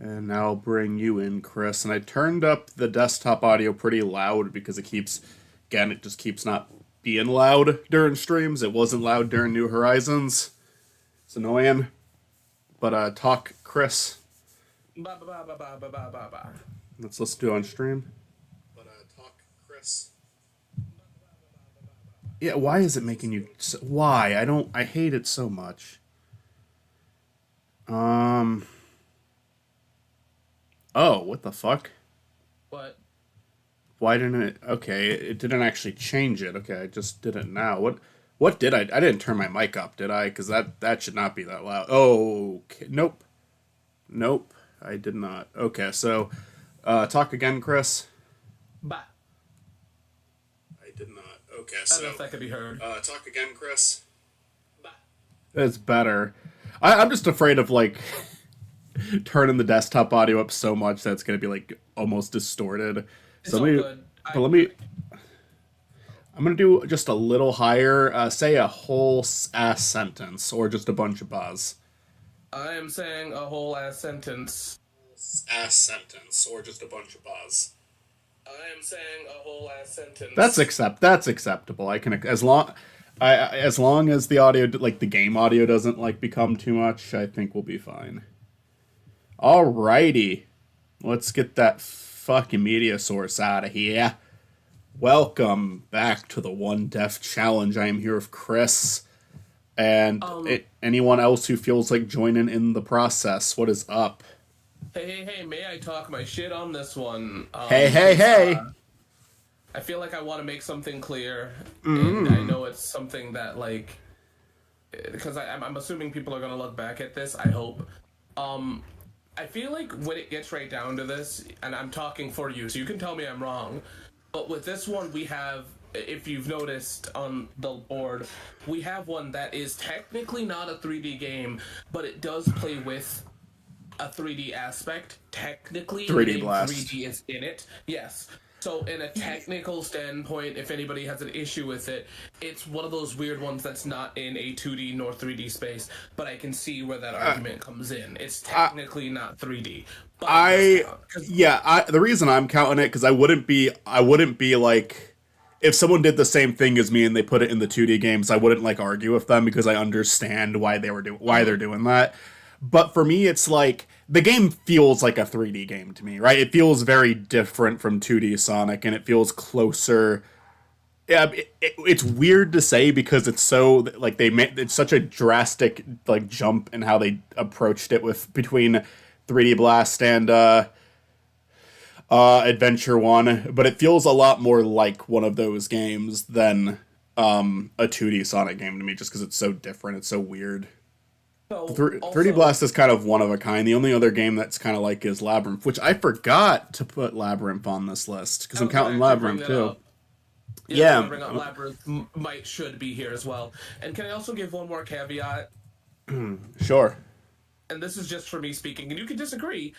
And now I'll bring you in, Chris. And I turned up the desktop audio pretty loud because it just keeps not being loud during streams. It wasn't loud during New Horizons. It's annoying. But talk, Chris. Ba ba ba ba ba ba ba ba ba. Let's listen to it on stream. But talk, Chris. Yeah, why is it making you? Why? I don't. I hate it so much. Um. Oh, what the fuck? What? Why didn't it? Okay, it didn't actually change it. Okay, I just did it now. What? What did I? I didn't turn my mic up, did I? Because that should not be that loud. Oh, okay. Nope. Nope. I did not. Okay, so talk again, Chris. Ba. I did not. Okay, I don't know if that could be heard. talk again, Chris. Ba. It's better. I'm just afraid of like turning the desktop audio up so much that it's gonna be like almost distorted. It's So all let me, good. but let me. I'm gonna do just a little higher. Say a whole ass sentence or just a bunch of buzz. I am saying a whole ass sentence. Ass sentence or just a bunch of buzz. I am saying a whole ass sentence. That's acceptable. I can as long as the audio like the game audio doesn't like become too much, I think we'll be fine. Alrighty. Let's get that fucking media source out of here. Welcome back to the One Death Challenge. I am here with Chris and anyone else who feels like joining in the process. What is up? Hey, may I talk my shit on this one? Hey. I feel like I want to make something clear, and I know it's something that, like, because I'm assuming people are going to look back at this, I hope. I feel like when it gets right down to this, and I'm talking for you, so you can tell me I'm wrong, but with this one we have, if you've noticed on the board, we have one that is technically not a 3D game, but it does play with a 3D aspect. Technically, 3D Blast. 3D is in it. Yes. So in a technical standpoint, if anybody has an issue with it, it's one of those weird ones that's not in a 2D nor 3D space, but I can see where that argument comes in. It's technically not 3D. But the reason I'm counting it because I wouldn't be like if someone did the same thing as me and they put it in the 2D games, I wouldn't like argue with them because I understand why they're doing that. But for me, it's like the game feels like a 3D game to me, right? It feels very different from 2D Sonic, and it feels closer. Yeah, it's weird to say because it's so like it's such a drastic like jump in how they approached it with between 3D Blast and Adventure One, but it feels a lot more like one of those games than a 2D Sonic game to me, just because it's so different. It's so weird. So 3D Blast is kind of one of a kind. The only other game that's kind of like is Labyrinth, which I forgot to put Labyrinth on this list because I'm counting Labyrinth too. Yeah, bring up Labyrinth should be here as well. And can I also give one more caveat? Sure. And this is just for me speaking, and you can disagree.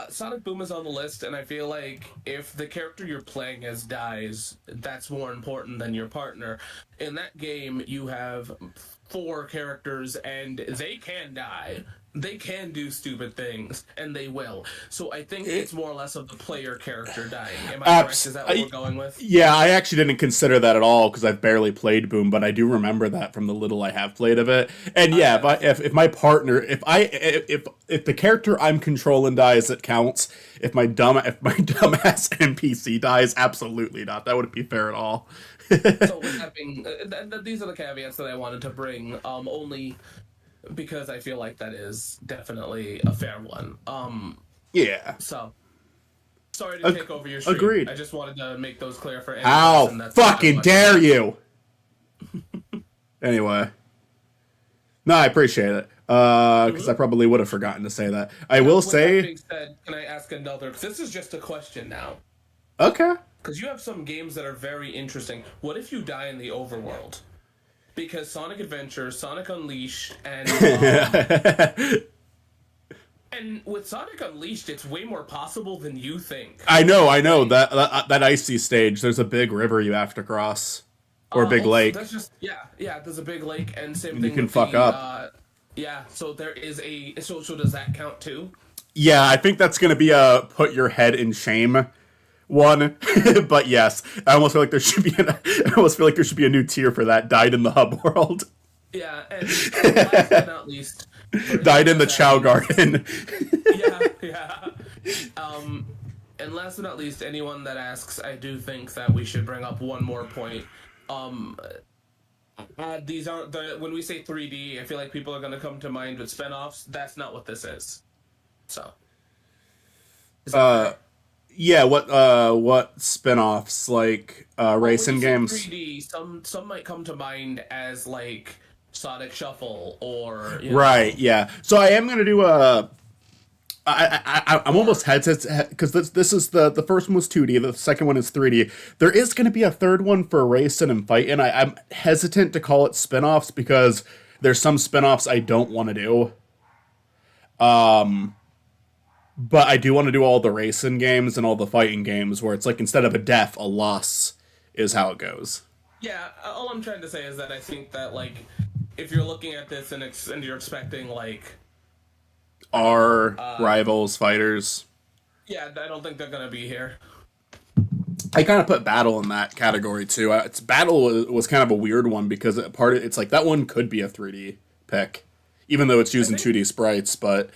Sonic Boom is on the list, and I feel like if the character you're playing as dies, that's more important than your partner. In that game, you have 4 characters, and they can die. They can do stupid things, and they will. So I think it's more or less of the player character dying. Am I correct? Is that what we're going with? Yeah, I actually didn't consider that at all because I've barely played Boom, but I do remember that from the little I have played of it. And yeah, if my partner, if the character I'm controlling dies, it counts. If my dumbass NPC dies, absolutely not. That wouldn't be fair at all. So with that being, these are the caveats that I wanted to bring. Only because I feel like that is definitely a fair one. Yeah. So, sorry to take over your stream. Agreed. I just wanted to make those clear for anyone. How fucking dare you! Anyway. No, I appreciate it. Because I probably would have forgotten to say that. I will say... That being said, can I ask another? Because this is just a question now. Okay. Because you have some games that are very interesting. What if you die in the overworld? Because Sonic Adventure, Sonic Unleashed, and and with Sonic Unleashed, it's way more possible than you think. I know. That icy stage. There's a big river you have to cross, or a big lake. That's just There's a big lake, and same And thing. you can fuck up. So there is a. So does that count too? Yeah, I think that's gonna be a put your head in shame one. But yes, I almost feel like there should be I almost feel like there should be a new tier for that. Died in the hub world. Yeah, and last but not least, for Died anyone in the that's Chow asking, Garden. yeah, yeah. Um, and last but not least, anyone that asks, I do think that we should bring up one more point. Um, these aren't when we say 3D, I feel like people are going to come to mind with spinoffs. That's not what this is. So, is that uh fair? what spin-offs like Well, when you racing say games? 3D, some might come to mind as like Sonic Shuffle or Right, yeah. So I am gonna do a I'm almost or hesitant because this is the first one was 2D, the second one is 3D. There is going to be a third one for racing and fighting. I'm hesitant to call it spin-offs because there's some spin-offs I don't want to do. But I do want to do all the racing games and all the fighting games where it's like instead of a death, a loss is how it goes. yeah. All I'm trying to say is that I think that like if you're looking at this and you're expecting like I don't know, Our rivals, fighters. yeah, I don't think they're gonna be here. I kind of put battle in that category too. It's battle was kind of a weird one because it's like that one could be a 3D pick, even though it's I using think 2D sprites. But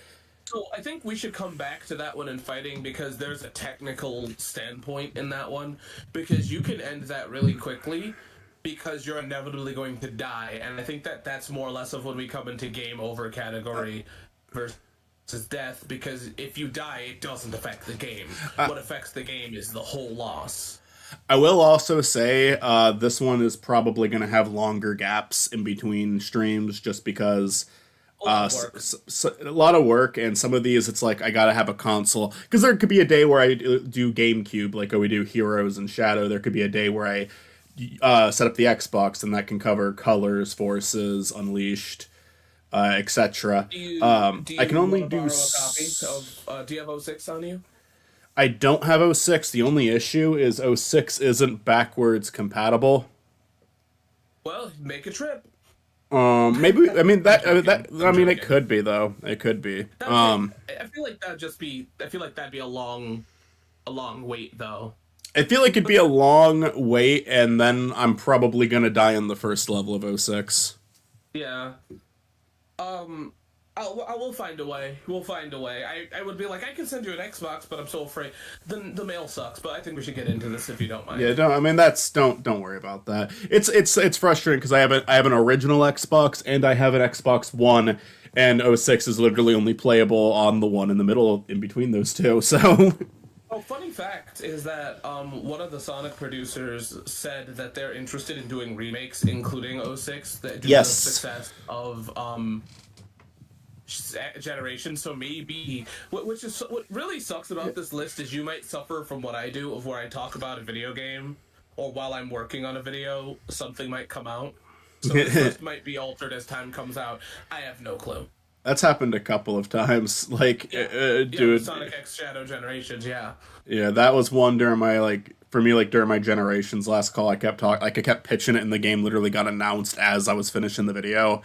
so. I think we should come back to that one in fighting because there's a technical standpoint in that one because you can end that really quickly because you're inevitably going to die, and I think that that's more or less of when we come into game over category versus death because if you die, it doesn't affect the game. What affects the game is the whole loss. I will also say this one is probably going to have longer gaps in between streams, just because A lot of work. a lot of work, and some of these it's like I gotta have a console because there could be a day where I do GameCube like we do Heroes and Shadow. There could be a day where I set up the Xbox and that can cover Colors, Forces, Unleashed, etc. Do I can you only want to do. borrow a copy of do you have O6 on you? I don't have '06. The only issue is '06 isn't backwards compatible. Well, make a trip. Maybe I mean I'm that joking. I I'm mean it joking. could be though. It could be. That would take. I feel like that'd just be. I feel like that'd be a long wait though. I feel like it'd be a long wait, and then I'm probably gonna die in the first level of '06. Yeah. Um. I will find a way. We'll find a way. I would be like, I can send you an Xbox, but I'm so afraid. The mail sucks. But I think we should get into this if you don't Yeah, mind. don't. I mean, that's don't worry about that. It's frustrating because I have an original Xbox and I have an Xbox One, and '06 is literally only playable on the one in the middle in between those two. So Oh, funny fact is that one of the Sonic producers said that they're interested in doing remakes, including '06, that due to the yes, success of generation. So maybe which is what really sucks about this list is you might suffer from what I do of where I talk about a video game or while I'm working on a video, something might come out. So this list might be altered as time comes out. I have no clue. that's happened a couple of times. Like, Yeah, yeah, with dude, Sonic X Shadow Generations. Yeah. yeah, that was one during my like for me like during my Generations last call. I kept talking like I kept pitching it, and the game literally got announced as I was finishing the video.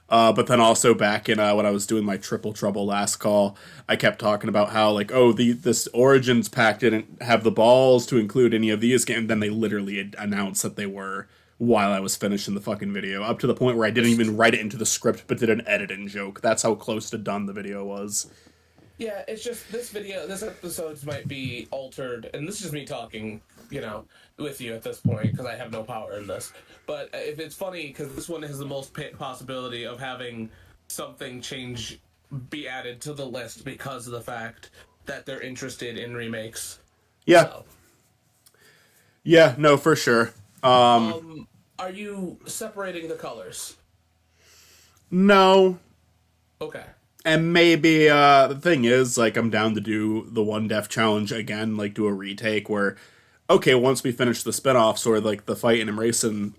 But then also back in when I was doing my Triple Trouble last call, I kept talking about how like oh the this Origins pack didn't have the balls to include any of these games. Then they literally had announced that they were while I was finishing the fucking video, up to the point where I didn't even write it into the script, but did an editing joke. That's how close to done the video was. Yeah, it's just this episodes might be altered, and this is just me talking, with you at this point because I have no power in this. But if it's funny, because this one has the most possibility of having something change be added to the list because of the fact that they're interested in remakes. Yeah, So, yeah, no, for sure. are you separating the colors? No, Okay. and maybe the thing is, like, I'm down to do the one death challenge again, like do a retake where, okay, once we finish the spin-offs or like the fighting and racing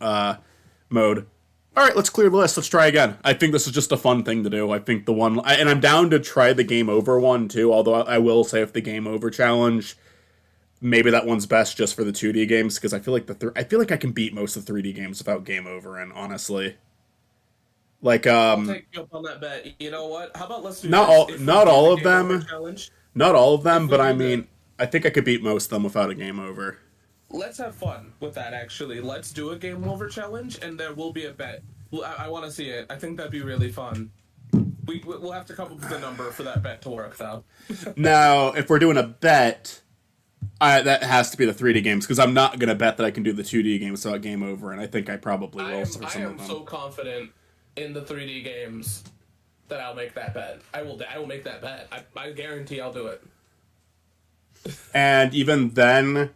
mode, all right, let's clear the list. Let's try again. I think this is just a fun thing to do. I think and I'm down to try the game over one too. Although I will say, if the game over challenge, maybe that one's best just for the 2D games because I feel like I feel like I can beat most of the 3D games without game over. And honestly, Like I'll take you up on that bet. You know what? How about let's do not this? all If we not do all the of game over them, challenge, not all of them, if we but I do the mean, I think I could beat most of them without a game over. let's have fun with that. Actually, let's do a game over challenge, and there will be a bet. I want to see it. I think that'd be really fun. We'll have to come up with a number for that bet to work, though. Now, if we're doing a bet, that has to be the 3D games because I'm not gonna bet that I can do the 2D games without game over, and I think I probably will for I some am of them. so confident in the 3D games that I'll make that bet. I will make that bet. I guarantee I'll do it. And even then,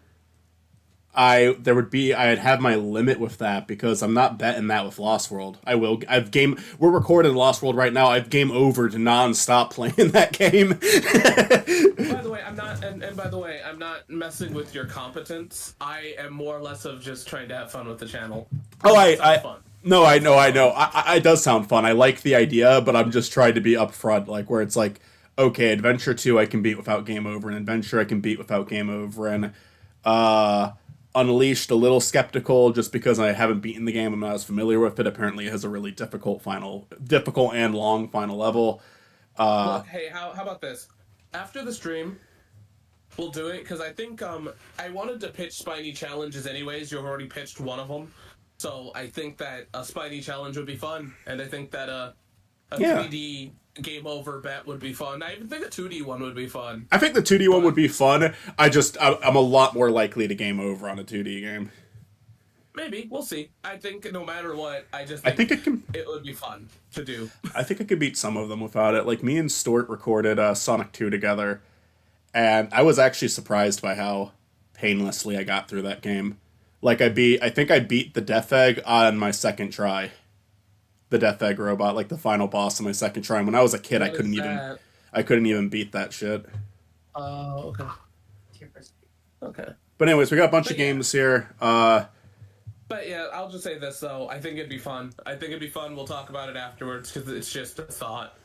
I'd have my limit with that because I'm not betting that with Lost World. We're recording Lost World right now. I've game over to non-stop playing that game. By the way, I'm not and by the way, I'm not messing with your competence. I am more or less of just trying to have fun with the channel. Oh, It sounds fun. no, I know. It does sound fun. I like the idea, but I'm just trying to be upfront, like where it's like, okay, Adventure 2 I can beat without game over, and Adventure I can beat without game over, and Unleashed a little skeptical just because I haven't beaten the game. I'm not as familiar with it. Apparently, it has a really difficult and long final level. Look, hey, how about this? After the stream, we'll do it because I think I wanted to pitch Spiny challenges anyways. You've already pitched one of them, so I think that a Spiny challenge would be fun, and I think that a Yeah. 3D game over bet would be fun. I even think a 2D one would be fun. I think the 2D one would be fun. I'm a lot more likely to game over on a 2D game. Maybe we'll see. I think no matter what, I think it would be fun to do. I think I could beat some of them without it. Like me and Stuart recorded Sonic 2 together, and I was actually surprised by how painlessly I got through that game. Like I think I beat the Death Egg on my second try. The Death Egg robot, like the final boss on my second try. And when I was a kid, What is that? I couldn't even beat that shit. Oh, okay. Okay. But anyways, we got a bunch of yeah. games here. But yeah, I'll just say this though. I think it'd be fun. We'll talk about it afterwards because it's just a thought.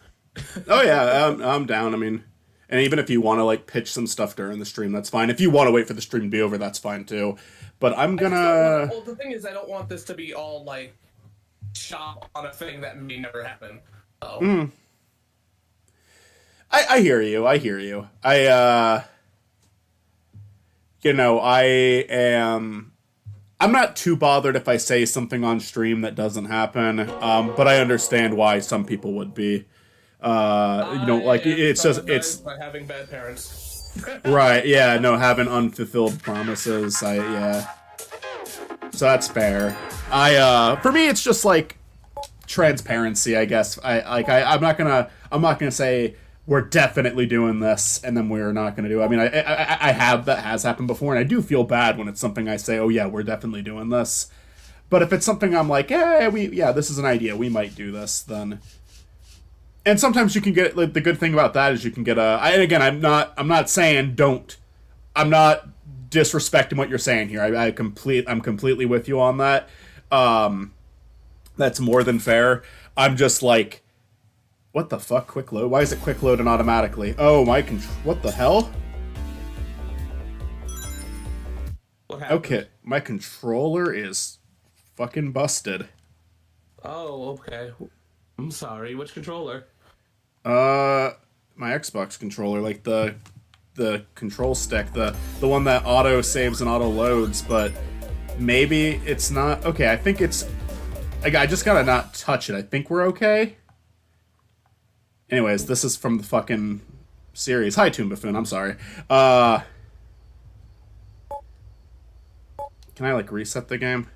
Oh yeah, I'm down. I mean, and even if you want to like pitch some stuff during the stream, that's fine. If you want to wait for the stream to be over, that's fine too. But I'm gonna. Well, the thing is, I don't want this to be all like shot on a thing that may never happen. So. I hear you. I hear you. I am. I'm not too bothered if I say something on stream that doesn't happen. But I understand why some people would be. It's just it's by having bad parents. right. Yeah. No, having unfulfilled promises. So that's fair. For me, it's just like transparency, I guess. I'm not gonna say we're definitely doing this and then we're not gonna do it. I mean, I have that has happened before, and I do feel bad when it's something I say, oh yeah, we're definitely doing this. But if it's something I'm like, this is an idea, we might do this, then. And sometimes you can get like the good thing about that is you can get and again, I'm not saying don't. I'm not disrespecting what you're saying here. I'm completely with you on that. That's more than fair. I'm just like, what the fuck? Quick load? Why is it quick loading automatically? Oh, what the hell? What happened? Okay, my controller is fucking busted. Oh, okay. I'm sorry. Which controller? My Xbox controller, like the control stick, the one that auto saves and auto loads, but maybe it's not. Okay, I think it's. I just gotta not touch it. I think we're okay. Anyways, this is from the fucking series. Hi, Toon Buffoon. I'm sorry. Can I like reset the game?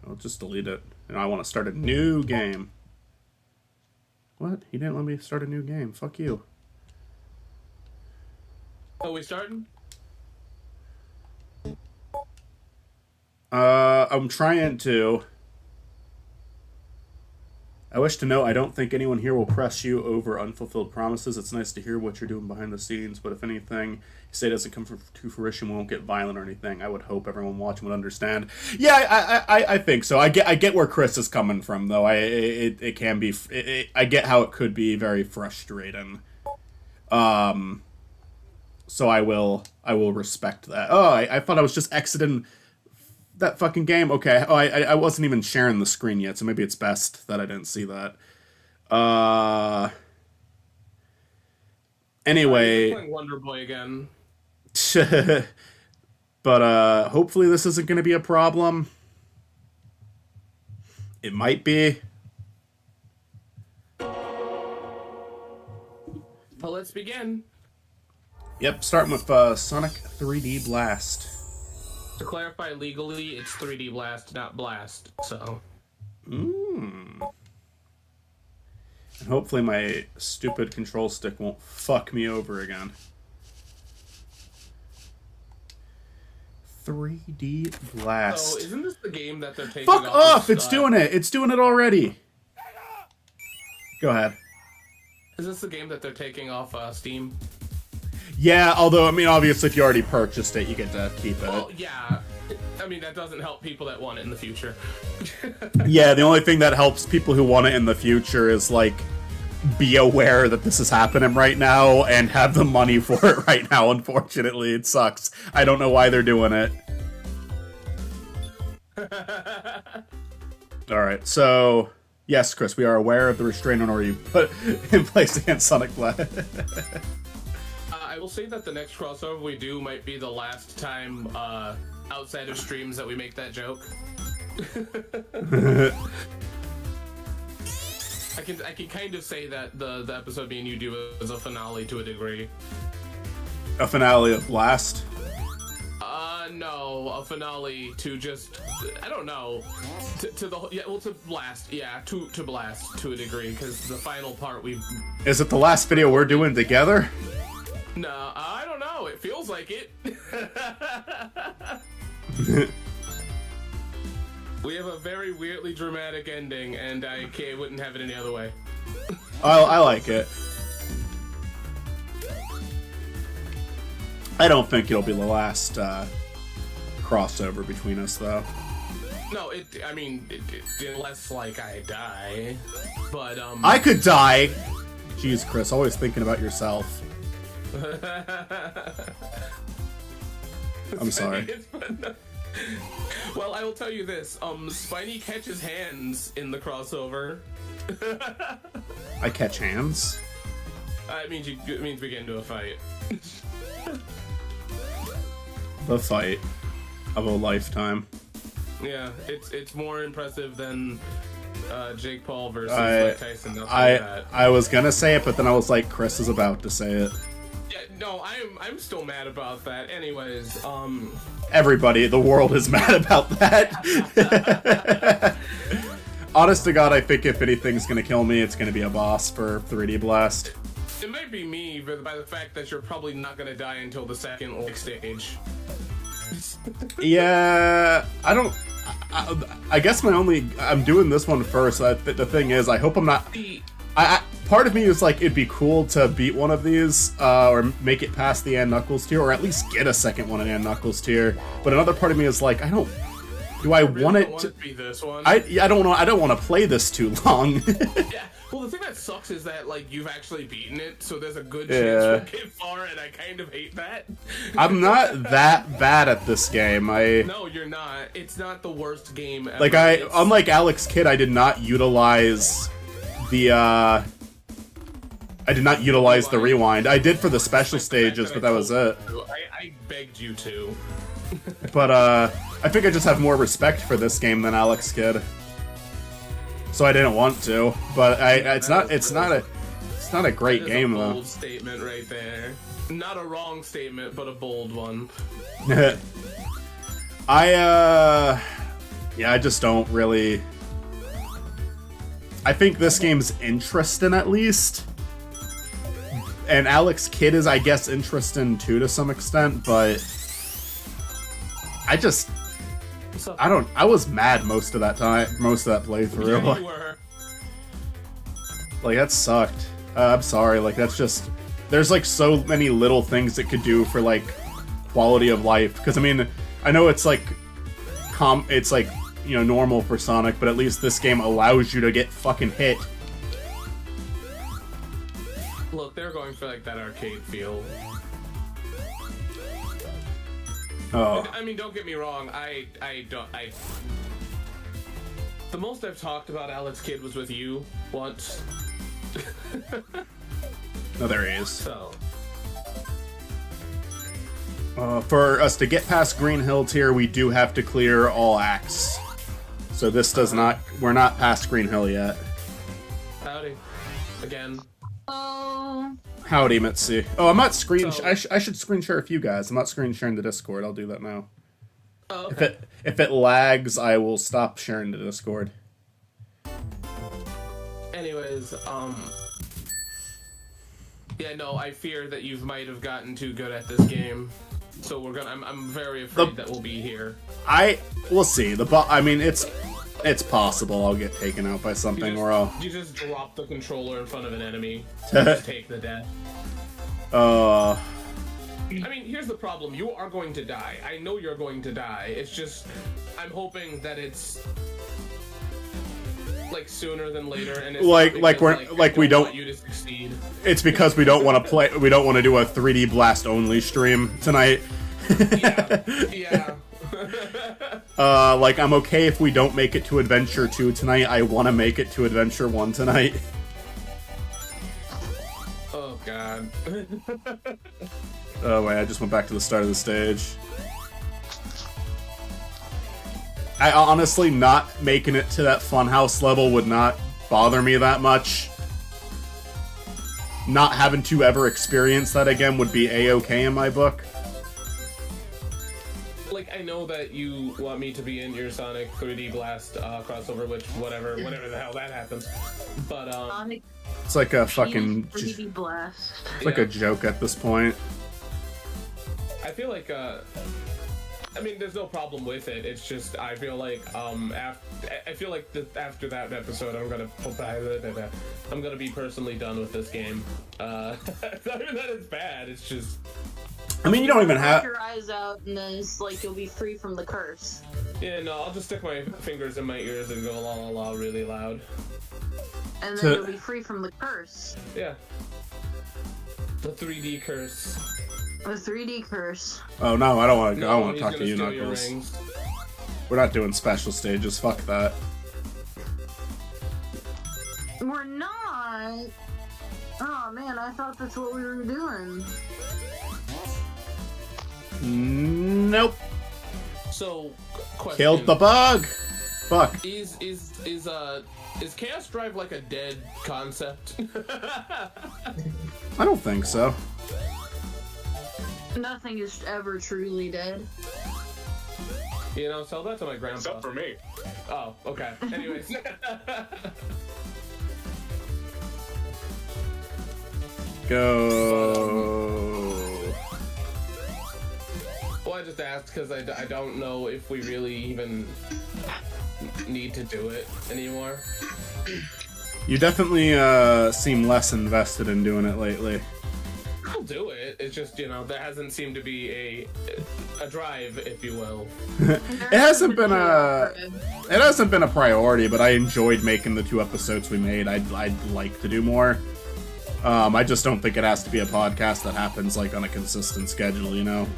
I'll just delete it. And I want to start a new game. What? He didn't let me start a new game. Fuck you. Oh, we starting? I'm trying to. I wish to note I don't think anyone here will press you over unfulfilled promises. It's nice to hear what you're doing behind the scenes, but if anything you say doesn't come to fruition, we won't get violent or anything. I would hope everyone watching would understand. Yeah, I think so. I get where Chris is coming from, though. It can be. I get how it could be very frustrating. So I will respect that. Oh, I thought I was just exiting that fucking game? Okay. Oh, I wasn't even sharing the screen yet, so maybe it's best that I didn't see that. Anyway. Playing Wonder Boy again. But hopefully this isn't going to be a problem. It might be. But let's begin. Yep, starting with Sonic 3D Blast. To clarify legally, it's 3D Blast, not Blast, so... And hopefully my stupid control stick won't fuck me over again. 3D Blast. So, isn't this the game that they're taking Fuck off! It's doing it! It's doing it already! Go ahead. Is this the game that they're taking off Steam? Yeah, although, I mean, obviously, if you already purchased it, you get to keep it. Well, yeah. I mean, that doesn't help people that want it in the future. Yeah, the only thing that helps people who want it in the future is, like, be aware that this is happening right now and have the money for it right now, unfortunately. It sucks. I don't know why they're doing it. Alright, so... Yes, Chris, we are aware of the restraining order you put in place against Sonic Blast. I will say that the next crossover we do might be the last time outside of streams that we make that joke. I can kind of say that the episode me and you do is a finale to a degree. A finale of Blast? No, a finale to just, I don't know, to the, yeah, well, to Blast, yeah, to Blast to a degree, because the final part we've... Is it the last video we're doing together? No, I don't know, it feels like it. We have a very weirdly dramatic ending, and I wouldn't have it any other way. I like it. I don't think it'll be the last crossover between us, though. No, I mean, unless, like, I die, but, I could die! Jeez, Chris, always thinking about yourself. I'm sorry. Well, I will tell you this, Spiny catches hands in the crossover. I catch hands? It means we get into a fight. The fight of a lifetime. Yeah, it's more impressive than Jake Paul versus Mike Tyson. I was gonna say it, but then I was like, Chris is about to say it. Yeah, no, I'm still mad about that. Anyways, Everybody, the world is mad about that. Honest to God, I think if anything's gonna kill me, it's gonna be a boss for 3D Blast. It might be me, but by the fact that you're probably not gonna die until the second stage. Yeah, I guess I'm doing this one first. The thing is, I hope I'm not. Part of me is like, it'd be cool to beat one of these, or make it past the Ann Knuckles tier, or at least get a second one in Ann Knuckles tier. But another part of me is like, do I want it to be this one? I don't know. I don't want to play this too long. Yeah. Well, the thing that sucks is that, like, you've actually beaten it, so there's a good chance you'll get far, and I kind of hate that. I'm not that bad at this game. No, you're not. It's not the worst game ever. Like, unlike Alex Kidd, I did not utilize the, I did not utilize the rewind. I did for the special stages, but that was it. I begged you to. But, I think I just have more respect for this game than Alex Kidd. So I didn't want to, but it's not a great game though. Bold statement right there. Not a wrong statement, but a bold one. I just don't really. I think this game's interesting at least, and Alex Kidd is, I guess, interesting too to some extent, but I was mad most of that playthrough. Yeah, you were. Like, that sucked. I'm sorry, like, that's just... There's, like, so many little things it could do for, like, quality of life. Because, I mean, I know it's, like, it's, like, you know, normal for Sonic, but at least this game allows you to get fucking hit. Look, they're going for, like, that arcade feel. Oh, I mean, don't get me wrong. The most I've talked about Alex Kidd was with you once. no, there he is. So. For us to get past Green Hill tier, we do have to clear all acts. So this does not. We're not past Green Hill yet. Howdy. Again. Oh. Howdy, Mitzi. Oh, I'm not screen. So- I should screen share with you guys. I'm not screen sharing the Discord. I'll do that now. Oh, okay. If it lags, I will stop sharing the Discord. Anyways, yeah, no, I fear that you might have gotten too good at this game. So I'm very afraid that we'll be here. We'll see. I mean, it's possible I'll get taken out by something, or I'll. You just drop the controller in front of an enemy. Just take the death. I mean, here's the problem. You are going to die. I know you're going to die. It's just, I'm hoping that it's like sooner than later, and it's Like we don't want you to succeed. It's because we don't want to play. We don't want to do a 3D Blast only stream tonight. Yeah. Like I'm okay if we don't make it to Adventure 2 tonight. I want to make it to Adventure 1 tonight. Oh God. Oh wait, I just went back to the start of the stage. I honestly, not making it to that funhouse level would not bother me that much. Not having to ever experience that again would be a-okay in my book. Like, I know that you want me to be in your Sonic 3D Blast crossover, which whenever the hell that happens. But Sonic It's like a fucking. 3D Blast. It's like a joke at this point. I feel like I mean, there's no problem with it. It's just I feel like after that episode, I'm gonna be personally done with this game. It's not even that it's bad. It's just. I mean, you don't even have. Your eyes out, and then it's like you'll be free from the curse. Yeah, no, I'll just stick my fingers in my ears and go la la la really loud. And then you'll be free from the curse. Yeah. The 3D curse. The 3D curse. Oh no, I don't want to. No, I don't want he's to talk to gonna you, steal your Knuckles. rings. We're not doing special stages. Fuck that. We're not. Oh man, I thought that's what we were doing. Nope. So, question. Killed the bug. Fuck. Is Chaos Drive like a dead concept? I don't think so. Nothing is ever truly dead. You know, tell that to my grandpa. Except for me. Oh, okay. Anyways. Go. Well, I just asked because I don't know if we really even need to do it anymore. You definitely seem less invested in doing it lately. I'll do it. It's just, you know, there hasn't seemed to be a drive, if you will. It hasn't been a priority, but I enjoyed making the 2 episodes we made. I'd like to do more. I just don't think it has to be a podcast that happens like on a consistent schedule, you know.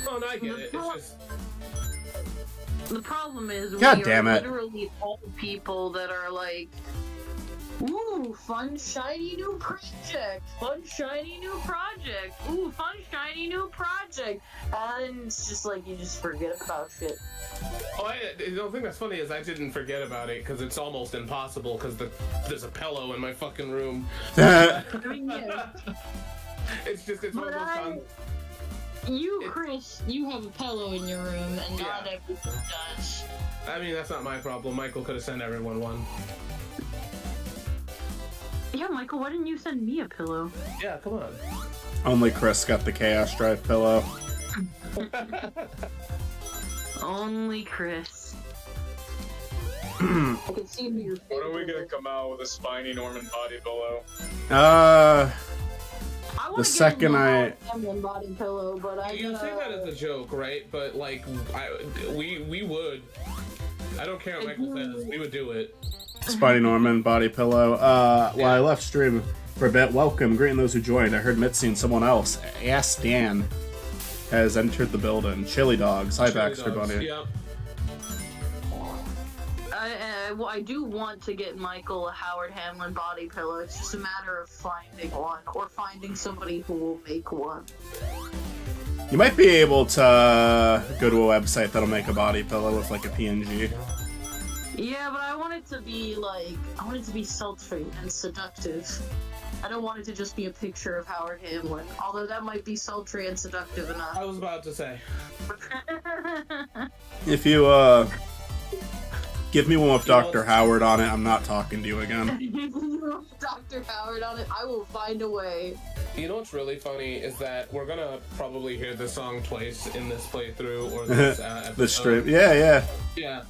Oh, no, I get it. It's just. The problem is God we damn are it. literally all people that are like, ooh, fun shiny new project, fun shiny new project, ooh, fun shiny new project, and it's just like you just forget about shit. Oh, the thing that's funny is I didn't forget about it because it's almost impossible because there's a pillow in my fucking room. I mean, yeah. It's one of But those times. Chris, you have a pillow in your room, and not Yeah. everyone does. I mean, that's not my problem. Michael could have sent everyone one. Yeah, Michael, why didn't you send me a pillow? Yeah, come on. Only Chris got the Chaos Drive pillow. Only Chris. I can see your face. When are we gonna come out with a spiny Norman body pillow? I wanna The get second a I- Norman body pillow, but I You say that as a joke, right? But like, we would. I don't care what Michael says. We would do it. Spidey Norman body pillow. Well, I left stream for a bit. Welcome, greeting those who joined. I heard Mitzi and someone else. Ask Dan. has entered the building. Chili Dogs. Hi, Chili Baxter dogs, Bunny. Yep. I do want to get Michael a Howard Hamlin body pillow. It's just a matter of finding one, or finding somebody who will make one. You might be able to go to a website that'll make a body pillow with like a PNG. Yeah, but I want it to be sultry and seductive. I don't want it to just be a picture of Howard Hamlin, although that might be sultry and seductive enough. I was about to say. If you give me one with Dr. Howard on it, I'm not talking to you again. Dr. Howard on it, I will find a way. You know what's really funny is that we're gonna probably hear this song twice in this playthrough or this episode. The strip. Yeah. Yeah.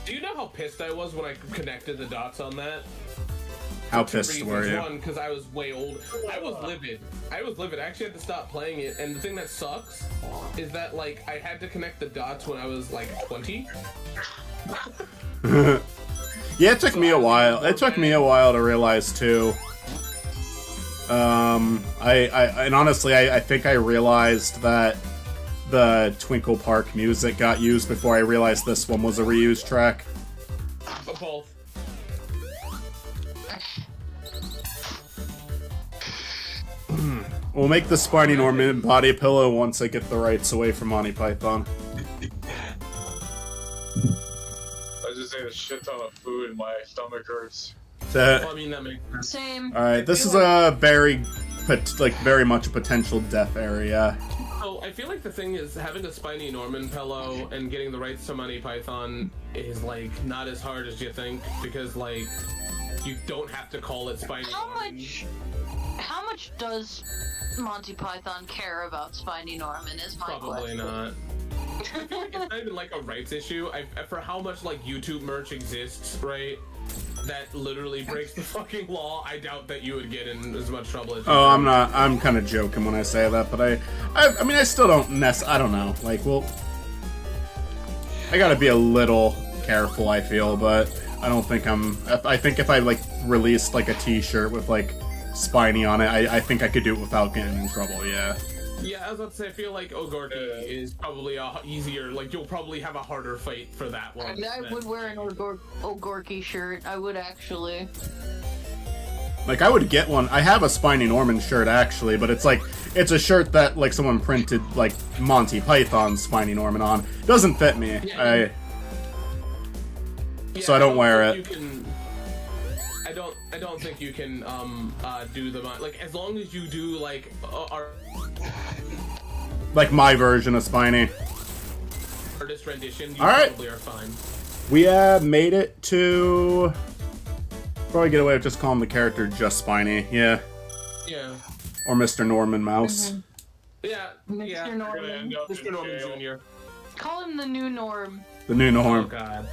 Do you know how pissed I was when I connected the dots on that? How pissed were you? One, because I was way old. I was livid. I actually had to stop playing it, and the thing that sucks is that, like, I had to connect the dots when I was, like, 20. Yeah, it took me a while. It took me a while to realize, too. And honestly, I think I realized that the Twinkle Park music got used before I realized this one was a reused track. Both. We'll make the Spiny Norman body pillow once I get the rights away from Monty Python. I just ate a shit ton of food and my stomach hurts. Well, I mean, that makes sense. Same. Alright, this is a very much a potential death area. So I feel like the thing is having a Spiny Norman pillow and getting the rights to Monty Python is like not as hard as you think, because like you don't have to call it Spiny Norman. How much does Monty Python care about Spiny Norman is my Probably question. not. I feel like it's not even like a rights issue. For how much like YouTube merch exists, right? That literally breaks the fucking law. I doubt that you would get in as much trouble as you Oh, do. I'm not. I'm kind of joking when I say that, but I mean, I still don't I don't know. Like, well, I gotta be a little careful. I feel, but I don't think I think if I like released like a T-shirt with like Spiny on it, I think I could do it without getting in trouble. Yeah. Yeah, I was about to say, I feel like Ogorki is probably easier. Like, you'll probably have a harder fight for that one. I mean, I would wear an Ogorki shirt. I would actually. Like, I would get one. I have a Spiny Norman shirt actually, but it's a shirt that like someone printed like Monty Python's Spiny Norman on. It doesn't fit me. Yeah, So I don't wear think it. I don't think you can do the like, as long as you do like Like my version of Spiny. artist rendition, you All right. probably are fine. We have made it to. Probably get away with just calling the character just Spiny. Yeah. Yeah. Or Mr. Norman Mouse. Yeah. Mr. Yeah. You're gonna Norman. end up Mr. in Norman jail. Jr. Call him the new norm. The new Oh Norm. god.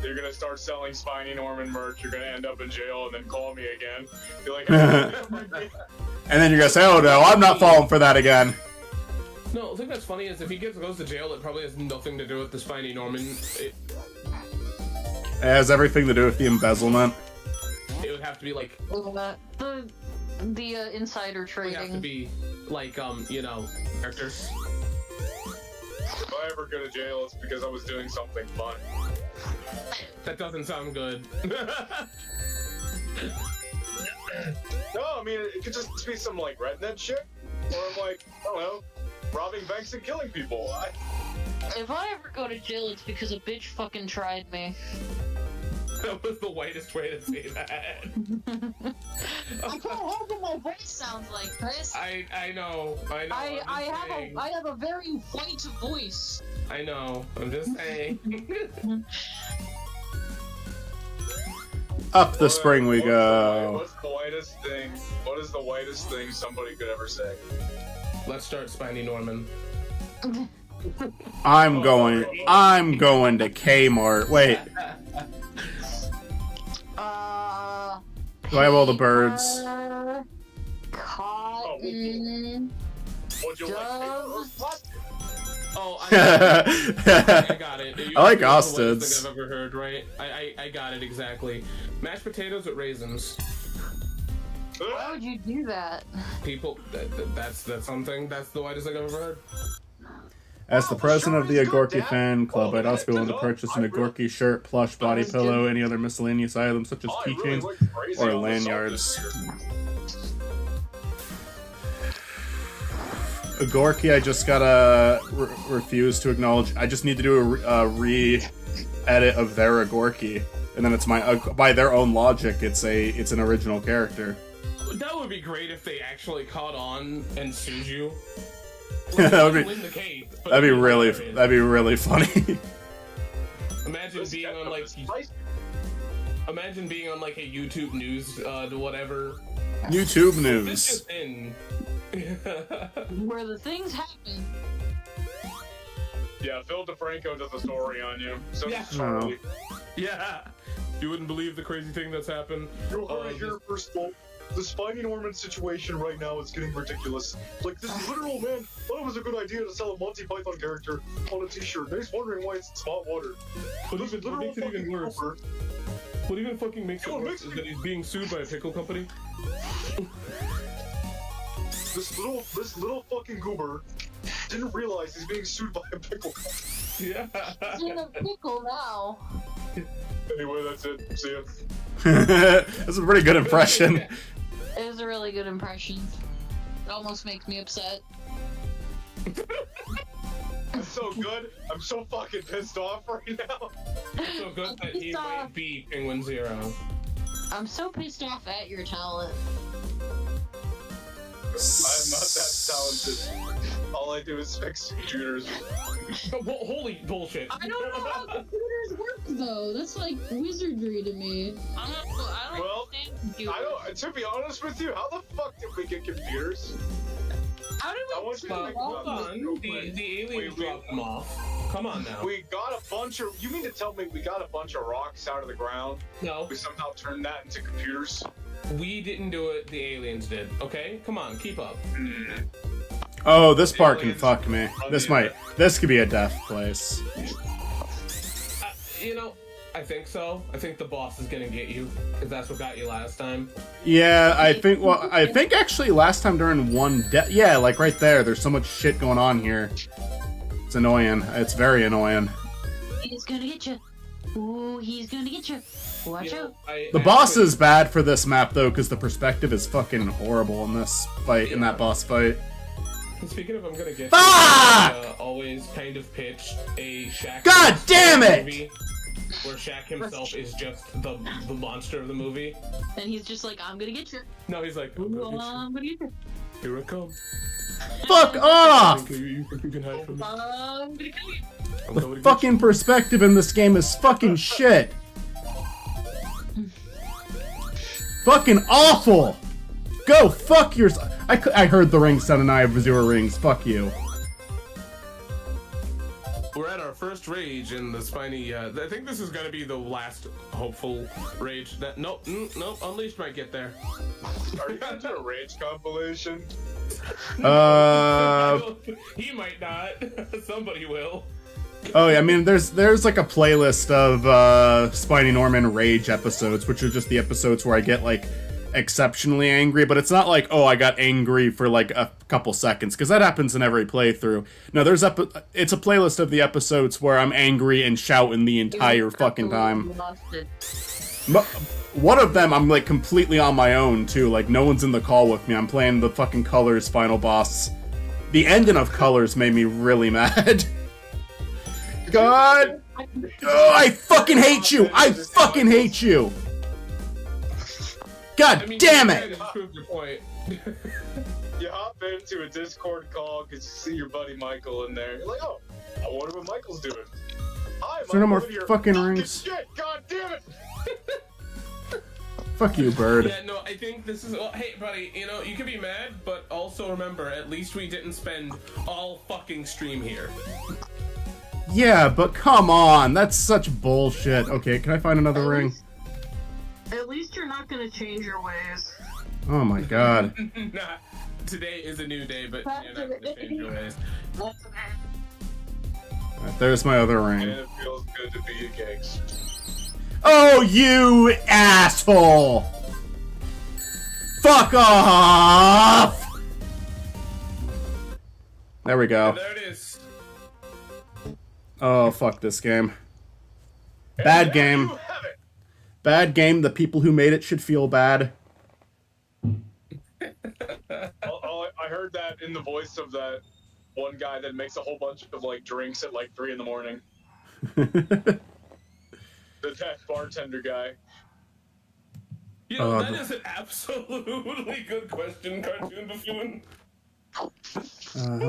You're gonna start selling Spiny Norman merch. You're gonna end up in jail and then call me again. Be like, And then you're gonna say, "Oh no, I'm not falling for that again." No, the thing that's funny is if he goes to jail, it probably has nothing to do with the Spiny Norman. It has everything to do with the embezzlement. It would have to be like, The insider it would have to trading. be like characters. if I ever go to jail, it's because I was doing something fun. That doesn't sound good. No, I mean, it could just be some, like, redneck shit. Or, like, I don't know, robbing banks and killing people. If I ever go to jail, it's because a bitch fucking tried me. That was the whitest way to say that. I can't help what my voice sounds like, Chris. I know. I have a very white voice. I know. I'm just saying. Up the spring we What's go. the whitest thing? What is the whitest thing somebody could ever say? Let's start Spiny Norman. I'm going to Kmart. Wait, do I have all the birds? Cotton. Would you like Doves. what? Oh, I got it. I like That's the Austin's. whitest thing I've ever heard, right? I got it exactly. Mashed potatoes with raisins. Why would you do that? People, that's something. That's the whitest thing I've ever heard. As the Wow, president of the sure is good, Agorki Dad. fan club, Oh, I'd also be willing to no, purchase an I really- Agorki shirt, plush, body was pillow, good. any other miscellaneous items such as I really keychains like phrasing or on the song lanyards. this year. Agorki, I just gotta refuse to acknowledge. I just need to do a re-edit of their Agorki, and then it's my by their own logic, it's an original character. That would be great if they actually caught on and sued you. That would be- Win the case, but That'd be it'd really hilarious. funny. Imagine This being on ketchup like is spicy. imagine being on like a YouTube news whatever. YouTube This news. just in. Where the things happen. Yeah, Phil DeFranco does a story on you. So Yeah. does Charlie. Yeah. You wouldn't believe the crazy thing that's happened. You're Uh, right here, first of all. The Spiny Norman situation right now is getting ridiculous. Like, this literal man thought it was a good idea to sell a Monty Python character on a t-shirt. Now he's wondering why it's in hot water. What This even literal makes it even fucking worse? goober- What even fucking makes it Oh, it worse makes is me- that he's being sued by a pickle company. This little fucking goober didn't realize he's being sued by a pickle company. Yeah. It's in a pickle now. Anyway, that's it. See ya. That's a pretty good impression. It was a really good impression. It almost makes me upset. It's so good. I'm so fucking pissed off right now. So good that he Pissed off. might be Penguin Zero. I'm so pissed off at your talent. I'm not that talented. All I do is fix computers. Holy bullshit. I don't know how computers work though. That's like wizardry to me. I don't Well, understand computers. I don't. To be honest with you, how the fuck did we get computers? How did I we want you to turn think it Hold off? about this real on. quick. The aliens We- dropped them off. Come on now. We got a bunch of. You mean to tell me we got a bunch of rocks out of the ground? No, We somehow turned that into computers? we didn't do it. The aliens did. Okay, come on, keep up. Oh, this part can fuck me. This could be a death place. You know, I think so. I think the boss is gonna get you because that's what got you last time. Yeah, I think actually last time during one death, yeah, like right there, there's so much shit going on here. It's annoying. It's very annoying. He's gonna get you. Ooh, he's gonna get you. Watch You know, out. The boss is bad for this map though, because the perspective is fucking horrible in this fight, in that boss fight. Speaking of, I'm gonna get. Fuck! Always kind of pitched a Shaq. God damn it! movie where Shaq himself is just the monster of the movie. And he's just like, I'm gonna get you. No, he's like, I'm Ooh, gonna get I'm gonna get you. you. Here I come. Fuck off! You can hide from me. I'm gonna kill you. I'm The coming to get fucking perspective in this game is fucking shit. Fucking awful. Go fuck yourself. I heard the ring sound and I have 0 rings. Fuck you. you. We're at our first rage in the spiny. I think this is gonna be the last hopeful rage. That nope, nope. Unleashed might get there. Are you gonna do a rage compilation? He might not. Somebody will. Oh yeah, I mean there's like a playlist of Spiny Norman rage episodes, which are just the episodes where I get like exceptionally angry, but it's not like, oh, I got angry for like a couple seconds, because that happens in every playthrough. No, it's a playlist of the episodes where I'm angry and shouting the entire fucking time. Lost it. One of them I'm like completely on my own too, like no one's in the call with me. I'm playing the fucking Colors final boss. The ending of Colors made me really mad. God! Oh, I fucking hate you! I fucking hate you! God I mean, damn you it! just proved your point. You hop into a Discord call because you see your buddy Michael in there. You're like, oh, I wonder what Michael's doing. Hi, Is there no more Michael, you're fucking rings? Shit, god damn it! Fuck you, bird. Yeah, no, I think this is. Well, hey, buddy, you know, you can be mad, but also remember, at least we didn't spend all fucking stream here. Yeah, but come on, that's such bullshit. Okay, can I find another ring? At least you're not gonna change your ways. Oh my god. Nah, today is a new day, but you're not gonna change your ways. Alright, there's my other And ring. it feels good to be a gangster. Oh, you asshole! Fuck off! There we go. There it is. Oh, fuck this game. Bad game. You have it. Bad game. The people who made it should feel bad. I heard that in the voice of that one guy that makes a whole bunch of like drinks at like 3 a.m. That bartender guy. You know, Oh, that is an absolutely good question, Cartoon Buffoon. How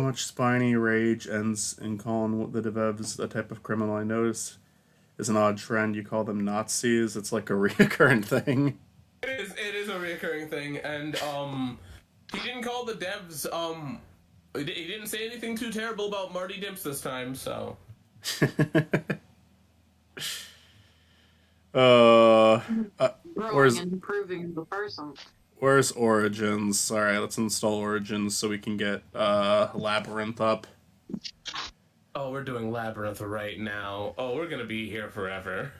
much spiny rage ends in calling the devs a type of criminal I notice is an odd trend. You call them Nazis. It's like a reoccurring thing. It is a reoccurring thing, and he didn't call the devs he didn't say anything too terrible about Marty Dimps this time, so. Growing and improving the person. Where's Origins? Alright, let's install Origins so we can get Labyrinth up. Oh, we're doing Labyrinth right now. Oh, we're gonna be here forever.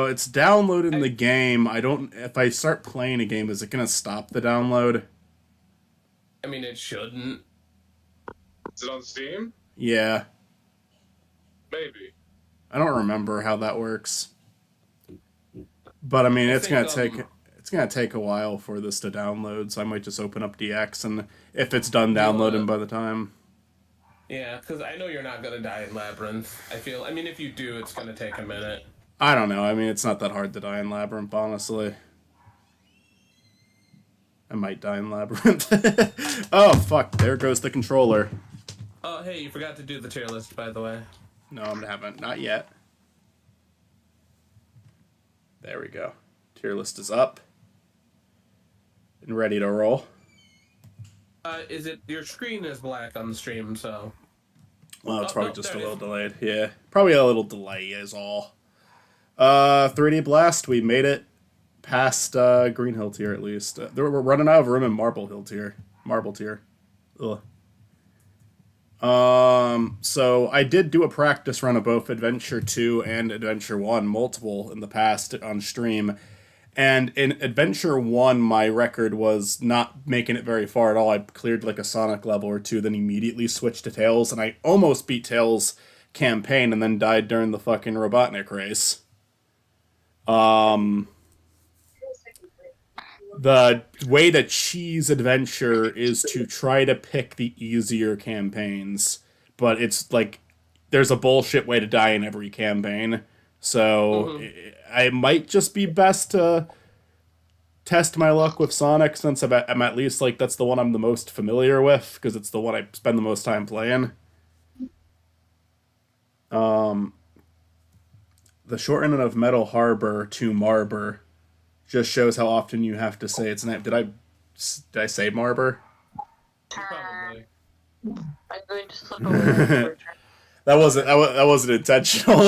It's downloading the game. If I start playing a game, is it gonna stop the download? I mean, it shouldn't. Is it on Steam? Yeah. Maybe. I don't remember how that works. But I mean, it's gonna take a while for this to download, so I might just open up DX, and if it's done downloading by the time. Yeah, because I know you're not gonna die in Labyrinth. I mean, if you do, it's gonna take a minute. I don't know. I mean, it's not that hard to die in Labyrinth, honestly. I might die in Labyrinth. Oh, fuck. There goes the controller. Oh, hey, you forgot to do the tier list, by the way. No, I haven't. Not yet. There we go. Tier list is up. And ready to roll. Your screen is black on the stream, so. Well, it's Oh, probably no, just a there it little is. delayed. Yeah. Probably a little delay is all. 3D Blast, we made it past Green Hill tier at least. We're running out of room in Marble Hill tier. Marble tier. Ugh. So I did do a practice run of both Adventure 2 and Adventure 1, multiple in the past on stream. And in Adventure 1, my record was not making it very far at all. I cleared like a Sonic level or two, then immediately switched to Tails, and I almost beat Tails' campaign and then died during the fucking Robotnik race. The way to cheese Adventure is to try to pick the easier campaigns, but it's like there's a bullshit way to die in every campaign. So I might just be best to test my luck with Sonic, since I'm at least like that's the one I'm the most familiar with, because it's the one I spend the most time playing. The shortening of Metal Harbor to Marbor just shows how often you have to say its name. Did I say Marbor? Probably. I'm going to slip away. That wasn't intentional.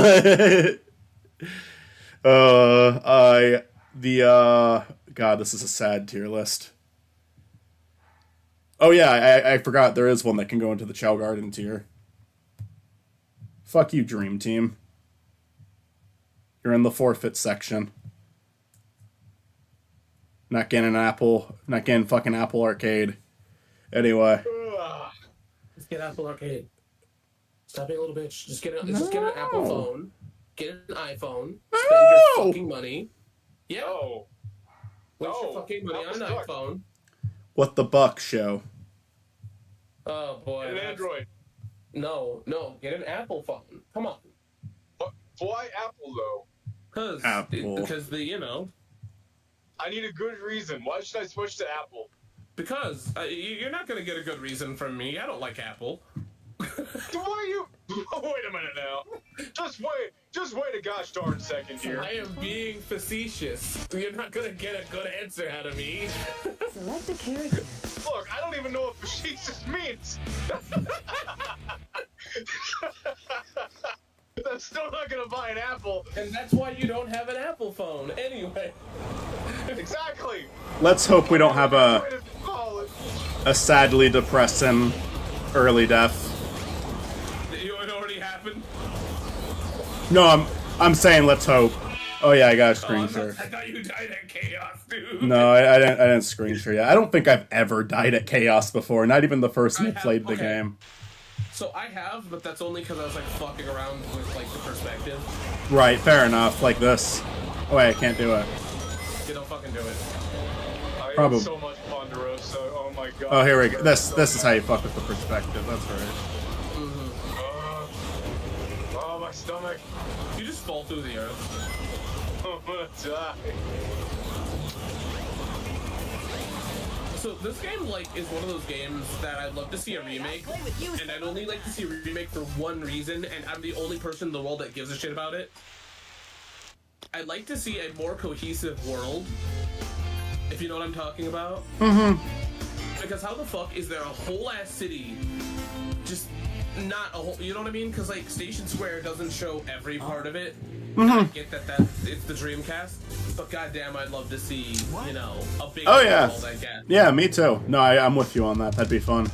God, this is a sad tier list. Oh yeah, I forgot there is one that can go into the Chow Garden tier. Fuck you, Dream Team. You're in the forfeit section. Not getting fucking Apple Arcade. Anyway. Just get Apple Arcade. Stop being a little bitch. Just get an Apple phone. Get an iPhone. Spend your fucking money. Yeah. No. Waste your No. fucking money on an Not the iPhone. What the Buck show? Oh boy. An Android. No. Get an Apple phone. Come on. Why Apple though? Apple. Because I need a good reason. Why should I switch to Apple? because you're not gonna get a good reason from me. I don't like Apple. Why you? Wait a minute now. Just wait a gosh darn second here. I am being facetious. You're not gonna get a good answer out of me. Select a character. Look, I don't even know what facetious means. That's still not gonna buy an Apple. And that's why you don't have an Apple phone. Anyway. Exactly. Let's hope we don't have Way to call it. a sadly depressing early death. It already happened. No, I'm saying let's hope. Oh yeah, I got a Oh, screen share. I thought you died at Chaos, dude. No, I didn't screen share yet. I don't think I've ever died at Chaos before. Not even the first time I have- played the okay. game. So I have, but that's only because I was like fucking around with like the perspective. Right, fair enough. Like this. Oh wait, I can't do it. You don't fucking do it. I Probably. had so much Ponderosa. Oh my god. Oh, here we go. This is how you fuck with the perspective. That's right. Oh, my stomach. You just fall through the earth. I'm gonna die. So this game like is one of those games that I'd love to see a remake, and I'd only like to see a remake for one reason, and I'm the only person in the world that gives a shit about it. I'd like to see a more cohesive world, if you know what I'm talking about. Mm-hmm. Because how the fuck is there a whole ass city, just not a whole, you know what I mean? Because like Station Square doesn't show every part of it. I get that it's the Dreamcast, but goddamn, I'd love to see, you know, a big Oh yeah. world, I guess. Yeah, me too. No, I'm with you on that. That'd be fun.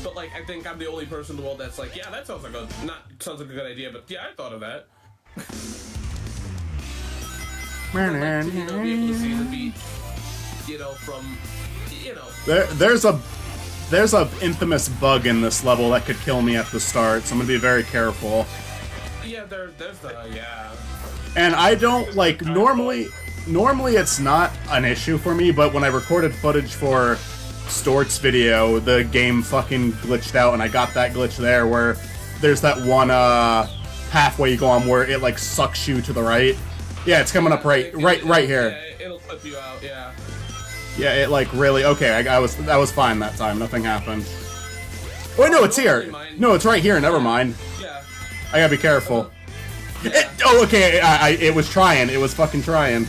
But like, I think I'm the only person in the world that's like, yeah, that sounds like a good idea, but yeah, I thought of that. But, like, to, you know, be able to see the beach, you know, from, you know. There's a infamous bug in this level that could kill me at the start, so I'm gonna be very careful. Yeah, there's the, yeah. And I don't like normally it's not an issue for me, but when I recorded footage for Stort's video, the game fucking glitched out, and I got that glitch there where there's that one pathway you go on where it like sucks you to the right. Yeah, it's coming up right here. Yeah, it'll flip you out, yeah. Yeah, it like really okay. I was fine that time. Nothing happened. Oh no, it's here. No, it's right here. Never mind. Yeah. I gotta be careful. Yeah. Oh, okay. It was trying. It was fucking trying.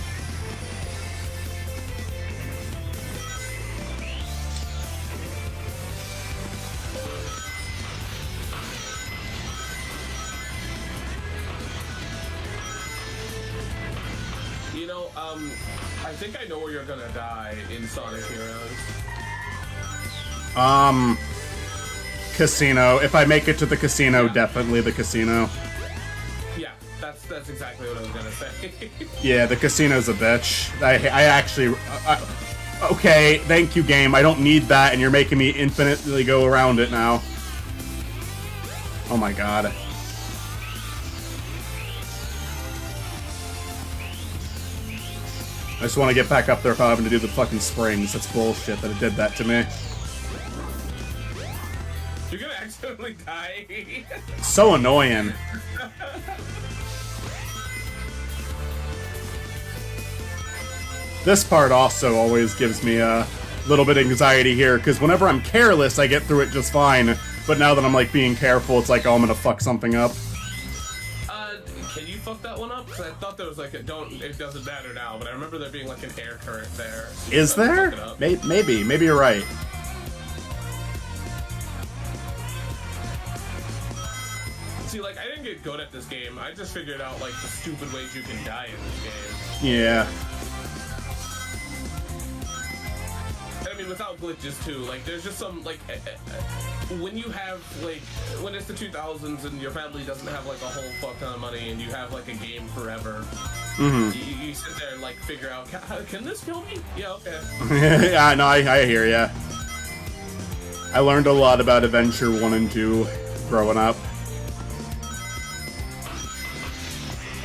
You know, I think I know where you're gonna die in Sonic Heroes. Casino. If I make it to the casino, definitely the casino. Yeah, that's exactly what I was gonna say. Yeah, the casino's a bitch. I actually. Okay, thank you, game. I don't need that, and you're making me infinitely go around it now. Oh my god. I just want to get back up there without having to do the fucking springs. That's bullshit that it did that to me. You're gonna accidentally die. So annoying. This part also always gives me a little bit of anxiety here, because whenever I'm careless, I get through it just fine. But now that I'm like being careful, it's like, oh, I'm gonna fuck something up. Can you fuck that one up? Because I thought there was like a it doesn't matter now, but I remember there being like an air current there. So Is there? Maybe you're right. See, like, I didn't get good at this game. I just figured out, like, the stupid ways you can die in this game. Yeah. And I mean, without glitches, too. Like, there's just some, like, when you have, like, when it's the 2000s and your family doesn't have, like, a whole fuck ton of money and you have, like, a game forever, you sit there and, like, figure out, can this kill me? Yeah, okay. Yeah, no, I hear ya. I learned a lot about Adventure 1 and 2 growing up.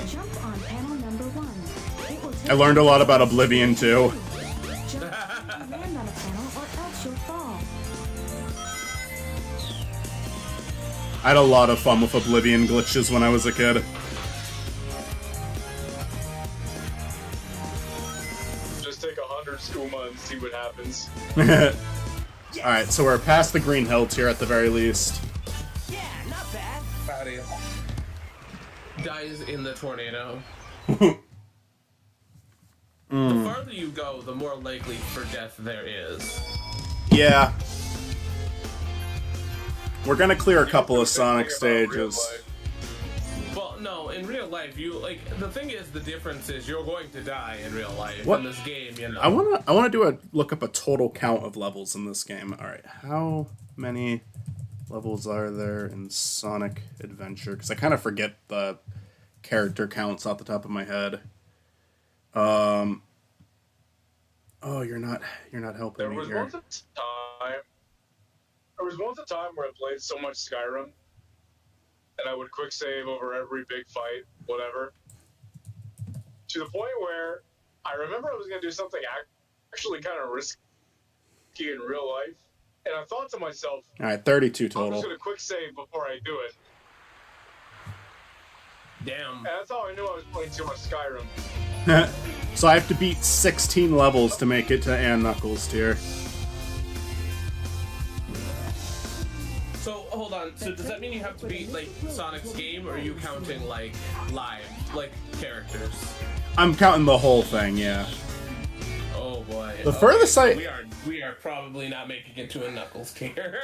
Jump on panel number 1. It will take I learned a lot about Oblivion too. Jump and land on a panel or else you'll fall. I had a lot of fun with Oblivion glitches when I was a kid. Just take 100 skooma and see what happens. Alright, so we're past the green hills here at the very least. Howdy. Dies in the tornado. The farther you go, the more likely for death there is. Yeah. We're gonna clear a couple of Sonic stages. Well, no, in real life, you, like, the thing is, the difference is you're going to die in real life. What? In this game, you know. I wanna look up a total count of levels in this game. Alright, how many levels are there in Sonic Adventure? Because I kind of forget the character counts off the top of my head. Oh, you're not helping There me was here. once a time. There was once a time where I played so much Skyrim, and I would quick save over every big fight, whatever. To the point where I remember I was gonna do something actually kind of risky in real life, and I thought to myself, All right, 32 I'm total. just gonna quick save before I do it. Damn. And that's how I knew I was playing too much Skyrim. So I have to beat 16 levels to make it to Ann Knuckles tier. So hold on. So does that mean you have to beat like Sonic's game, or are you counting like live, like characters? I'm counting the whole thing, yeah. Oh boy. The furthest I- we are probably not making it to a Knuckles tier.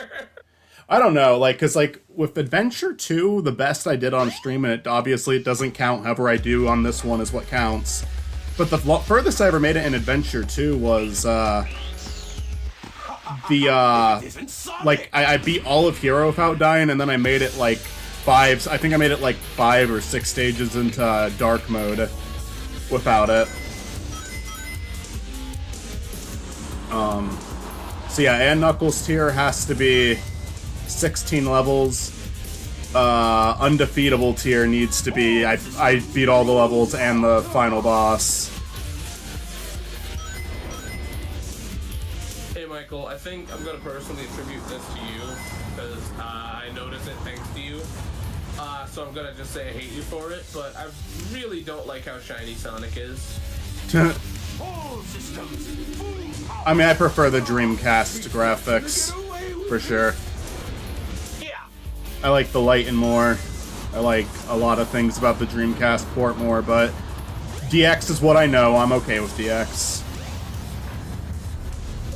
I don't know, like, cause like with Adventure 2, the best I did on stream, and it obviously it doesn't count. However I do on this one is what counts. But the furthest I ever made it in Adventure 2 was like I beat all of Hero without dying, and then I made it like I think I made it like 5 or 6 stages into dark mode without it. So yeah, Ann Knuckles tier has to be 16 levels. Undefeatable tier needs to be I beat all the levels and the final boss. Hey Michael, I think I'm gonna personally attribute this to you because I noticed it thanks to you. So I'm gonna just say I hate you for it, but I really don't like how shiny Sonic is. I mean, I prefer the Dreamcast graphics for sure. I like the lighting more. I like a lot of things about the Dreamcast port more, but DX is what I know. I'm okay with DX.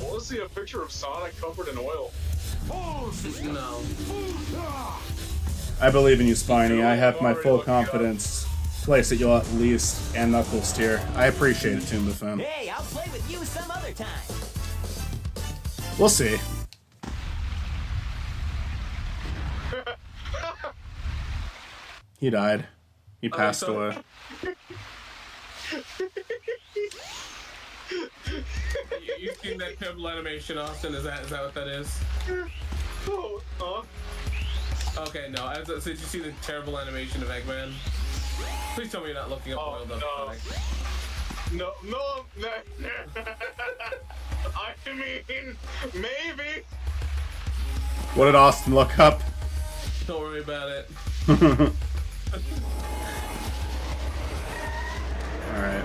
Well, let's see a picture of Sonic covered in oil. No. I believe in you, Spiny. I have my full confidence. Place that you'll at least and Knuckles tier. I appreciate it, Tomb Fan. Hey, I'll play with you some other time. We'll see. He died. He passed so- away. You've seen that terrible animation, Austin? Is that what that is? Oh, huh? Okay, no. So did you see the terrible animation of Eggman? Please tell me you're not looking up Oh, oiled up no. Sonic. No. I mean, maybe. What did Austin look up? Don't worry about it. Alright.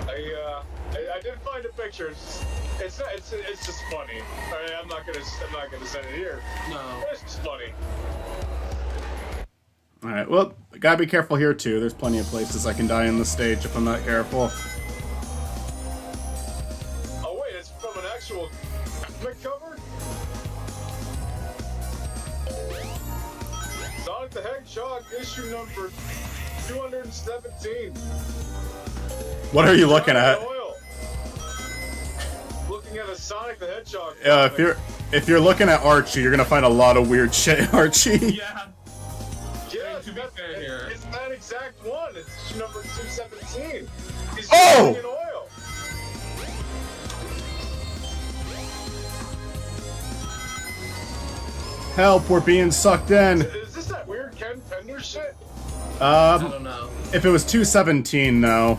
I did find a picture. It's just funny. Alright, I'm not gonna send it here. No. It's just funny. Alright, well, gotta be careful here too. There's plenty of places I can die in the stage if I'm not careful. Oh wait, it's from an actual comic cover? Sonic the Hedgehog issue number 217. What are you looking at? Oil. Looking at a Sonic the Hedgehog. If you're looking at Archie, you're gonna find a lot of weird shit, Archie. Yeah. Yeah, to be fair here. it's that exact one. It's issue number 217. He's Oh! in oil. Help, we're being sucked in. Is this that weird Ken Fender shit? I don't know. If it was 217, no.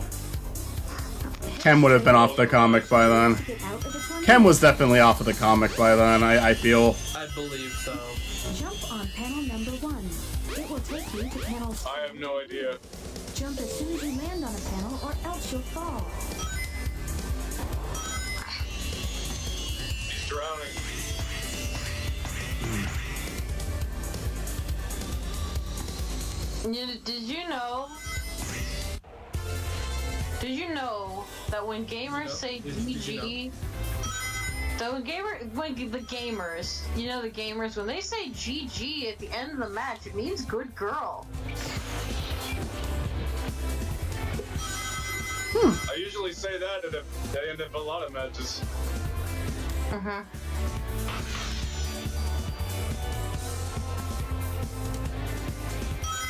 Kem would have been off the comic by then. Get out of the tunnel. Kem was definitely off of the comic by then, I feel. I believe so. Jump on panel number 1. It will take you to panel 2. I have no idea. Jump as soon as you land on a panel or else you'll fall. He's drowning. Did you know that when gamers say GG, when the gamers, when they say GG at the end of the match, it means good girl. I usually say that at the end of a lot of matches.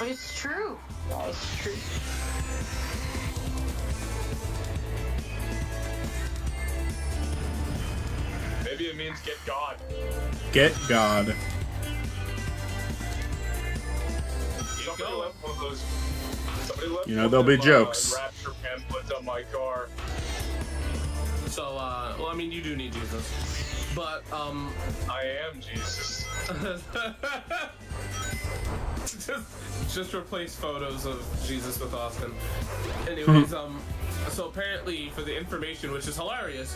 It's true. It's true. means get God. Get God. Somebody left one of those. Somebody left You know, one there'll be of, jokes. Rapture pamphlets on my car. So, well, I mean, you do need Jesus. But, I am Jesus. just replace photos of Jesus with Austin. Anyways, so apparently for the information, which is hilarious,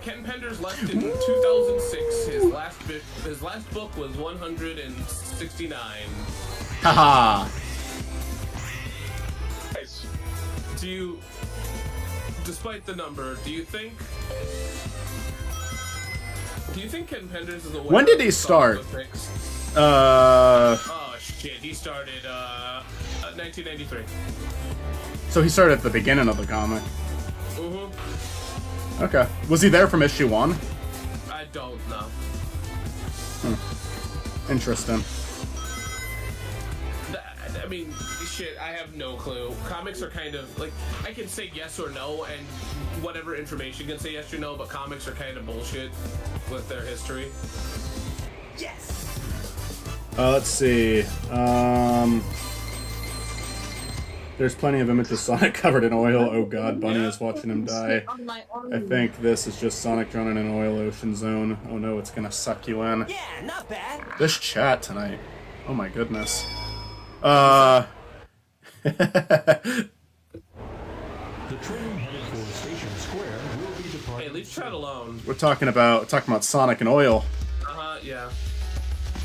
Ken Penders left in 2006. His last book was 169. Haha. Nice. Do you, despite the number, do you think Ken Penders is aware? When did of he the start? comic book mix? Oh shit, he started 1993. So he started at the beginning of the comic. Mm-hmm. Okay. Was he there from issue 1? I don't know. Interesting. I mean, shit, I have no clue. Comics are kind of, like, I can say yes or no, and whatever information can say yes or no, but comics are kind of bullshit with their history. Yes. Let's see. There's plenty of images of Sonic covered in oil. Oh god, Bunny is watching him die. I think this is just Sonic drowning in an oil ocean zone. Oh no, it's gonna suck you in. Yeah, not bad. This chat tonight. Oh my goodness. The train headed for Station Square will be departing. Hey, leave chat alone. We're talking about Sonic and oil. Yeah.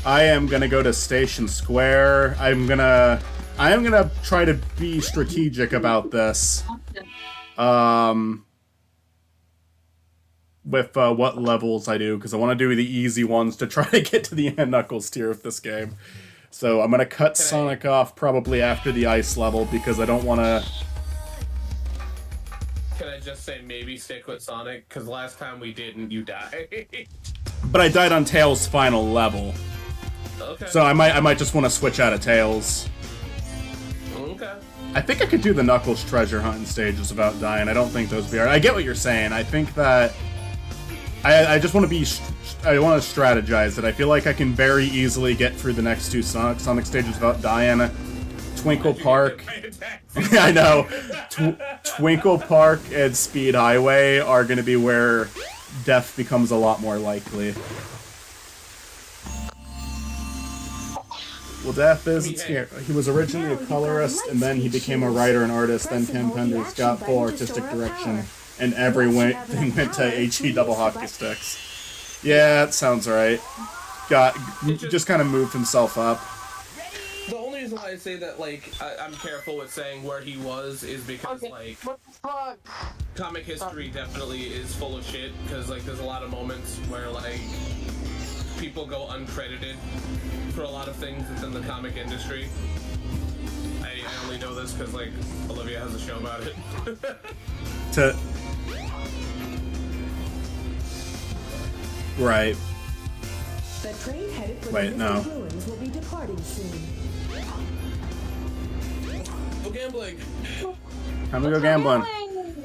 I am gonna go to Station Square. I am gonna try to be strategic about this. With what levels I do, because I want to do the easy ones to try to get to the Knuckles tier of this game. So I'm gonna cut Sonic off probably after the ice level because I don't want to. Can I just say maybe stick with Sonic? Because last time we didn't, you died. But I died on Tails' final level, Okay. so I might just want to switch out of Tails. Okay. I think I could do the Knuckles treasure hunting stages without dying. I don't think those would be hard. I get what you're saying. I think that I just want to be. I want to strategize it. I feel like I can very easily get through the next two Sonic stages without dying. Twinkle Park. I know. Twinkle Park and Speed Highway are going to be where death becomes a lot more likely. Well, death is here. He was originally a colorist, and then he became a writer and artist. Then Ken Penders got full artistic direction, and everything went to HE double hockey sticks. Yeah, that sounds right. Just kind of moved himself up. The only reason why I say that, like, I'm careful with saying where he was is because, like, What the fuck? comic history definitely is full of shit. Because, like, there's a lot of moments where, like, people go uncredited for a lot of things within the comic industry. I only know this because, like, Olivia has a show about it. Right. The train headed for Wait, the no. Mystic Ruins will be departing soon. Go gambling. Time to go gambling.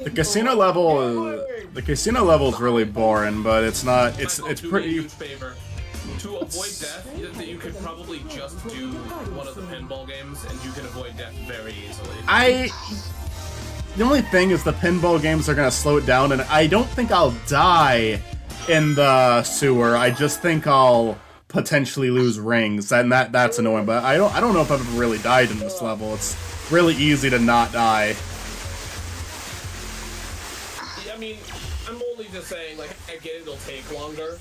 The casino level is really boring, but it's not. It's Michael, do me a pretty. huge favor. To avoid death, that you could probably just do one of the pinball games, and you can avoid death very easily. The only thing is the pinball games are gonna slow it down, and I don't think I'll die in the sewer. I just think I'll potentially lose rings, and that's annoying. But I don't know if I've ever really died in this level. It's really easy to not die. I mean, I'm only just saying, like, I get it'll take longer,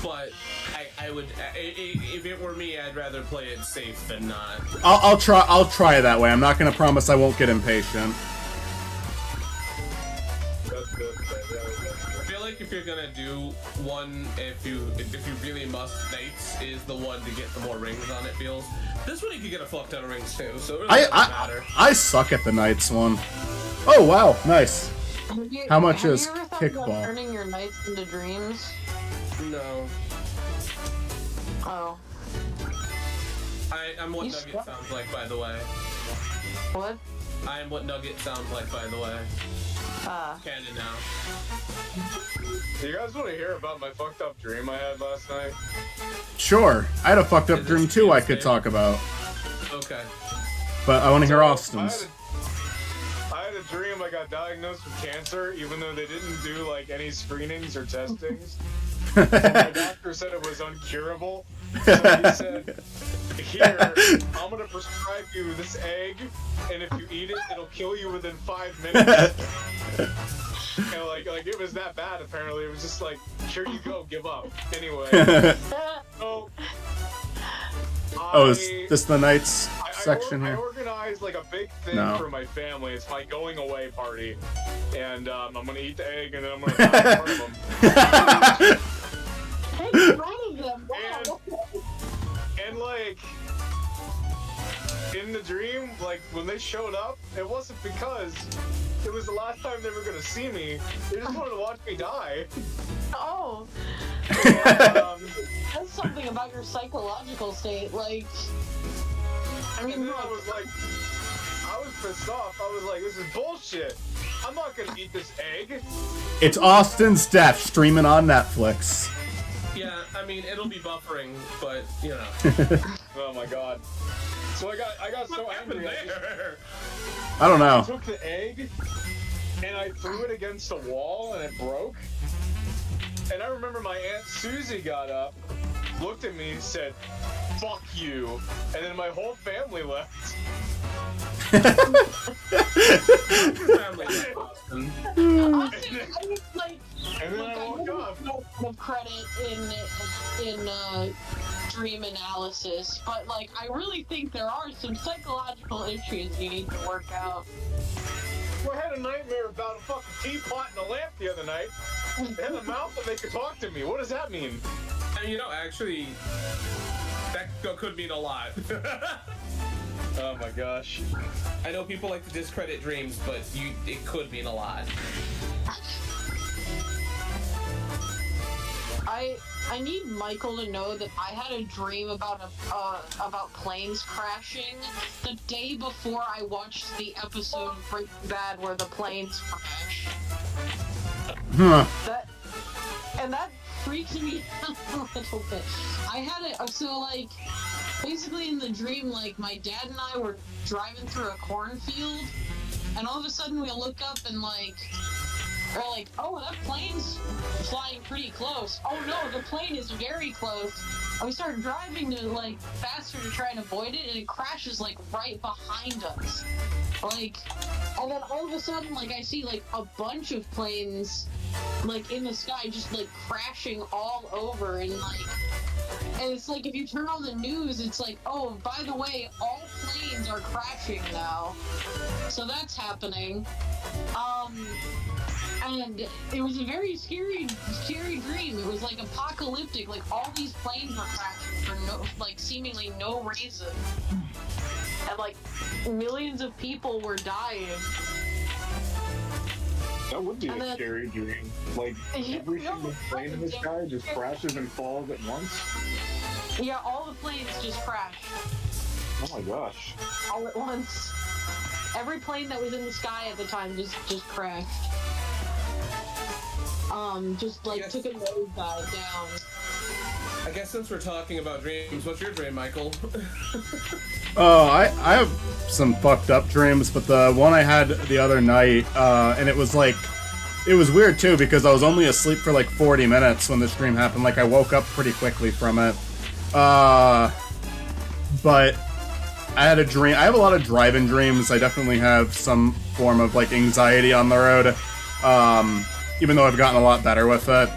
but I would, if it were me, I'd rather play it safe than not. I'll try that way. I'm not gonna promise I won't get impatient. I feel like if you're gonna do one, if you really must, Knights is the one to get the more rings on. It feels this one you could get a fuck ton of rings too, so it really doesn't matter. I suck at the Knights one. Oh wow, nice. How much is Have you ever thought kickball? about turning your nights into dreams? No, Oh. I'm what You Nugget suck. sounds like, by the way. What? I am what Nugget sounds like, by the way. Canon now. Do you guys want to hear about my fucked up dream I had last night? Sure. I had a fucked up Is dream this too I Tuesday? could talk about. Okay. But I want to hear So, Austin's. I had a dream I got diagnosed with cancer, even though they didn't do like any screenings or testings. My doctor said it was uncurable. So he said, "Here, I'm gonna prescribe you this egg, and if you eat it, it'll kill you within 5 minutes." And like it was that bad. Apparently, it was just like, "Here you go, give up." Anyway, so Oh, is this the Knights section I here? organized like a big thing No. for my family. It's my going away party, and I'm gonna eat the egg, and then I'm gonna die in front of them. Hey, one of them. Wow. And like in the dream, like when they showed up, it wasn't because it was the last time they were gonna see me. They just wanted to watch me die. Oh, And, that's something about your psychological state. Like, I and mean, then I was like, I was pissed off. I was like, this is bullshit. I'm not gonna eat this egg. It's Austin's Death streaming on Netflix. Yeah, I mean, it'll be buffering, but, you know. Oh my god. So I got so What happened angry. I just there? I don't know. took the egg and I threw it against the wall and it broke. And I remember my Aunt Susie got up, looked at me, said, "Fuck you," and then my whole family left. Family, Austin. I mean, like, And then look, I I woke give up. no credit in dream analysis, but like, I really think there are some psychological issues you need to work out. I had a nightmare about a fucking teapot and a lamp the other night. They had a mouth that they could talk to me. What does that mean? And you know, actually, that could mean a lot. Oh my gosh. I know people like to discredit dreams, but it could mean a lot. I need Michael to know that I had a dream about planes crashing the day before I watched the episode of Breaking Bad where the planes crash. Huh. That freaked me out a little bit. I had it so like basically in the dream, like my dad and I were driving through a cornfield, and all of a sudden we look up and like. We're like, oh, that plane's flying pretty close. Oh no, the plane is very close. And we start driving to like faster to try and avoid it, and it crashes like right behind us. Like, and then all of a sudden, like I see like a bunch of planes, like in the sky, just like crashing all over, and it's like if you turn on the news, it's like, oh, by the way, all planes are crashing now. So that's happening. And it was a very scary dream. It was like apocalyptic. Like all these planes were crashing for seemingly no reason, and like millions of people were dying. That would be And a then- scary dream. Like every single plane in the sky just crashes and falls at once. Yeah, all the planes just crashed Oh my gosh. all at once. Every plane that was in the sky at the time just crashed. Just like Yes. took a nosedive down. I guess since we're talking about dreams, what's your dream, Michael? Oh, I have some fucked up dreams, but the one I had the other night, and it was weird too because I was only asleep for like 40 minutes when this dream happened. Like I woke up pretty quickly from it. But I had a dream. I have a lot of driving dreams. I definitely have some form of like anxiety on the road. Even though I've gotten a lot better with it.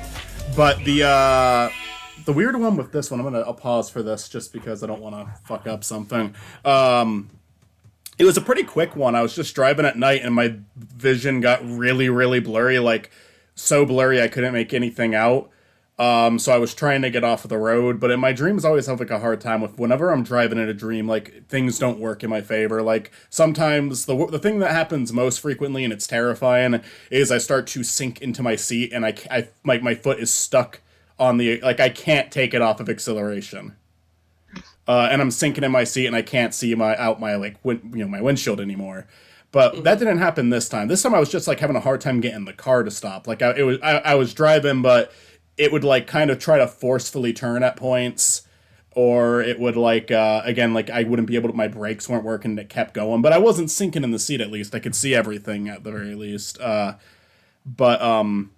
But the weird one with this one, I'll pause for this just because I don't want to fuck up something. It was a pretty quick one. I was just driving at night and my vision got really, really blurry, like so blurry I couldn't make anything out. So I was trying to get off of the road, but in my dreams I always have like a hard time with whenever I'm driving in a dream, like things don't work in my favor. Like sometimes the thing that happens most frequently, and it's terrifying, is I start to sink into my seat and I like my foot is stuck on the, like I can't take it off of acceleration. And I'm sinking in my seat and I can't see my windshield anymore. But that didn't happen this time. This time I was just like having a hard time getting the car to stop. Like I was driving, but it would like kind of try to forcefully turn at points, or it would like again, like I wouldn't be able to, my brakes weren't working and it kept going, but I wasn't sinking in the seat. At least I could see everything at the very least. But I'm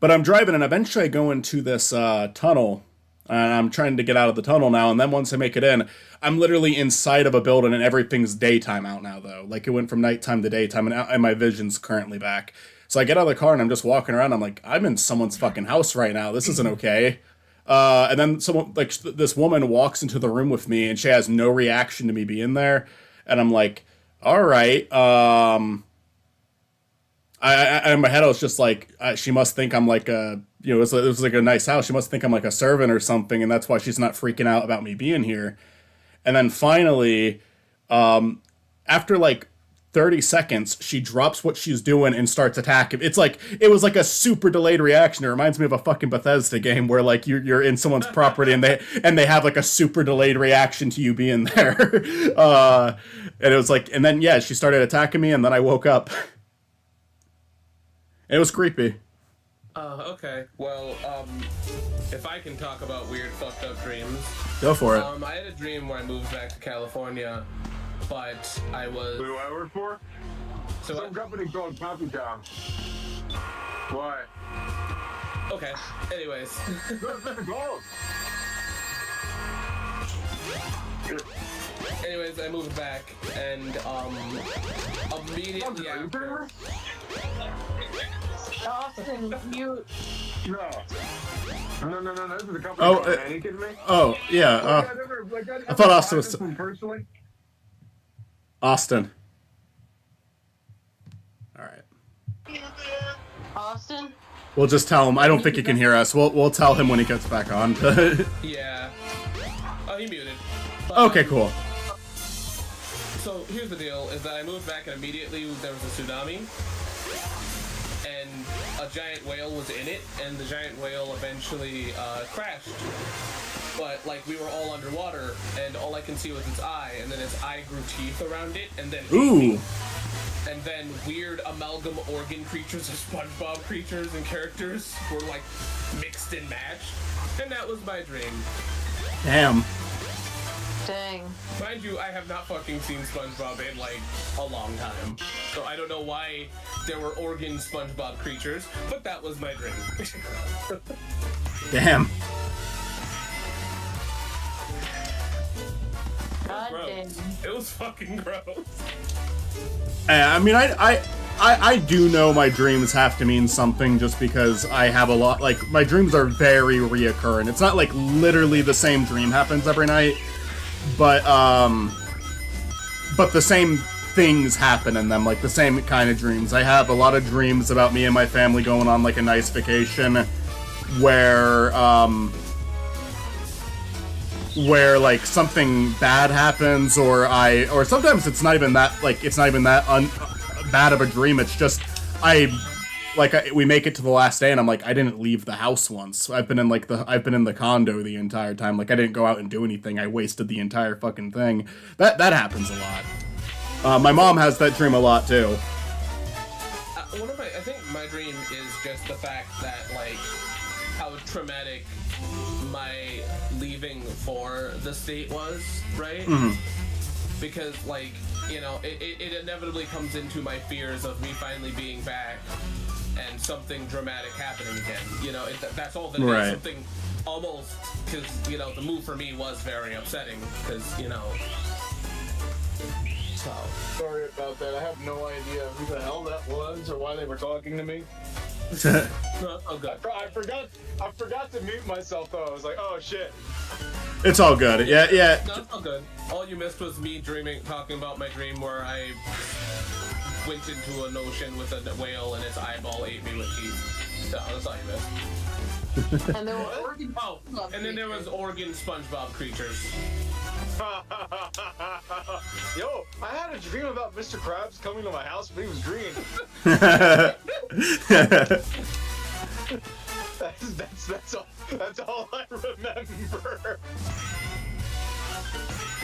driving and eventually I go into this tunnel. And I'm trying to get out of the tunnel now, and then once I make it in, I'm literally inside of a building, and everything's daytime out now, though. Like, it went from nighttime to daytime, and my vision's currently back. So I get out of the car, and I'm just walking around, I'm like, I'm in someone's fucking house right now. This isn't okay. And then someone, like, this woman walks into the room with me, and she has no reaction to me being there. And I'm like, all right, in my head, I was just like, she must think I'm like a, it was like a nice house. She must think I'm like a servant or something, and that's why she's not freaking out about me being here. And then finally, after like 30 seconds, she drops what she's doing and starts attacking. It was like a super delayed reaction. It reminds me of a fucking Bethesda game where like you're in someone's property and they have like a super delayed reaction to you being there. And it was like, and then yeah, she started attacking me, and then I woke up. It was creepy. Okay. Well, if I can talk about weird, fucked up dreams. Go for it. I had a dream where I moved back to California, but I was... Who do I work for? So Some company called Coffee Town. Why? Okay. Anyways. Anyways, I moved back, and immediately after... Austin, you... No. No. This is a company. Oh, man. Are you kidding me? Oh, yeah. I thought Austin was... Personally? Austin. All right. Austin? We'll just tell him. I don't think he can hear us. We'll tell him when he gets back on. Yeah. Oh, he muted. Okay, cool. So here's the deal: is that I moved back and immediately there was a tsunami, and a giant whale was in it, and the giant whale eventually crashed. But like we were all underwater, and all I can see was its eye, and then its eye grew teeth around it, and then Ooh. and then weird amalgam organ creatures of SpongeBob creatures and characters were like mixed and matched, and that was my dream. Damn. Dang. Mind you, I have not fucking seen SpongeBob in like a long time, so I don't know why there were organ SpongeBob creatures, but that was my dream. Damn. God Gross. damn. It was fucking gross. I mean, I do know my dreams have to mean something just because I have a lot, like, my dreams are very reoccurring. It's not like literally the same dream happens every night, but the same things happen in them, like the same kind of dreams. I have a lot of dreams about me and my family going on like a nice vacation where like something bad happens, or sometimes it's not even that, like, it's not even that bad of a dream. It's just we make it to the last day and I'm like, I didn't leave the house once. I've been in the condo the entire time. Like, I didn't go out and do anything. I wasted the entire fucking thing. That happens a lot. My mom has that dream a lot too. I think my dream is just the fact that like how traumatic my leaving for the state was, right? Mm-hmm. Because like, you know, it inevitably comes into my fears of me finally being back and something dramatic happening again. You know, that's all that it is. Right. Something almost, because, you know, the move for me was very upsetting, because, you know. So. Sorry about that. I have no idea who the hell that was or why they were talking to me. No, oh, good. I forgot to mute myself though. I was like, oh shit. It's all good. Yeah. No, it's all good. All you missed was me talking about my dream where I went into an ocean with a whale and its eyeball ate me with teeth. So that's all you missed. And there were organ. Oh, and then there was organ SpongeBob creatures. Yo, I had a dream about Mr. Krabs coming to my house, but he was green. That's all I remember.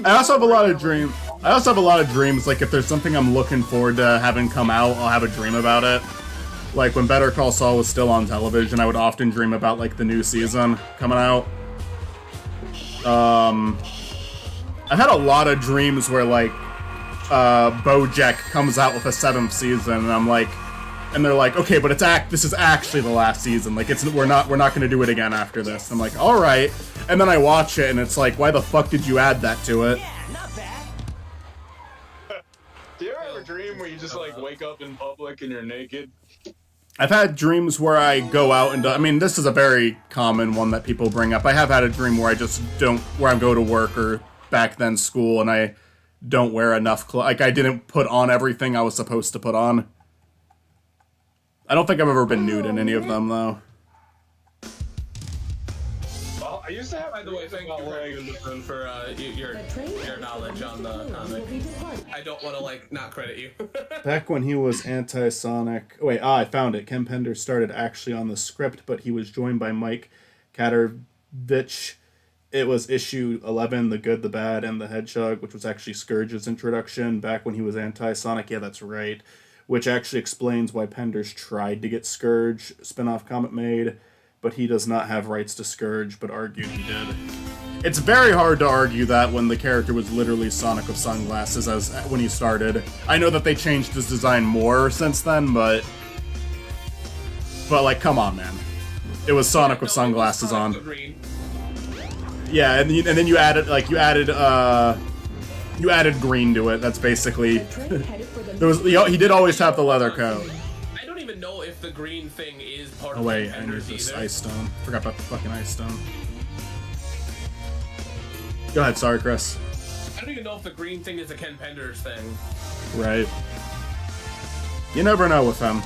I also have a lot of dreams. I also have a lot of dreams. Like, if there's something I'm looking forward to having come out, I'll have a dream about it. Like, when Better Call Saul was still on television, I would often dream about, like, the new season coming out. I've had a lot of dreams where, like, BoJack comes out with a 7th season, and I'm like, and they're like, okay, but this is actually the last season. Like, we're not gonna do it again after this. I'm like, all right. And then I watch it, and it's like, why the fuck did you add that to it? Yeah, not bad. Do you ever have a dream where you just like wake up in public and you're naked? I've had dreams where I go out and I mean, this is a very common one that people bring up. I have had a dream where I go to work or back then school, and I don't wear enough clothes. Like, I didn't put on everything I was supposed to put on. I don't think I've ever been nude in any of them, though. Well, I used to have. By the way, thank you for your knowledge on the comic. I don't want to like not credit you. Back when he was anti-Sonic... Wait, I found it. Ken Pender started actually on the script, but he was joined by Mike Katerovich. It was issue 11, The Good, the Bad, and the Hedgehog, which was actually Scourge's introduction back when he was anti-Sonic. Yeah, that's right. Which actually explains why Penders tried to get Scourge spin-off comic made, but he does not have rights to Scourge, but argued he did. It's very hard to argue that when the character was literally Sonic with sunglasses as when he started. I know that they changed his design more since then, but like, come on, man. It was Sonic with sunglasses on. Yeah, and then you added green to it. That's basically he did always have the leather coat. I don't even know if the green thing is part Oh of wait, the I need Penders this either. ice stone. Forgot about the fucking ice stone. Go ahead, sorry, Chris. I don't even know if the green thing is a Ken Penders thing. Right. You never know with him.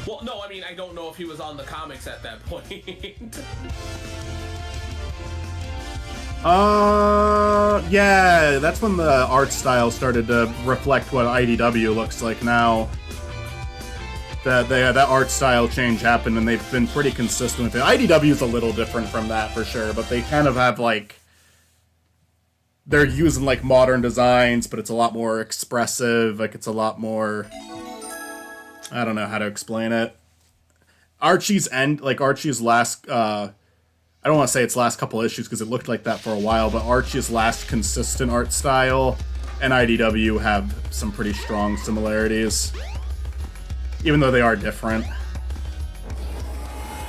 Well, no, I mean, I don't know if he was on the comics at that point. Yeah, that's when the art style started to reflect what IDW looks like now. That art style change happened, and they've been pretty consistent with it. IDW is a little different from that for sure, but they kind of have like they're using like modern designs, but it's a lot more expressive. Like, it's a lot more. I don't know how to explain it. Archie's last. I don't want to say its last couple issues because it looked like that for a while, but Archie's last consistent art style and IDW have some pretty strong similarities, even though they are different.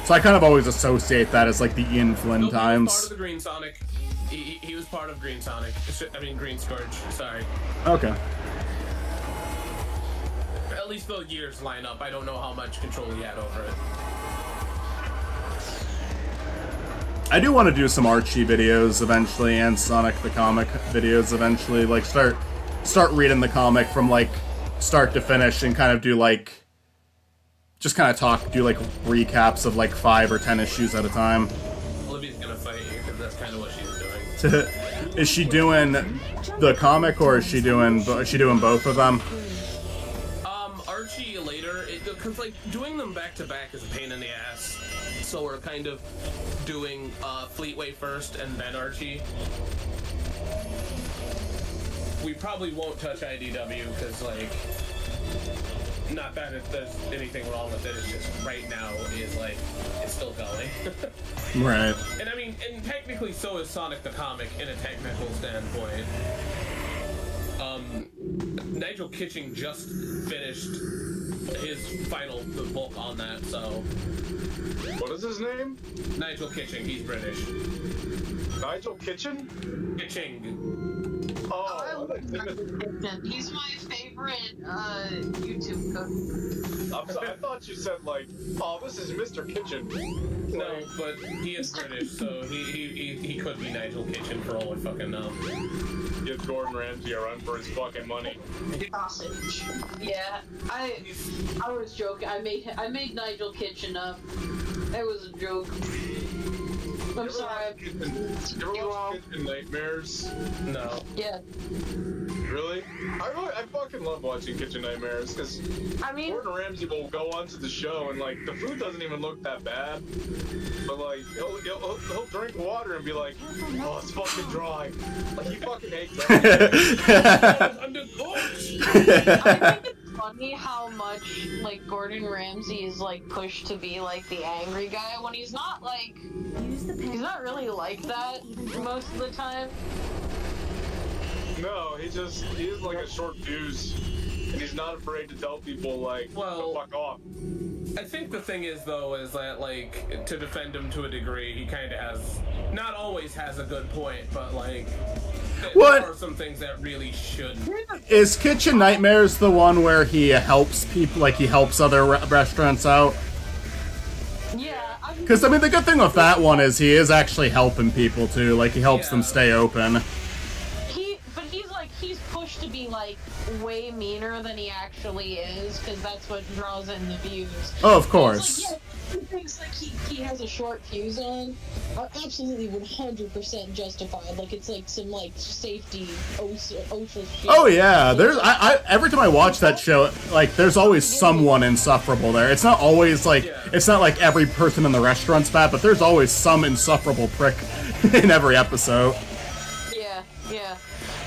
So I kind of always associate that as like the Ian Flynn No, times. He was part of the Green Sonic. He was part of Green Sonic. I mean, Green Scourge. Sorry. Okay. At least the years line up. I don't know how much control he had over it. I do want to do some Archie videos eventually, and Sonic the Comic videos eventually. Like, start reading the comic from like start to finish, and kind of do like just kind of do like recaps of like 5 or 10 issues at a time. Olivia's gonna fight you because that's kind of what she's doing. Is she doing the comic, or is she doing both of them? Archie later, because like doing them back to back is a pain in the ass. So we're kind of doing Fleetway first and then Archie. We probably won't touch IDW because, like, not that there's anything wrong with it. It's just right now is like it's still going. Right. And I mean, and technically so is Sonic the Comic in a technical standpoint. Nigel Kitching just finished his final book on that, so. What is his name? Nigel Kitching, he's British. Nigel Kitchen? Kitching. Oh, He's my favorite YouTube cook. I thought you said like, oh, this is Mr. Kitchen. No, but he is British, so he could be Nigel Kitchen for all we fucking know. Give Gordon Ramsay a run for his fucking money. Sausage. Yeah, I was joking. I made Nigel Kitchen up. It was a joke. I'm sorry. You ever watch Kitchen Nightmares? No. Yeah. Really? I fucking love watching Kitchen Nightmares because I mean, Gordon Ramsay will go onto the show and like the food doesn't even look that bad, but like he'll drink water and be like, oh, it's fucking dry. Like he fucking hates that. I think it's funny how much like Gordon Ramsay is like pushed to be like the angry guy when he's not like Use the pen. he's not really like that most of the time. No, he has like a short fuse, and he's not afraid to tell people like, Well- fuck off. I think the thing is though is that like to defend him to a degree, he kind of has not always has a good point, but like What? there are some things that really should. Is Kitchen Nightmares the one where he helps people, like he helps other restaurants out? Yeah, I mean, Because, I mean, the good thing with that one is he is actually helping people, too. Like, he helps them Yeah. stay open. he's pushed to be like way meaner than he actually is because that's what draws in the views. Oh, of It's course. like, yeah, he thinks like he has a short fuse on. Absolutely 100% justified. Like it's like some like safety OSHA shit. Oh, yeah. There's, every time I watch that show, like, there's always someone insufferable there. It's not always, like, it's not like every person in the restaurant's bad, but there's always some insufferable prick in every episode. Yeah.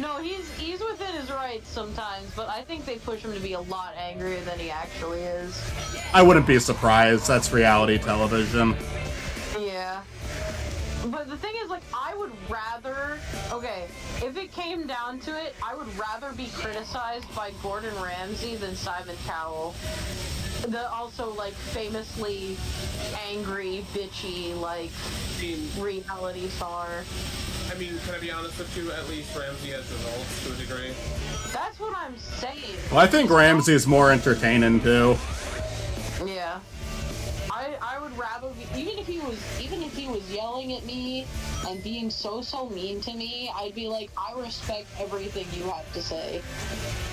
No, he's within his rights sometimes, but I think they push him to be a lot angrier than he actually is. I wouldn't be surprised. That's reality television. Yeah. But the thing is, like, I would rather... Okay, if it came down to it, I would rather be criticized by Gordon Ramsay than Simon Cowell. The also, like, famously angry, bitchy, like, reality star. I mean, can I be honest with you? At least Ramsey has results to a degree. That's what I'm saying. Well, I think Ramsey's more entertaining, too. Yeah. I would rather be, even if he was yelling at me and being so mean to me, I'd be like, I respect everything you have to say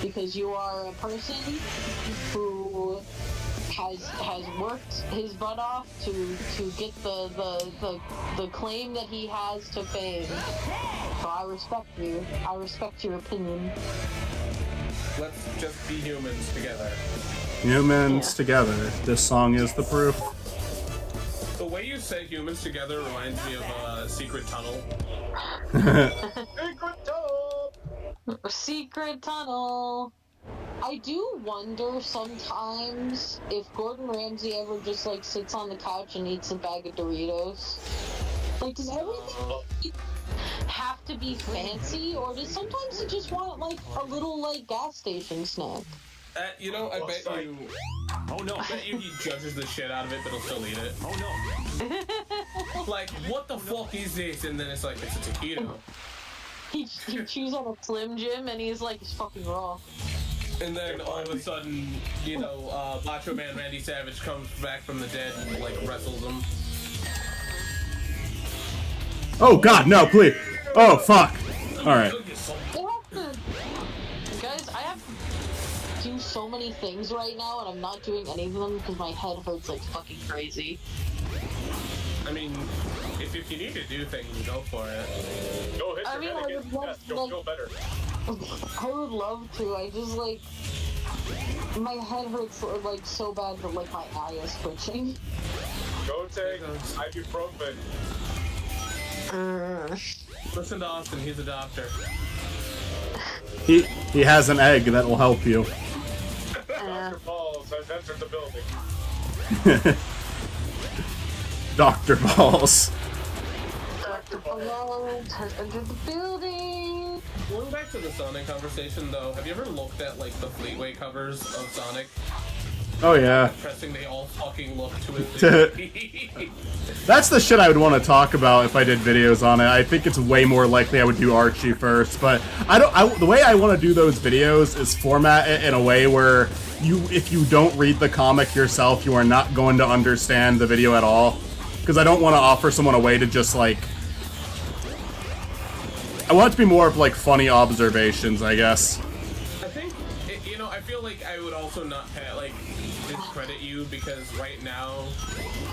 because you are a person who has worked his butt off to get the claim that he has to fame. So I respect you. I respect your opinion. Let's just be humans together. Humans together. This song is the proof. The way you say humans together reminds me of Secret Tunnel. Secret tunnel. Secret tunnle. I do wonder sometimes if Gordon Ramsay ever just like sits on the couch and eats a bag of Doritos. Like, does everything have to be fancy, or does sometimes he just want like a little like gas station snack? You know, I bet sorry. you. Oh no. I bet you he judges the shit out of it, but he'll still eat it. Oh no. Like, what the fuck is this? And then it's like, it's a taquito. He chews on a Slim Jim and he's like, it's fucking raw. And then all of a sudden, you know, Macho Man Randy Savage comes back from the dead and, like, wrestles him. Oh, God, no, please. Oh, fuck. Alright. Guys, I have to do so many things right now and I'm not doing any of them because my head hurts like fucking crazy. I mean, if you need to do things, go for it. Go hit I your mean, head I against would the love desk. to, You'll like- feel better. I would love to. I just like my head hurts like so bad that like my eye is twitching. Go take ibuprofen. Listen to Austin, he's a doctor. He has an egg that will help you. Dr. Pauls has entered the building. Dr. Balls. Dr. Balloon has entered the building. Going back to the Sonic conversation, though, have you ever looked at, like, the Fleetway covers of Sonic? Oh, yeah. Depressing they all fucking look to it. That's the shit I would want to talk about if I did videos on it. I think it's way more likely I would do Archie first, but the way I want to do those videos is format it in a way where if you don't read the comic yourself, you are not going to understand the video at all. Because I don't want to offer someone a way to just, like... I want it to be more of, like, funny observations, I guess. I think, you know, I feel like I would also not, like, discredit you because right now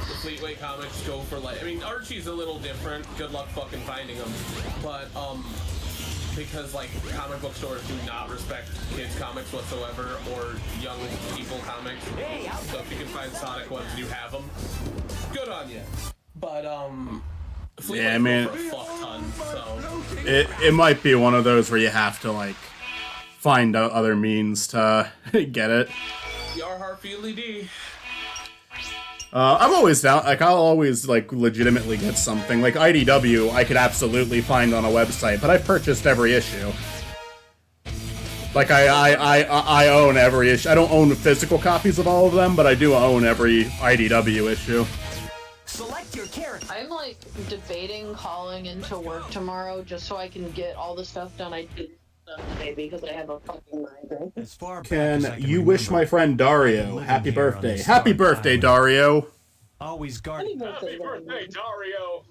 the Fleetway comics go for like, I mean, Archie's a little different. Good luck fucking finding them, but because like comic book stores do not respect kids comics whatsoever or young people comics. So if you can find Sonic ones, you have them. Good on you. But Fleetway Yeah, man. go for a fuck ton. So It might be one of those where you have to like find out other means to get it. Yarhar Feely D. I'm always down. Like I'll always like legitimately get something. Like IDW, I could absolutely find on a website, but I've purchased every issue. Like I own every issue. I don't own physical copies of all of them, but I do own every IDW issue. Select your character. I'm like debating calling into work tomorrow just so I can get all the stuff done I did today because I have a fucking migraine. As far back as Can I you wish my friend Dario living happy here on birthday? this Happy dark birthday, island. Dario. Always guard. Happy birthday, Happy birthday, Dario!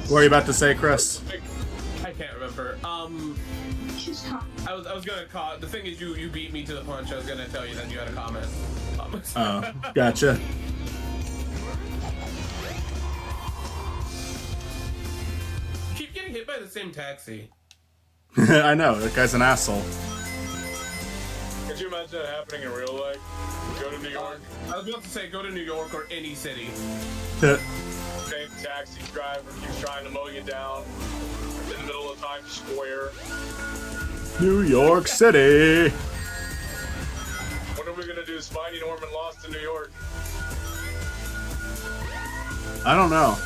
What are you about to say, Chris? I can't remember. I was gonna call. The thing is, you beat me to the punch. I was gonna tell you that you had a comment. Oh, gotcha. Keep getting hit by the same taxi. I know, that guy's an asshole. Could you imagine that happening in real life? Go to New York, I was about to say go to New York or any city. same taxi driver keeps trying to mow you down in the middle of Times Square. New York City. What are we gonna do? Spidey Norman lost in New York. I don't know.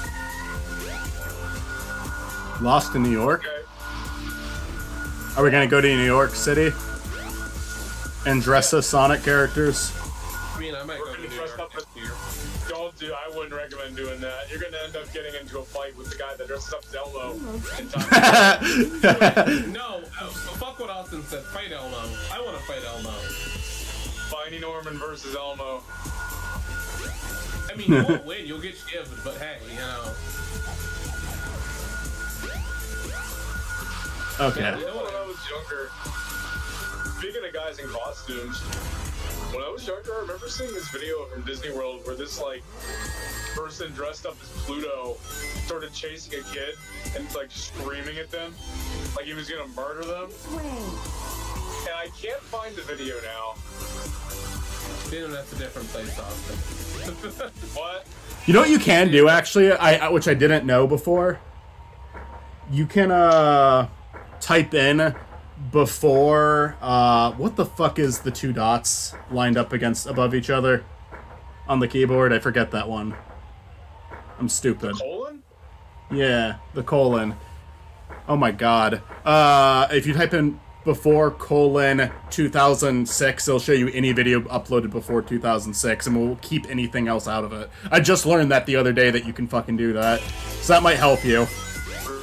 Lost in New York? Okay. Are we gonna go to New York City and dress as Sonic characters? I mean, I might We're go to gonna New dress York up next year. Don't do. I wouldn't recommend doing that. You're gonna end up getting into a fight with the guy that dresses up as Elmo in time. No, fuck what Austin said. Fight Elmo. I want to fight Elmo. Spidey Norman versus Elmo. I mean, you won't win. You'll get shivved, but hey, you know. Okay. You know, when I was younger, speaking of guys in costumes, when I was younger, I remember seeing this video from Disney World where this like person dressed up as Pluto started chasing a kid and like screaming at them like he was gonna murder them. And I can't find the video now. The internet's a different place, Austin. What? You know what you can do actually, which I didn't know before? You can type in before what the fuck is the two dots lined up against above each other on the keyboard? I forget that one. I'm stupid. Colon? Yeah, the colon. Oh my god. If you type in before colon 2006, it'll show you any video uploaded before 2006, and we'll keep anything else out of it. I just learned that the other day that you can fucking do that. So that might help you.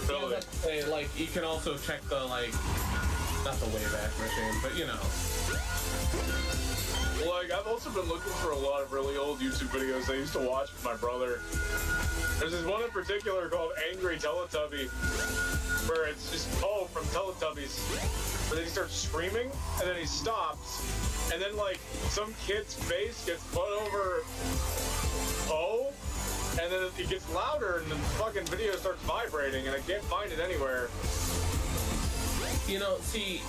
Really? Hey, like, you can also check the, like, not the Wayback Machine, but you know. Like, I've also been looking for a lot of really old YouTube videos I used to watch with my brother. There's this one in particular called Angry Teletubby, where it's just Poe from Teletubbies. But then he starts screaming, and then he stops, and then, like, some kid's face gets put over Poe, and then it gets louder, and the fucking video starts vibrating, and I can't find it anywhere. You know, see,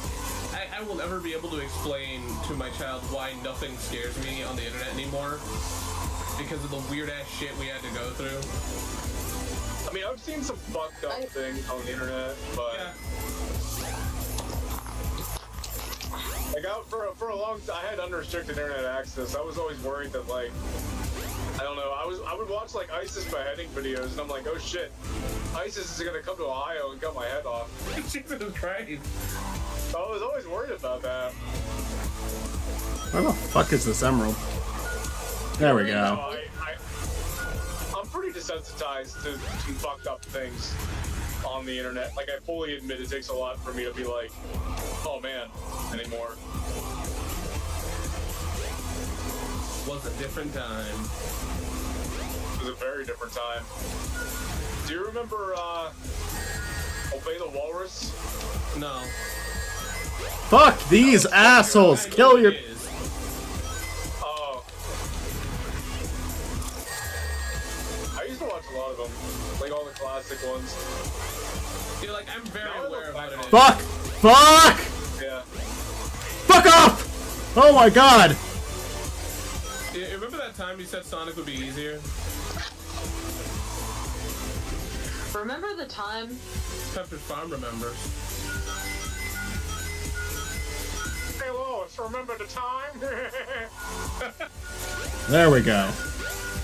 I will never be able to explain to my child why nothing scares me on the internet anymore. Because of the weird ass shit we had to go through. I mean, I've seen some fucked up things on the internet, but... Yeah. Like, for a long time, I had unrestricted internet access. I was always worried that, like, I don't know, I would watch, like, ISIS beheading videos, and I'm like, oh shit, ISIS is gonna come to Ohio and cut my head off. Jesus Christ. So I was always worried about that. Where the fuck is this emerald? There we So go. I'm pretty desensitized to some fucked up things on the internet. Like, I fully admit it takes a lot for me to be like, oh man, anymore. Was a different time. It was a very different time. Do you remember, Obey the Walrus? No. Fuck these assholes! I know Kill what your. it is. Oh. I used to watch a lot of them. Like all the classic ones. You're like, I'm very Now I aware look of what it back is. Fuck! Fuck! Yeah. Fuck off! Oh my god! Yeah, remember that time you said Sonic would be easier? Remember the time? Pepperidge Farm remembers. Hey Lois, remember the time? There we go.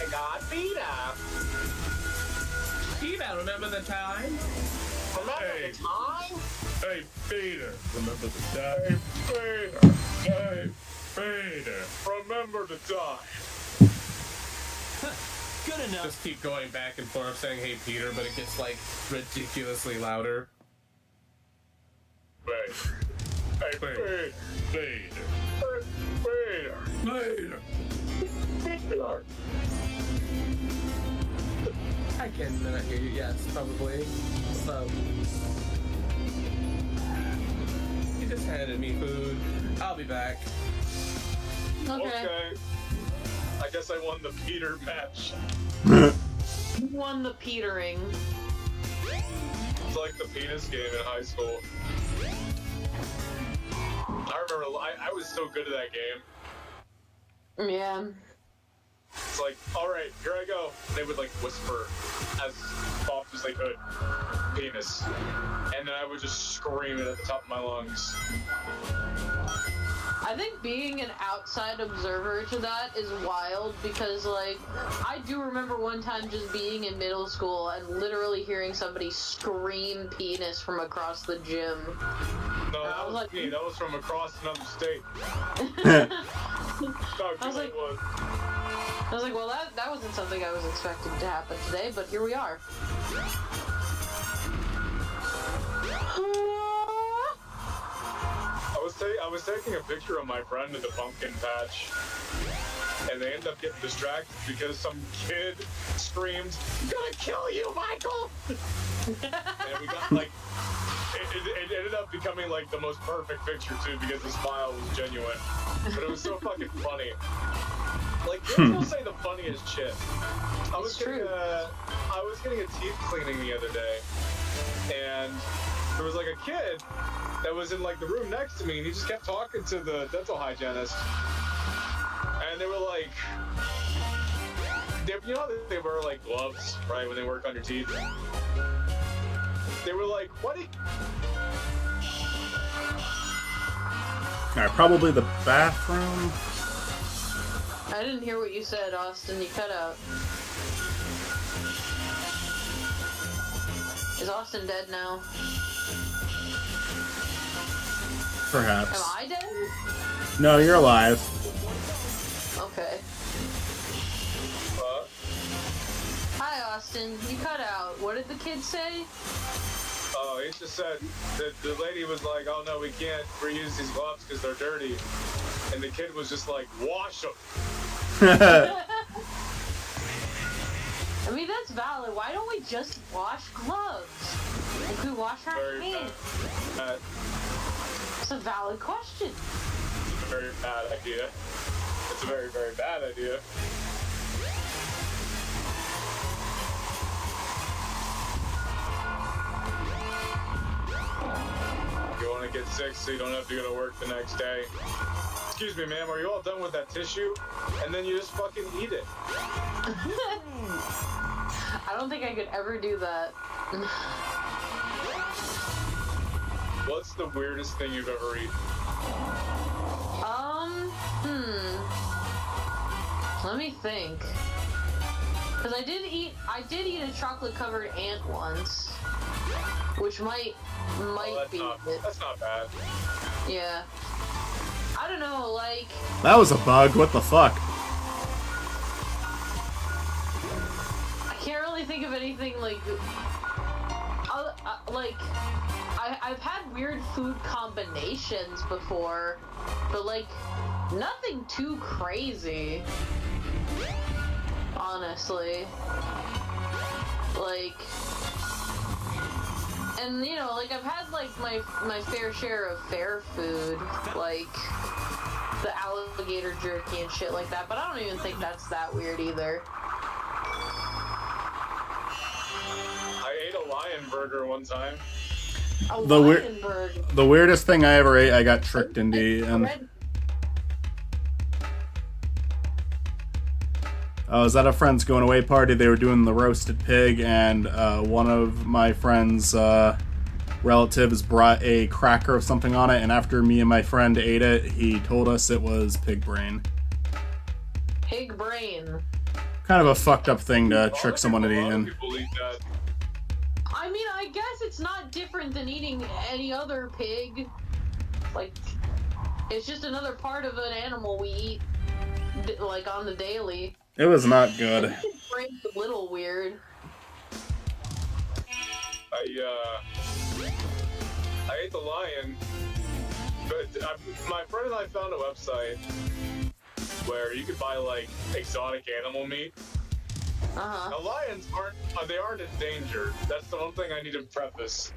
I got beat up. Peter, remember the time? Remember the time? Hey, Peter, remember the Hey, time? Peter. Hey, Peter. Remember the time. Good enough. Just keep going back and forth saying, hey, Peter, but it gets, like, ridiculously louder. Peter. Hey, Peter. Peter. Peter. Peter. Peter. I can hear you, yes, probably. So, he just handed me food. I'll be back. Okay. I guess I won the Peter match. You won the petering. It's like the penis game in high school. I remember I was so good at that game. Yeah. It's like, alright, here I go. They would like whisper as soft as they could. Penis. And then I would just scream it at the top of my lungs. I think being an outside observer to that is wild because, like, I do remember one time just being in middle school and literally hearing somebody scream penis from across the gym. No, that I was was like- me. That was from across another state. I I was like- was. was like, well, that wasn't something I was expecting to happen today, but here we are. I was taking a picture of my friend at the pumpkin patch, and they ended up getting distracted because some kid screamed, "I'm gonna kill you, Michael!" And we got like, it ended up becoming like the most perfect picture too because the smile was genuine, but it was so fucking funny. Like kids will say the funniest shit. I was getting a teeth cleaning the other day, and there was like a kid that was in like the room next to me, and he just kept talking to the dental hygienist, and they were like, you know how they wear like gloves, right, when they work on your teeth? They were like, what did... Alright, probably the bathroom. I didn't hear what you said, Austin. You cut out. Is Austin dead now? Am Perhaps. I dead? No, you're alive. Okay. Hi, Austin. You cut out. What did the kid say? Oh, he just said that the lady was like, oh no, we can't reuse these gloves because they're dirty. And the kid was just like, wash them. I mean, that's valid. Why don't we just wash gloves? Like, we wash our Very hands. bad. It's a valid question. Very bad idea. It's a very, very bad idea. You want to get sick so you don't have to go to work the next day. Excuse me, ma'am, are you all done with that tissue? And then you just fucking eat it. I don't think I could ever do that. What's the weirdest thing you've ever eaten? Let me think. Cause I did eat a chocolate covered ant once. Which might be That's not bad. yeah. I don't know, like That was a bug. What the fuck? I can't really think of anything like I've had weird food combinations before, but like nothing too crazy. Honestly. Like And you know, like I've had like my fair share of fair food, like the alligator jerky and shit like that, but I don't even think that's that weird either. I ate a lion burger one time. A The weird- lion burger. The weirdest thing I ever ate, I got tricked into eating. I was at a friend's going away party. They were doing the roasted pig, and one of my friend's relatives brought a cracker of something on it. And after me and my friend ate it, he told us it was pig brain. Pig brain. Kind of a fucked up thing to trick someone into A lot of eating. people eat that. I mean, I guess it's not different than eating any other pig. Like, it's just another part of an animal we eat, like, on the daily. It was not good. Pig brain's a little weird. I ate the lion, but my friend and I found a website where you could buy like exotic animal meat. Uh-huh. Now lions aren't endangered. That's the one thing I need to preface.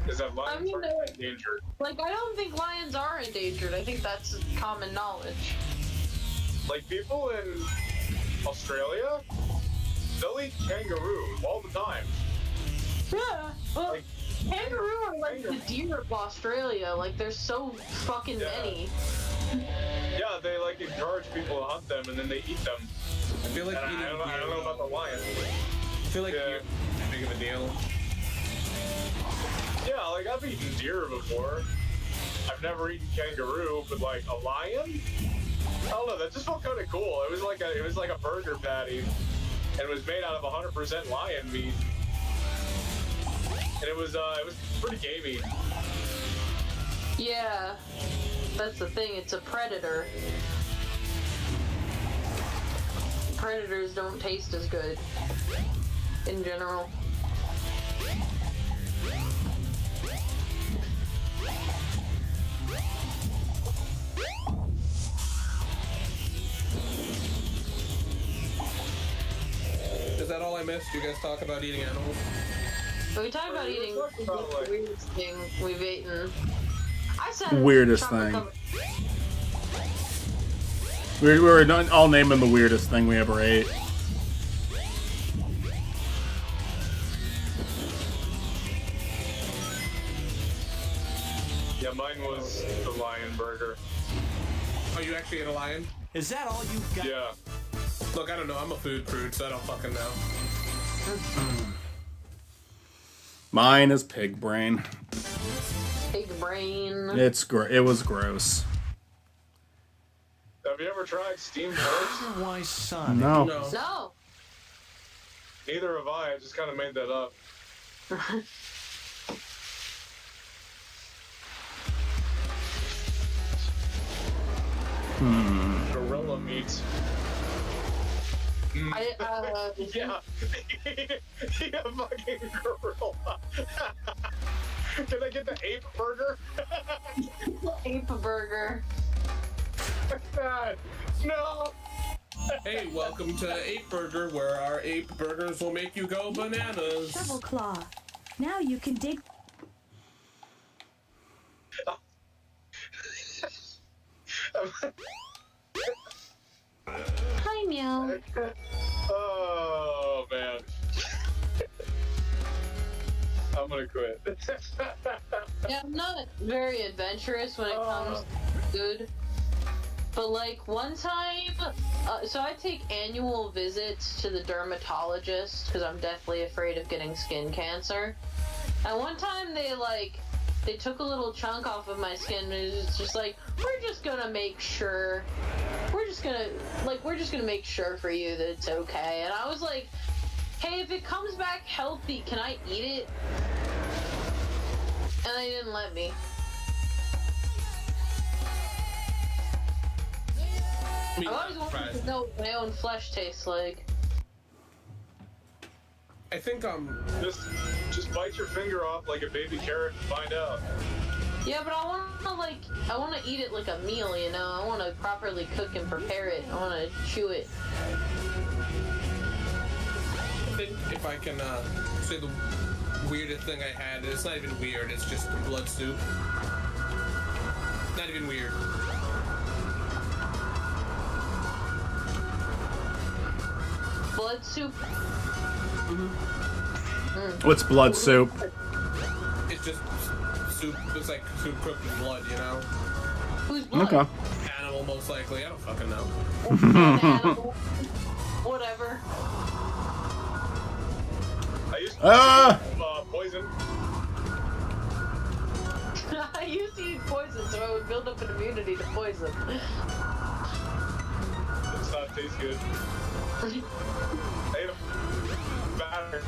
Is that lions aren't endangered. Like, I don't think lions are endangered. I think that's common knowledge. Like people in Australia, they'll eat kangaroo all the time. Yeah, well, Like, kangaroo are like the deer of Australia. Like, there's so fucking Yeah. many. Yeah, they like encourage people to hunt them and then they eat them. I feel like And eating I don't know about the lion. I feel like Yeah. you're too big of a deal. Yeah, like I've eaten deer before. I've never eaten kangaroo, but like a lion? I don't know. That just felt kind of cool. It was like a burger patty, and it was made out of 100% lion meat, and it was pretty gamey. Yeah, that's the thing. It's a predator. Predators don't taste as good, in general. Is that all I missed? You guys talk about eating animals? When we talk about we were eating, talking about, what's like- the weirdest thing we've eaten? I said Weirdest chocolate thing. covered- We were not all naming the weirdest thing we ever ate. Yeah, mine was the lion burger. Oh, you actually ate a lion? Is that all you got? Yeah. Look, I don't know. I'm a food prude, so I don't fucking know. Mine is pig brain. Pig brain. It was gross. Have you ever tried steamed toast? Why, son? No. No. No. Neither have I. I just kind of made that up. Gorilla meat. Yeah. Yeah, fucking gorilla. Can I get the ape burger? Ape burger. God, no. Hey, welcome to Ape Burger, where our ape burgers will make you go bananas. Double claw. Now you can dig. Hi, meow. Oh man. I'm gonna quit. Yeah, I'm not very adventurous when it comes to food. But like one time, so I take annual visits to the dermatologist because I'm deathly afraid of getting skin cancer. And one time they took a little chunk off of my skin and it was just like, we're just gonna make sure make sure for you that it's okay. And I was like, hey, if it comes back healthy, can I eat it? And they didn't let me. Me I always wanted surprised. to know what my own flesh tastes like. I think Just bite your finger off like a baby carrot and find out. Yeah, but I want to eat it like a meal, you know? I want to properly cook and prepare it. I want to chew it. I think if I can say the weirdest thing I had. It's not even weird. It's just blood soup. Not even weird. Blood soup. What's blood soup? It's just soup. It's like soup cooked with blood, you know? Who's blood? Okay. Animal, most likely. I don't fucking know. Animal. Whatever. I used to poison. I used to eat poison, so I would build up an immunity to poison. Does not taste good. I ate a batter.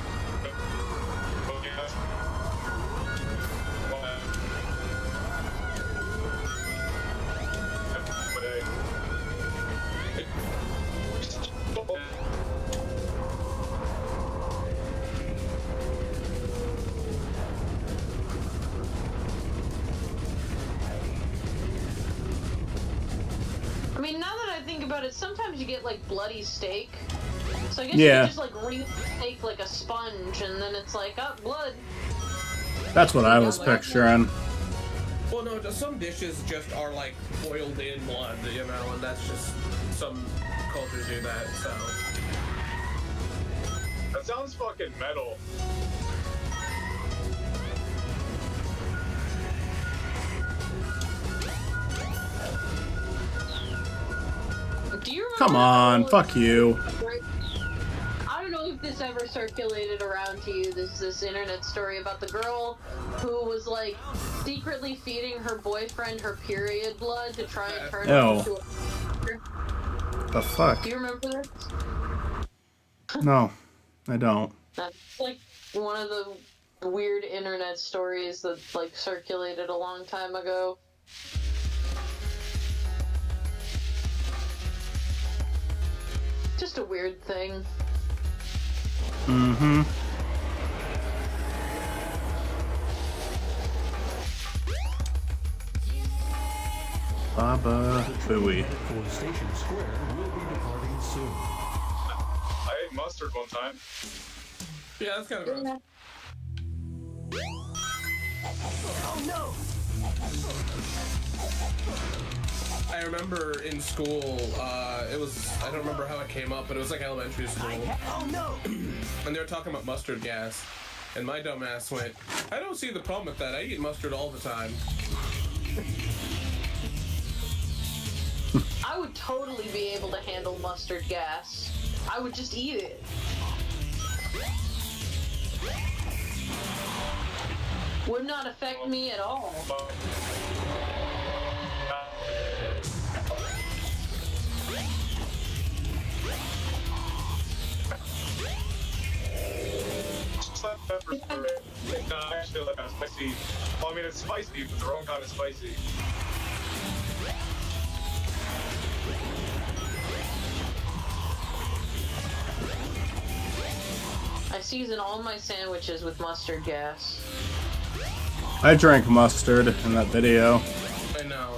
I mean, now that I think about it, sometimes you get like bloody steak. So I guess Yeah. you could just like wring the steak like a sponge, and then it's like, oh, blood. That's what I was picturing. Well, no, some dishes just are like boiled in blood, you know, and that's just some cultures do that. So That sounds fucking metal. Do you remember Come on, that fuck you. I don't know if this ever circulated around to you, this internet story about the girl who was like secretly feeding her boyfriend her period blood to try and turn him Ew. into a... The fuck? Do you remember this? No, I don't. That's like one of the weird internet stories that like circulated a long time ago. Just a weird thing. Mm-hmm. Baba Booey. For Station Square will be departing soon. I ate mustard one time. yeah, that's kind of gross. I remember in school, it was, I don't remember how it came up, but it was like elementary school. And they were talking about mustard gas. And my dumb ass went, I don't see the problem with that. I eat mustard all the time. I would totally be able to handle mustard gas. I would just eat it. Would not affect me at all. Pepper spray. It's not actually like a spicy. Well, I mean, it's spicy, but the wrong kind of spicy. I season all my sandwiches with mustard gas. I drank mustard in that video. I know.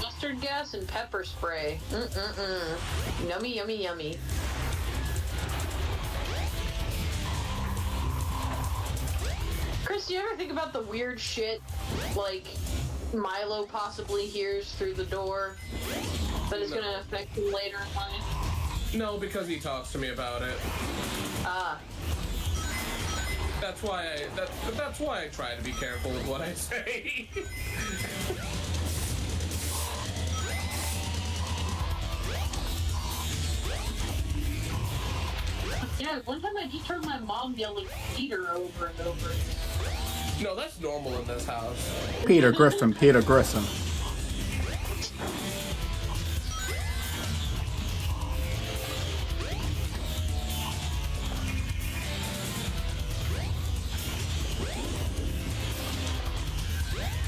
Mustard gas and pepper spray. Mm-mm-mm. Yummy, yummy, yummy. Chris, do you ever think about the weird shit, like, Milo possibly hears through the door that is gonna affect him later in life? No, because he talks to me about it. Ah. That's why that's why I try to be careful with what I say. Yeah, one time I just heard my mom yelling Peter over and over. No, that's normal in this house. Peter Griffin, Peter Griffin.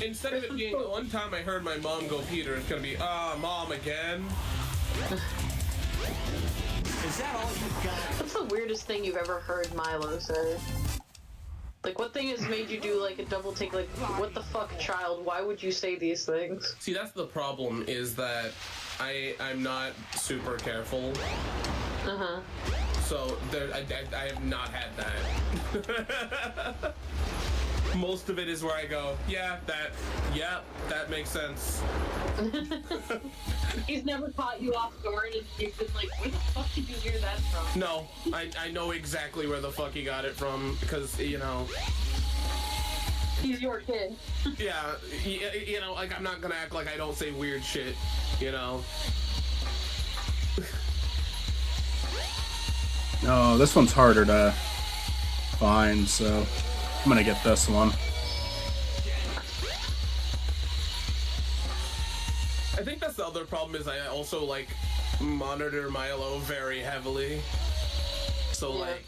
Instead of it being one time I heard my mom go Peter, it's gonna be, mom again. Is that all you got? What's the weirdest thing you've ever heard Milo say? Like, what thing has made you do, like, a double take? Like, what the fuck, child? Why would you say these things? See, that's the problem, is that I'm not super careful. Uh-huh. So I have not had that. Most of it is where I go, yeah, that makes sense. He's never caught you off guard and you've been like, where the fuck did you hear that from? No, I know exactly where the fuck he got it from, because, you know, He's your kid. yeah, you know, like, I'm not gonna act like I don't say weird shit, you know? Oh, this one's harder to find, so I'm gonna get this one. I think that's the other problem is I also, like, monitor Milo very heavily. So, Yeah. like,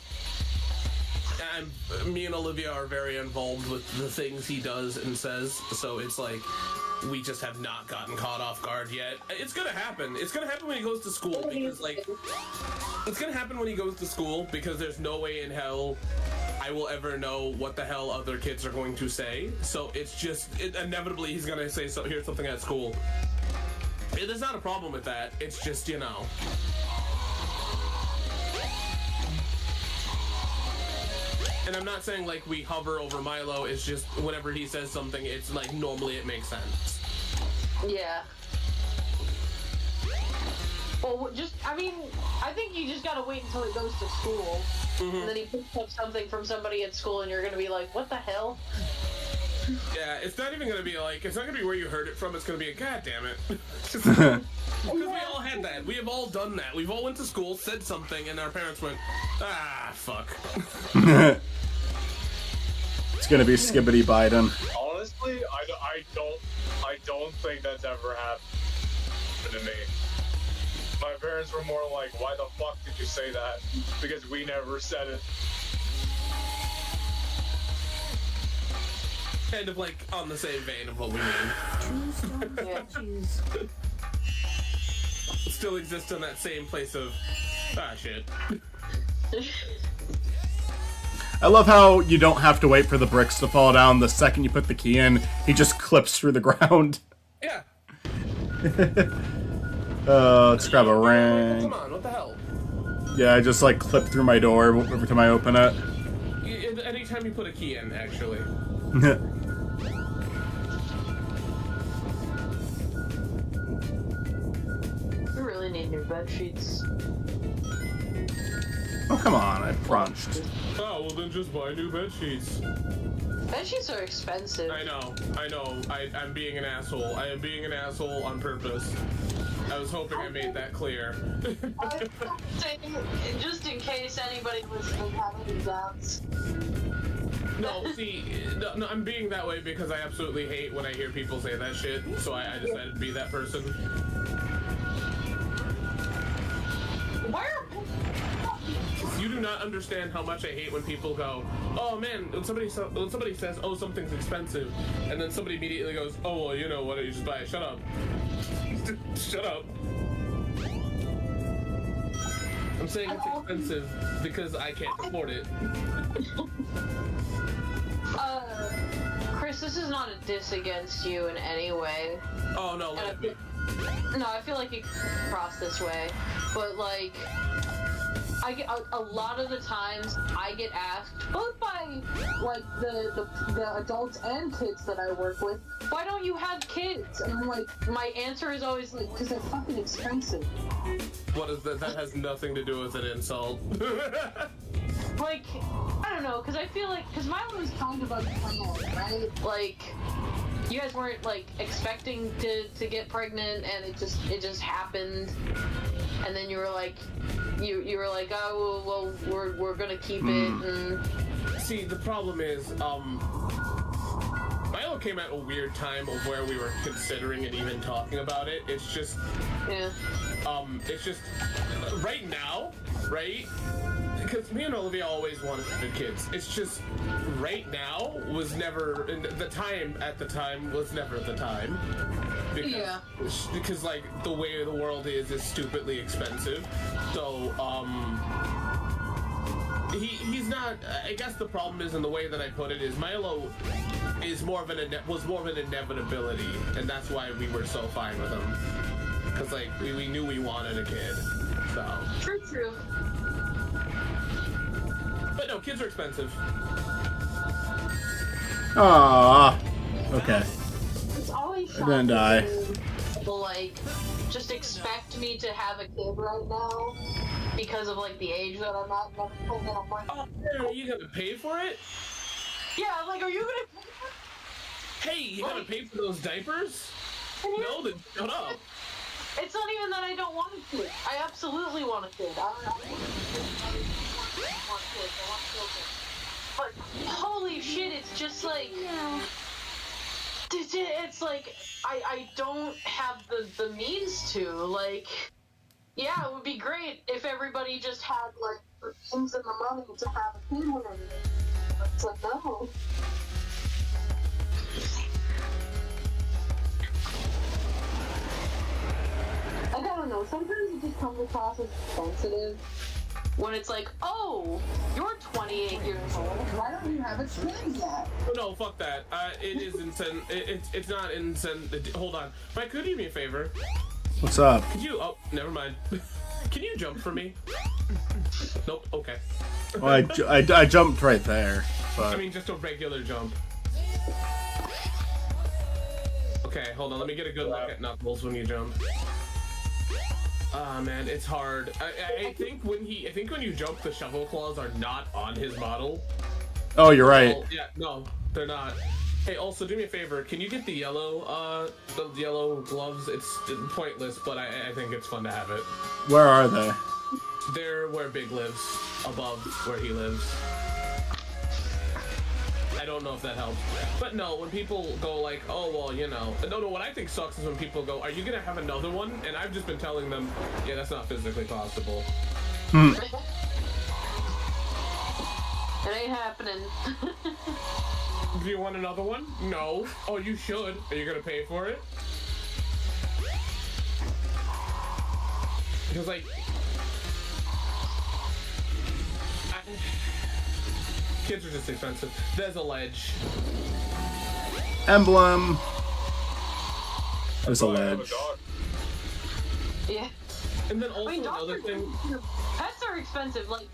me and Olivia are very involved with the things he does and says, so it's like, we just have not gotten caught off guard yet. It's gonna happen. It's gonna happen when he goes to school, because, like, it's gonna happen when he goes to school, because there's no way in hell I will ever know what the hell other kids are going to say. So it's just, inevitably he's gonna say, so here's something at school. There's not a problem with that. It's just, you know. And I'm not saying, like, we hover over Milo. It's just whenever he says something, it's like, normally it makes sense. Yeah. Well, I think you just gotta wait until he goes to school. And then he picks up something from somebody at school and you're gonna be like, what the hell? Yeah, it's not even gonna be like, it's not gonna be where you heard it from. It's gonna be a, god damn it. Because we all had that. We have all done that. We've all went to school, said something, and our parents went, ah, fuck. It's gonna be Skibbity Biden. Honestly, I don't think that's ever happened to me. My parents were more like, why the fuck did you say that? Because we never said it. Kind of like on the same vein of what we mean. Yeah. Choose. Still exists in that same place of, ah, shit. I love how you don't have to wait for the bricks to fall down. The second you put the key in, he just clips through the ground. Yeah. Let's grab a ring. Come on, what the hell? Yeah, I just like clip through my door every time I open it. Anytime you put a key in, actually. We really need new bed sheets. Oh, come on, I crunched. Oh, well then just buy new bed sheets. Bed sheets are expensive. I know. I'm being an asshole. I am being an asshole on purpose. I was hoping I made that clear. Just in case anybody was having any doubts. No, see, no, I'm being that way because I absolutely hate when I hear people say that shit, so I decided to be that person. Where? You do not understand how much I hate when people go, oh man, when somebody says, oh, something's expensive, and then somebody immediately goes, oh, well, you know, why don't you just buy it? Shut up. Shut up. I'm saying it's expensive because I can't afford it. Chris, this is not a diss against you in any way. Oh, no, let it be. I feel like it could cross this way, but like, I get a lot of the times I get asked, both by like the adults and kids that I work with, why don't you have kids? And I'm like, my answer is always like, because they're fucking expensive. What is that? That has nothing to do with an insult. Like, I don't know, because I feel like, because Milo was kind of unplanned, right? Like, you guys weren't like expecting to get pregnant, and it just happened, and then you were like, you were like, oh well, we're gonna keep it. And See, the problem is, Milo came at a weird time of where we were considering and even talking about it. It's just, yeah, it's just right now, right? Because me and Olivia always wanted kids. It's just right now was never, and the time at the time was never the time. Because, Yeah. Because like the way the world is stupidly expensive. So he's not. I guess the problem is in the way that I put it is Milo is was more of an inevitability, and that's why we were so fine with him. Because like we knew we wanted a kid. So true. But no, kids are expensive. Ah. Okay. It's always I didn't die. shocking when people, like, just expect me to have a kid right now because of, like, the age that I'm at. And I'm like, Oh, man, are you gonna pay for it? yeah, like, are you gonna pay for Hey, you gotta pay for those diapers? it? No, then shut up. It's not even that I don't want a kid. I absolutely want a kid. I want kids. I want children. But holy shit, it's just like it's like I don't have the means to. Like, yeah, it would be great if everybody just had like the means and the money to have a kid when but it's like no. I don't know, sometimes it just comes across as sensitive when it's like, oh, you're 28 years old, why don't you have a kid yet? Oh, no, fuck that. It is it's not hold on. Mike, could you do me a favor? What's up? Could you, oh, never mind. Can you jump for me? Nope, okay. Well, I jumped right there. But... I mean, just a regular jump. Okay, hold on, let me get a good look at Knuckles when you jump. Ah, man, it's hard. I think when you jump, the shovel claws are not on his model. Oh, you're right. Well, yeah, no, they're not. Hey, also, do me a favor. Can you get the yellow gloves? It's pointless, but I think it's fun to have it. Where are they? They're where Big lives, above where he lives. I don't know if that helps. But no, when people go like, oh, well, you know. No, what I think sucks is when people go, are you going to have another one? And I've just been telling them, yeah, that's not physically possible. It ain't happening. Do you want another one? No. Oh, you should. Are you going to pay for it? Because, like... kids are just expensive. There's a ledge. Emblem. There's a I have a ledge. dog. Yeah. And then also dogs another are- thing... Pets are expensive. Like,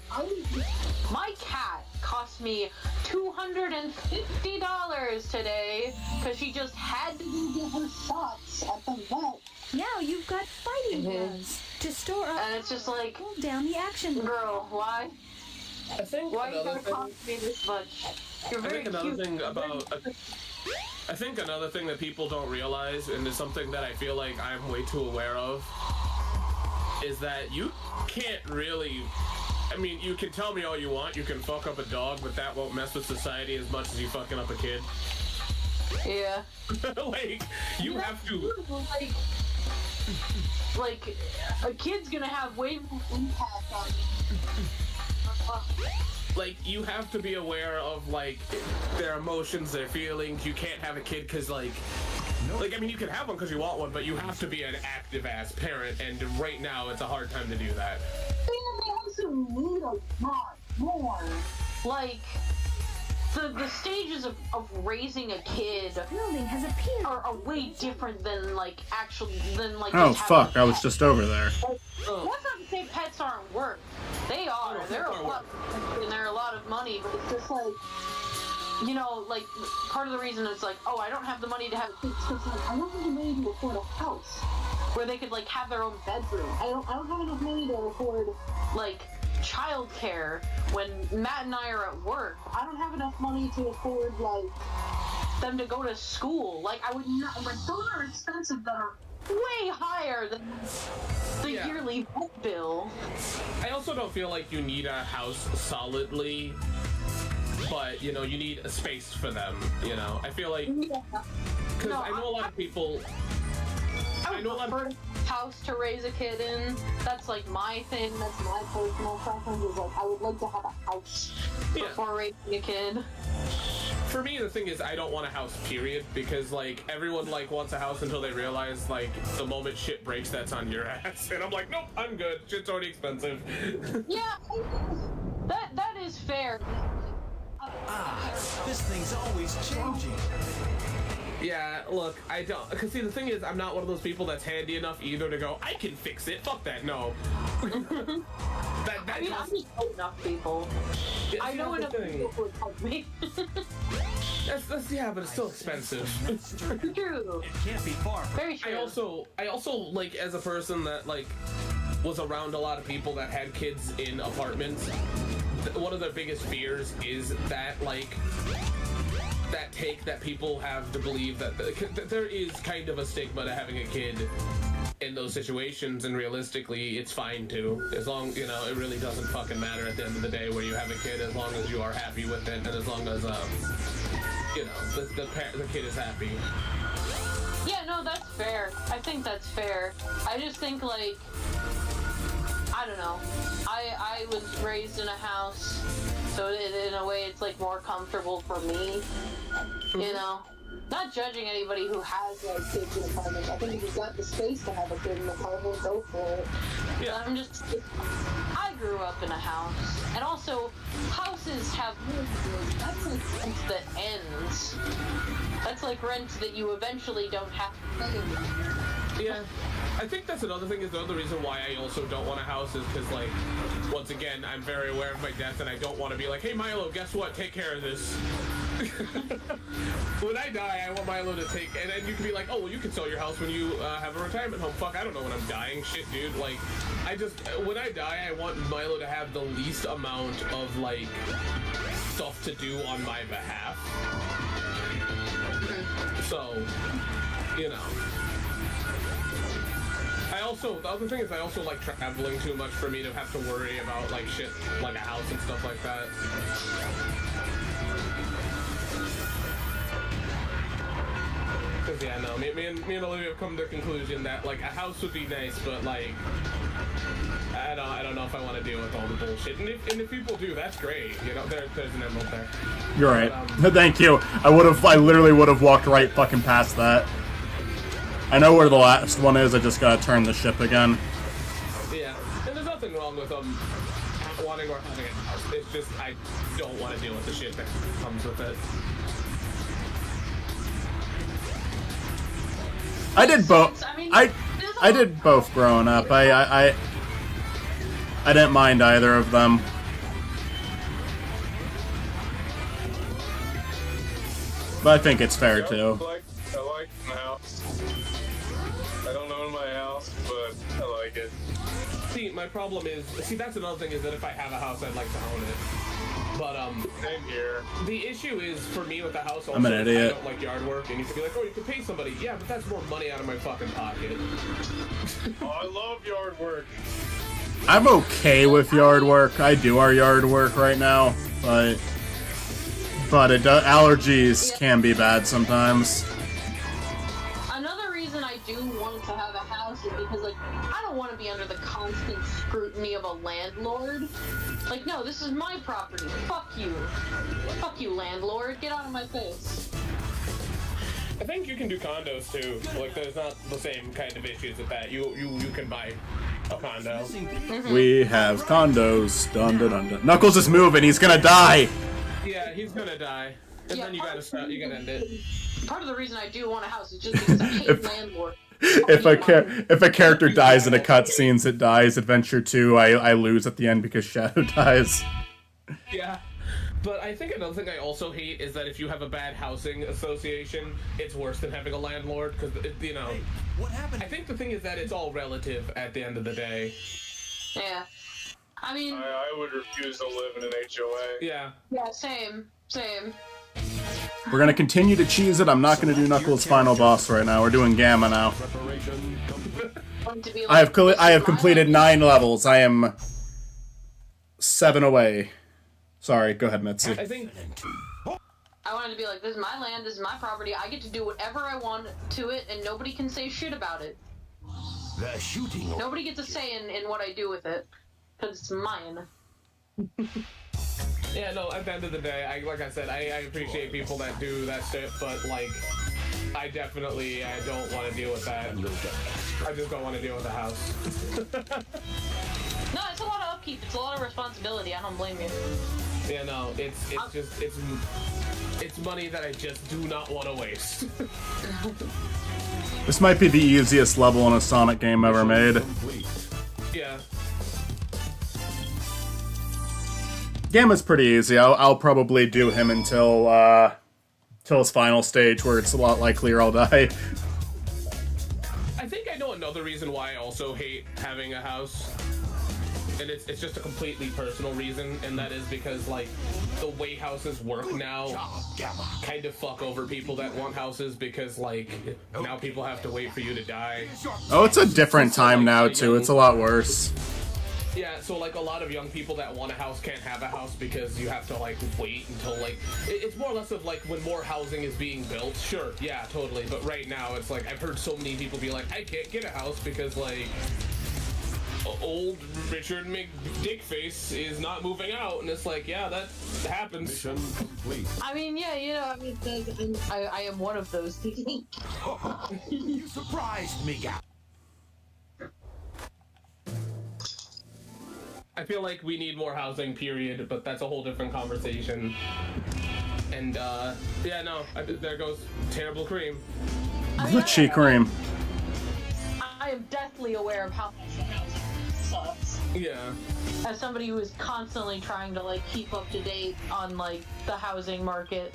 my cat cost me $250 today because she just had to go get her shots at the vet. Now you've got fighting gloves to store up. And it's just like, Hold down the action. girl, why? I think Why you another gotta thing... cost me this much? You're I very think another cute. thing about... I think another thing that people don't realize, and is something that I feel like I'm way too aware of, is that you can't really... I mean, you can tell me all you want, you can fuck up a dog, but that won't mess with society as much as you fucking up a kid. Yeah. Like, you have to... Like, a kid's gonna have way more impact on me. Like, you have to be aware of, like, their emotions, their feelings. You can't have a kid because, like... Like, I mean, you can have one because you want one, but you have to be an active-ass parent, and right now, it's a hard time to do that. And they also need a lot more. Like, the stages of raising a kid Building has appeared. are way different than, like, Oh, just having fuck. a I was pet. just over there. That's not to say pets aren't work. They are. No, They're pets a are lot, and they're a lot of money. But it's just like, you know, like part of the reason it's like, oh, I don't have the money to have a kid because like, I don't have the money to afford a house where they could like have their own bedroom. I don't have enough money to afford like childcare when Matt and I are at work. I don't have enough money to afford like them to go to school. Like I would not. Like those are expensive that are way higher than the Yeah. yearly vet bill. I also don't feel like you need a house solidly, but, you know, you need a space for them, you know? I feel like... Because No, I know a lot of people... I know a lot of... prefer a house to raise a kid in. That's like my thing. That's my personal preference. Is like I would like to have a house Yeah. before raising a kid. For me, the thing is, I don't want a house, period, because, like, everyone, like, wants a house until they realize, like, the moment shit breaks, that's on your ass. And I'm like, nope, I'm good. Shit's already expensive. Yeah, that is fair. This thing's always changing. Yeah, look, I don't. Because, see, the thing is, I'm not one of those people that's handy enough either to go, I can fix it. Fuck that, no. I mean, I'm just old enough people. Yeah, I see, know that's enough the thing. people who would help me. That's, yeah, but it's still expensive. True. It can't be far from Very true. I also, like, as a person that, like, was around a lot of people that had kids in apartments, one of their biggest fears is that, like, that take that people have to believe that there is kind of a stigma to having a kid in those situations, and realistically, it's fine to. As long, you know, it really doesn't fucking matter at the end of the day where you have a kid, as long as you are happy with it, and as long as, you know, the kid is happy. Yeah, no, that's fair. I think that's fair. I just think, like, I don't know. I was raised in a house, so in a way it's, like, more comfortable for me, you know? Not judging anybody who has, like, kids in apartments. I think if you've got the space to have a kid in an apartment, go for it. Yeah. I'm just... I grew up in a house. And also, houses have... That's like rent that ends. That's like rent that you eventually don't have to pay anymore. Yeah, I think that's another thing, is the other reason why I also don't want a house is because, like, once again, I'm very aware of my death, and I don't want to be like, hey, Milo, guess what? Take care of this. When I die, I want Milo to take, and then you can be like, oh, well, you can sell your house when you have a retirement home. Fuck, I don't know when I'm dying. Shit, dude. Like, I just, when I die, I want Milo to have the least amount of, like, stuff to do on my behalf. So, you know. The other thing is I also like traveling too much for me to have to worry about, like, shit, like a house and stuff like that. Cause yeah, no, me and Olivia have come to the conclusion that, like, a house would be nice, but, like, I don't know if I want to deal with all the bullshit. And if people do, that's great. You know, there's an emerald there. You're right. But, Thank you. I literally would have walked right fucking past that. I know where the last one is, I just gotta turn the ship again. yeah, and there's nothing wrong with wanting or having a house. It's just I don't want to deal with the shit that comes with it. I did both. I mean, I did both growing up. I didn't mind either of them. But I think it's fair Yeah, too. I like my house. I don't own my house, but I like it. See, my problem is, that's another thing, is that if I have a house, I'd like to own it. But, Same here. the issue is, for me with the house also, I'm an idiot. I don't like yard work, and you can be like, oh, you can pay somebody. Yeah, but that's more money out of my fucking pocket. Oh, I love yard work. I'm okay with yard work. I do our yard work right now, but allergies can be bad sometimes. Another reason I do want to have a house is because, like, I don't want to be under the constant scrutiny of a landlord. Like, no, this is my property. Fuck you. Fuck you, landlord. Get out of my face. I think you can do condos too. Like, there's not the same kind of issues with that. You can buy a condo. We have condos. Dun dun dun dun. Knuckles is moving. He's gonna die. Yeah, he's gonna die. And Yeah, then you gotta end it. Part of the reason I do want a house is just because I hate landlord. If a character dies in a cutscenes, it dies. Adventure 2, I lose at the end because Shadow dies. Yeah. But I think another thing I also hate is that if you have a bad housing association, it's worse than having a landlord, because, you know... What happened? I think the thing is that it's all relative at the end of the day. Yeah. I mean, I would refuse to live in an HOA. Yeah. yeah, same. We're gonna continue to cheese it. I'm not gonna do Knuckles' final boss right now. We're doing Gamma now. Preparation complete. Want to be I have like, I have completed 9 levels. I am 7 away. Sorry, go ahead, Mitzi. I think... I wanted to be like, this is my land, this is my property, I get to do whatever I want to it, and nobody can say shit about it. The shooting. Nobody gets a say in what I do with it, because it's mine. Yeah, no, at the end of the day, like I said, I appreciate people that do that shit, but, like, I definitely don't want to deal with that. I just don't want to deal with the house. No, it's a lot of upkeep, it's a lot of responsibility, I don't blame you. Yeah, no, it's it's money that I just do not want to waste. This might be the easiest level in a Sonic game ever made. Complete. Yeah. Game is pretty easy. I'll probably do him until his final stage, where it's a lot likelier I'll die. I think I know another reason why I also hate having a house. And it's just a completely personal reason, and that is because, like, the way houses work now kind of fuck over people that want houses, because, like, now people have to wait for you to die. Oh, it's a different time now, too. It's a lot worse. Yeah, so, like, a lot of young people that want a house can't have a house because you have to, like, wait until, like... It's more or less of, like, when more housing is being built. Sure, yeah, totally. But right now, it's like, I've heard so many people be like, I can't get a house because, like... old Richard McDickface is not moving out, and it's like, yeah, that happens. Mission complete. I mean, yeah, you know, I mean, I am one of those people. You surprised me, Gap. I feel like we need more housing, period, but that's a whole different conversation. And, yeah, no, there goes Terrible Cream. The cheek cream. I am deathly aware of how much the housing sucks. Yeah. As somebody who is constantly trying to, like, keep up to date on, like, the housing market.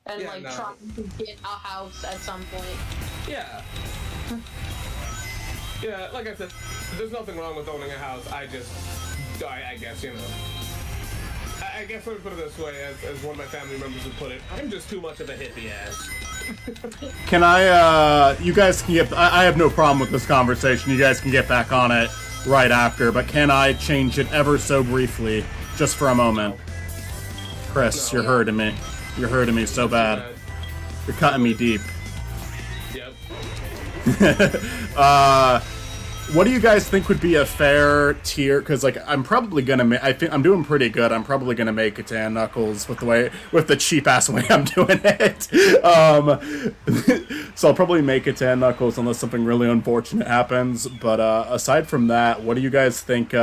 And, Yeah, like, no. trying to get a house at some point. Yeah. Yeah, like I said, there's nothing wrong with owning a house. I guess, you know. I guess let me put it this way, as one of my family members would put it, I'm just too much of a hippie ass. Can I, you guys can get, I have no problem with this conversation. You guys can get back on it right after, but can I change it ever so briefly, just for a moment? Chris, No. you're hurting me. You're hurting me so bad. You're cutting me deep. Yep. What do you guys think would be a fair tier? Because, like, I'm probably gonna I think I'm doing pretty good. I'm probably gonna make it to Tan Knuckles with the cheap ass way I'm doing it. So I'll probably make it to Tan Knuckles unless something really unfortunate happens. But aside from that, what do you guys think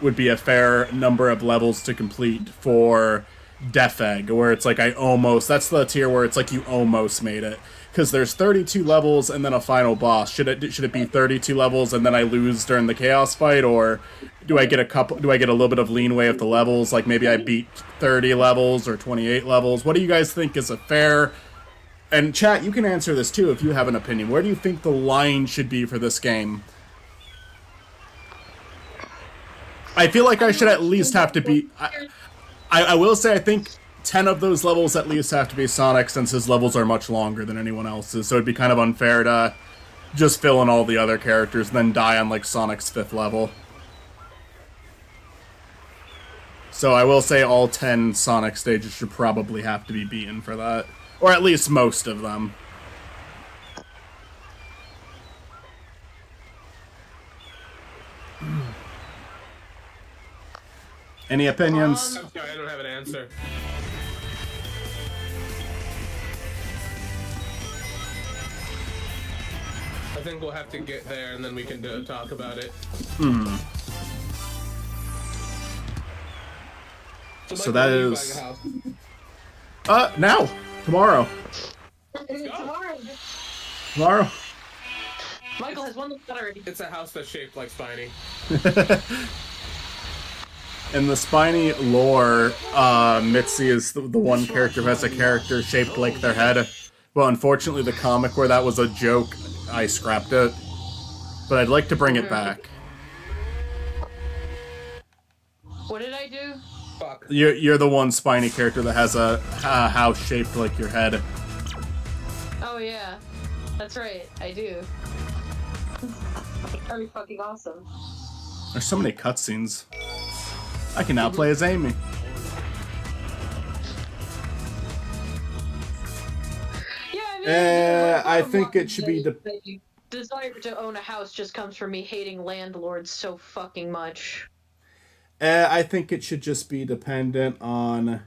would be a fair number of levels to complete for Death Egg? Where it's like that's the tier where it's like you almost made it. Because there's 32 levels and then a final boss. Should it be 32 levels and then I lose during the chaos fight, or do I get a little bit of leeway with the levels? Like maybe I beat 30 levels or 28 levels. What do you guys think is a fair? And chat, you can answer this too if you have an opinion. Where do you think the line should be for this game? I feel like I should at least have to be. I will say I think 10 of those levels at least have to be Sonic, since his levels are much longer than anyone else's, so it'd be kind of unfair to just fill in all the other characters and then die on, like, Sonic's 5th level. So I will say all 10 Sonic stages should probably have to be beaten for that. Or at least most of them. Any opinions? I'm sorry, I don't have an answer. I think we'll have to get there and then we can talk about it. So Michael, that when are you is- buying a house? Now! Tomorrow. Tomorrow. Michael has one look already. It's a house that's shaped like Spiny. In the Spiny lore, Mitzi is the one character who has a character shaped like their head. Well, unfortunately, the comic where that was a joke, I scrapped it. But I'd like to bring it back. What did I do? Fuck. You're the one Spiny character that has a house shaped like your head. Oh yeah, that's right, I do. Pretty fucking awesome. There's so many cutscenes. I can now play as Amy. Yeah, I mean, I think it should be the. the desire to own a house just comes from me hating landlords so fucking much. I think it should just be dependent on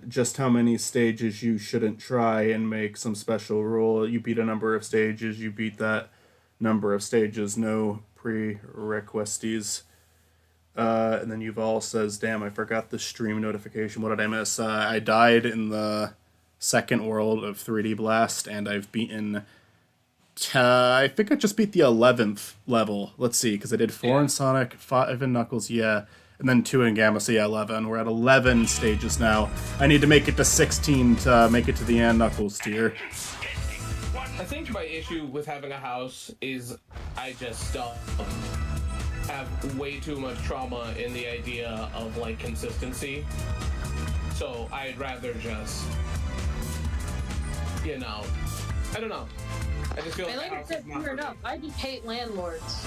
just how many stages you shouldn't try and make some special rule. You beat a number of stages, you beat that number of stages, no prerequisites. And then Yuval says, "Damn, I forgot the stream notification. What did I miss? I died in the second world of 3D Blast, and I've beaten. I think I just beat the 11th level. Let's see, because I did 4 in Sonic, 5 in Knuckles, yeah, and then 2 in Gamma, so yeah, 11. We're at 11 stages now. I need to make it to 16 to make it to the end Knuckles tier. I think my issue with having a house is I just have way too much trauma in the idea of like consistency. So I'd rather just, you know, I don't know. I just feel I like like the I house said, is not fair for me. enough. I just hate landlords.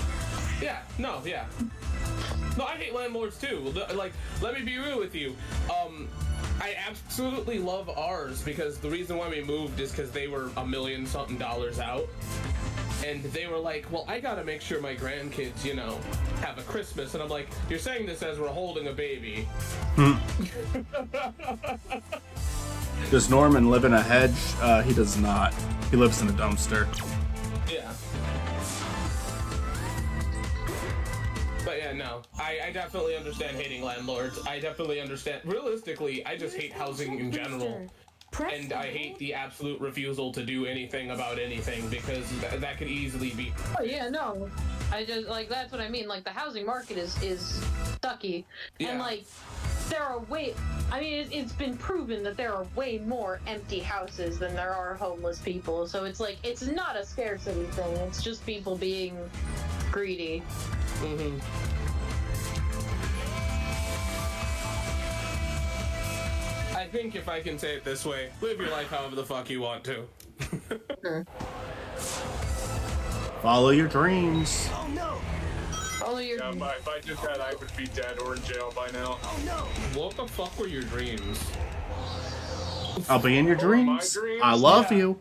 Yeah, no, yeah. No, I hate landlords too. Like, let me be real with you. I absolutely love ours because the reason why we moved is because they were $1 million something out. And they were like, well, I gotta make sure my grandkids, you know, have a Christmas. And I'm like, you're saying this as we're holding a baby. Does Norman live in a hedge? He does not. He lives in a dumpster. Yeah. But yeah, no. I definitely understand hating landlords. I definitely understand. Realistically, I just hate housing in general. And I hate the absolute refusal to do anything about anything because that could easily be. Oh yeah, no. I just like that's what I mean. Like the housing market is sucky, Yeah. and like there are I mean, it's been proven that there are way more empty houses than there are homeless people. So it's like it's not a scarcity thing. It's just people being greedy. Mm-hmm. I think if I can say it this way, live your life however the fuck you want to. Follow your dreams. Oh no! Follow your. Yeah, if I did that, I would be dead or in jail by now. Oh no! What the fuck were your dreams? I'll be in your My dreams. dreams? I love Yeah. you.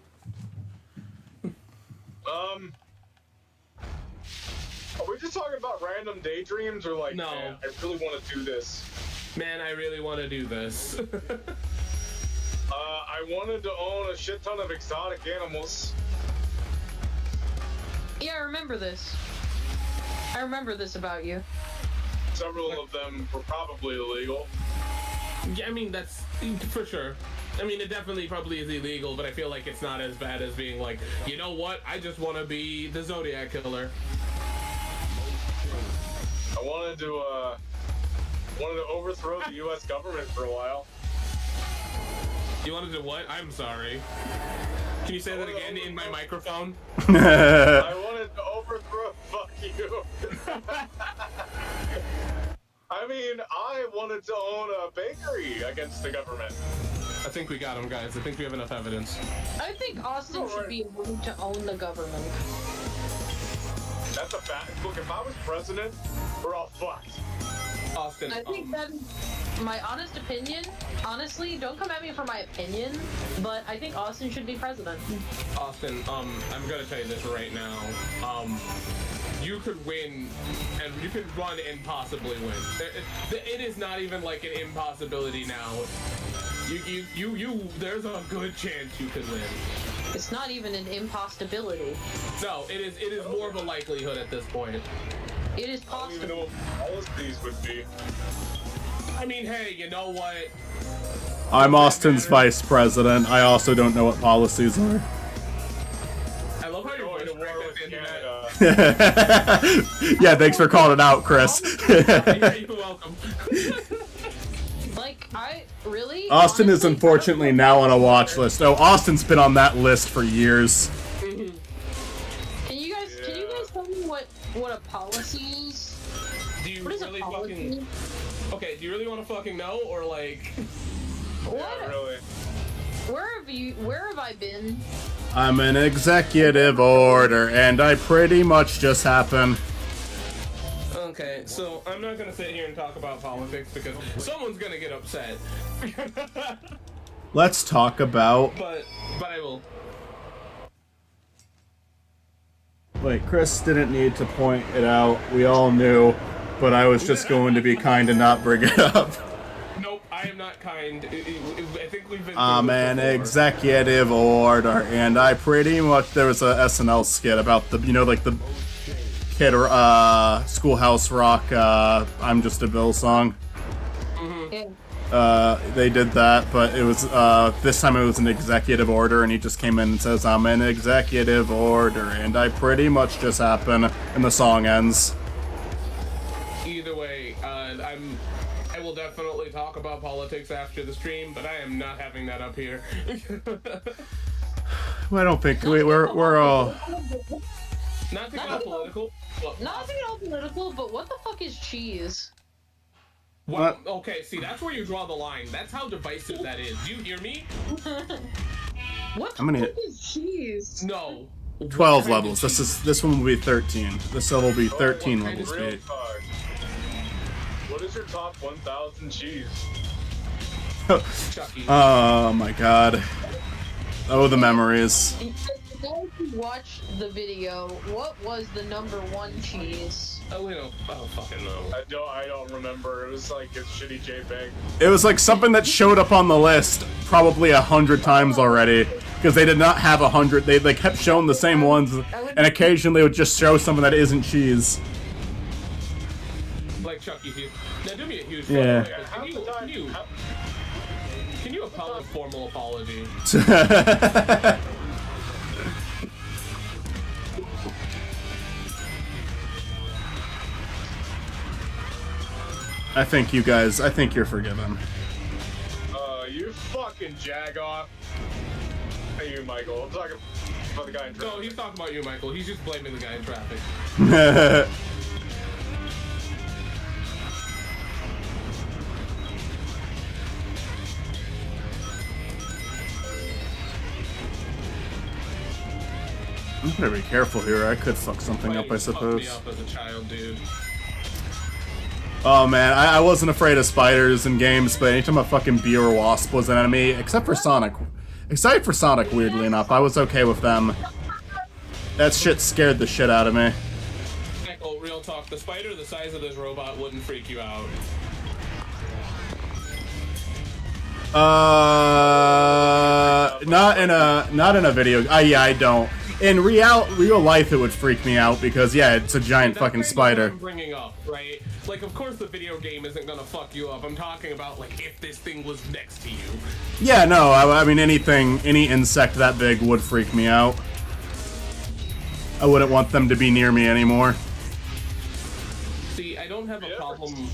Are we just talking about random daydreams or like, No. man, I really want to do this? Man, I really want to do this. I wanted to own a shit ton of exotic animals. Yeah, I remember this. I remember this about you. Several of them were probably illegal. Yeah, I mean, that's for sure. I mean, it definitely probably is illegal, but I feel like it's not as bad as being like, you know what? I just want to be the Zodiac Killer. I wanted to overthrow the U.S. government for a while. You want to do what? I'm sorry. Can you say that again in my microphone? I wanted to overthrow. Fuck you. I mean, I wanted to own a bakery against the government. I think we got him, guys. I think we have enough evidence. I think Austin should be able to own the government. That's a fact. Look, if I was president, we're all fucked. Austin, I think that my honest opinion, honestly, don't come at me for my opinion, but I think Austin should be president. Austin, I'm gonna tell you this right now. You could win, and you could run and possibly win. It is not even like an impossibility now. There's a good chance you could win. It's not even an impossibility. No, it is more of a likelihood at this point. It is I don't even know possible. what policies would be. I mean, hey, you know what? I'm Austin's vice president. I also don't know what policies are. I love how you're Going voice to war cracked at with the end of that. Yeah, thanks for calling it out, Chris. Yeah, you're welcome. Like, I really. Austin is honestly, unfortunately now on a watch list. Oh, Austin's been on that list for years. Can you guys tell me what a policy is? Do you What is really a policy? fucking? Okay, do you really want to fucking know, or like? What? Yeah, really. Where have I been? I'm an executive order, and I pretty much just happen. Okay, so I'm not gonna sit here and talk about politics because someone's gonna get upset. Let's talk about. but I will. Wait, Chris didn't need to point it out. We all knew, but I was just going to be kind and not bring it up. Nope, I am not kind. I think we've been. I'm through this an before. executive order, and I pretty much there was a SNL skit about the like the Schoolhouse Rock, I'm Just a Bill song. Yeah. They did that, but it was, this time it was an executive order, and he just came in and says, I'm an executive order, and I pretty much just happen, and the song ends. Either way, I will definitely talk about politics after the stream, but I am not having that up here. Well, I don't think, we're all... Not to get all political. Not to get all political, but what the fuck is cheese? Well, okay, see, that's where you draw the line. That's how divisive that is. Do you hear me? What the How many- fuck is cheese? No. 12 levels. This one will be 13. This level will be 13 levels. Real Pete. talk. What is your top 1,000 cheese? Chucky. Oh my god. Oh, the memories. If you watch the video, what was the number 1 cheese? I don't fucking know. I don't remember. It was like a shitty JPEG. It was like something that showed up on the list probably 100 times already, because they did not have 100. They kept showing the same ones, and occasionally they would just show something that isn't cheese. Like Chucky here. Now do me a huge Yeah. favor. Can you apologize? Formal apology. I think you're forgiven. You fucking jag off. Hey, you, Michael. I'm talking about the guy in traffic. No, he's talking about you, Michael. He's just blaming the guy in traffic. I'm gonna be careful here. I could fuck something up, I Spidey fucked me suppose. up as a child, dude. Oh man, I wasn't afraid of spiders in games, but anytime a fucking bee or wasp was an enemy, except for Sonic, weirdly enough, I was okay with them. That shit scared the shit out of me. Michael, real talk. The spider the size of this robot wouldn't freak you out. Not in a video. Yeah, I don't. In real life, it would freak me out because yeah, it's a giant That's fucking kind of spider. what I'm bringing up, right? Like, of course, the video game isn't gonna fuck you up. I'm talking about like if this thing was next to you. Yeah, no, I mean any insect that big would freak me out. I wouldn't want them to be near me anymore. See, I don't have a problem.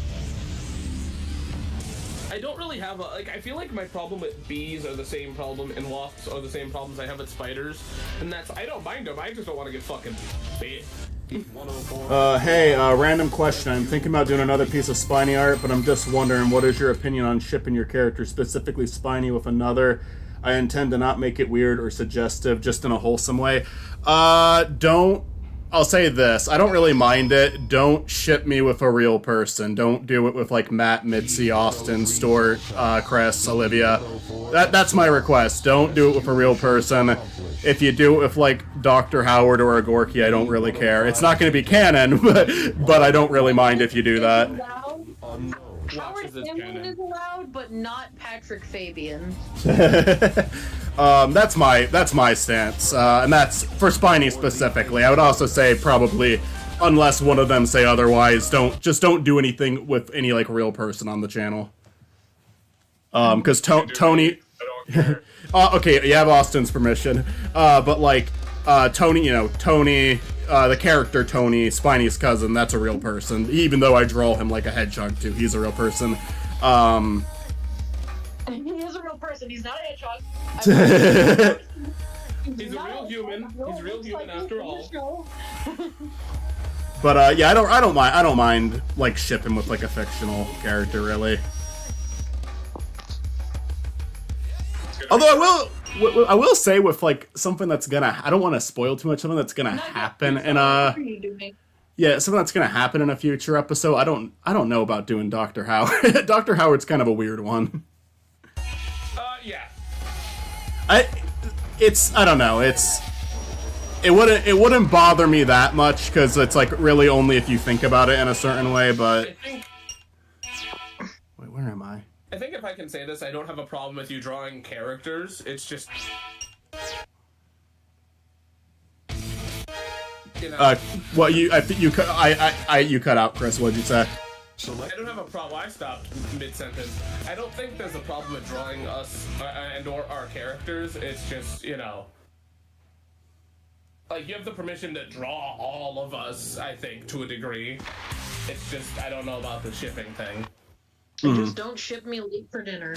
I don't really have a, like, I feel like my problem with bees are the same problem, and wasps are the same problems I have with spiders. And that's, I don't mind them, I just don't want to get fucking bit. 104. Hey, random question. I'm thinking about doing another piece of Spiny art, but I'm just wondering, what is your opinion on shipping your character, specifically Spiny, with another? I intend to not make it weird or suggestive, just in a wholesome way. I'll say this. I don't really mind it. Don't ship me with a real person. Don't do it with, like, Matt, Mitzi, Austin, Stuart, Chris, Olivia. That's my request. Don't do it with a real person. If you do it with, like, Dr. Howard or a Gorky, I don't really care. It's not going to be canon, but I don't really mind if you do that. Howard Watches its Hamlin canon. is allowed, but not Patrick Fabian. That's my stance, and that's for Spiny specifically. I would also say probably, unless one of them say otherwise, don't do anything with any like real person on the channel. Because Tony, I don't care. okay, you have Austin's permission, but like Tony, Tony, the character Tony, Spiny's cousin, that's a real person. Even though I draw him like a hedgehog too, he's a real person. He is a real person. He's not a hedgehog. He's a real human. He's a real human after all. But yeah, I don't mind like shipping with like a fictional character really. Although I will say with like something that's gonna, I don't want to spoil too much, something that's gonna happen in yeah, something that's gonna happen in a future episode. I don't know about doing Dr. Howard. Dr. Howard's kind of a weird one. Yeah. I don't know. It wouldn't bother me that much because it's like really only if you think about it in a certain way. But wait, where am I? I think if I can say this, I don't have a problem with you drawing characters. It's just You know, What you? I think you cut. You cut out, Chris. What'd you say? I Select don't have a problem. I stopped mid-sentence. I don't think there's a problem with drawing us and/or our characters. It's just, you know, like you have the permission to draw all of us. I think to a degree. It's just I don't know about the shipping thing. Just don't ship me late for dinner.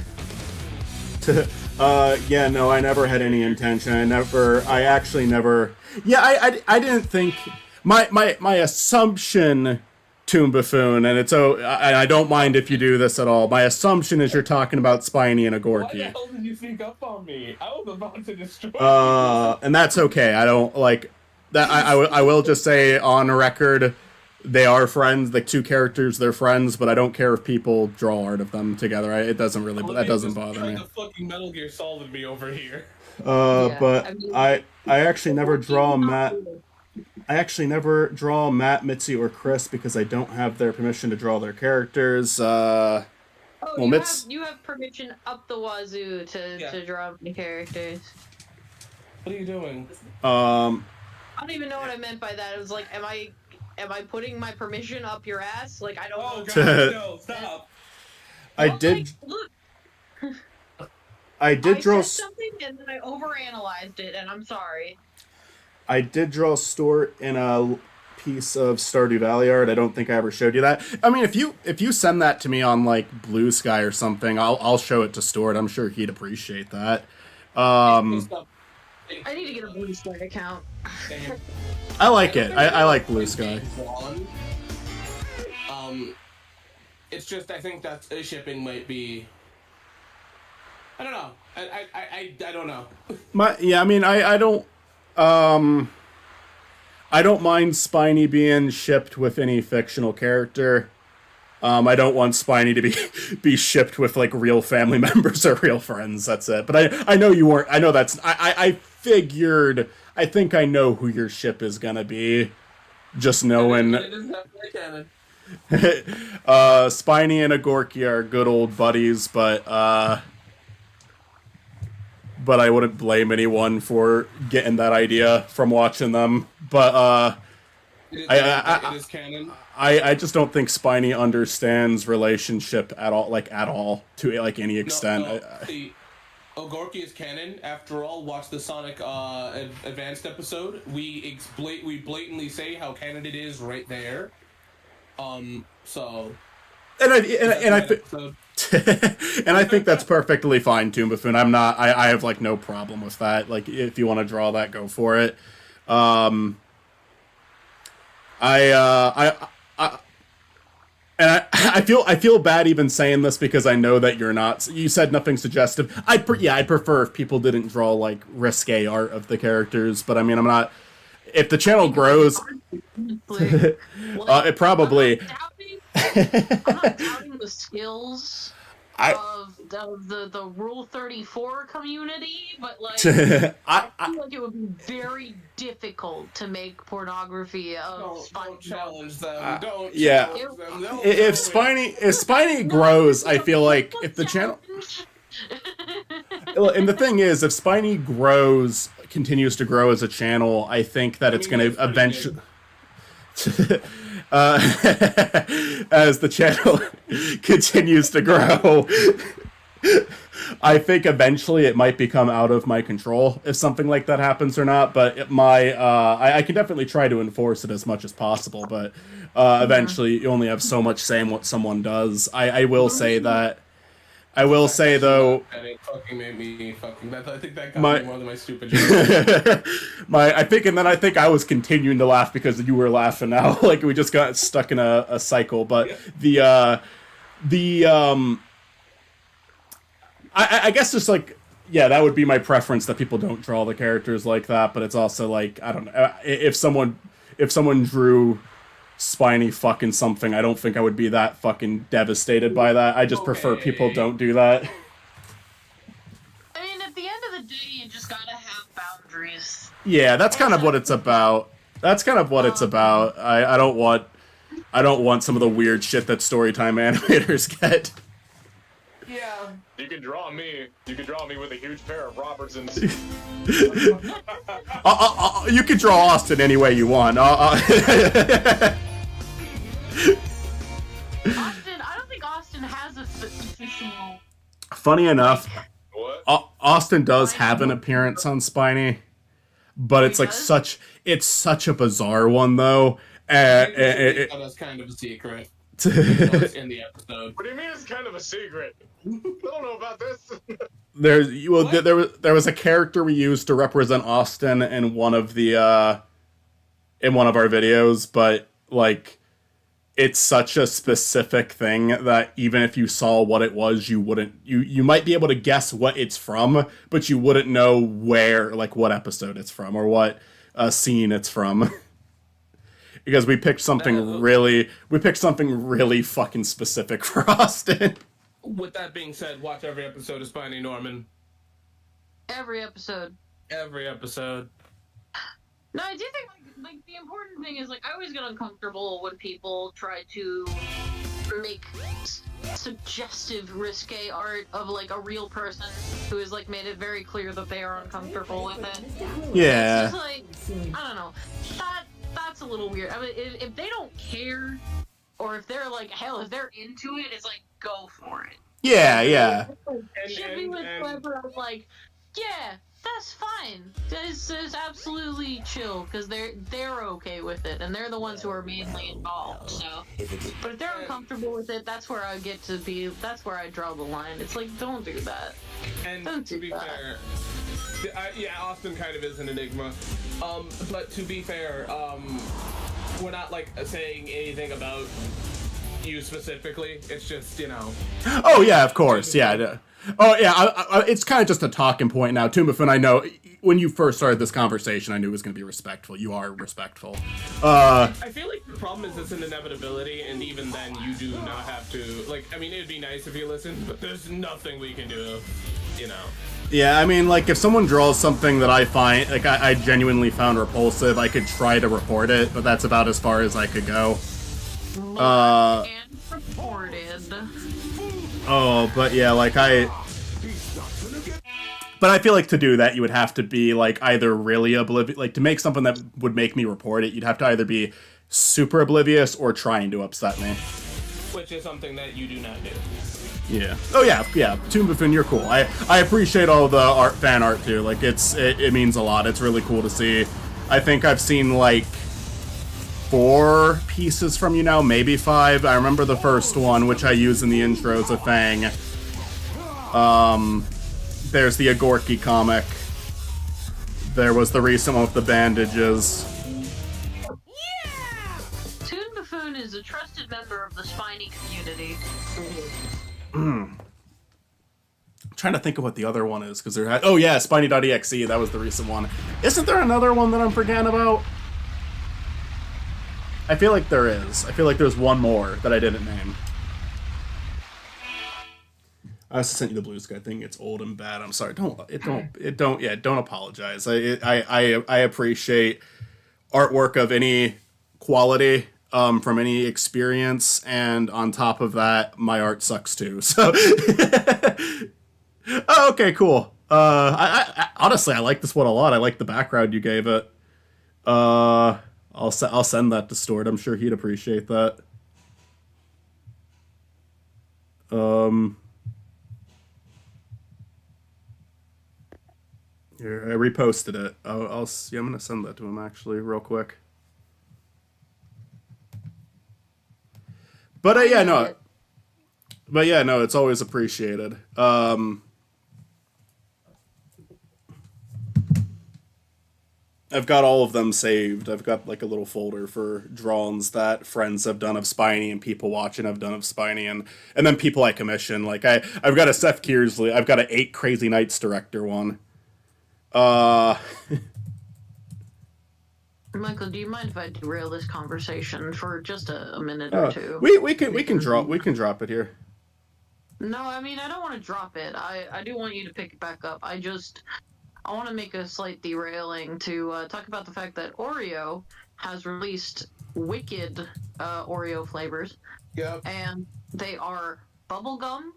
Yeah, no, I never had any intention. I actually never. Yeah, I didn't think. My assumption, Toon Buffoon, and I don't mind if you do this at all. My assumption is you're talking about Spiny and Why the Agorky. hell did you sneak up on me? I was about to destroy And that's okay. I don't like that. I will just say on record, they are friends. The two characters, they're friends, but I don't care if people draw art of them together. It doesn't really. That doesn't bother me. The fucking Metal Gear Solid me over here. But I mean- I actually never draw Matt. I actually never draw Matt, Mitzi, or Chris because I don't have their permission to draw their characters. Oh, Well, you have permission up the wazoo to draw the characters. What are you doing? I don't even know what I meant by that. It was like, am I putting my permission up your ass? Like, I don't Oh know. god, no, stop. I Well, did. like, look, I did draw. said something and then I overanalyzed it, and I'm sorry. I did draw Stuart in a piece of Stardew Valley art. I don't think I ever showed you that. I mean, if you send that to me on like Blue Sky or something, I'll show it to Stuart. I'm sure he'd appreciate that. Stop. I need to get a Blue Sky account. I like it. I like Blue Sky. It's just I think that shipping might be. I don't know. I don't know. I mean, I don't. I don't mind Spiny being shipped with any fictional character. I don't want Spiny to be shipped with like real family members or real friends. That's it. But I know you weren't. I know that's. I figured. I think I know who your ship is gonna be. Just knowing. It doesn't have to be canon. Spiny and Agorky are good old buddies, but I wouldn't blame anyone for getting that idea from watching them. But It is canon. I just don't think Spiny understands relationship at all, to like any extent. See, Ogorki is canon. After all, watch the Sonic Advanced episode. We blatantly say how canon it is right there. So. And I think that's perfectly fine, Toon Buffoon. I have like no problem with that. Like if you want to draw that, go for it. I feel bad even saying this because I know that you're not. You said nothing suggestive. I'd prefer if people didn't draw like risque art of the characters. But I mean, I'm not. If the channel grows, it probably. I'm not doubting the skills of the Rule 34 community, but like I feel like it would be very difficult to make pornography of Spiny. Don't challenge them. Don't yeah. challenge them. They'll If do it. Spiny grows, I feel like if the channel. And the thing is, if Spiny continues to grow as a channel, I think that it's going to eventually. As the channel continues to grow, I think eventually it might become out of my control if something like that happens or not. But I can definitely try to enforce it as much as possible. But eventually, you only have so much say in what someone does. I will say that. I will say though. And it fucking made me fucking. I think that got My- me more than my stupid joke. I think I was continuing to laugh because you were laughing now. Like we just got stuck in a cycle. But I guess just like that would be my preference that people don't draw the characters like that. But it's also like I don't know if someone drew Spiny fucking something, I don't think I would be that fucking devastated by that. I just prefer people don't do that. I mean, at the end of the day, you just gotta have boundaries. Yeah, that's kind of what it's about. I don't want some of the weird shit that Storytime animators get. Yeah, You can draw me. You can draw me with a huge pair of Robertsons. You can draw Austin any way you want. Austin, I don't think Austin has a official. Funny enough, What? Austin does have an appearance on Spiny, but it's like does? it's such a bizarre one though. That's kind of a secret. It's in the episode. What do you mean it's kind of a secret? I don't know about this. There was a character we used to represent Austin in one of the in one of our videos, but like it's such a specific thing that even if you saw what it was, you might be able to guess what it's from, but you wouldn't know where, like what episode it's from or what scene it's from. Because we picked something really fucking specific for Austin. With that being said, watch every episode of Spiny Norman. Every episode. Every episode. No, I do think like the important thing is like I always get uncomfortable when people try to make suggestive risque art of like a real person who has like made it very clear that they are uncomfortable with it. Yeah. It's just like I don't know. That's a little weird. I mean, if they don't care, or if they're like hell, if they're into it, it's like go for it. Yeah. Shipping with Clever, I'm like, yeah, that's fine. This is absolutely chill because they're okay with it, and they're the ones who are mainly involved. So, but if they're uncomfortable with it, that's where I get to be. That's where I draw the line. It's like, don't do that. And Don't to do be that. fair, yeah, Austin kind of is an enigma. But to be fair, we're not like saying anything about you specifically. It's just, you know. Oh yeah, of course. Yeah. Oh yeah. It's kind of just a talking point now. Tumafin, I know when you first started this conversation, I knew it was going to be respectful. You are respectful. I feel like the problem is it's an inevitability, and even then, you do not have to. Like, I mean, it'd be nice if you listened, but there's nothing we can do. You know. Yeah, I mean, like, if someone draws something that I find, like, I genuinely found repulsive, I could try to report it, but that's about as far as I could go. And reported. Oh, but yeah, like, But I feel like to do that, you would have to be, like, either really oblivious, like, to make something that would make me report it, you'd have to either be super oblivious or trying to upset me. Which is something that you do not do. Yeah. Oh yeah. Tumafin, you're cool. I appreciate all the fan art too. Like it means a lot. It's really cool to see. I think I've seen like 4 pieces from you now, maybe 5. I remember the first one, which I use in the intro as a Fang. There's the Agorki comic. There was the recent one with the bandages. Toon Buffoon is a trusted member of the Spiny community. I'm trying to think of what the other one is, because there had... Oh yeah, Spiny.exe, that was the recent one. Isn't there another one that I'm forgetting about? I feel like there is. I feel like there's one more that I didn't name. I also sent you the Blue Sky thing. It's old and bad. I'm sorry. Don't apologize. I appreciate artwork of any quality. From any experience, and on top of that, my art sucks too. So, oh, okay, cool. I honestly, I like this one a lot. I like the background you gave it. I'll send that to Stuart. I'm sure he'd appreciate that. Here, I reposted it. I'm gonna send that to him actually, real quick. But yeah, no, it's always appreciated. I've got all of them saved. I've got like a little folder for drawings that friends have done of Spiny and people watching have done of Spiny, and then people I commission. Like I've got a Seth Kearsley. I've got an 8 Crazy Nights director one. Michael, do you mind if I derail this conversation for just a minute or two? We can drop it here. No, I mean I don't want to drop it. I do want you to pick it back up. I want to make a slight derailing to talk about the fact that Oreo has released wicked Oreo flavors. Yep. And they are bubblegum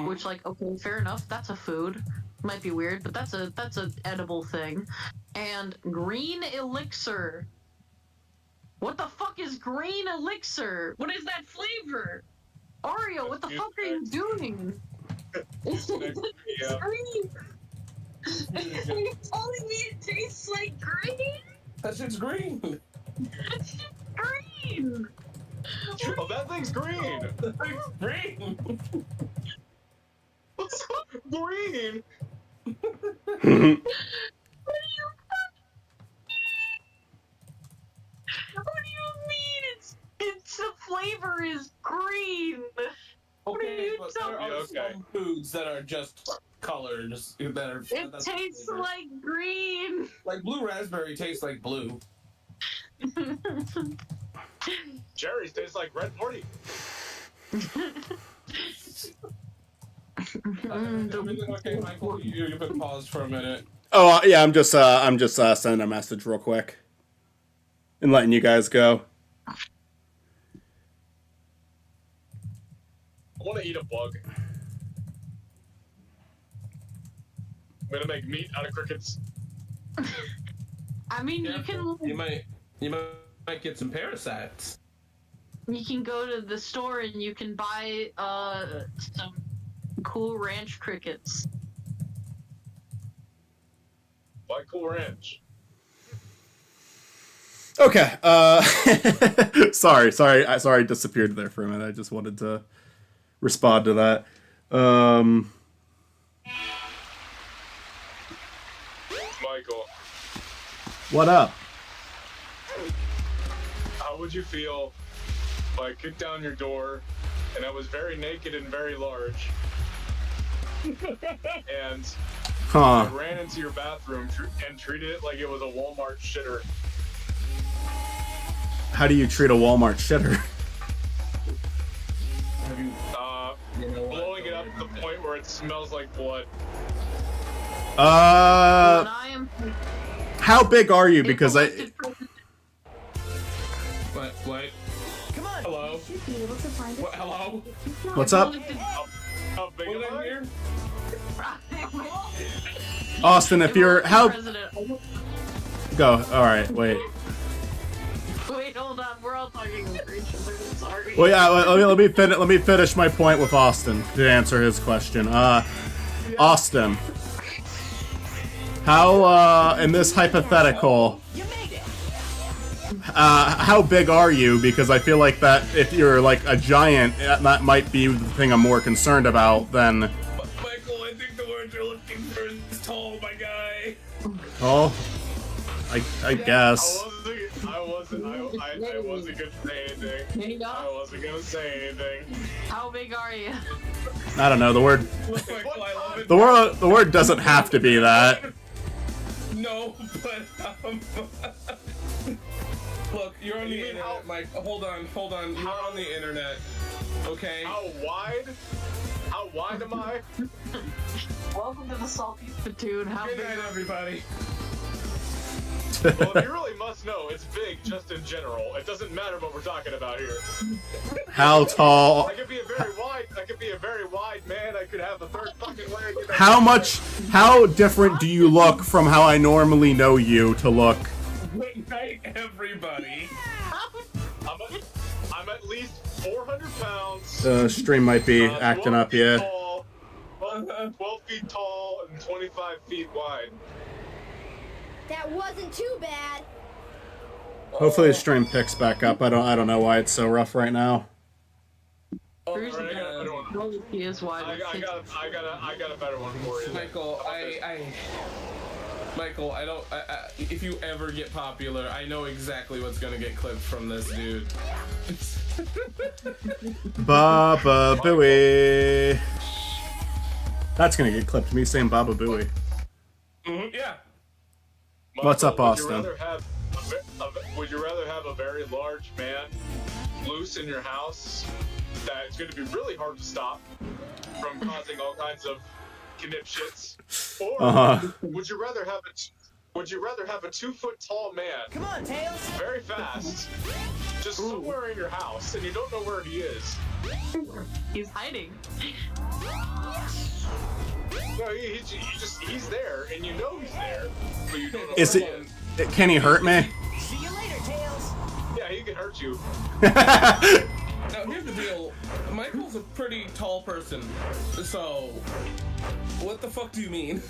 which, like, okay, fair enough. That's a food. Might be weird, but that's a edible thing. And green elixir. What the fuck is green elixir? What is that flavor? Oreo, what the fuck are you doing? It's Yeah. green. Are you telling me it tastes like green? That shit's green. It's green. Oh, that thing's green. That thing's green. Green. What do you mean? It's the flavor is green. What are Okay, you but there talking? are Okay. some foods that are just colors that are. It that's tastes flavor. like green. Like blue raspberry tastes like blue. Cherries taste like red party. Everything okay, Michael? You've been paused for a minute. Oh yeah, I'm just sending a message real quick and letting you guys go. I want to eat a bug. I'm gonna make meat out of crickets. I mean, you might get some parasites. can go to the store and you can buy some cool ranch crickets. Buy Cool Ranch. Okay. Sorry, I disappeared there for a minute. I just wanted to respond to that. Michael, What up? how would you feel if I kicked down your door and I was very naked and very large and I Huh. ran into your bathroom and treated it like it was a Walmart shitter? How do you treat a Walmart shitter? Have you? You know what? Blowing it up to the point where it smells like blood. And I am How big are you? Because I. What? Come on. Hello? You should be able to find What? it. Hello? What's up, How big What am did I I? hear? Austin? If you're how President. go. All right, wait. Wait, hold on. We're all talking over each other. Sorry. Well, yeah. Let me finish my point with Austin to answer his question. Austin, how in this hypothetical, You made it. how big are you? Because I feel like that if you're like a giant, that might be the thing I'm more concerned about than. Michael, I think the word you're looking for is tall, my guy. Oh, I guess. I wasn't gonna say anything. I wasn't gonna say anything. How big are you? I don't know. The word Michael, I love it. the word doesn't have to be that. No, but look, you're on the You mean internet, how- Mike. Hold on. You're on the internet, okay? How wide? How wide am I? Welcome to the salty platoon. How Good big? night, everybody. Well, if you really must know, it's big just in general. It doesn't matter what we're talking about here. How tall? I could be a very wide man. I could have a third fucking leg. How different do you look from how I normally know you to look? Good night, everybody. I'm at least 400 pounds. The stream might be 12 acting up, feet yeah. Tall, 12 feet tall and 25 feet wide. That wasn't too bad. Hopefully the stream picks back up. I don't know why it's so rough right now. Bruce Alright, I got a better one. He is wide. I got a better one for you. Michael, Michael, if you ever get popular, I know exactly what's gonna get clipped from this dude. Baba Booey. That's gonna get clipped. Me saying Baba Booey. Yeah. What's up, Austin? Would you rather have a very large man loose in your house that's going to be really hard to stop from causing all kinds of conniptions, or would you rather have a 2 foot tall man, Come on, Tails. very fast, just somewhere in your house and you don't know where he is, He's hiding. No, he's there, and you know he's there, but you don't know. Is where it? he is. Can he hurt me? See you later, Tails. Yeah, he can hurt you. Now here's the deal. Michael's a pretty tall person, so what the fuck do you mean?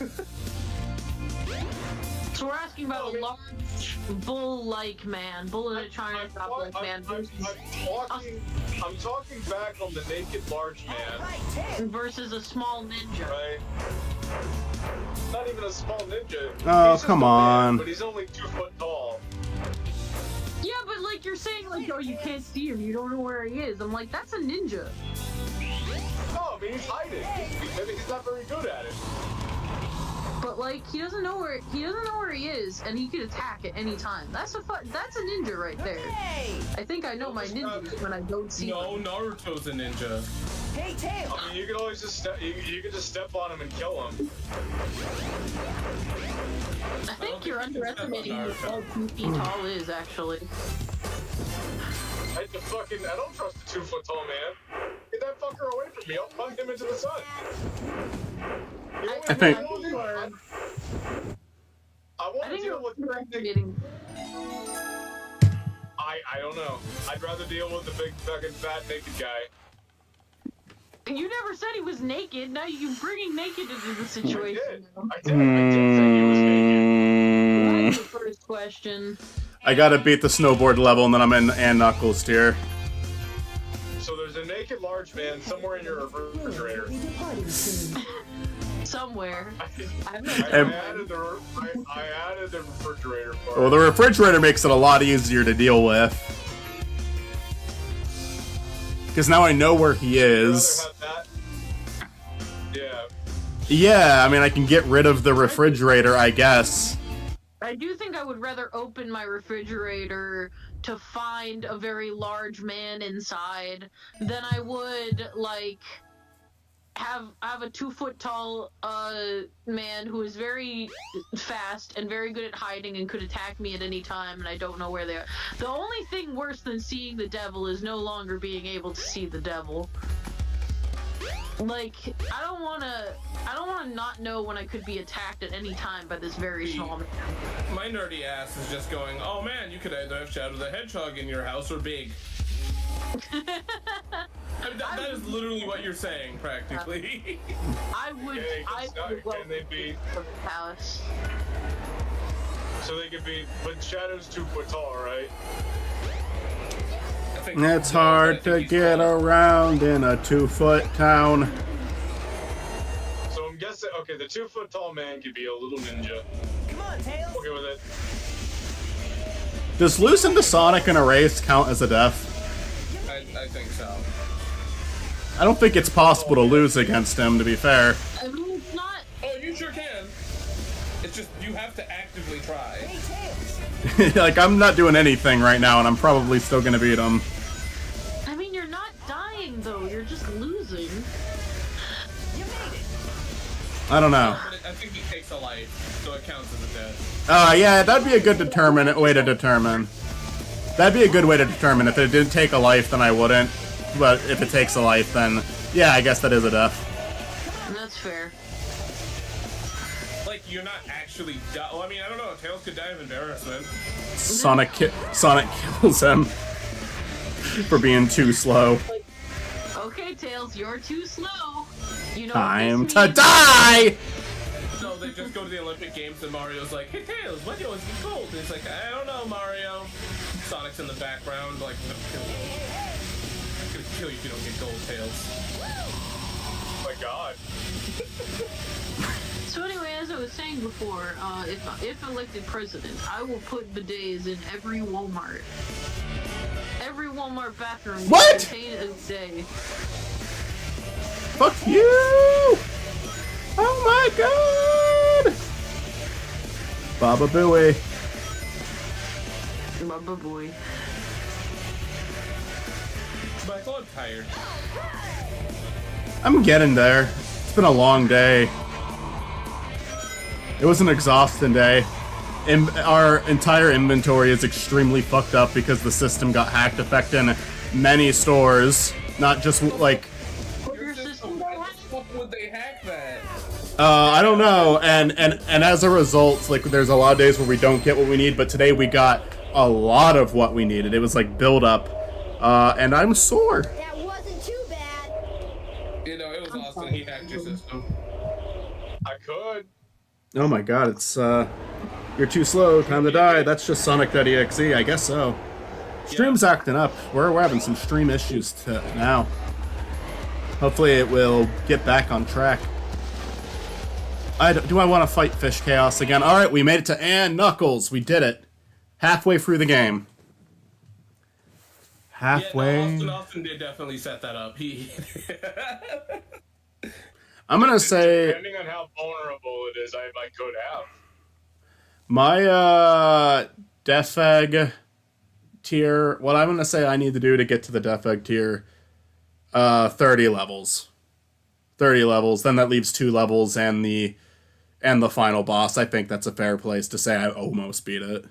So we're asking about a large bull-like man, bull in a Triceratops-like man I'm talking back on the naked large man, versus a small ninja. right? Not even a small ninja. Oh, He's just come a man, on. but he's only 2 foot tall. Yeah, but like you're saying, like, oh, you can't see him, you don't know where he is. I'm like, that's a ninja. No, I mean he's hiding. He's not very good at it. But like he doesn't know where he is, and he could attack at any time. That's a ninja right there. Hey! I think I know my ninjas when I don't see No, them. Naruto's a ninja. Hey, Tails. I mean, you can always just you can just step on him and kill him. I think you're think you can step on underestimating who Naruto. tall 2 feet tall is actually. I don't trust the 2 foot tall man. Get that fucker away from me. I'll punt him into the sun. You know what I think- I want to I think deal you're with underestimating. I don't know. I'd rather deal with the big fucking fat naked guy. You never said he was naked. Now you're bringing naked into the I situation. did. I did say he was naked. That's the first question. I gotta beat the snowboard level, and then I'm in and Knuckles tier. So there's a naked large man somewhere in your refrigerator. Somewhere. I I've never added the refrigerator part. Well, the refrigerator makes it a lot easier to deal with. Because now I know where he I'd is. rather have that. Yeah. Yeah, I mean, I can get rid of the refrigerator, I guess. I do think I would rather open my refrigerator to find a very large man inside than I would like have a 2 foot tall man who is very fast and very good at hiding and could attack me at any time, and I don't know where they are. The only thing worse than seeing the devil is no longer being able to see the devil. Like, I don't wanna not know when I could be attacked at any time by this very small man. My nerdy ass is just going, oh man, you could either have Shadow the Hedgehog in your house or Big. I mean, that is literally what you're saying, practically. I would Can welcome they be? the house. So they could be, but Shadow's 2 foot tall, right? I think It's hard to get around in a 2 foot town. So I'm guessing, okay, the 2 foot tall man could be a little ninja. Come on, Tails. Okay with it. Does lose into Sonic and Erase count as a death? I think so. I don't think it's possible to lose against him, to be fair. I mean, it's not. Oh, you sure can. It's just, you have to actively try. Hey, Tails. Like, I'm not doing anything right now, and I'm probably still gonna beat him. I mean, you're not dying though. You're just losing. You made it. I don't know. But I think he takes a life, so it counts as a death. Yeah, that'd be a good way to determine. That'd be a good way to determine. If it didn't take a life, then I wouldn't. But if it takes a life, then yeah, I guess that is a death. That's fair. Like, you're not actually well, I mean, I don't know. Tails could die of embarrassment. Sonic kills him for being too slow. Okay, Tails, you're too slow. You know Time what this to means? die! So they just go to the Olympic Games and Mario's like, hey Tails, why do you always get gold? And he's like, I don't know, Mario. Sonic's in the background, like, I'm gonna kill you if you don't get gold, Tails. Oh my god. So anyway, as I was saying before, if elected president, I will put bidets in every Walmart. Every Walmart bathroom will What? contain a bidet. Fuck you! Oh my god! Baba Booey. Baba boy. Michael, I'm tired. I'm getting there. It's been a long day. It was an exhausting day. Our entire inventory is extremely fucked up because the system got hacked, affecting many stores. not just like Your system, how the fuck would they hack that? I don't know, and as a result, like there's a lot of days where we don't get what we need, but today we got a lot of what we needed. It was like build up, and I'm sore. That wasn't too bad. You know, it was Austin. He hacked your system. I could. Oh my god, it's you're too slow, time to die. That's just Sonic.exe, I guess so. Stream's acting up. We're having some stream issues now. Hopefully it will get back on track. Do I want to fight Fish Chaos again? Alright, we made it to Ann Knuckles. We did it. Halfway through the game. Halfway. Yeah, no, Austin did definitely set that up. He. I'm gonna say Depending on how vulnerable it is, I could have. my Defeg tier. What I'm gonna say I need to do to get to the Defeg tier, 30 levels. 30 levels. Then that leaves 2 levels and the final boss. I think that's a fair place to say I almost beat it.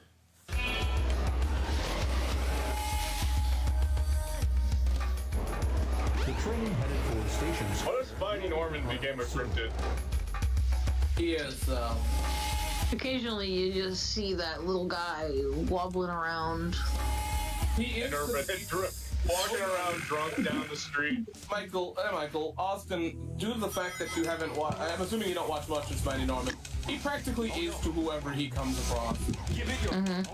The train headed for Station Square. What if Spiny Norman became a cryptid? He is. Occasionally, you just see that little guy wobbling around. He is. Walking around drunk down the street. Michael, Austin, due to the fact that you haven't watched, I'm assuming you don't watch much of Spiny Norman, he practically is to whoever he comes across.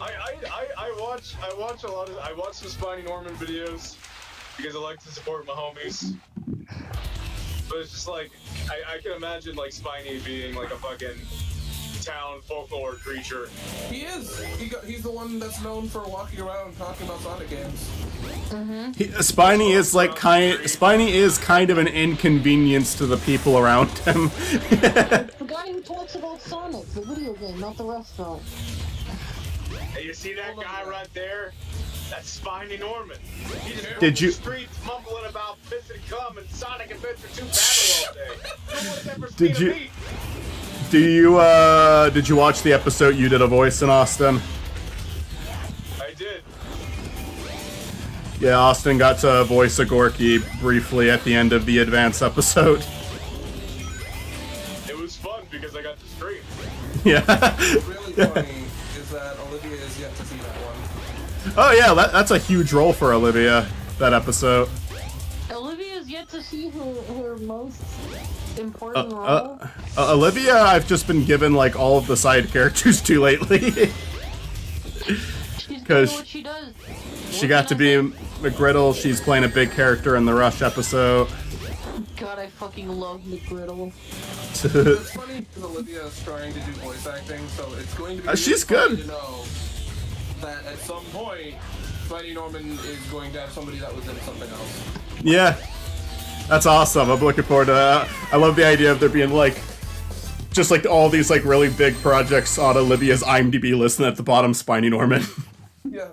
I watch a lot of, I watch some Spiny Norman videos because I like to support my homies. But it's just like, I can imagine like Spiny being like a fucking town folklore creature. He is. He's the one that's known for walking around talking about Sonic games. Spiny is Spiny is kind of an inconvenience to the people around him. The guy who talks about Sonic, the video game, not the restaurant. Hey, you see that guy right there? That's Spiny Norman. He just Did roams you- the streets mumbling about piss and cum and Sonic Adventure 2 battle all day. No one's ever Did seen you- a beat. Did you watch the episode you did a voice in, Austin? I did. Yeah, Austin got to voice a Gorky briefly at the end of the advance episode. It was fun because I got to stream. Yeah. Really funny is that Olivia is yet to see that one. Oh yeah, that's a huge role for Olivia, that episode. Olivia's yet to see her most important role. Olivia, I've just been given like all of the side characters to lately. She's 'cause doing what she does. She got to be McGriddle, she's playing a big character in the Rush episode. God, I fucking love McGriddle. It's funny because Olivia is trying to do voice acting, so it's going to be She's really funny good. to know that at some point, Spiny Norman is going to have somebody that was in something else. Yeah. That's awesome. I'm looking forward to that. I love the idea of there being like just like all these like really big projects on Olivia's IMDb list and at the bottom Spiny Norman. Yeah.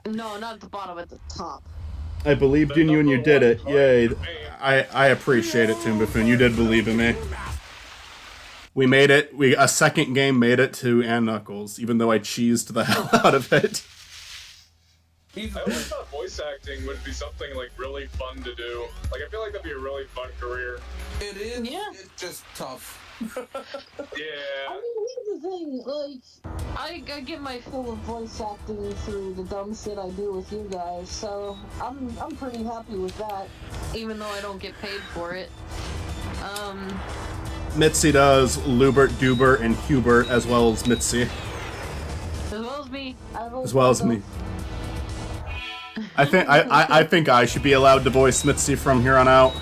No, not at the bottom, at the top. I believed in you and you did it. Yay. I appreciate it, Toon Buffoon. You did believe in me. We made it. A second game made it to Ann Knuckles, even though I cheesed the hell out of it. He's I always thought voice acting would be something like really fun to do. Like I feel like that'd be a really fun career. It is. Yeah. It's just tough. I Yeah. mean, here's the thing, like, I get my fill of voice acting through the dumb shit I do with you guys, so I'm pretty happy with that, even though I don't get paid for it. Mitzi does Lubert, Dubert, and Hubert as well as Mitzi. As well as me. As well as me. I think I should be allowed to voice Mitzi from here on out.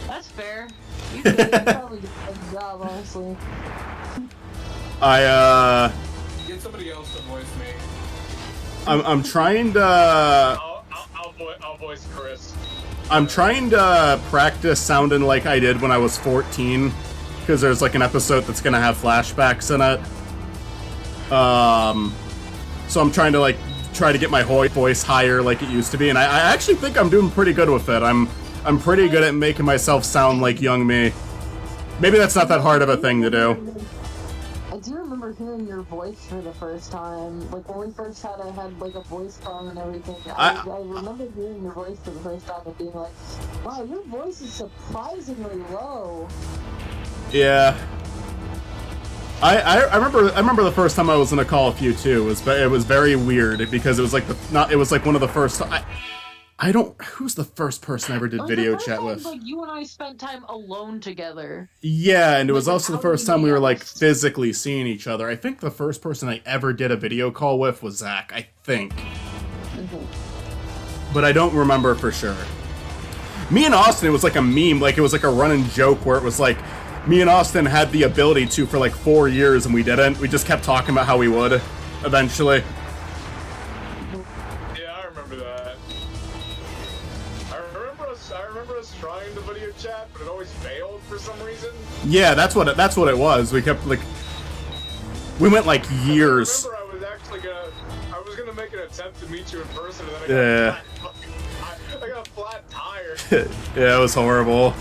That's fair. You could probably do a good job, honestly. Get somebody else to voice me. I'm trying to I'll voice Chris. I'm trying to practice sounding like I did when I was 14, because there's like an episode that's gonna have flashbacks in it. So I'm trying to try to get my voice higher like it used to be, and I actually think I'm doing pretty good with it. I'm pretty good at making myself sound like young me. Maybe that's not that hard of a thing to do. I do remember remember hearing your voice for the first time. Like when we first had like a voice call and everything. I remember hearing your voice for the first time and being like, "Wow, your voice is surprisingly low." Yeah. I remember the first time I was in a Call of Duty too. It was very weird because it was like one of the first. I don't. Who's the first person I ever did video chat with? Like you and I spent time alone together. Yeah, and it was Like, also the how first did time we were like ask? physically seeing each other. I think the first person I ever did a video call with was Zach. I think, but I don't remember for sure. Me and Austin, it was like a meme. Like it was like a running joke where it was like me and Austin had the ability to for like 4 years and we didn't. We just kept talking about how we would eventually. Yeah, I remember that. I remember us trying the video chat, but it always failed for some reason. Yeah, that's what it was. We kept like we went like years. I remember I was gonna make an attempt to meet you in person, and then I got a flat tire. Yeah, it was horrible.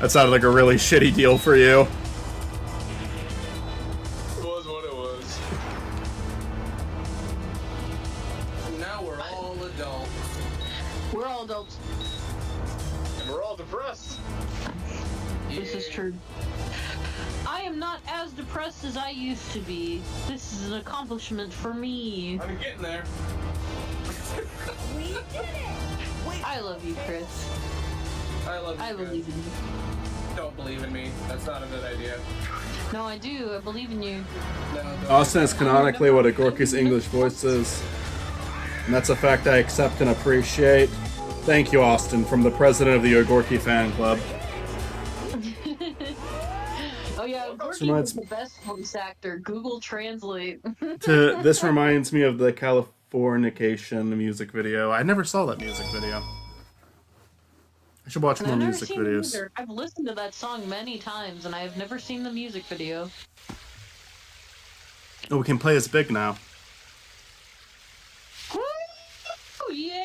That sounded like a really shitty deal for you. It was what it was. Now we're all adults. We're all adults. And we're all depressed. This is true. I am not as depressed as I used to be. This is an accomplishment for me. I'm getting there. We did it! I love you, Chris. I love you. I Chris. believe in you. Don't believe in me. That's not a good idea. No, I do. I believe in you. No, don't. Austin is canonically what Agorki's English voice is. And that's a fact I accept and appreciate. Thank you, Austin, from the president of the Agorki fan club. Oh yeah, Gorky reminds is the best voice actor. Google Translate. This reminds me of the Californication music video. I never saw that music video. I should watch And more I've never music seen it videos. either. I've listened to that song many times, and I have never seen the music video. Oh, we can play as Big now. Oh yeah!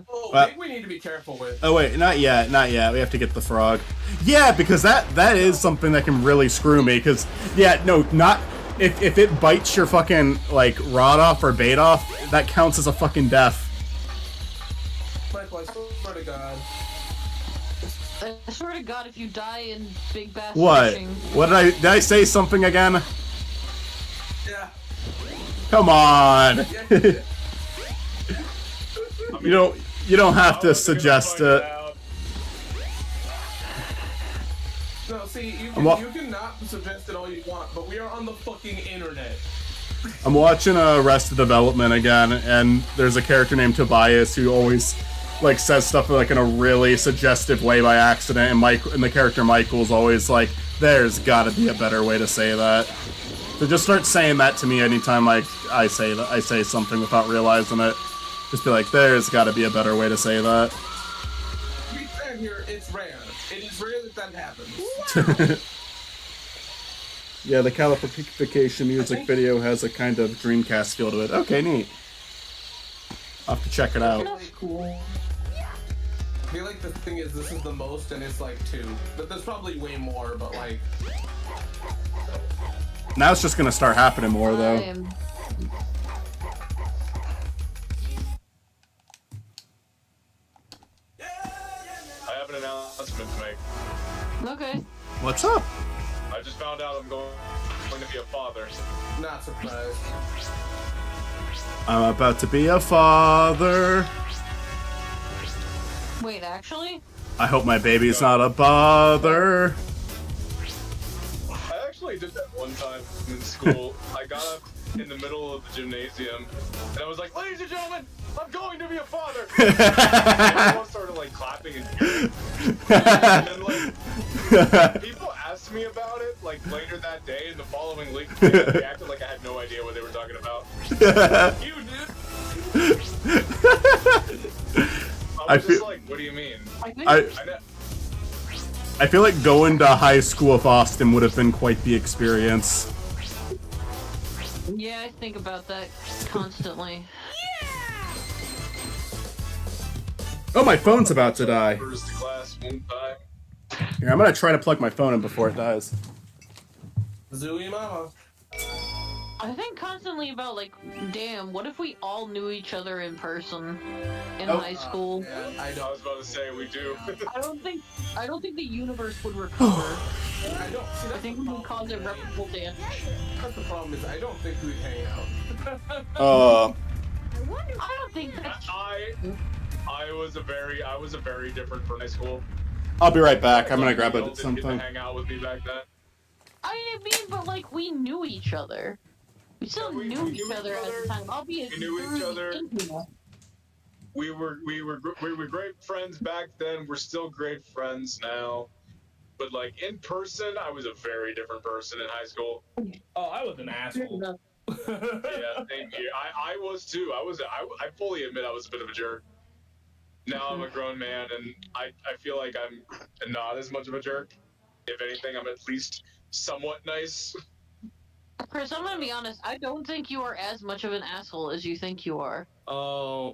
Oh, Well- I think we need to be careful with. Oh wait, not yet, not yet. We have to get the frog. Yeah, because that is something that can really screw me. Because yeah, no, not if it bites your fucking like rod off or bait off, that counts as a fucking death. Michael, I swear to God. I swear to God, if you die in Big Bass What? Fishing, What did I say something again? Yeah. Come on. Yeah. You don't have to suggest it. No, see, you can not suggest it all you want, but we are on the fucking internet. I'm watching Arrested Development again, and there's a character named Tobias who always like says stuff like in a really suggestive way by accident, and the character Michael's always like, "There's got to be a better way to say that." So just start saying that to me anytime I say something without realizing it. Just be like, "There's got to be a better way to say that." To be fair here, it's rare. It is rare that happens. Yeah, the Californication music video has a kind of Dreamcast feel to it. Okay, neat. I'll have to check it out. that's cool. I feel like the thing is, this is the most, and it's like 2. But there's probably way more, but like... Now it's just gonna start happening more, I though. am. I have an announcement to make. Okay. What's up? I just found out I'm going to be a father. Not surprised. I'm about to be a father. Wait, actually? I hope my baby's not a bother. I actually did that one time in school. I got up in the middle of the gymnasium, and I was like, "Ladies and gentlemen, I'm going to be a father." And everyone started like clapping and cheering. And then like people asked me about it like later that day in the following week. And they acted like I had no idea what they were talking about. You did? I I was feel- just like, "What do you mean?" I think I I know. I feel like going to high school with Austin would have been quite the experience. yeah, I think about that constantly. Oh, my phone's about to die. First class one time. Here, I'm gonna try to plug my phone in before it dies. Zooey Mama. I think constantly about like, damn, what if we all knew each other in person in Oh. high school? Yeah, I I don't. was about to say we do. I don't think the universe would recover. I don't. See, I that's think the it would problem. cause irreparable damage. That's the problem is I don't think we'd hang out. I don't think that's I was a very different from high school. I'll be right back. I'm gonna grab Y'all it didn't get something. to hang out with me back then. I mean, but like we knew each other. We still Yeah, we knew knew each each other at other. the time, albeit We knew through each the other. internet. We were great friends back then. We're still great friends now. But like in person, I was a very different person in high school. Oh, I was an asshole. Yeah, thank you. I was too. I fully admit I was a bit of a jerk. Now I'm a grown man, and I feel like I'm not as much of a jerk. If anything, I'm at least somewhat nice. Chris, I'm gonna be honest. I don't think you are as much of an asshole as you think you are. Oh,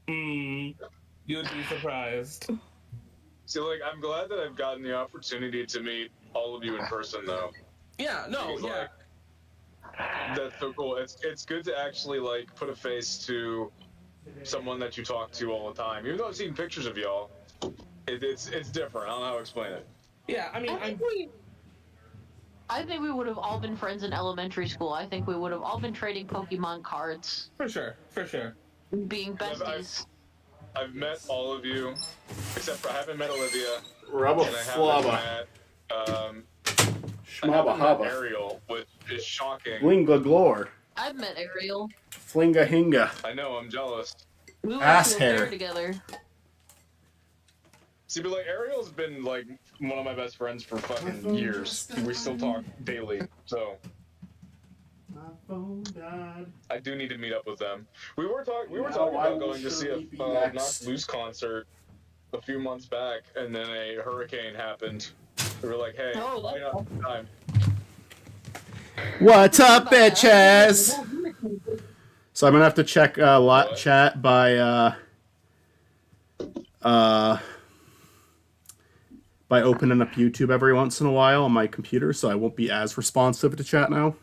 You'd be surprised. See, like, I'm glad that I've gotten the opportunity to meet all of you in person, though. Yeah, no, Because, yeah. like, that's so cool. It's good to actually like put a face to someone that you talk to all the time. Even though I've seen pictures of y'all, it's different. I don't know how to explain it. Yeah, I mean, I think we would have all been friends in elementary school. I think we would have all been trading Pokemon cards, for sure. being besties. I've met all of you, except for I haven't met Olivia, Rubba and I haven't flubba. met I Schmabba haven't met hubba. Ariel, which is shocking. Blinga glore. I've met Ariel. Flinga hinga. I know, I'm jealous. We went Ass to a hair. fair together. See, but like Ariel's been like one of my best friends for fucking years. We still talk daily, so My phone died. I do need to meet up with them. We were talking Now about I will going to see surely be a next. Knocked Loose concert a few months back, and then a hurricane happened. We were like, hey, Oh, why that's not time? What's up, bitches? So I'm gonna have to check lot What? chat by opening up YouTube every once in a while on my computer, so I won't be as responsive to chat now.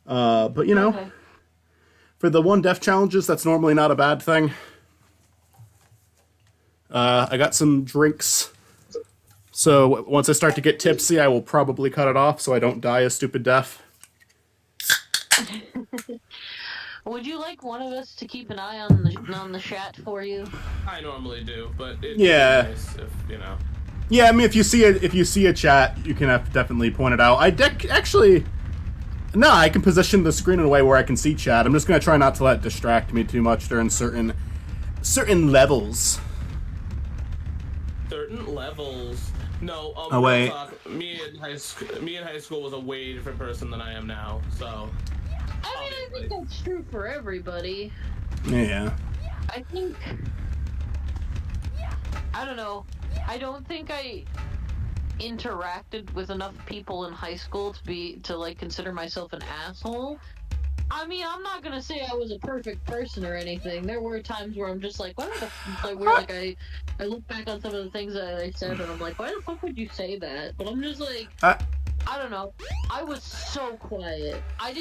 But you know, Okay. for the one death challenges, that's normally not a bad thing. I got some drinks, so once I start to get tipsy, I will probably cut it off so I don't die a stupid death. Would you like one of us to keep an eye on the chat for you? I normally do, but it'd Yeah. be nice if, you know. Yeah, I mean, if you see a chat, you can definitely point it out. Actually, no, I can position the screen in a way where I can see chat. I'm just gonna try not to let it distract me too much during certain levels. Certain levels. No, Oh, real wait. talk, me in high school was a way different person than I am now, so. I mean, I think that's true for everybody. Yeah. I think. I don't know. I don't think I interacted with enough people in high school to like consider myself an asshole. I mean, I'm not gonna say I was a perfect person or anything. There were times where I'm just like, why the like, where like I look back on some of the things that I said and I'm like, why the fuck would you say that? But I'm just like, I don't know. I was so quiet. I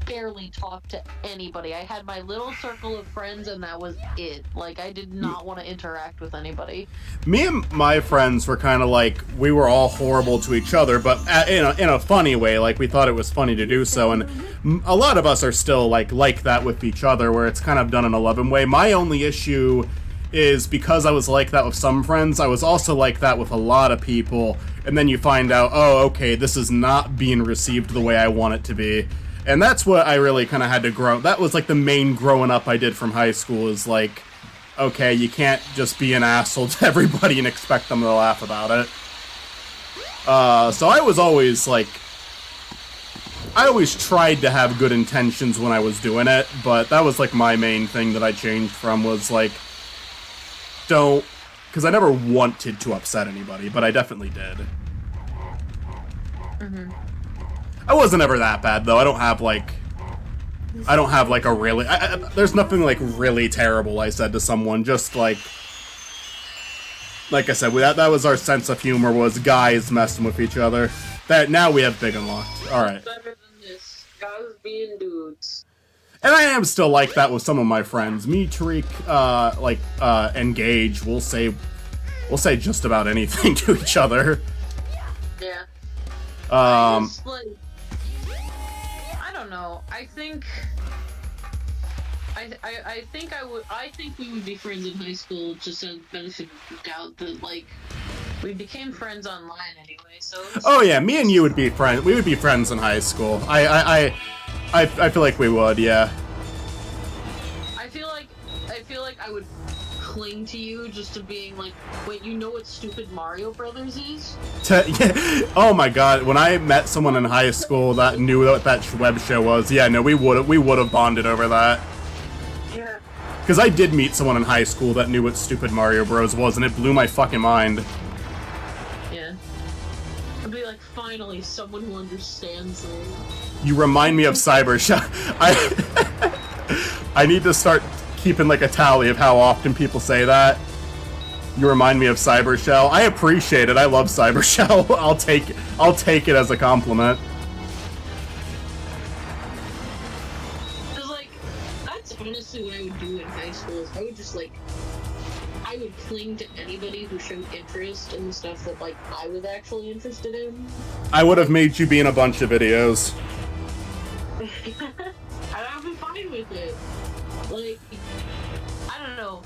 barely talked to anybody. I had my little circle of friends and that was it. Like, I did not want to interact with anybody. Me and my friends were kind of like, we were all horrible to each other, but in a funny way. Like, we thought it was funny to do so, and a lot of us are still like that with each other, where it's kind of done in a loving way. My only issue is because I was like that with some friends, I was also like that with a lot of people, and then you find out, oh, okay, this is not being received the way I want it to be. And that's what I really kind of had to grow. That was like the main growing up I did from high school, is like, okay, you can't just be an asshole to everybody and expect them to laugh about it. So I was always like, I always tried to have good intentions when I was doing it, but that was like my main thing that I changed from, was like, don't, because I never wanted to upset anybody, but I definitely did. I wasn't ever that bad though. I don't have like a really, there's nothing like really terrible I said to someone, just like, like I said, that was our sense of humor, was guys messing with each other. That now we have big and locked. All right. Better than this. Guys being dudes. And I am still like that with some of my friends. Me, Tariq, and Gage, we'll say just about anything to each other. Yeah. Um, Just, like, I don't know. I think we would be friends in high school, just as benefit of the doubt that like we became friends online anyway. So. oh yeah, me and you would be friends. We would be friends in high school. I feel like we would, yeah. I feel like I would cling to you just to being like, wait, you know what stupid Mario Brothers is? Oh my god, when I met someone in high school that knew what that web show was, yeah, no, we would have bonded over that. Yeah. Because I did meet someone in high school that knew what stupid Mario Bros was, and it blew my fucking mind. Yeah. I'd be like, finally, someone who understands it. You remind me of Cybershell. I need to start keeping like a tally of how often people say that. You remind me of Cybershell. I appreciate it. I love Cybershell. I'll take it as a compliment. Cause like, that's honestly what I would do in high school. Is I would just like, I would cling to anybody who showed interest in the stuff that like I was actually interested in. I would have made you be in a bunch of videos. And I'd be fine with it. Like, I don't know.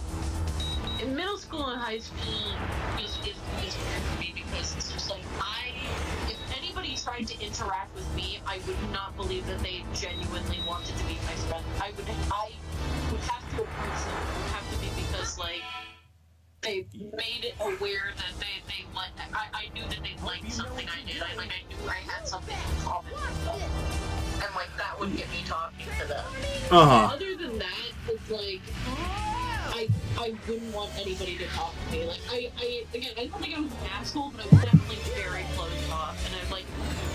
In middle school and high school is weird for me because it's just like if anybody tried to interact with me, I would not believe that they genuinely wanted to be my friend. I would have to approach them. It would have to be because like they made it aware that they like I knew that they liked something I did. I knew I had something in common with them. And like that would get me talking to them. Uh-huh. Other than that, it's like I wouldn't want anybody to talk to me. Like I don't think I was an asshole, but I was definitely very closed off, and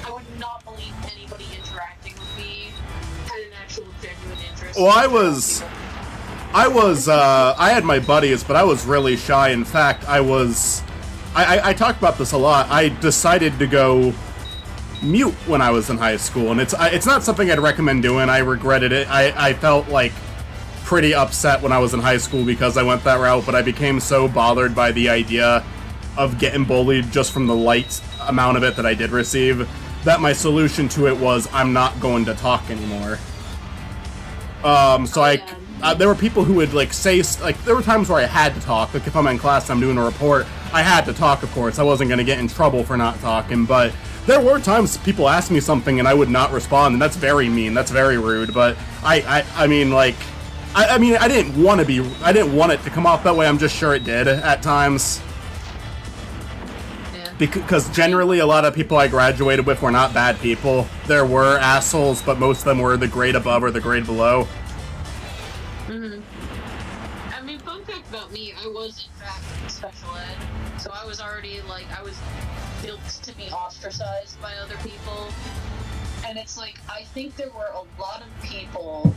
I would not believe anybody interacting with me had an actual genuine interest. Well, I had my buddies, but I was really shy. In fact, I talked about this a lot. I decided to go mute when I was in high school, and it's not something I'd recommend doing. I regretted it. I felt like pretty upset when I was in high school because I went that route, but I became so bothered by the idea of getting bullied just from the light amount of it that I did receive that my solution to it was I'm not going to talk anymore. There were people who would like say, like, there were times where I had to talk. Like if I'm in class and I'm doing a report, I had to talk, of course. I wasn't going to get in trouble for not talking, but there were times people asked me something and I would not respond, and that's very mean. That's very rude. But I mean, I didn't want it to come off that way. I'm just sure it did at times. Yeah. Because generally, a lot of people I graduated with were not bad people. There were assholes, but most of them were the grade above or the grade below. Mm-hmm. I mean, fun fact about me, I was in fact in special ed, so I was already like, I was built to be ostracized by other people. And it's like, I think there were a lot of people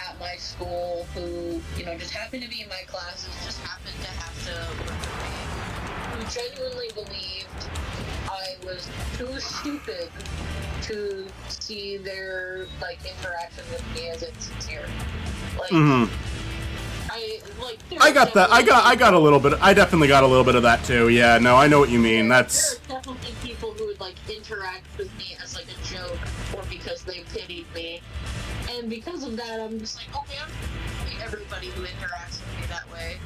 at my school who, you know, just happened to be in my classes, just happened to have to work with me, who genuinely believed I was too stupid to see their, like, interaction with me as insincere. Like, I got that. I got a little bit. I definitely got a little bit of that too. Yeah, no, I know what you mean. That's there are definitely people who would like interact with me as like a joke or because they pitied me, and because of that, I'm just like, okay, I'm gonna hate everybody who interacts with me that way,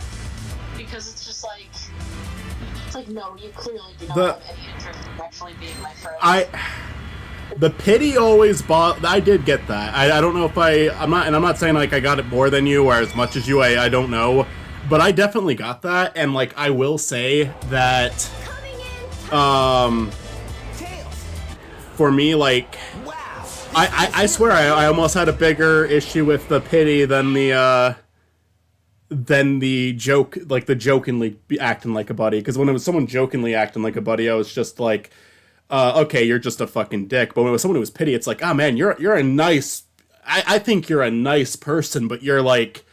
because it's just like, it's like, no, you clearly do not have any interest in actually being my friend. The pity always I did get that. I don't know if I'm not saying like I got it more than you or as much as you. I don't know, but I definitely got that, and like I will say that, for me, like, I swear I almost had a bigger issue with the pity than the joke, like the jokingly acting like a buddy. Because when it was someone jokingly acting like a buddy, I was just like, okay, you're just a fucking dick. But when it was someone who was pity, it's like, oh man, you're a nice, I think you're a nice person, but you're like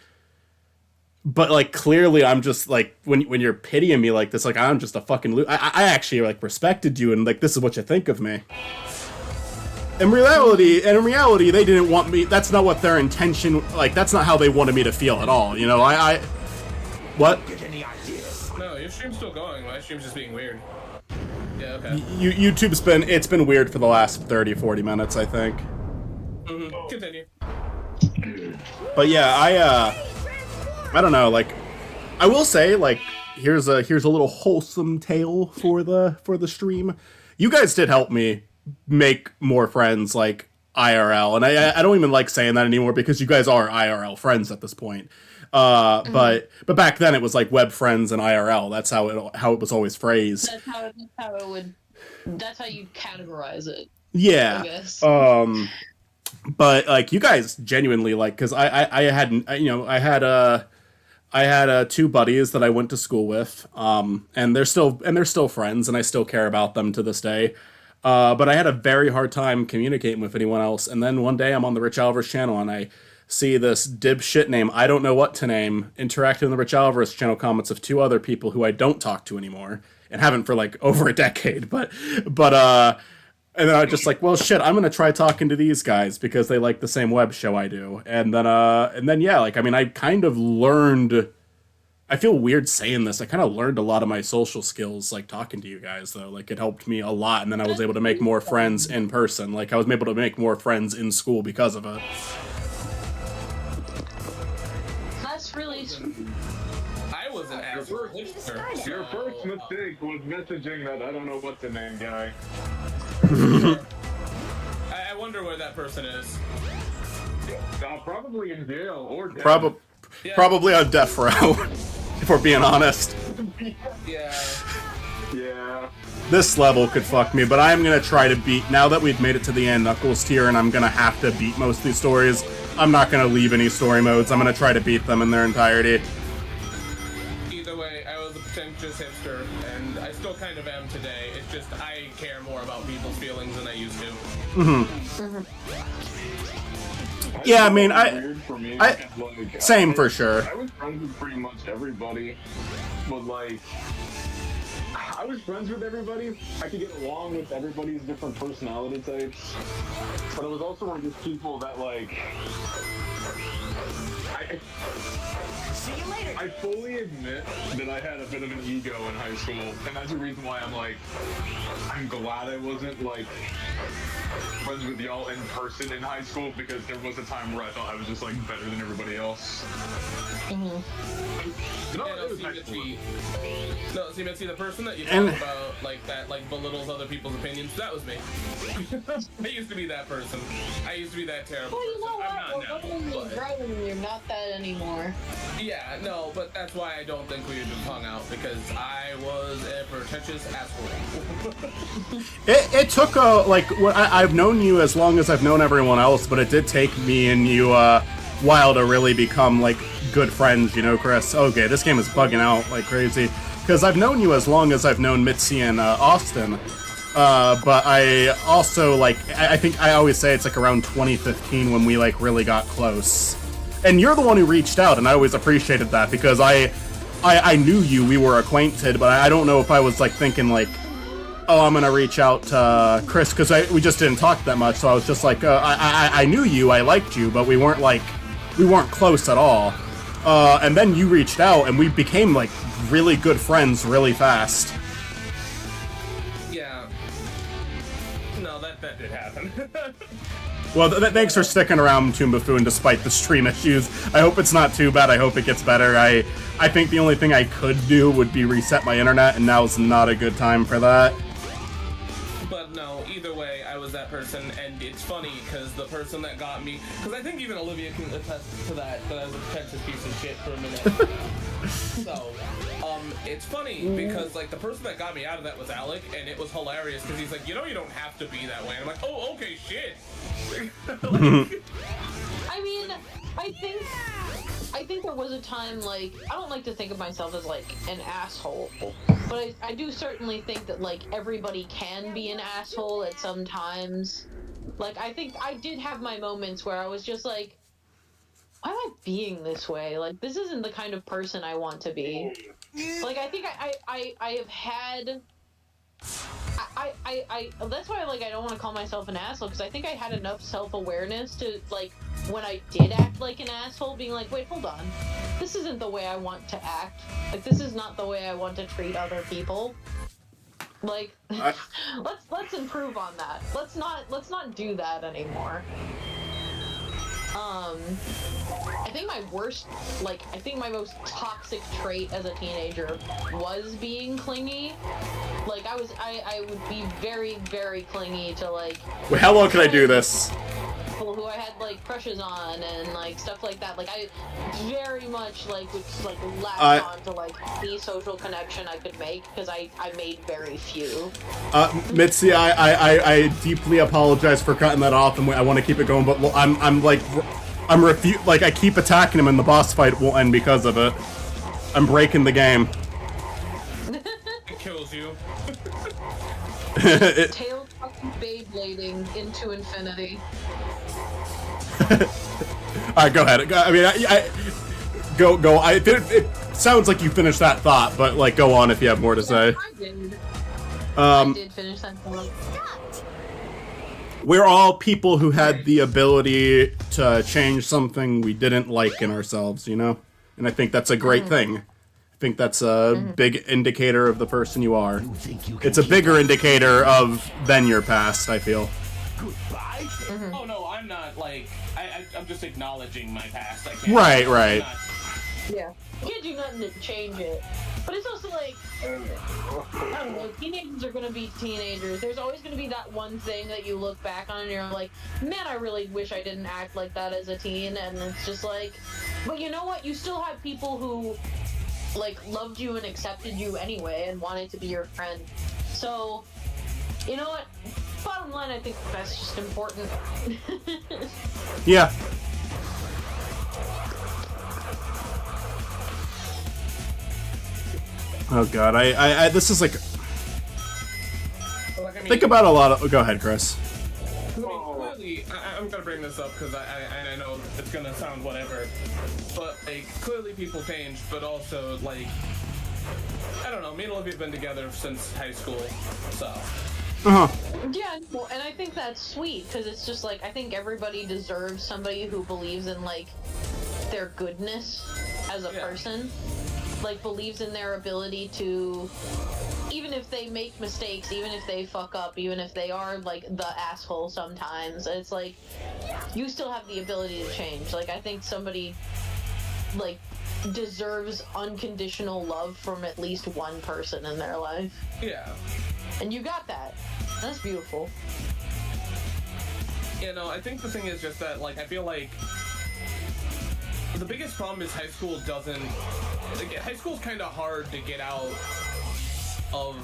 but like clearly I'm just like when you're pitying me like this, like I'm just a fucking I actually like respected you and like this is what you think of me. In reality, they didn't want me. That's not what their intention. Like that's not how they wanted me to feel at all. You know, what? No, your stream's still going. My stream's just being weird. Yeah, okay. YouTube's been weird for the last 30-40 minutes, I think. Mm-hmm. Continue. But yeah, I don't know. Like, I will say, like, here's a little wholesome tale for the stream. You guys did help me make more friends, like IRL, and I don't even like saying that anymore because you guys are IRL friends at this point. But back then it was like web friends and IRL. That's how it was always phrased. That's how you categorize it. Yeah. I guess. But like you guys genuinely like because I had two buddies that I went to school with, and they're still friends, and I still care about them to this day. But I had a very hard time communicating with anyone else. And then one day I'm on the Rich Alvarez channel and I see this dipshit name, I don't know what to name, interacting in the Rich Alvarez channel comments of two other people who I don't talk to anymore and haven't for like over a decade. But and then I was just like, well, shit, I'm going to try talking to these guys because they like the same web show I do. And then, yeah, like, I mean, I kind of learned, I feel weird saying this. I kind of learned a lot of my social skills, like talking to you guys, though. Like, it helped me a lot. And then I was able to make more friends in person. Like, I was able to make more friends in school because of it. That's really sweet. I was an asshole. Your first mistake was messaging that I don't know what the name guy. I wonder where that person is. Probably in jail or dead. Probably on death row, if we're being honest. Yeah. This level could fuck me, but I'm gonna try to beat, now that we've made it to the end, Knuckles tier, and I'm gonna have to beat most of these stories, I'm not gonna leave any story modes. I'm gonna try to beat them in their entirety. Either way, I was a pretentious hipster, and I still kind of am today. It's just I care more about people's feelings than I used to. Yeah, I mean, same like, for sure. I was friends with pretty much everybody, but like, I was friends with everybody. I could get along with everybody's different personality types, but it was also one of those people that like, See you later. I fully admit that I had a bit of an ego in high school, and that's the reason why I'm glad I wasn't like friends with y'all in person in high school, because there was a time where I thought I was just like better than everybody else. See, Mitzi, the person that you talk about, like that, like belittles other people's opinions, that was me. I used to be that person. I used to be that terrible person. I'm not now. You're not that anymore. Yeah, no, but that's why I don't think we would have hung out, because I was a pretentious asshole. It took I've known you as long as I've known everyone else, but it did take me and you a while to really become like good friends, you know, Chris. Okay, this game is bugging out like crazy because I've known you as long as I've known Mitzi and Austin. But I also I think I always say it's like around 2015 when we like really got close. And you're the one who reached out, and I always appreciated that because I knew you, we were acquainted, but I don't know if I was like thinking like, oh, I'm gonna reach out to Chris, because we just didn't talk that much, so I was just like, I knew you, I liked you, but we weren't close at all. And then you reached out, and we became like really good friends really fast. Yeah. No, that did happen. Well, thanks for sticking around, Toon Buffoon, despite the stream issues. I hope it's not too bad. I hope it gets better. I think the only thing I could do would be reset my internet, and now's not a good time for that. But no, either way, I was that person, and it's funny, because the person that got me... Because I think even Olivia can attest to that I was a pretentious piece of shit for a minute. So, it's funny, because, like, the person that got me out of that was Alec, and it was hilarious, because he's like, you know you don't have to be that way. And I'm like, oh, okay, shit. I mean, I think there was a time, like, I don't like to think of myself as, like, an asshole, but I do certainly think that, like, everybody can be an asshole at some times. Like, I think I did have my moments where I was just like, why am I being this way? Like, this isn't the kind of person I want to be. Like, I think I have had... that's why, like, I don't want to call myself an asshole, because I think I had enough self-awareness to, like, when I did act like an asshole, being like, wait, hold on. This isn't the way I want to act. Like, this is not the way I want to treat other people. Like, let's improve on that. Let's not do that anymore. I think my worst, like, I think my most toxic trait as a teenager was being clingy. Like, I would be very, very clingy to, like... Wait, how long can I do this? People who I had, like, crushes on and, like, stuff like that. Like, I very much, like, would just, like, latch on to, like, any social connection I could make, because I made very few. Mitzi, I deeply apologize for cutting that off, and I want to keep it going, but I keep attacking him, and the boss fight won't end because of it. I'm breaking the game. It kills you. Tail fucking Beyblading into infinity. Alright, go ahead. I mean, go. It sounds like you finished that thought, but, like, go on if you have more to say. I did. I did finish that thought. We're all people who had the ability to change something we didn't like in ourselves, you know? And I think that's a great thing. I think that's a big indicator of the person you are. It's a bigger indicator of than your past, I feel. Oh no, I'm not, like, I'm just acknowledging my past. I can't, Right. Yeah. You can't do nothing to change it. But it's also like, I don't know, teenagers are gonna be teenagers. There's always gonna be that one thing that you look back on and you're like, man, I really wish I didn't act like that as a teen. And it's just like, but you know what? You still have people who, like, loved you and accepted you anyway and wanted to be your friend. So, you know what? Bottom line, I think that's just important. Yeah. Oh god, I this is like... Like, I mean, Think about a lot of... Go ahead, Chris. I mean, clearly, I'm gonna bring this up because I know it's gonna sound whatever, but, like, clearly people change, but also, like, I don't know, me and Olivia have been together since high school, so... Uh-huh. Yeah, well, and I think that's sweet, because it's just like, I think everybody deserves somebody who believes in, like, their goodness as a person. Like, believes in their ability to, even if they make mistakes, even if they fuck up, even if they are, like, the asshole sometimes, it's like, you still have the ability to change. Like, I think somebody, like, deserves unconditional love from at least one person in their life. Yeah. And you got that. That's beautiful. You know, I think the thing is just that, like, I feel like the biggest problem is high school doesn't... Like, high school's kind of hard to get out of...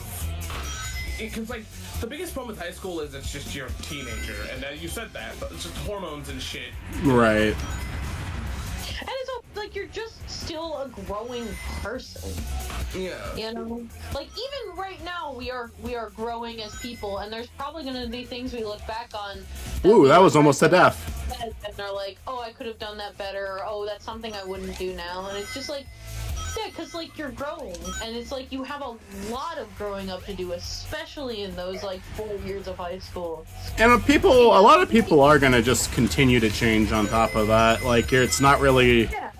Because, like, the biggest problem with high school is it's just you're a teenager, and you said that, but it's just hormones and shit. Right. And it's like you're just still a growing person. Yeah. You know? Like, even right now we are growing as people, and there's probably gonna be things we look back on. Ooh, that was almost a death. And they're like, oh, I could have done that better, or oh, that's something I wouldn't do now. And it's just like, yeah, because, like, you're growing, and it's like you have a lot of growing up to do, especially in those, like, 4 years of high school. And a lot of people are gonna just continue to change on top of that. Like, it's not really... Yeah.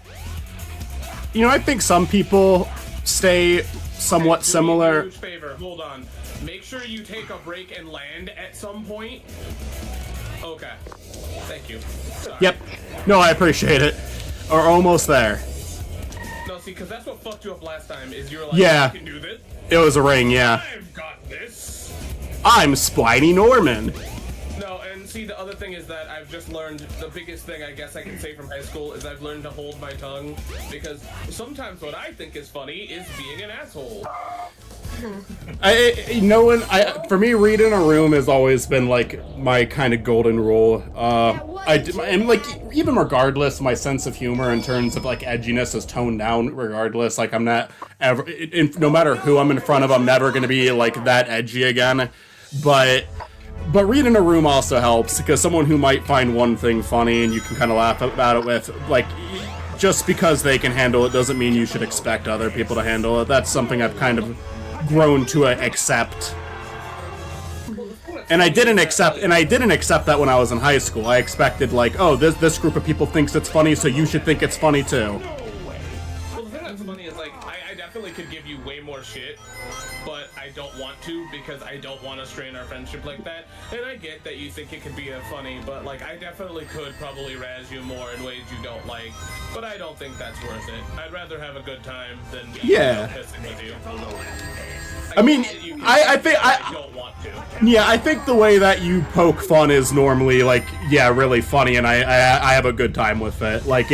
You know, I think some people stay somewhat similar. Huge favor. Hold on. Make sure you take a break and land at some point. Okay. Thank you. Sorry. Yep. No, I appreciate it. Or almost there. No, see, because that's what fucked you up last time, is you're like, Yeah. I can do this. It was a ring, yeah. I've got this. I'm Spliney Norman. No, and see, the other thing is that I've just learned, the biggest thing I guess I can say from high school is I've learned to hold my tongue, because sometimes what I think is funny is being an asshole. For me, reading a room has always been like my kind of golden rule. And like, even regardless, my sense of humor in terms of like edginess is toned down. Regardless, like I'm not ever, no matter who I'm in front of, I'm never gonna be like that edgy again. But But reading a room also helps, because someone who might find one thing funny and you can kind of laugh about it with, like, just because they can handle it doesn't mean you should expect other people to handle it. That's something I've kind of grown to accept. And I didn't accept that when I was in high school. I expected, like, oh, this group of people thinks it's funny, so you should think it's funny too. Well, the thing that's funny is, like, I definitely could give you way more shit, but I don't want to because I don't want to strain our friendship like that. And I get that you think it could be funny, but, like, I definitely could probably razz you more in ways you don't like, but I don't think that's worth it. I'd rather have a good time than pissing with you. I mean, I think I don't want to. Yeah, I think the way that you poke fun is normally, like, yeah, really funny, and I have a good time with it. Like,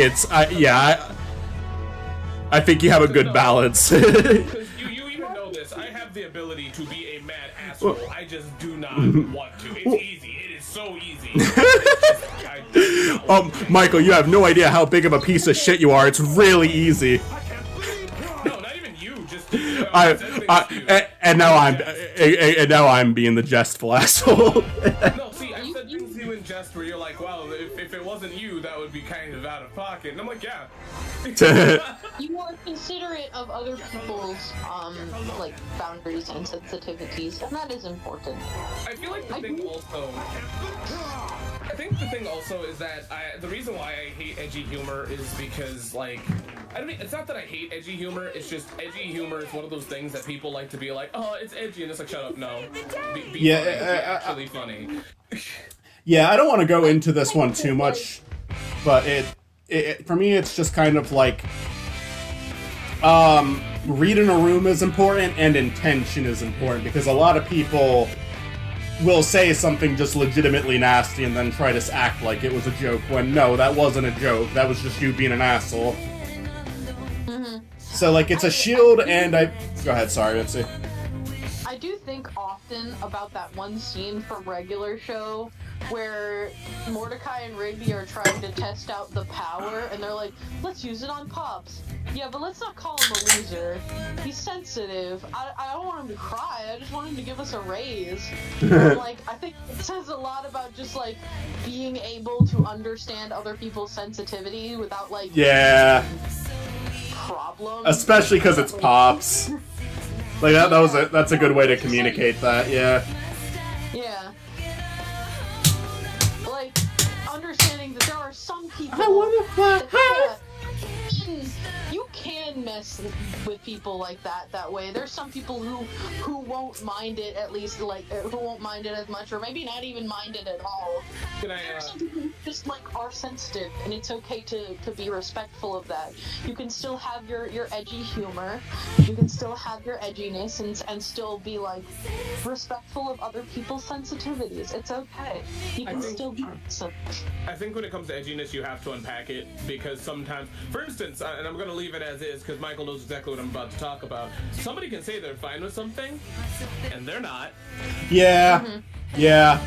I think you have a good balance. Because you even know this. I have the ability to be a mad asshole. I just do not want to. It's easy. It is so easy. I do not want to. Michael, you have no idea how big of a piece of shit you are. It's really easy. No, not even you. Just And now I'm being the jestful asshole. No, see, I said things to you in jest where you're like, well, if it wasn't you, that would be kind of out of pocket. And I'm like, yeah. You are considerate of other people's like boundaries and sensitivities, and that is important. I feel like the thing also is that the reason why I hate edgy humor is because, like, I mean, it's not that I hate edgy humor, it's just edgy humor is one of those things that people like to be like, oh, it's edgy, and it's like, shut up, no. Be funny, actually funny. Yeah, I don't want to go into this one too much, but it for me, it's just kind of like, reading a room is important and intention is important, because a lot of people will say something just legitimately nasty and then try to act like it was a joke, when no, that wasn't a joke, that was just you being an asshole. So, like, it's a shield, and go ahead, sorry, Bitsy. I do think often about that one scene from Regular Show where Mordecai and Rigby are trying to test out the power, and they're like, let's use it on Pops. Yeah, but let's not call him a loser. He's sensitive. I don't want him to cry. I just want him to give us a raise. Like, I think it says a lot about just, like, being able to understand other people's sensitivity without, like, problems. Especially because it's Pops. Like, that's a good way to communicate that, yeah. Yeah. Like, understanding that there are some people... You can mess with people like that way. There's some people who won't mind it, at least, like, who won't mind it as much, or maybe not even mind it at all. There's some people who just, like, are sensitive, and it's okay to be respectful of that. You can still have your edgy humor, you can still have your edginess, and still be, like, respectful of other people's sensitivities. It's okay. You can still be so. I think when it comes to edginess, you have to unpack it, because sometimes, for instance, and I'm gonna leave it as is because Michael knows exactly what I'm about to talk about. Somebody can say they're fine with something, and they're not. Yeah. Yeah.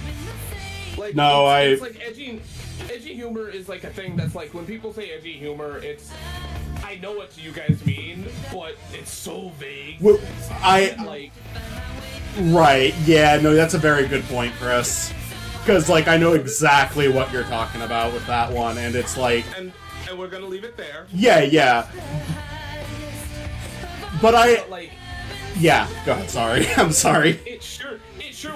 Like, no, it's like edgy humor is like a thing that's like, when people say edgy humor, it's, I know what you guys mean, but it's so vague. Well, like, right, yeah, no, that's a very good point, Chris. Because, like, I know exactly what you're talking about with that one, and it's like... And we're gonna leave it there. Yeah. But yeah, go ahead, sorry. I'm sorry. It sure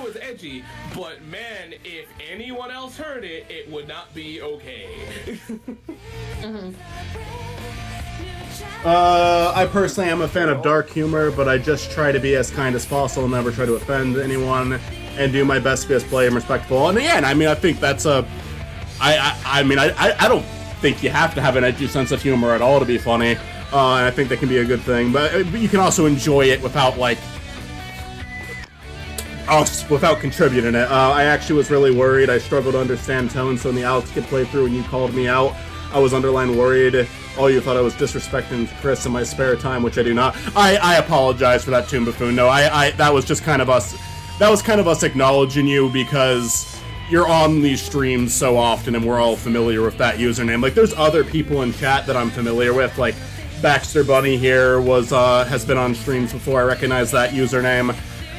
was edgy, but man, if anyone else heard it, it would not be okay. I personally am a fan of dark humor, but I just try to be as kind as possible, never try to offend anyone, and do my best to be as polite and respectful. And again, I mean, I think that's I don't think you have to have an edgy sense of humor at all to be funny. And I think that can be a good thing, but you can also enjoy it without, like, without contributing it. I actually was really worried. I struggled to understand tone, so in the Alex Kidd playthrough, when you called me out, I was underlined worried. Oh, you thought I was disrespecting Chris in my spare time, which I do not. I apologize for that, Toon Buffoon. No, that was just kind of us. That was kind of us acknowledging you, because you're on these streams so often, and we're all familiar with that username. Like, there's other people in chat that I'm familiar with, like Baxter Bunny here has been on streams before. I recognize that username.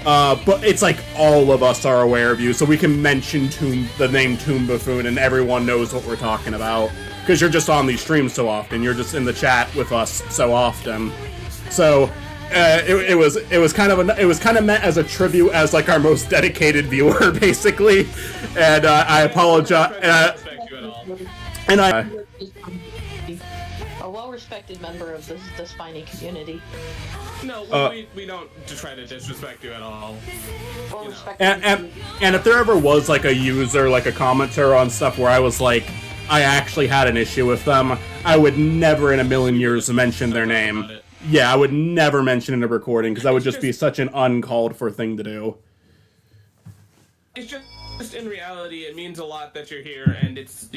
But it's like all of us are aware of you, so we can mention the name Toon Buffoon, and everyone knows what we're talking about. Because you're just on these streams so often, you're just in the chat with us so often. So it was kind of meant as a tribute, as like our most dedicated viewer, basically. And I apologize. And I. A well-respected member of the Spiny community. No, we don't try to disrespect you at all. And if there ever was like a user, like a commenter on stuff where I was like, I actually had an issue with them, I would never in a million years mention their name. Yeah, I would never mention in a recording, because that would just be such an uncalled for thing to do. It's just in reality, it means a lot that you're here, and it's,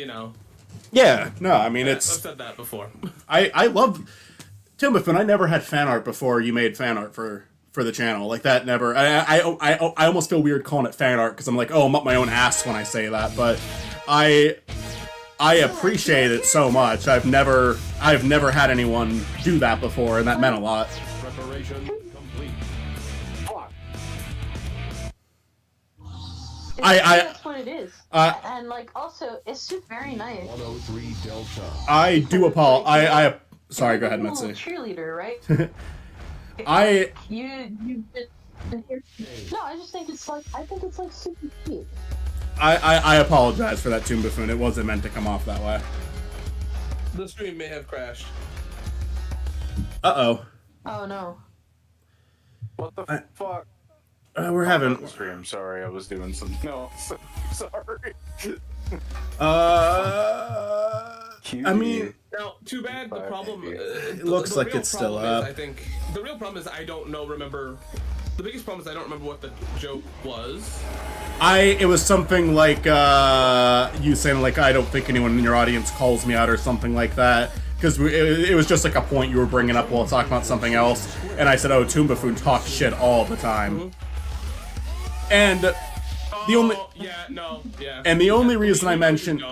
Yeah, no, I mean, I've it's... said that before. I love... Toon Buffoon, I never had fan art before you made fan art for the channel. Like, that never... I almost feel weird calling it fan art, because I'm like, oh, I'm up my own ass when I say that, but I appreciate it so much. I've never had anyone do that before, and that meant a lot. Preparation complete. That's what it is. And like, also, it's just very nice. 103 Delta. I do apologize. Sorry, go ahead, You're a little Mitzi. cheerleader, right? You no, I just think it's like, super cute. I apologize for that, Toon Buffoon. It wasn't meant to come off that way. The stream may have crashed. Uh-oh. Oh no. What the fuck? We're having... Stream, sorry, I was doing something else. Sorry. I mean... Now, too bad, the problem... it looks like it's still up. I think the real problem is I don't remember... The biggest problem is I don't remember what the joke was. It was something like, you saying, like, I don't think anyone in your audience calls me out or something like that. Because it was just like a point you were bringing up while talking about something else. And I said, oh, Toon Buffoon talks shit all the time. And the only... And the only reason I mentioned...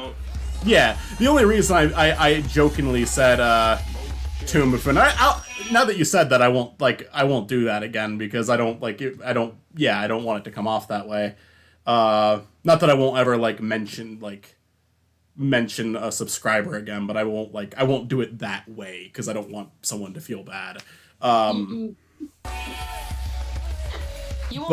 Yeah, the only reason I jokingly said, Toon Buffoon... now that you said that, I won't do that again, because I don't want it to come off that way. Not that I won't ever, like, mention a subscriber again, but I won't do it that way, because I don't want someone to feel bad. You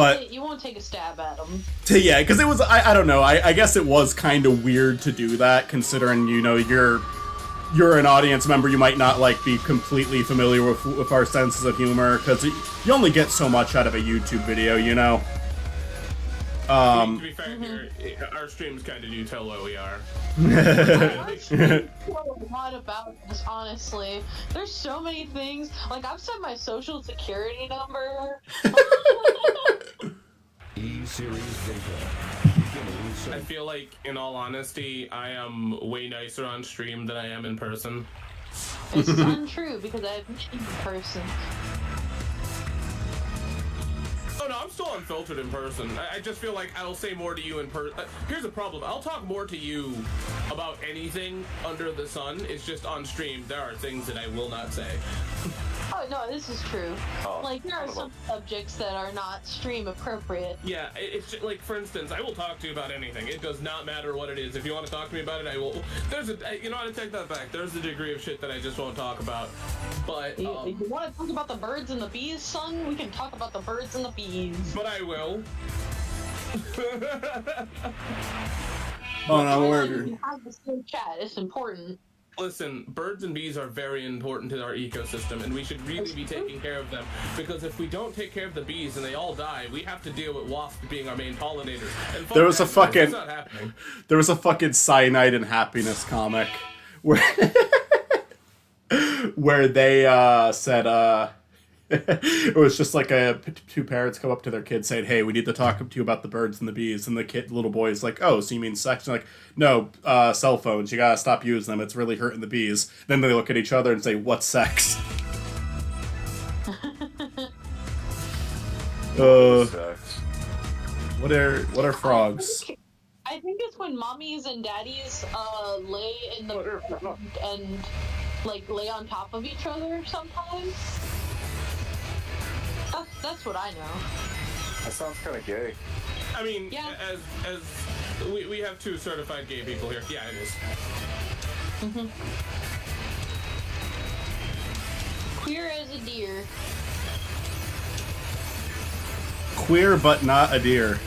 won't take a stab at them. Yeah, because it was, I don't know, I guess it was kind of weird to do that, considering, you're an audience member, you might not, like, be completely familiar with our senses of humor, because you only get so much out of a YouTube video, To be fair, our streams kind of do tell where we are. A lot about this, honestly. There's so many things. Like, I've said my social security number. E-Series data. I feel like, in all honesty, I am way nicer on stream than I am in person. It's untrue, because I've met you in person. Oh no, I'm still unfiltered in person. I just feel like I'll say more to you in person. Here's the problem. I'll talk more to you about anything under the sun. It's just on stream, there are things that I will not say. Oh no, this is true. Like, there are some subjects that are not stream appropriate. Yeah, it's just, like, for instance, I will talk to you about anything. It does not matter what it is. If you want to talk to me about it, I will. You know what, I take that back. There's a degree of shit that I just won't talk about. But, you want to talk about the birds and the bees, son? We can talk about the birds and the bees. But I will. Oh no, we're... You have the same chat. It's important. Listen, birds and bees are very important to our ecosystem, and we should really be taking care of them, because if we don't take care of the bees and they all die, we have to deal with wasps being our main pollinators. And There was a fucking Cyanide and Happiness comic where where they said it was just like two parents come up to their kid saying, hey, we need to talk to you about the birds and the bees, and the little boy is like, oh, so you mean sex? And like, no, cell phones, you gotta stop using them, it's really hurting the bees. Then they look at each other and say, what's sex? What are frogs? I think it's when mommies and daddies lay in the and like lay on top of each other sometimes. That's what I know. That sounds kind of gay. I mean, Yeah. as we have 2 certified gay people here. Yeah, it is. Queer as a deer. Queer but not a deer.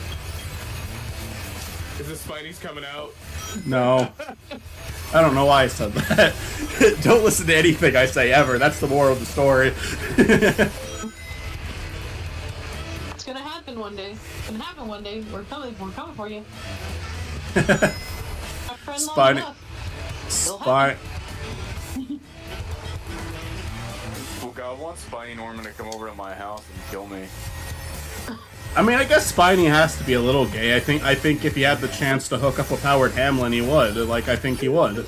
Is this Spidey's coming out? No. I don't know why I said that. Don't listen to anything I say ever. That's the moral of the story. It's gonna happen one day. It's gonna happen one day. We're coming for you. My friend long Spidey. enough. Spy. Oh god, I want Spiny Norman to come over to my house and kill me. I mean, I guess Spiny has to be a little gay. I think if he had the chance to hook up with Howard Hamlin, he would. Like, I think he would.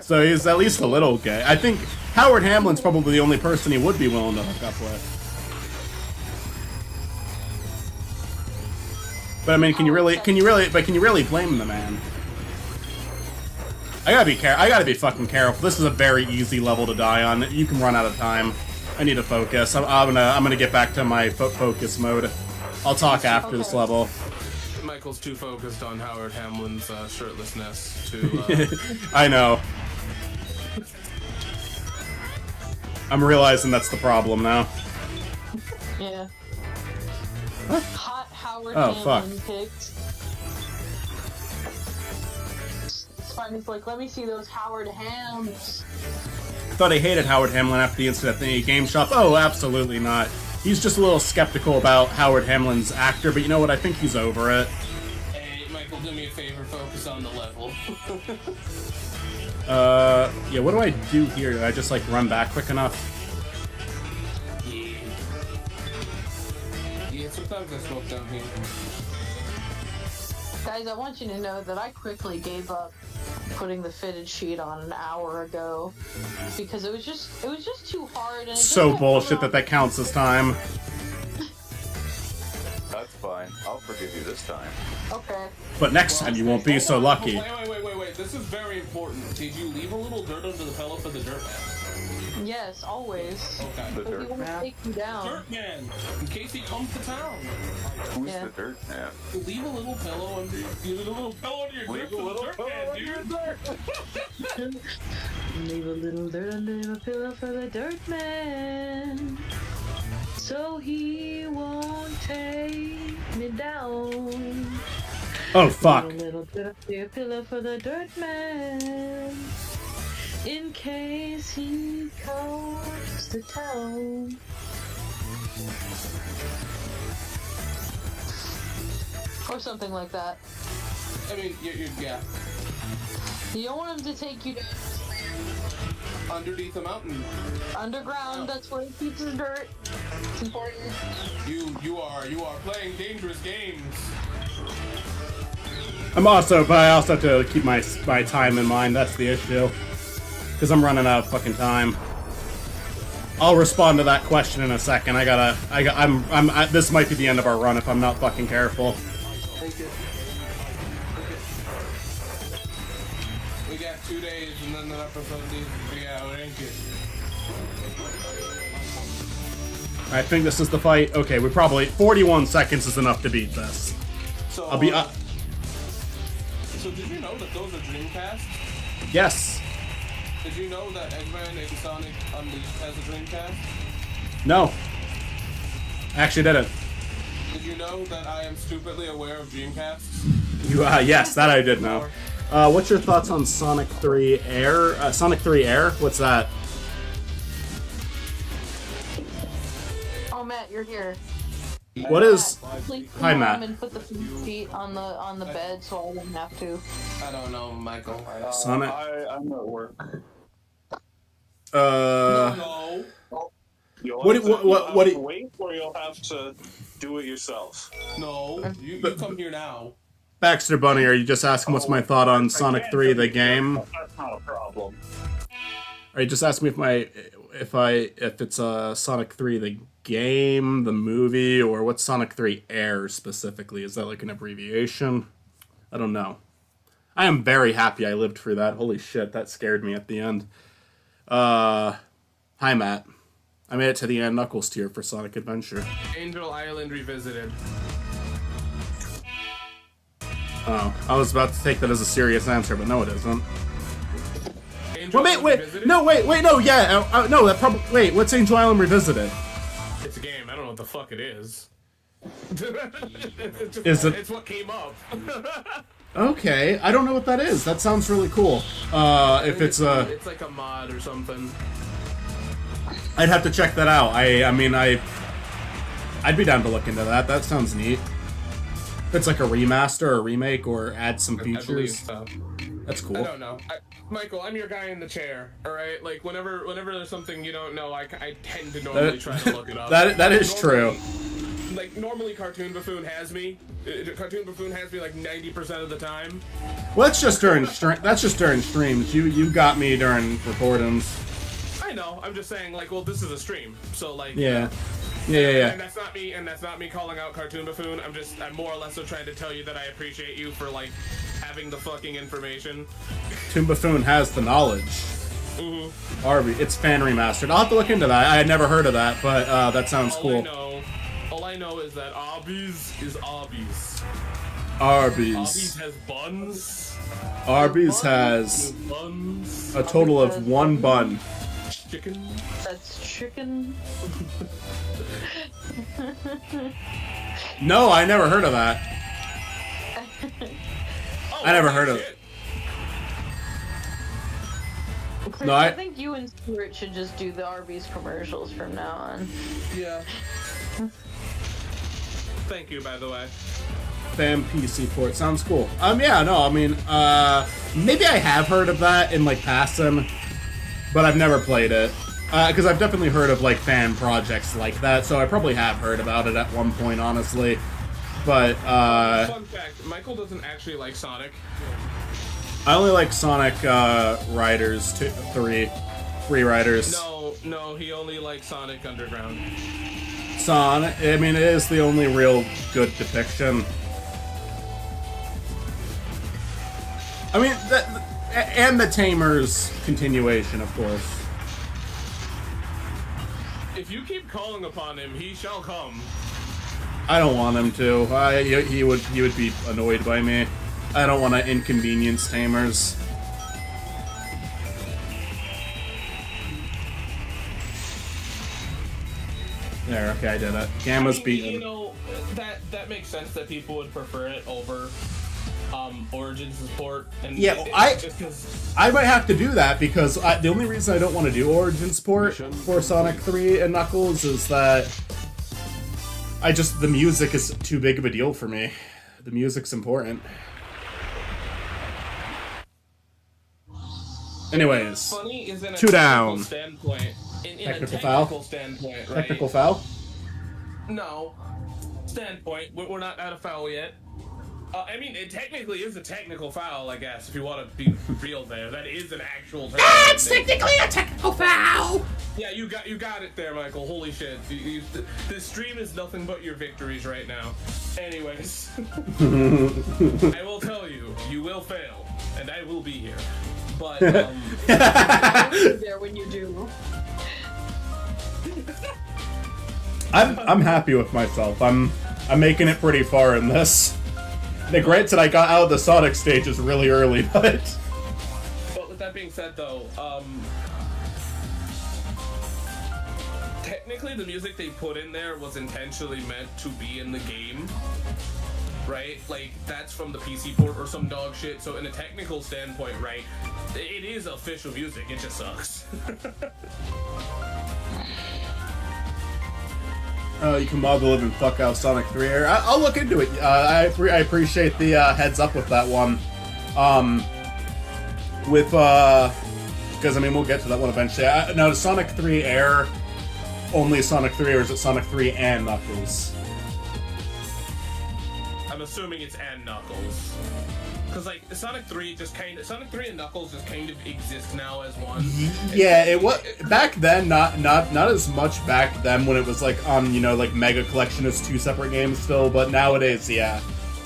So he's at least a little gay. I think Howard Hamlin's probably the only person he would be willing to hook up with. But I mean, can you really blame the man? I gotta be fucking careful. This is a very easy level to die on. You can run out of time. I need to focus. I'm gonna get back to my focus mode. I'll talk after this level. Michael's too focused on Howard Hamlin's shirtlessness to. I know. I'm realizing that's the problem now. Yeah. Hot Howard Oh, Hamlin fuck. picked. Spidey's like, let me see those Howard Hams. Thought I hated Howard Hamlin after the incident at the game shop. Oh, absolutely not. He's just a little skeptical about Howard Hamlin's actor, but you know what? I think he's over it. Hey, Michael, do me a favor. Focus on the level. Yeah, what do I do here? Do I just, like, run back quick enough? Yeah. Yeah, sometimes I smoke down here. Guys, I want you to know that I quickly gave up putting the fitted sheet on an hour ago because it was just too hard. And it So just bullshit that counts as time. That's fine. I'll forgive you this time. Okay. But next time you won't be so lucky. Wait. This is very important. Did you leave a little dirt under the pillow for the dirt man? Yes, always. Okay. The But he dirt won't man? take you down. Dirt man, in case he comes to town. Who's Yeah. the dirt man? Leave a little pillow under your Leave dirt a little dirt pillow man, under your dude. Leave a little dirt under my pillow for the dirt man, so he won't take me down. Oh, fuck. Leave a little bit of your pillow for the dirt man, in case he comes to town. Or something like that. I mean, yeah. You don't want him to take you down Underneath the mountain. underground. That's where he keeps his dirt. It's important. You are playing dangerous games. But I also have to keep my time in mind. That's the issue. Because I'm running out of fucking time. I'll respond to that question in a second. This might be the end of our run if I'm not fucking careful. We got 2 days and then the episode needs to be out, ain't it? I think this is the fight. Okay, 41 seconds is enough to beat this. So I'll be So did you know that those are Dreamcasts? Yes. Did you know that Eggman in Sonic Unleashed has a Dreamcast? No. I actually didn't. Did you know that I am stupidly aware of Dreamcasts? Yes, that I did know. What's your thoughts on Sonic 3 Air? Sonic 3 Air? What's that? Oh, Matt, you're here. What is... Please Hi, come Matt. home and put the feet on the bed so I don't have to. I don't know, Michael. Sonic... I'm at work. No. You'll What have do- to, what- you'll what have do- to wait, or you'll have to do it yourself. No. You come here now. Baxter Bunny, are you just asking what's my thought on Sonic 3, the game? That's not a problem. Are you just asking me if it's Sonic 3, the game, the movie, or what's Sonic 3 Air specifically? Is that like an abbreviation? I don't know. I am very happy I lived through that. Holy shit, that scared me at the end. Hi, Matt. I made it to the end Knuckles tier for Sonic Adventure. Angel Island Revisited. Oh, I was about to take that as a serious answer, but no, it isn't. Angel Wait, Island wait, Revisited? no, no, yeah, no, that probably. Wait, what's Angel Island Revisited? It's a game. I don't know what the fuck it is. it's, just, Is it- it's what came up. Okay, I don't know what that is. That sounds really cool. If it's It's like a mod or something. I'd have to check that out. I'd be down to look into that. That sounds neat. If it's like a remaster or remake or add some I believe features, so. that's cool. I don't know. Michael, I'm your guy in the chair, alright? Like, whenever there's something you don't know, I tend to normally try to look it up. That is true. Like, normally Cartoon Buffoon has me. Cartoon Buffoon has me like 90% of the time. Well, that's just during streams. You got me during recordings. I know, I'm just saying, like, well, this is a stream, so, like... Yeah. And that's not me calling out Cartoon Buffoon. I'm more or less so trying to tell you that I appreciate you for, like, having the fucking information. Toon Buffoon has the knowledge. Mm-hmm. Arby, it's fan remastered. I'll have to look into that. I had never heard of that, but that sounds cool. All I know is that Arby's is Arby's. Arby's. Arby's has buns. Arby's has Buns. a total of one bun. Chicken. That's chicken. No, I never heard of that. Oh, I never heard of shit. Chris, No, I think you and Stuart should just do the Arby's commercials from now on. Yeah. Thank you, by the way. Fan PC port sounds cool. Yeah, no, I mean, maybe I have heard of that in like passing, but I've never played it. Because I've definitely heard of like fan projects like that, so I probably have heard about it at one point, honestly. But Fun fact: Michael doesn't actually like Sonic. I only like Sonic Riders 3 Riders. No, he only likes Sonic Underground. Sonic, I mean, it is the only real good depiction. I mean, and the Tamers continuation, of course. If you keep calling upon him, he shall come. I don't want him to. He would be annoyed by me. I don't want to inconvenience Tamers. There, okay, I did it. Gamma's beaten. You know, that makes sense that people would prefer it over Origin support. And Yeah, just 'cause I might have to do that because the only reason I don't want to do Origin support for Sonic 3 and Knuckles is that the music is too big of a deal for me. The music's important. Anyways, funny is in a two down. standpoint. In Technical a foul? technical standpoint, right? Technical foul? No. Standpoint. We're not at a foul yet. I mean, it technically is a technical foul, I guess, if you want to be real there. That is an actual It's technically a technical foul! Yeah, you got it there, Michael. Holy shit. This stream is nothing but your victories right now. Anyways. I will tell you, you will fail, and I will be here. But, I'll be there when you do. I'm happy with myself. I'm making it pretty far in this. Granted, I got out of the Sonic stages really early, but with that being said, though, technically the music they put in there was intentionally meant to be in the game, right? Like, that's from the PC port or some dog shit, so in a technical standpoint, right, it is official music, it just sucks. you can mod the living fuck out of Sonic 3 Air. I'll look into it. I appreciate the heads up with that one. Because I mean, we'll get to that one eventually. Now, is Sonic 3 Air only Sonic 3, or is it Sonic 3 and Knuckles? I'm assuming it's and Knuckles. Because, like, Sonic 3 and Knuckles just kind of exist now as one. Yeah, it was back then. Not as much back then when it was like on like Mega Collection as two separate games still. But nowadays, yeah.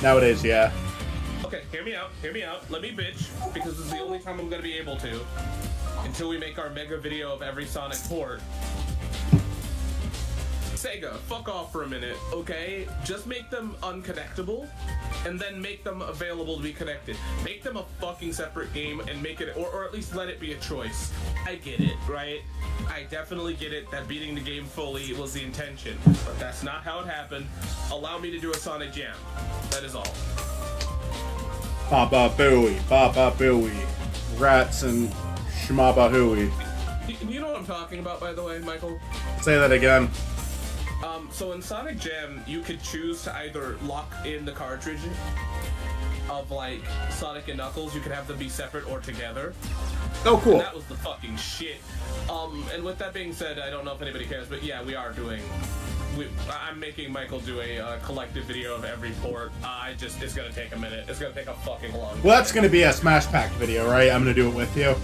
Okay, hear me out. Let me bitch, because this is the only time I'm gonna be able to. Until we make our mega video of every Sonic port. Sega, fuck off for a minute, okay? Just make them unconnectable, and then make them available to be connected. Make them a fucking separate game, and make it, or at least let it be a choice. I get it, right? I definitely get it that beating the game fully was the intention, but that's not how it happened. Allow me to do a Sonic Jam. That is all. Baba Booey. Rats and Shmaba Hooey. You know what I'm talking about, by the way, Michael? Say that again. So in Sonic Jam, you could choose to either lock in the cartridge of, like, Sonic and Knuckles. You could have them be separate or together. Oh, cool. And that was the fucking shit. And with that being said, I don't know if anybody cares, but yeah, we are doing... I'm making Michael do a collective video of every port. It's gonna take a minute. It's gonna take a fucking long time. Well, that's gonna be a Smash Pack video, right? I'm gonna do it with you.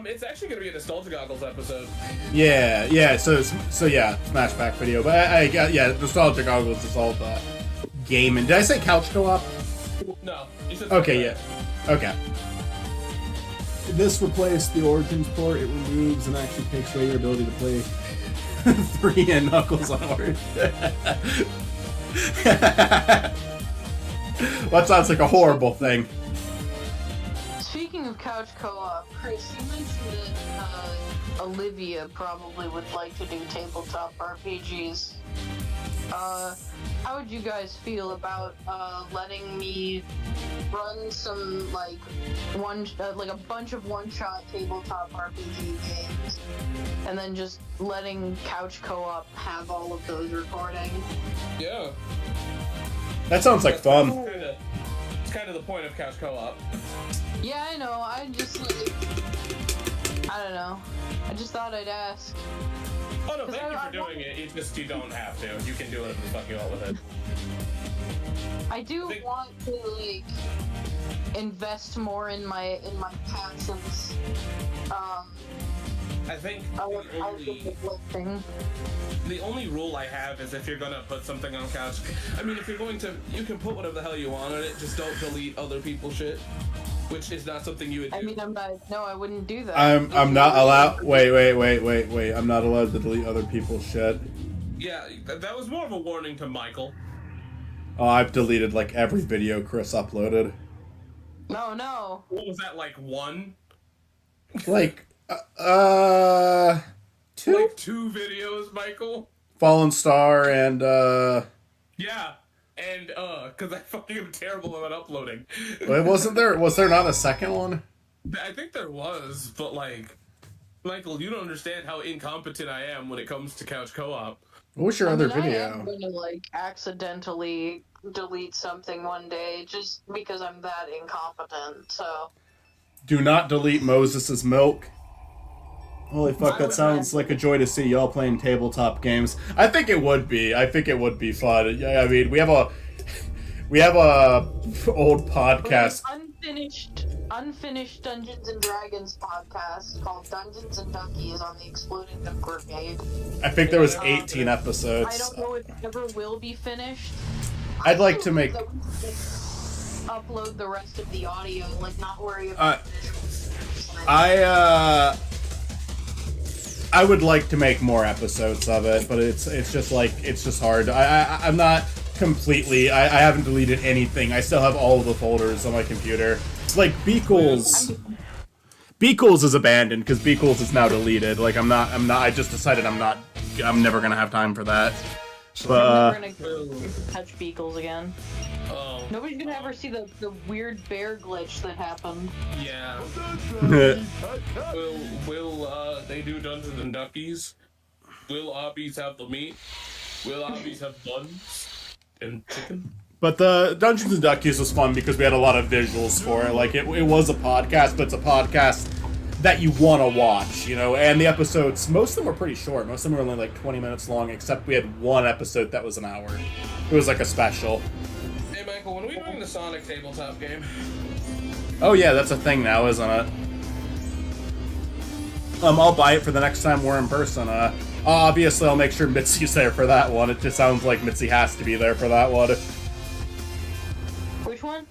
It's actually gonna be a Nostalgia Goggles episode. Yeah. So yeah, Smash Pack video. But I Nostalgia Goggles is all the gaming. Did I say couch co-op? No. You said Okay, yeah. Okay. This replaced the Origins port. It removes and actually takes away your ability to play 3 and Knuckles on Origins. That sounds like a horrible thing. Speaking of couch co-op, Chris, you mentioned that Olivia probably would like to do tabletop RPGs. How would you guys feel about letting me run some like a bunch of one-shot tabletop RPG games, and then just letting couch co-op have all of those recordings? Yeah. That sounds like fun. It's kind of the point of couch co-op. Yeah, I know. I just I don't know. I just thought I'd ask. Oh no, thank you for doing it. It's just you don't have to. You can do whatever the fuck you want with it. I do want to like invest more in my passions. I think the the only rule I have is if you're gonna put something on couch. I mean, if you're going to, you can put whatever the hell you want on it. Just don't delete other people's shit, which is not something you would do. I mean, I wouldn't do that. I'm not allowed. Wait. I'm not allowed to delete other people's shit. Yeah, that was more of a warning to Michael. Oh, I've deleted like every video Chris uploaded. No. What was that, like 1? Like, 2? Like 2 videos, Michael? Fallen Star and, Yeah, and, because I fucking am terrible about uploading. was there not a second one? I think there was, but, like, Michael, you don't understand how incompetent I am when it comes to couch co-op. What was your other I video? am gonna, like, accidentally delete something one day just because I'm that incompetent, so... Do not delete Moses' milk. Holy fuck, that sounds like a joy to see y'all playing tabletop games. I think it would be. I think it would be fun. Yeah, I mean, we have a old podcast. Unfinished Dungeons and Dragons podcast called Dungeons and Duckies on the Exploding Duck Brigade. I think there was 18 episodes. I don't know if it ever will be finished. I'd like to make... Upload the rest of the audio, like not worry about I would like to make more episodes of it, but it's just hard. I'm not completely... I haven't deleted anything. I still have all of the folders on my computer. Like, Beakles is abandoned, because Beakles is now deleted. Like, I just decided I'm never gonna have time for that. But, I'm never gonna touch Beakles again. Oh. Nobody's gonna ever see the weird bear glitch that happened. Yeah. Will they do Dungeons and Duckies? Will Arby's have the meat? Will Arby's have buns and chicken? But the Dungeons and Duckies was fun because we had a lot of visuals for it. Like, it was a podcast, but it's a podcast that you want to watch, you know? And the episodes, most of them were pretty short. Most of them were only like 20 minutes long, except we had one episode that was an hour. It was like a special. Hey, Michael, when are we doing the Sonic tabletop game? Oh yeah, that's a thing now, isn't it? I'll buy it for the next time we're in person. Obviously, I'll make sure Mitzi's there for that one. It just sounds like Mitzi has to be there for that one. Which one?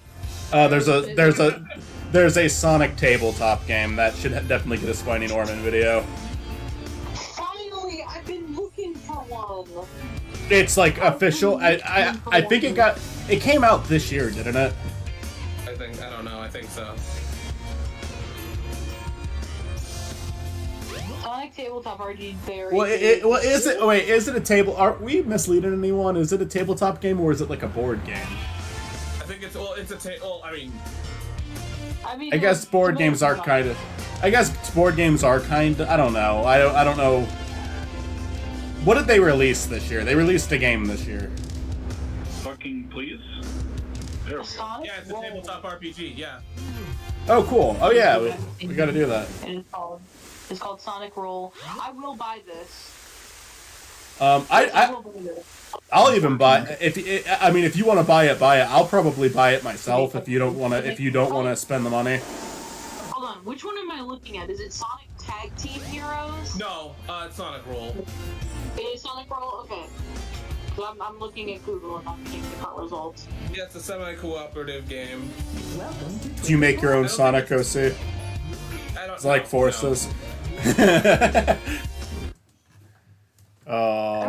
There's a Sonic tabletop game that should definitely get a Spiny Norman video. Finally, I've been looking for one. It's like official. I think it came out this year, didn't it? I don't know. I think so. Sonic Tabletop RPG very. Is it a table? Are we misleading anyone? Is it a tabletop game or is it like a board game? I think it's a table. I mean, I guess board games are kind of. I guess board games are kind of. I don't know. I don't know. What did they release this year? They released a game this year. Fucking please. There we go. Sonic? yeah, it's a tabletop RPG. Yeah. Oh, cool. Oh yeah, we got to do that. It's called Sonic Roll. I will buy this. I'll even buy if you want to buy it, buy it. I'll probably buy it myself if you don't want to spend the money. Hold on, which one am I looking at? Is it Sonic Tag Team Heroes? No, it's Sonic Roll. It is Sonic Roll? Okay. So I'm looking at Google and I'm seeing the results. Yeah, it's a semi-cooperative game. Do you make your own Sonic OC? I don't. It's like Forces. I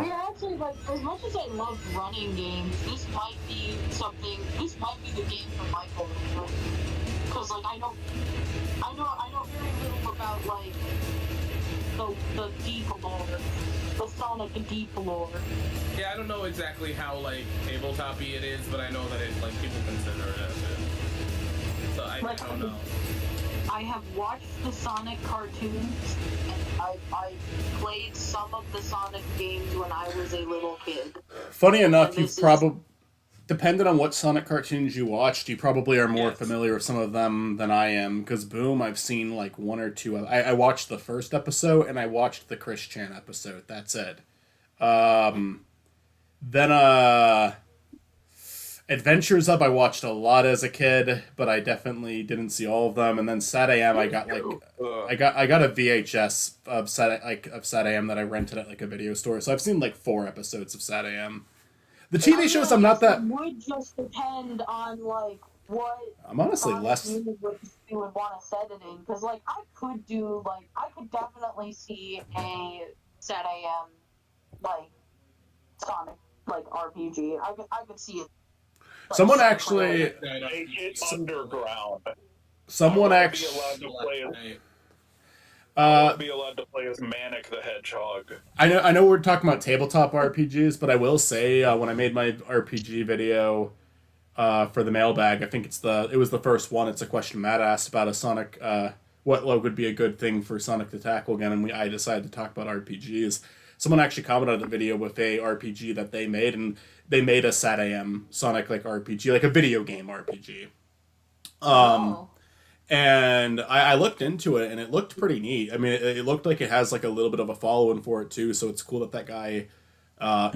mean, actually, like, as much as I love running games, this might be the game for Michael. Because, like, I know very little about, like, the deep lore, the Sonic deep lore. Yeah, I don't know exactly how, like, tabletop-y it is, but I know that it, like, people consider it as it. So I don't know. I have watched the Sonic cartoons, and I played some of the Sonic games when I was a little kid. Funny enough, you've probably, depending on what Sonic cartoons you watched, you probably are more familiar with some of them than I am. Because Boom, I've seen like one or two. I watched the first episode and I watched the Chris Chan episode. That's it. Then Adventures Up I watched a lot as a kid, but I definitely didn't see all of them. And then Sat AM I got like I got a VHS of Sat AM that I rented at like a video store. So I've seen like 4 episodes of Sat AM. The TV shows I'm not that. It would just depend on like what. I'm honestly less. You would want to set it in, because like I could definitely see a Sat AM like Sonic like RPG. I could see it. Like, someone actually. It's underground. Someone actually. Be allowed to play as Manic the Hedgehog. I know we're talking about tabletop RPGs, but I will say when I made my RPG video for the mailbag, I think it was the first one. It's a question Matt asked about a Sonic. What would be a good thing for Sonic to tackle again, and I decided to talk about RPGs. Someone actually commented on the video with a RPG that they made, and they made a Sat AM Sonic like RPG, like a video game RPG. And I looked into it, and it looked pretty neat. I mean, it looked like it has like a little bit of a following for it too, so it's cool that guy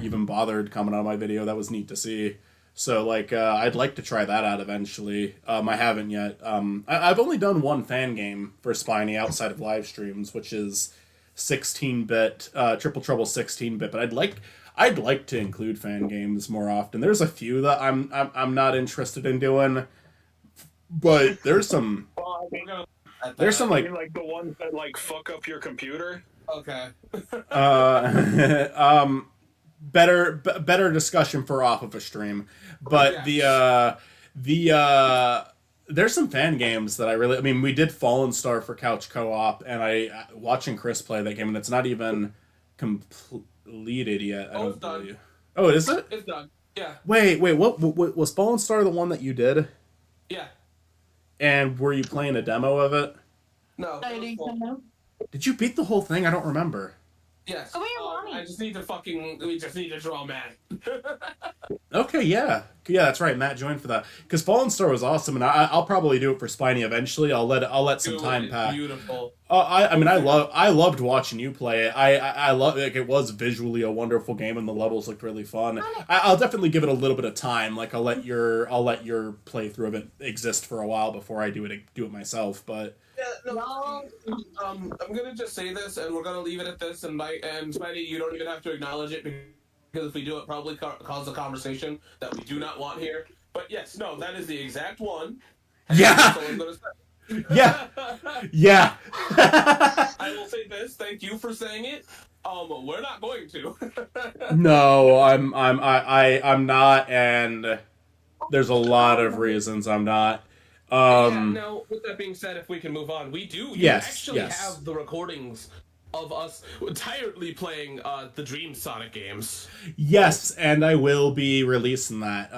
even bothered coming on my video. That was neat to see. So like, I'd like to try that out eventually. I haven't yet. I've only done one fan game for Spiny outside of live streams, which is 16-bit Triple Trouble 16-bit. But I'd like to include fan games more often. There's a few that I'm not interested in doing. But there's some. There's some like the ones that like fuck up your computer. Okay. Better discussion for off of a stream. But there's some fan games that I really. I mean, we did Fallen Star for Couch Co-op, and watching Chris play that game, and it's not even completed yet. I don't believe. Oh, is it? It's done. Yeah. Wait. What was Fallen Star the one that you did? Yeah. And were you playing a demo of it? No. Did you beat the whole thing? I don't remember. Yes. Oh, we just need to draw Matt. Okay, yeah, that's right. Matt joined for that because Fallen Star was awesome, and I'll probably do it for Spiny eventually. I'll let some time pass. Beautiful. I mean, I loved watching you play it. I love like it was visually a wonderful game, and the levels looked really fun. I'll definitely give it a little bit of time. Like I'll let your playthrough of it exist for a while before I do it myself. But yeah, no. I'm gonna just say this, and we're gonna leave it at this. And Spidey, you don't even have to acknowledge it because if we do, it probably cause a conversation that we do not want here. But yes, no, that is the exact one. Yeah. That's all I'm gonna say. Yeah. I will say this. Thank you for saying it. We're not going to. No, I'm not, and there's a lot of reasons I'm not. Now, with that being said, if we can move on, we do. You actually have the recordings of us entirely playing the Dream Sonic games. Yes, and I will be releasing that.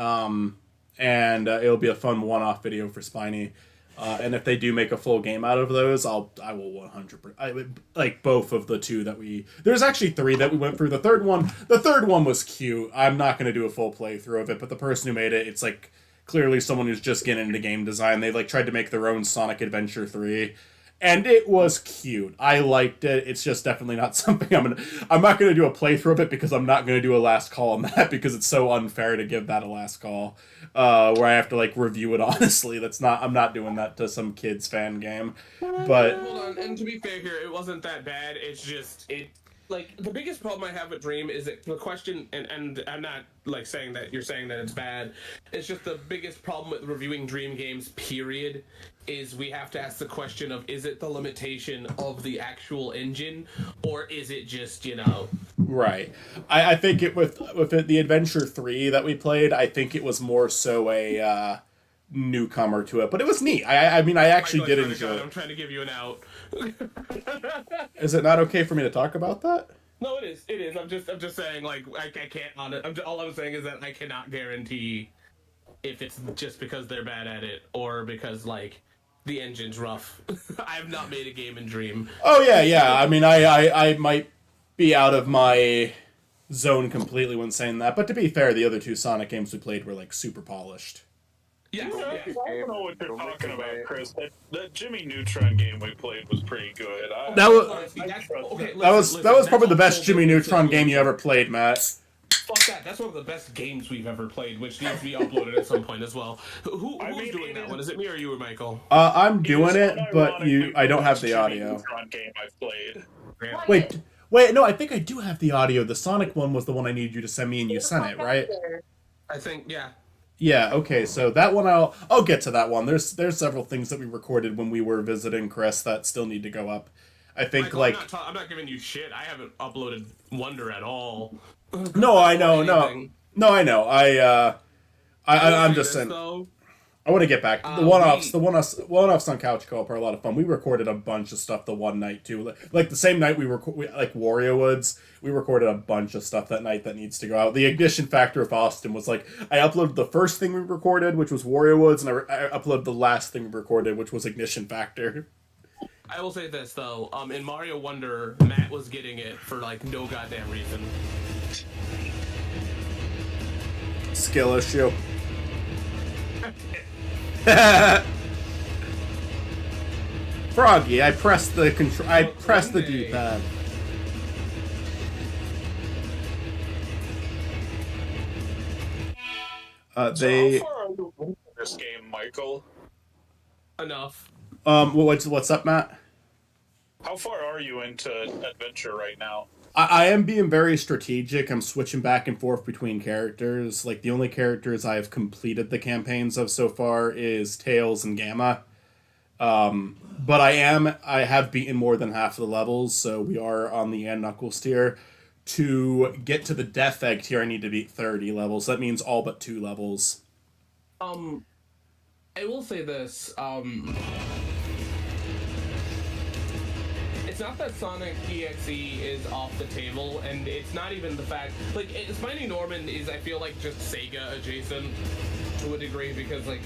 And it'll be a fun one-off video for Spiny. And if they do make a full game out of those, I will 100%. Like both of the two that there's actually 3 that we went through. The third one was cute. I'm not going to do a full playthrough of it, but the person who made it, it's like clearly someone who's just getting into game design. They like tried to make their own Sonic Adventure 3. And it was cute. I liked it. It's just definitely not something I'm not gonna do a playthrough of it because I'm not gonna do a last call on that because it's so unfair to give that a last call. Where I have to like review it honestly. I'm not doing that to some kid's fan game. But hold on, and to be fair here, it wasn't that bad. It's just like the biggest problem I have with Dream is that the question, and I'm not like saying that you're saying that it's bad. It's just the biggest problem with reviewing Dream games, period, is we have to ask the question of, is it the limitation of the actual engine, or is it just, right. I think it with the Adventure 3 that we played, I think it was more so a newcomer to it, but it was neat. I mean, I actually did enjoy it. I'm trying to give you an out. Is it not okay for me to talk about that? No, it is. It is. I'm just saying, like, I can't on it. All I'm saying is that I cannot guarantee if it's just because they're bad at it or because like the engine's rough. I have not made a game in Dream. Oh yeah. I mean, I might be out of my zone completely when saying that, but to be fair, the other 2 Sonic games we played were like super polished. Yeah. I don't know what you're talking about, Chris. That Jimmy Neutron game we played was pretty good. That was probably the best Jimmy Neutron game you ever played, Matt. Fuck that. That's one of the best games we've ever played, which needs to be uploaded at some point as well. Who's doing that one? Is it me or you or Michael? I'm doing it, but I don't have the audio. Neutron game I've played. Wait, no, I think I do have the audio. The Sonic one was the one I needed you to send me, and you sent it, right? I think, yeah. Yeah, okay, so that one I'll get to that one. There's several things that we recorded when we were visiting Chris that still need to go up. I think Michael, I'm not giving you shit. I haven't uploaded Wonder at all. No, I know, no, I know. I'm just saying. Though, I want to get back. The one-offs on Couch Co-op are a lot of fun. We recorded a bunch of stuff the one night too. Like the same night we like Wario Woods, we recorded a bunch of stuff that night that needs to go out. The Ignition Factor of Austin was like, I uploaded the first thing we recorded, which was Wario Woods, and I uploaded the last thing we recorded, which was Ignition Factor. I will say this though, in Mario Wonder, Matt was getting it for like no goddamn reason. Skill issue. Froggy, I pressed the control. I pressed the D-pad. So how far are you in this game, Michael? Enough. What's up, Matt? How far are you into Adventure right now? I am being very strategic. I'm switching back and forth between characters. Like, the only characters I have completed the campaigns of so far is Tails and Gamma. But I have beaten more than half of the levels, so we are on the end Knuckles tier. To get to the Death Egg tier, I need to beat 30 levels. That means all but 2 levels. I will say this, it's not that Sonic EXE is off the table, and it's not even the fact, like, Spiny Norman is, I feel like, just Sega adjacent to a degree, because, like,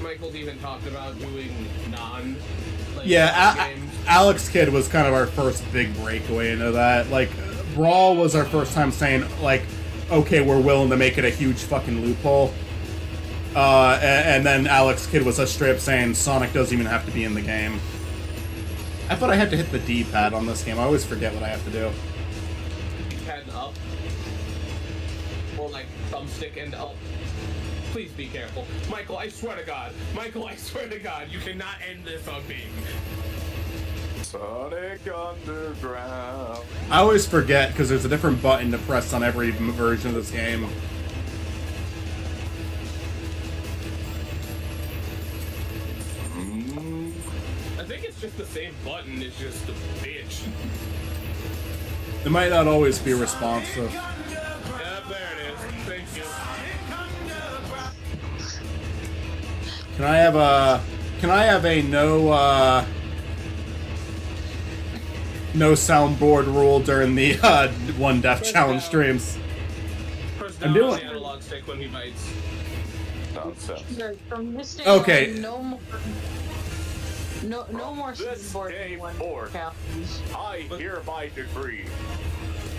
Michael's even talked about doing games. Alex Kidd was kind of our first big breakaway into that. Like, Brawl was our first time saying, like, okay, we're willing to make it a huge fucking loophole. And then Alex Kidd was a strip saying Sonic doesn't even have to be in the game. I thought I had to hit the D-pad on this game. I always forget what I have to do. D-pad up. Or like thumbstick and up. Please be careful. Michael, I swear to God. You cannot end this on me. Sonic Underground. I always forget because there's a different button to press on every version of this game. I think it's just the same button, it's just a bitch. It might not always be responsive. Yeah, there it is. Thank you. Can I have a no soundboard rule during the One Death Challenge streams? Press I'm down doing- on the analog stick when he bites. Nonsense. From this day Okay. on, no more This skateboard day one forth, challenges. I hereby decree.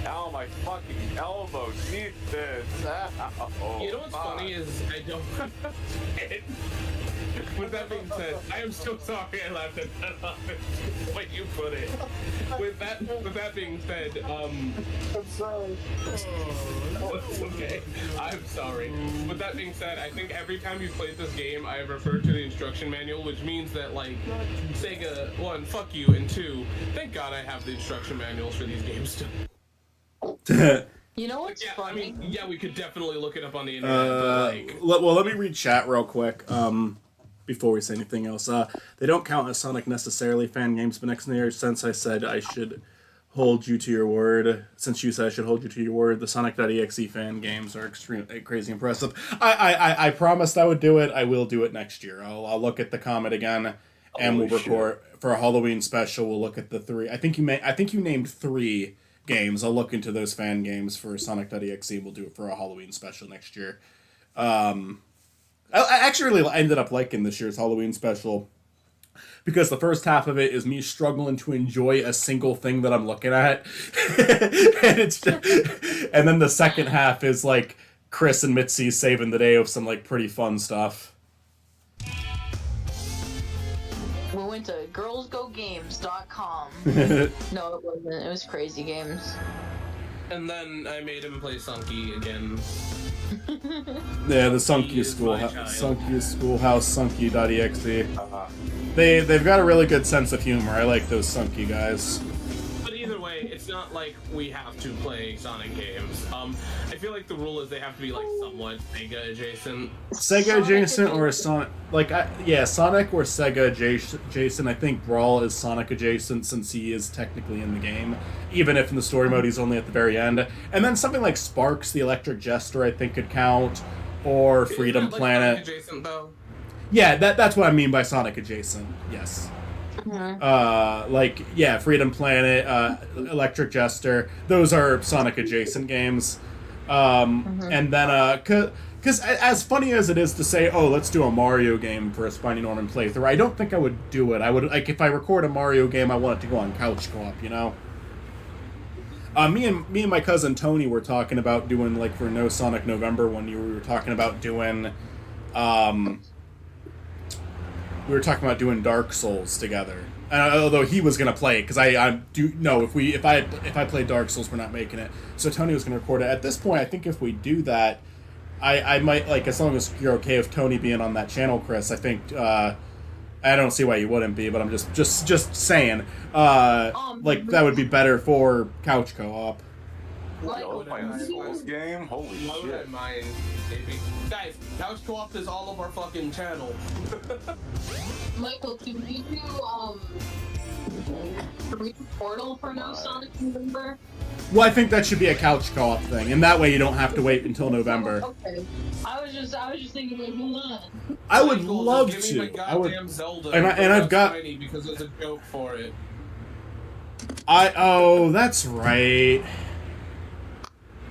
Ow, my fucking elbow. Jesus. Ow. You know what's funny is I don't. With that being said, I am so sorry I laughed at that when you put it. With that being said, I'm sorry. it's okay. I'm sorry. With that being said, I think every time you've played this game, I have referred to the instruction manual, which means that, like, Sega, 1, fuck you, and 2, thank God I have the instruction manuals for these games still. You know what's Yeah, I funny? mean, yeah, we could definitely look it up on the internet, but, like... Let me read chat real quick. Before we say anything else, they don't count as Sonic necessarily fan games, but next year, since I said I should hold you to your word, since you said I should hold you to your word, the Sonic.exe fan games are extremely crazy impressive. I promised I would do it. I will do it next year. I'll look at the comment again, and we'll record for a Halloween special. We'll look at the 3. I think you named 3 games. I'll look into those fan games for Sonic.exe. We'll do it for a Halloween special next year. I actually really ended up liking this year's Halloween special because the first half of it is me struggling to enjoy a single thing that I'm looking at, and then the second half is like Chris and Mitzi saving the day with some like pretty fun stuff. We went to girlsgogames.com. No, it wasn't. It was Crazy Games. And then I made him play Sunky again. Yeah, the Sunky He is my child. Schoolhouse, Sunky.exe. They've got a really good sense of humor. I like those Sunky guys. But either way, it's not like we have to play Sonic games. I feel like the rule is they have to be like somewhat Sega adjacent. Sega adjacent or Sonic, Sonic or Sega adjacent. I think Brawl is Sonic adjacent since he is technically in the game, even if in the story mode he's only at the very end. And then something like Sparks, the Electric Jester, I think could count, or Freedom Isn't that, like, Planet. Sonic adjacent though. Yeah, that's what I mean by Sonic adjacent. Yes. Freedom Planet, Electric Jester. Those are Sonic adjacent games. And then, because as funny as it is to say, oh, let's do a Mario game for a Spiny Norman playthrough, I don't think I would do it. I would, like, if I record a Mario game, I want it to go on couch co-op, you know? Me and my cousin Tony were talking about doing, like, for No Sonic November one year, we were talking about doing, Dark Souls together. Although he was gonna play it, because I do know if I play Dark Souls, we're not making it. So Tony was gonna record it. At this point, I think if we do that, I might, like, as long as you're okay with Tony being on that channel, Chris. I think I don't see why you wouldn't be, but I'm just saying, like, that would be better for couch co-op. Yo, playing a Souls game? Holy Why would I shit. mind, baby? Guys, couch co-op is all of our fucking channel. Michael, can we do Portal for No Sonic November? Well, I think that should be a couch co-op thing, and that way you don't have to wait until November. Okay. I was just thinking, like, hold on. I would Michael, love just give me to. my I would. goddamn Zelda And I've got. Tiny because there's a joke for it. Oh, that's right.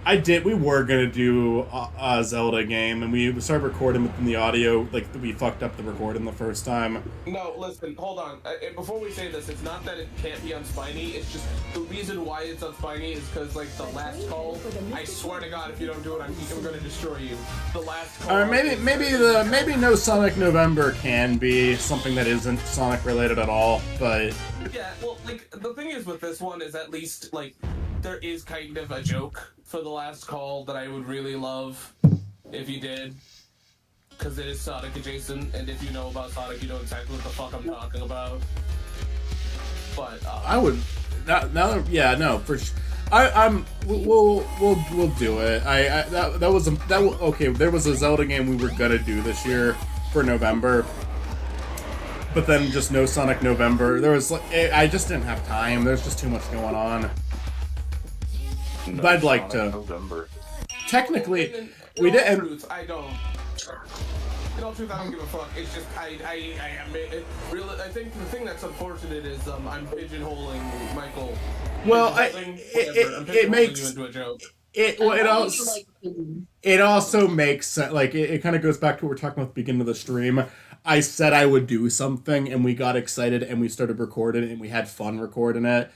We were gonna do a Zelda game, and we started recording within the audio, like, we fucked up the recording the first time. No, listen, hold on. Before we say this, it's not that it can't be on Spiny, it's just the reason why it's on Spiny is because, like, the last call, I swear to God, if you don't do it, I'm gonna destroy you. The last call... Maybe No Sonic November can be something that isn't Sonic related at all, but... Yeah, well, like, the thing is with this one is at least, like, there is kind of a joke for the last call that I would really love if you did. Because it is Sonic adjacent, and if you know about Sonic, you know exactly what the fuck I'm talking about. But, I would... for sure. We'll do it. Okay, there was a Zelda game we were gonna do this year for November. But then just No Sonic November. There was, like, I just didn't have time. There's just too much going on. No, But I'd like Sonic to. November. Technically, In we all didn't. truth, I don't. In all truth, I don't give a fuck. It's just I think the thing that's unfortunate is I'm pigeonholing Michael. Well, into something, whatever. I'm it pigeonholing makes you into a joke. it also makes sense. Like it kind of goes back to what we are talking about at the beginning of the stream. I said I would do something, and we got excited, and we started recording, and we had fun recording it.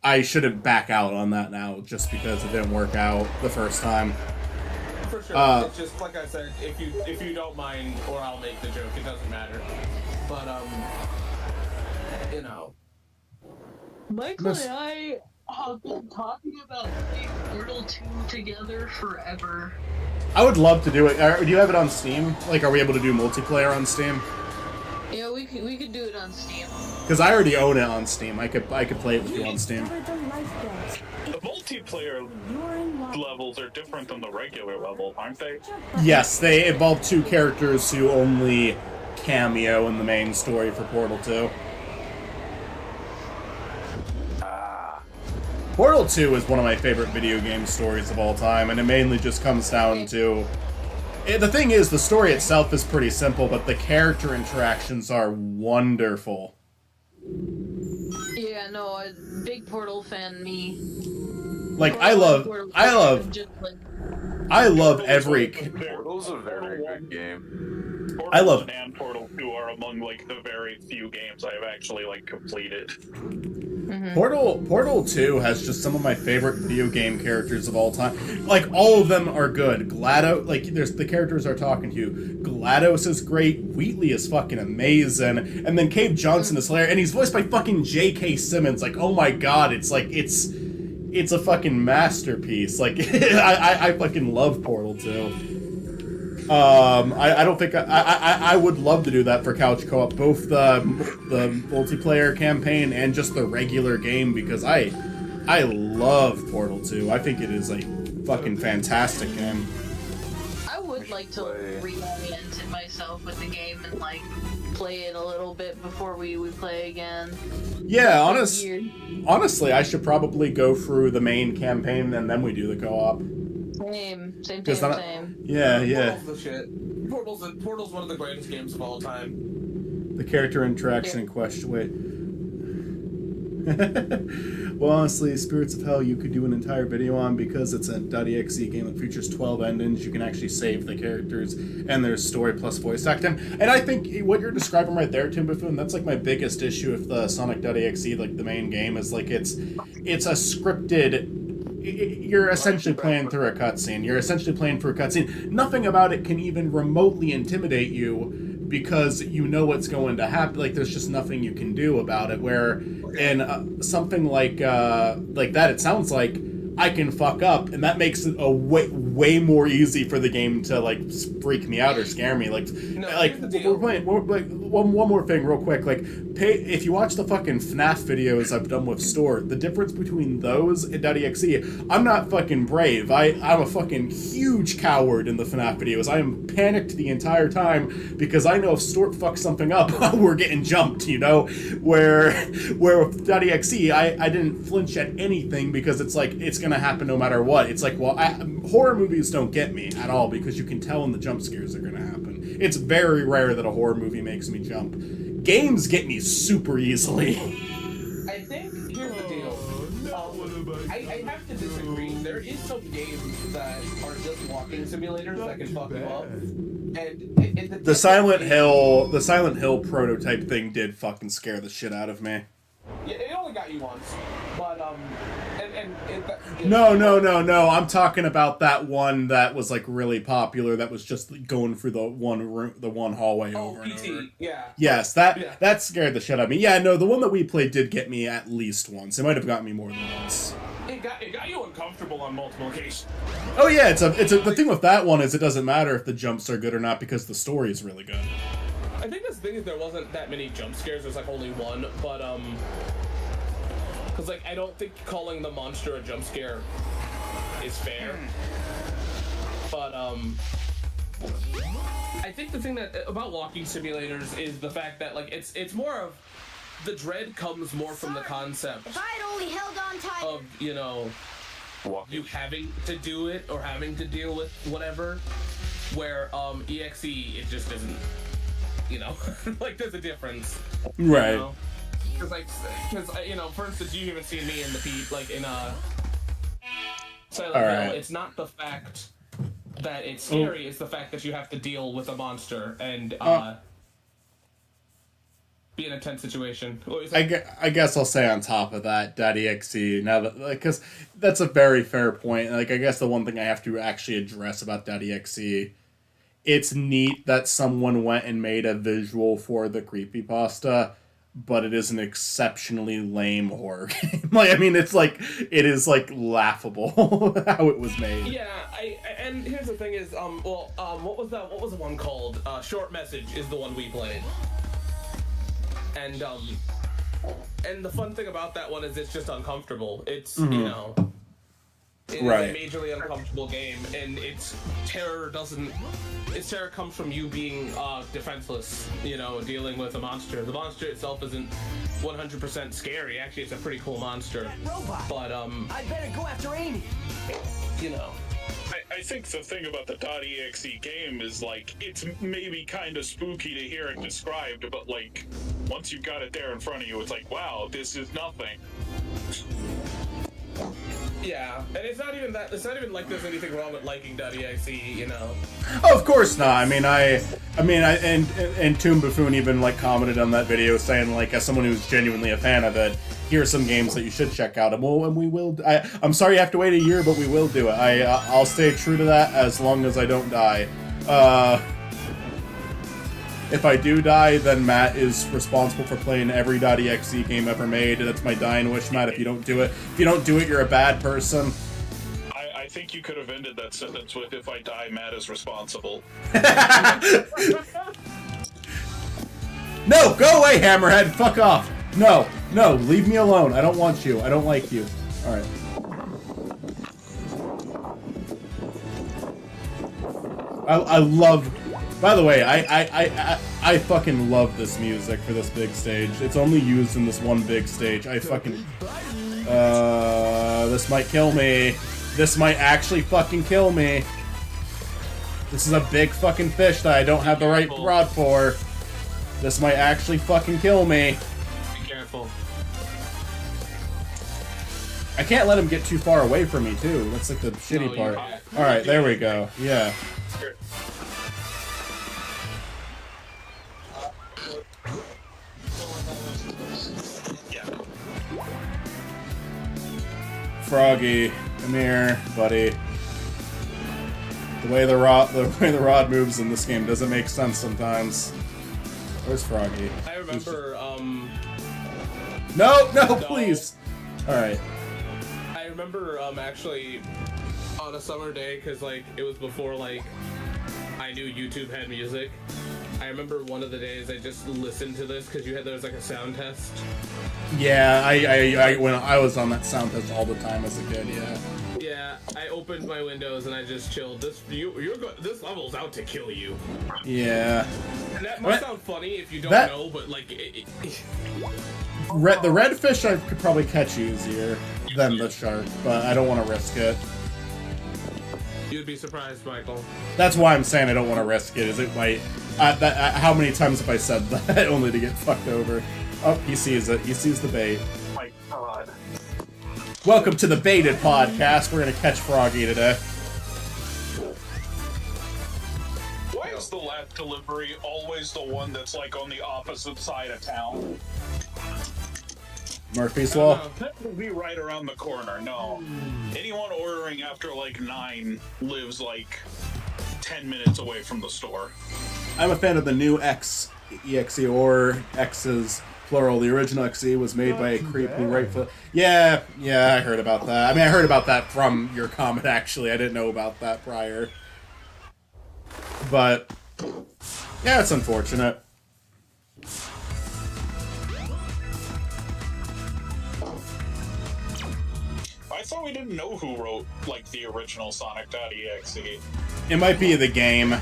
I shouldn't back out on that now, just because it didn't work out the first time. For sure. It's just like I said, if you don't mind, or I'll make the joke. It doesn't matter. But you know. Michael and I have been talking about playing Portal 2 together forever. I would love to do it. Do you have it on Steam? Like, are we able to do multiplayer on Steam? Yeah, we could do it on Steam. Because I already own it on Steam. I could play it with you on Steam. Discover the life belts. The multiplayer You're in luck. levels are different than the regular level, aren't they? Yes, they involve two characters who only cameo in the main story for Portal 2. Portal 2 is one of my favorite video game stories of all time, and it mainly just comes down to... The thing is, the story itself is pretty simple, but the character interactions are wonderful. Yeah, no, a big Portal fan, me. Like, I love every... Portal's a very good game. Portal I love- 1 and Portal 2 are among like the very few games I have actually like completed. Portal 2 has just some of my favorite video game characters of all time. Like, all of them are good. GLaDOS, like, there's the characters are talking to you. GLaDOS is great. Wheatley is fucking amazing. And then Cave Johnson is hilarious. And he's voiced by fucking J.K. Simmons. Like, oh my god, it's like, it's a fucking masterpiece. Like, I fucking love Portal 2. I don't think I would love to do that for couch co-op, both the multiplayer campaign and just the regular game, because I love Portal 2. I think it is a fucking fantastic game. I would like to reorient myself with the game and like play it a little bit before we play again. Yeah, Weird. honestly, I should probably go through the main campaign and then we do the co-op. Same. Yeah. Portal's the shit. Portal's one of the greatest games of all time. The character interaction in question. Wait. Well, honestly, Spirits of Hell you could do an entire video on, because it's a .exe game that features 12 endings. You can actually save the characters, and there's story plus voice acting. And I think what you're describing right there, Tim Buffoon, that's like my biggest issue with the Sonic.exe, like the main game, is like it's a scripted... You're essentially playing through a cutscene. Nothing about it can even remotely intimidate you, because you know what's going to happen. Like, there's just nothing you can do about it. Where in something like that, it sounds like I can fuck up, and that makes it a way more easy for the game to like freak me out or scare me. Like, we're playing. One more thing, real quick. Like, if you watch the fucking FNAF videos I've done with Store, the difference between those and .exe, I'm not fucking brave. I'm a fucking huge coward in the FNAF videos. I am panicked the entire time because I know if Stort fucks something up, we're getting jumped. You know, where with .exe, I didn't flinch at anything because it's like it's gonna happen no matter what. It's like, well, horror movies don't get me at all because you can tell when the jump scares are gonna happen. It's very rare that a horror movie makes me jump. Games get me super easily. I think here's the deal. I have to disagree. There is some games that are just walking simulators that can fuck you up. And The Silent Hill prototype thing did fucking scare the shit out of me. Yeah, it only got you once, but No. I'm talking about that one that was like really popular. That was just going through the one hallway over and PT, over. yeah. Yes, that scared the shit out of me. Yeah, no, the one that we played did get me at least once. It might have gotten me more than once. It got you uncomfortable on multiple occasions. Oh yeah, the thing with that one is it doesn't matter if the jumps are good or not because the story is really good. I think the thing is there wasn't that many jump scares. There's like only one, but because like I don't think calling the monster a jump scare is fair. But I think the thing that about walking simulators is the fact that like it's more of the dread comes more from the concept If I had only held on tight. of, you know, you having to do it or having to deal with whatever. Where EXE, it just isn't. You know, like there's a difference. Right. You know? Because you know, for instance, you even see me in the like in Silent Hill. Right. It's not the fact that it's scary; it's the fact that you have to deal with a monster and be in a tense situation. I guess I'll say on top of that, .exe, now that, like, because that's a very fair point. Like, I guess the one thing I have to actually address about .exe, it's neat that someone went and made a visual for the creepypasta, but it is an exceptionally lame horror game. Like, I mean, it is laughable how it was made. Yeah, and here's the thing is, what was the one called? Short Message is the one we played. And the fun thing about that one is it's just uncomfortable. It's, you know, it's Right. a majorly uncomfortable game, and its terror comes from you being defenseless, you know, dealing with a monster. The monster itself isn't 100% scary. Actually, it's a pretty cool monster. Robot. But, I better go after Amy. you know. I think the thing about the .exe game is, like, it's maybe kind of spooky to hear it described, but, like, once you've got it there in front of you, it's like, wow, this is nothing. Yeah, and it's not even like there's anything wrong with liking .exe, you know. Oh, of course not. I mean, and Toon Buffoon even like commented on that video saying, like, as someone who's genuinely a fan of it, here are some games that you should check out. And we will. I'm sorry you have to wait a year, but we will do it. I'll stay true to that as long as I don't die. If I do die, then Matt is responsible for playing every .exe game ever made. That's my dying wish, Matt. If you don't do it, you're a bad person. I think you could have ended that sentence with, if I die, Matt is responsible. No, go away, Hammerhead. Fuck off. No, leave me alone. I don't want you. I don't like you. All right. I love. By the way, I fucking love this music for this big stage. It's only used in this one big stage. I fucking. This might kill me. This might actually fucking kill me. This is a big fucking fish that I don't have the right rod for. This might actually fucking kill me. Be careful. I can't let him get too far away from me, too. That's like the shitty part. Alright, there we go. Yeah. Froggy, come here, buddy. The way the rod moves in this game doesn't make sense sometimes. Where's Froggy? I remember, No, please! Alright. I remember, actually, on a summer day, because, like, it was before, like, I knew YouTube had music. I remember one of the days I just listened to this, because there was, like, a sound test. Yeah, I when I was on that sound test all the time as a kid, yeah. Yeah, I opened my windows and I just chilled. This level's out to kill you. Yeah. And that might sound funny if you don't know, but like the redfish I could probably catch easier than the shark, but I don't want to risk it. You'd be surprised, Michael. That's why I'm saying I don't want to risk it. Is it might? How many times have I said that only to get fucked over? Oh, he sees it. He sees the bait. My God. Welcome to the Baited Podcast. We're gonna catch Froggy today. Why is the last delivery always the one that's like on the opposite side of town? Murphy's Law. That would be right around the corner. No. Anyone ordering after like 9 lives like 10 minutes away from the store. I'm a fan of the new X EXE or X's plural. The original XE was made by a creep who rightfully. Yeah, I heard about that. I mean, I heard about that from your comment. Actually, I didn't know about that prior. But yeah, it's unfortunate. I thought we didn't know who wrote like the original Sonic.exe. It might be the game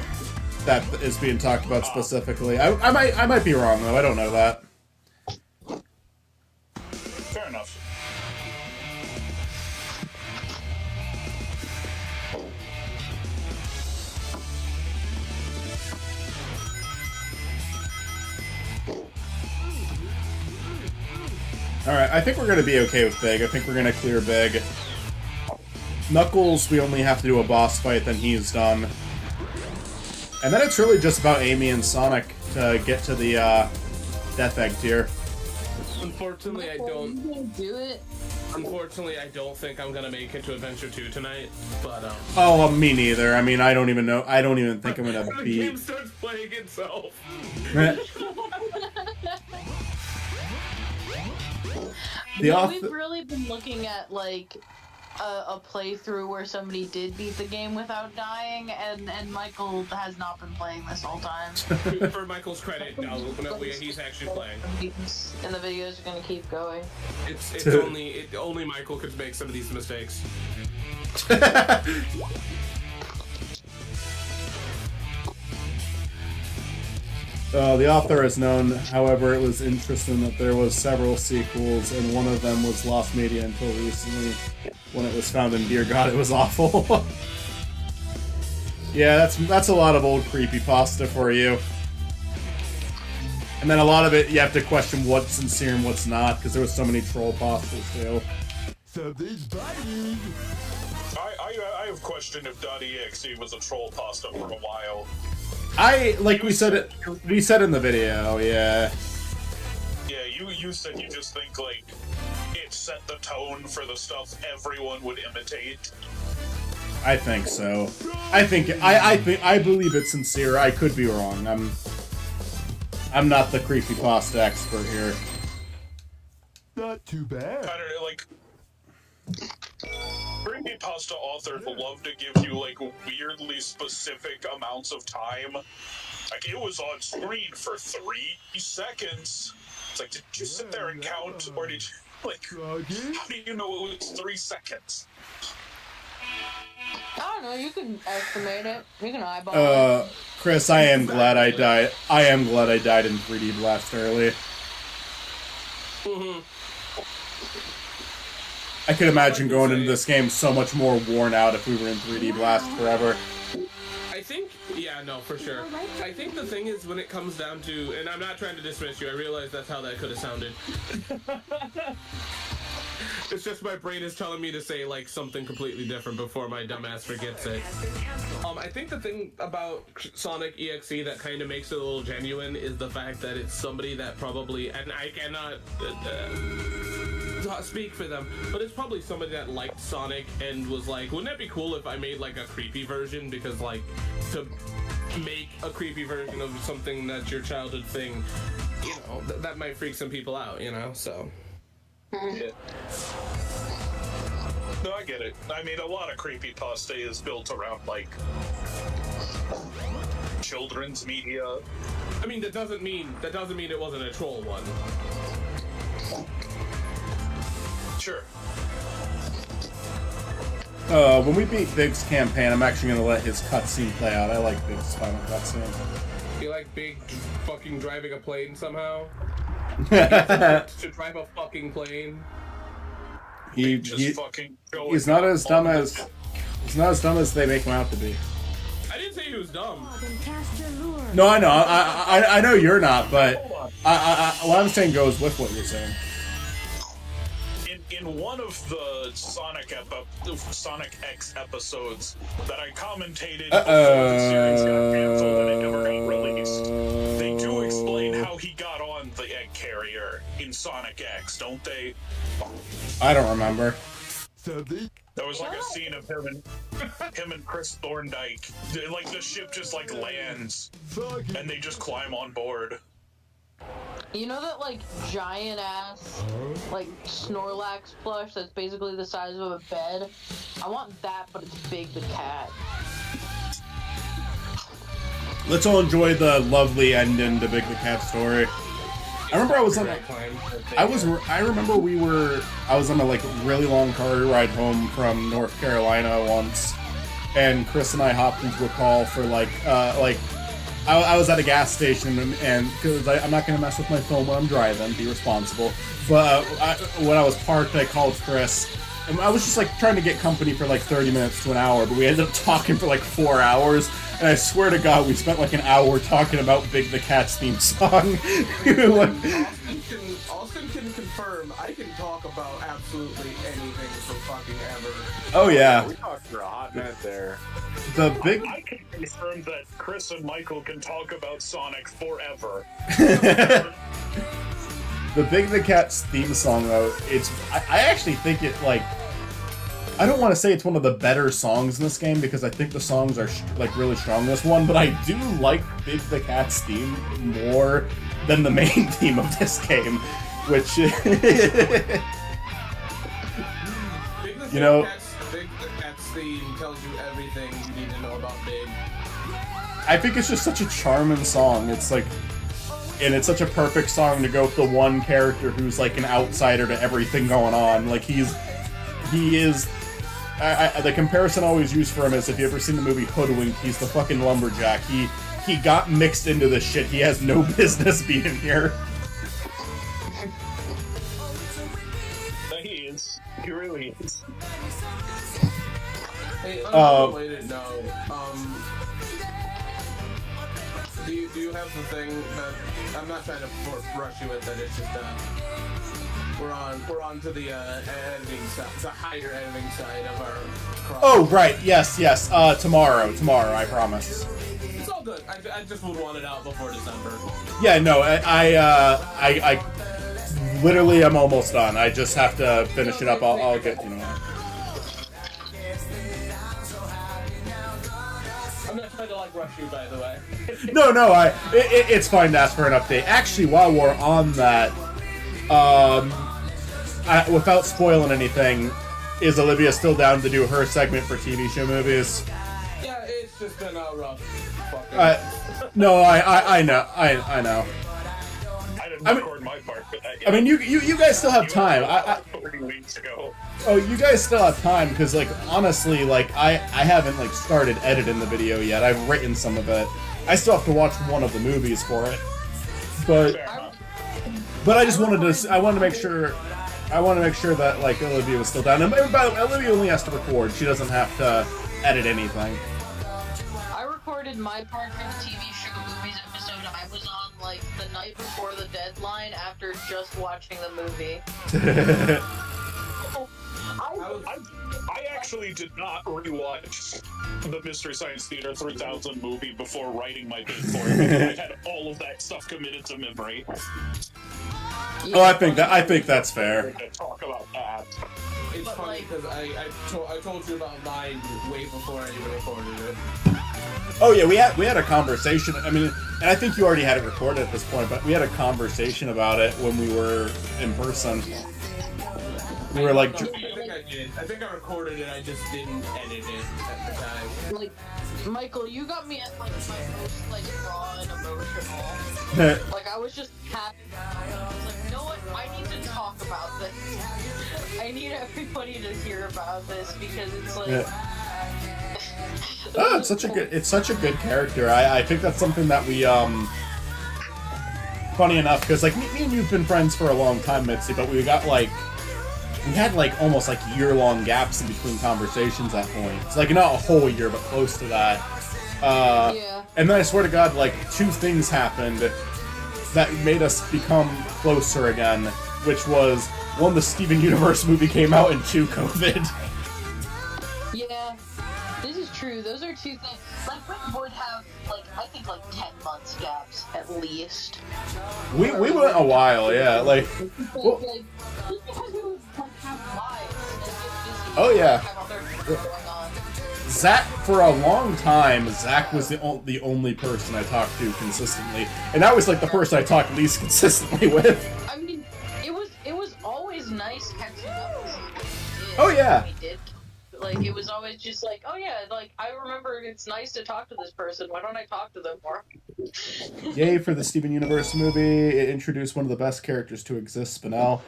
that is being talked about specifically. I might be wrong though. I don't know that. Fair enough. Alright, I think we're gonna be okay with Big. I think we're gonna clear Big. Knuckles, we only have to do a boss fight, then he's done. And then it's really just about Amy and Sonic to get to the Death Egg tier. Unfortunately, I don't. do it. Unfortunately, I don't think I'm gonna make it to Adventure 2 tonight. But Oh, me neither. I mean, I don't even know. I don't even think I'm gonna the game beat. starts playing itself. We've really been looking at like a playthrough where somebody did beat the game without dying, and Michael has not been playing this whole time. For Michael's credit, no, he's actually playing. And the videos are gonna keep going. It's only Michael could make some of these mistakes. The author is known, however, it was interesting that there was several sequels, and one of them was Lost Media until recently, when it was found, and dear God, it was awful. Yeah, that's a lot of old creepypasta for you. And then a lot of it, you have to question what's sincere and what's not, because there was so many troll pastas too. Something's biting. I have questioned if .exe was a troll pasta for a while. We said in the video, yeah. Yeah, you said you just think, like, it set the tone for the stuff everyone would imitate. I think so. I believe it's sincere. I could be wrong. I'm not the creepypasta expert here. Not too bad. I don't know, like, creepypasta authors love to give you, like, weirdly specific amounts of time. Like, it was on screen for 3 seconds. It's like, did you sit there and count, or did you, like, how do you know it was 3 seconds? I don't know, you can estimate it. You can eyeball it. Chris, I am glad I died. I am glad I died in 3D Blast early. I could imagine going into this game so much more worn out if we were in 3D Blast forever. I think, yeah, no, for sure. I think the thing is when it comes down to, and I'm not trying to dismiss you, I realize that's how that could have sounded. It's just my brain is telling me to say, like, something completely different before my dumbass forgets it. I think the thing about Sonic EXE that kind of makes it a little genuine is the fact that it's somebody that probably, and I cannot speak for them, but it's probably somebody that liked Sonic and was like, wouldn't that be cool if I made, like, a creepy version? Because, like, to make a creepy version of something that's your childhood thing, you know, that might freak some people out, you know, so... Yeah. No, I get it. I mean, a lot of creepypasta is built around, like, children's media. I mean, that doesn't mean it wasn't a troll one. Sure. When we beat Big's campaign, I'm actually gonna let his cutscene play out. I like Big's final cutscene. You like Big fucking driving a plane somehow? To drive a fucking plane. He's not as dumb as they make him out to be. I didn't say he was dumb. No, I know. I know you're not, but what I'm saying goes with what you're saying. In one of the Sonic X episodes that I commentated before the series got canceled and it never got released, they do explain how he got on the egg carrier in Sonic X, don't they? I don't remember. There was like a scene of him and Chris Thorndike. Like the ship just like lands and they just climb on board. You know that, like, giant-ass, like, Snorlax plush that's basically the size of a bed? I want that, but it's Big the Cat. Let's all enjoy the lovely ending to Big the Cat story. I remember I was on a, like, really long car ride home from North Carolina once, and Chris and I hopped into a call for, I was at a gas station, and because I'm not going to mess with my phone when I'm driving, be responsible. But when I was parked, I called Chris, and I was just like trying to get company for like 30 minutes to an hour, but we ended up talking for like 4 hours, and I swear to God, we spent like an hour talking about Big the Cat's theme song. Austin can confirm I can talk about absolutely anything for fucking ever. Oh yeah, We talked for a hot minute there. the big I can confirm that Chris and Michael can talk about Sonic forever. the Big the Cat's theme song though. I actually think it like. I don't want to say it's one of the better songs in this game because I think the songs are like really strong in this one, but I do like Big the Cat's theme more than the main theme of this game, which Big the You know- Big the Cat's theme tells you everything you need to know about Big. I think it's just such a charming song. It's like, and it's such a perfect song to go with the one character who's like an outsider to everything going on. Like he is. The comparison I always use for him is if you ever seen the movie Hoodwinked, he's the fucking lumberjack. He got mixed into this shit. He has no business being here. He is. He really is. Hey, on a related note, do you have the thing that I'm not trying to rush you with it? It's just we're on to the editing side, the higher editing side of our. Oh right, yes. Tomorrow, I promise. It's all good. I just would want it out before December. Yeah, no, I literally am almost done. I just have to finish it up. I'll get you know. I'm not trying to like rush you, by the way. No, it's fine to ask for an update. Actually, while we're on that, without spoiling anything, is Olivia still down to do her segment for TV show movies? Yeah, it's just been a rough fucking. No, I know. I didn't record my part for that yet. I mean, you guys still have time. 3 weeks ago. Oh, you guys still have time because, like, honestly, like, I haven't like started editing the video yet. I've written some of it. I still have to watch one of the movies for it, but I just wanted to. I wanted to make sure. I want to make sure that like Olivia was still down. And by the way, Olivia only has to record. She doesn't have to edit anything. I recorded my part for the TV show movies episode I was on like the night before the deadline after just watching the movie. I actually did not rewatch the Mystery Science Theater 3000 movie before writing my bid for it because I had all of that stuff committed to memory. Oh, I think that's fair. To talk about that. It's funny because I told you about mine way before I even recorded it. Oh yeah, we had a conversation. I mean, and I think you already had it recorded at this point, but we had a conversation about it when we were in person. We were like, I think I did. I think I recorded it. I just didn't edit it at the time. Like, Michael, you got me at like my most like raw and emotional. Like I was just happy. I was like, you know what? I need to talk about this. I need everybody to hear about this because it's like. Oh, it's such a good character. I think that's something that we funny enough because like me and you've been friends for a long time, Mitzi, but we had almost like year-long gaps in between conversations at points. Like not a whole year, but close to that. Yeah. And then I swear to God, like 2 things happened that made us become closer again, which was 1, the Steven Universe movie came out, and 2, COVID. Yeah, this is true. Those are 2 things. Like we would have like I think like 10 months gaps at least. We went a while, yeah. Like, well, Like because we would like have lives and get busy. Oh, yeah. Have other things going on. Zach, for a long time, Zach was the only person I talked to consistently, and that was like the person I talked least consistently with. I mean, it was always nice catching up with somebody. Oh, yeah. We did. Like it was always just like, oh yeah, like I remember it's nice to talk to this person. Why don't I talk to them more? Yay for the Steven Universe movie! It introduced one of the best characters to exist, Spinell.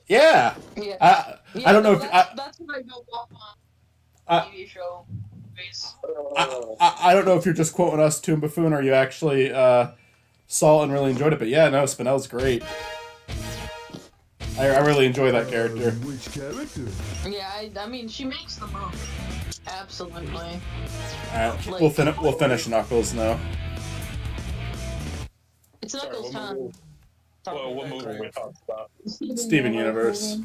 Yeah. Yeah. I don't know if that's what I go off on TV show movies. I don't know if you're just quoting us, Toon Buffoon, or you actually saw it and really enjoyed it. But yeah, no, Spinell's great. I really enjoy that character. Which character? Yeah, I mean, she makes the movie. Absolutely. Alright, we'll finish Knuckles now. It's Knuckles time. Well, what movie we talking about? Steven Universe.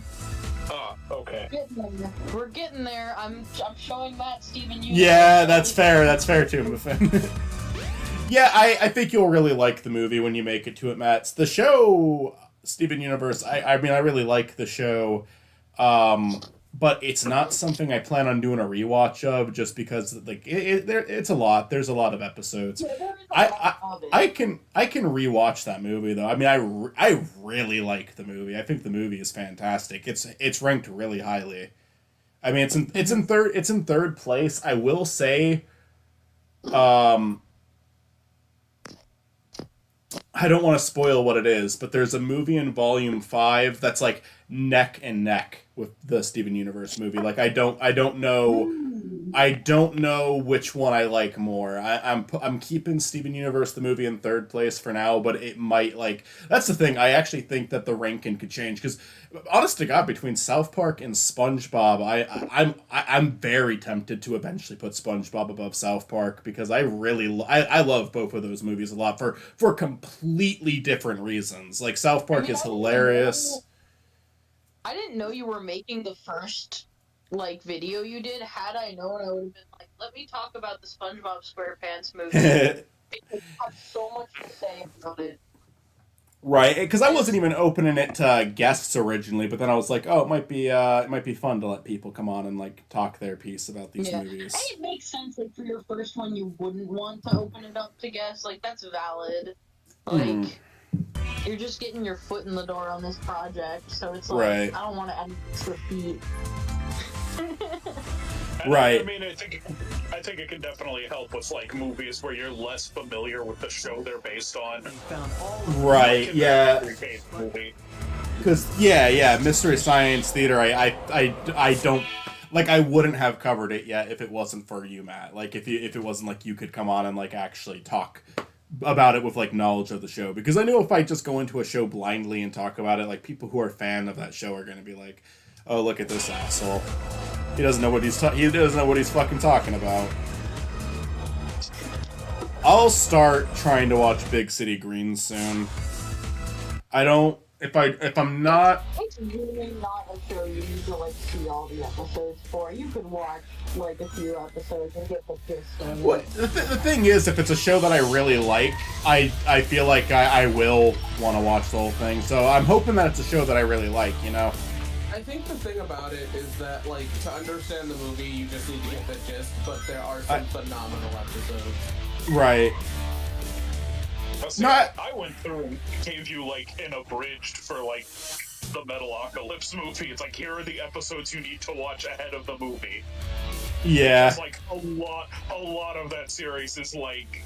Ah, okay. We're getting there. I'm showing Matt Steven Universe. Yeah, that's fair. That's fair too, Muffin. Yeah, I think you'll really like the movie when you make it to it, Matt. The show, Steven Universe, I mean, I really like the show, but it's not something I plan on doing a rewatch of just because, like, it's a lot. There's a lot of episodes. I can rewatch that movie, though. I mean, I really like the movie. I think the movie is fantastic. It's ranked really highly. I mean, it's in third place. I will say, I don't want to spoil what it is, but there's a movie in Volume 5 that's like neck and neck with the Steven Universe movie. Like I don't know which one I like more. I'm keeping Steven Universe the movie in third place for now, but it might, like, that's the thing. I actually think that the ranking could change because, honest to God, between South Park and SpongeBob, I'm very tempted to eventually put SpongeBob above South Park because I really I love both of those movies a lot for completely different reasons. Like South Park is hilarious. I didn't know you were making the first video you did. Had I known, I would have been like, let me talk about the SpongeBob SquarePants movie. Because I have so much to say about it. Right, because I wasn't even opening it to guests originally, but then I was like, oh, it might be fun to let people come on and like talk their piece about these movies. And it makes sense, like, for your first one, you wouldn't want to open it up to guests. Like, that's valid. Like, you're just getting your foot in the door on this project, so it's like, right. I don't want to add extra feet. Right. I mean, I think it can definitely help with like movies where you're less familiar with the show they're based on. Right. Yeah. Because Mystery Science Theater, I don't like. I wouldn't have covered it yet if it wasn't for you, Matt. Like if it wasn't like you could come on and like actually talk about it with like knowledge of the show, because I know if I just go into a show blindly and talk about it, like people who are fan of that show are going to be like, oh, look at this asshole. He doesn't know what he's fucking talking about. I'll start trying to watch Big City Greens soon. If I'm not. It's really not a show you need to like see all the episodes for. You could watch like a few episodes and get the gist of it. What the thing is, if it's a show that I really like, I feel like I will want to watch the whole thing. So I'm hoping that it's a show that I really like, you know. I think the thing about it is that, like, to understand the movie, you just need to get the gist, but there are some phenomenal episodes. Right. I went through and gave you, like, an abridged for, like, the Metalocalypse movie. It's like, here are the episodes you need to watch ahead of the movie. Yeah. It's like, a lot of that series is, like,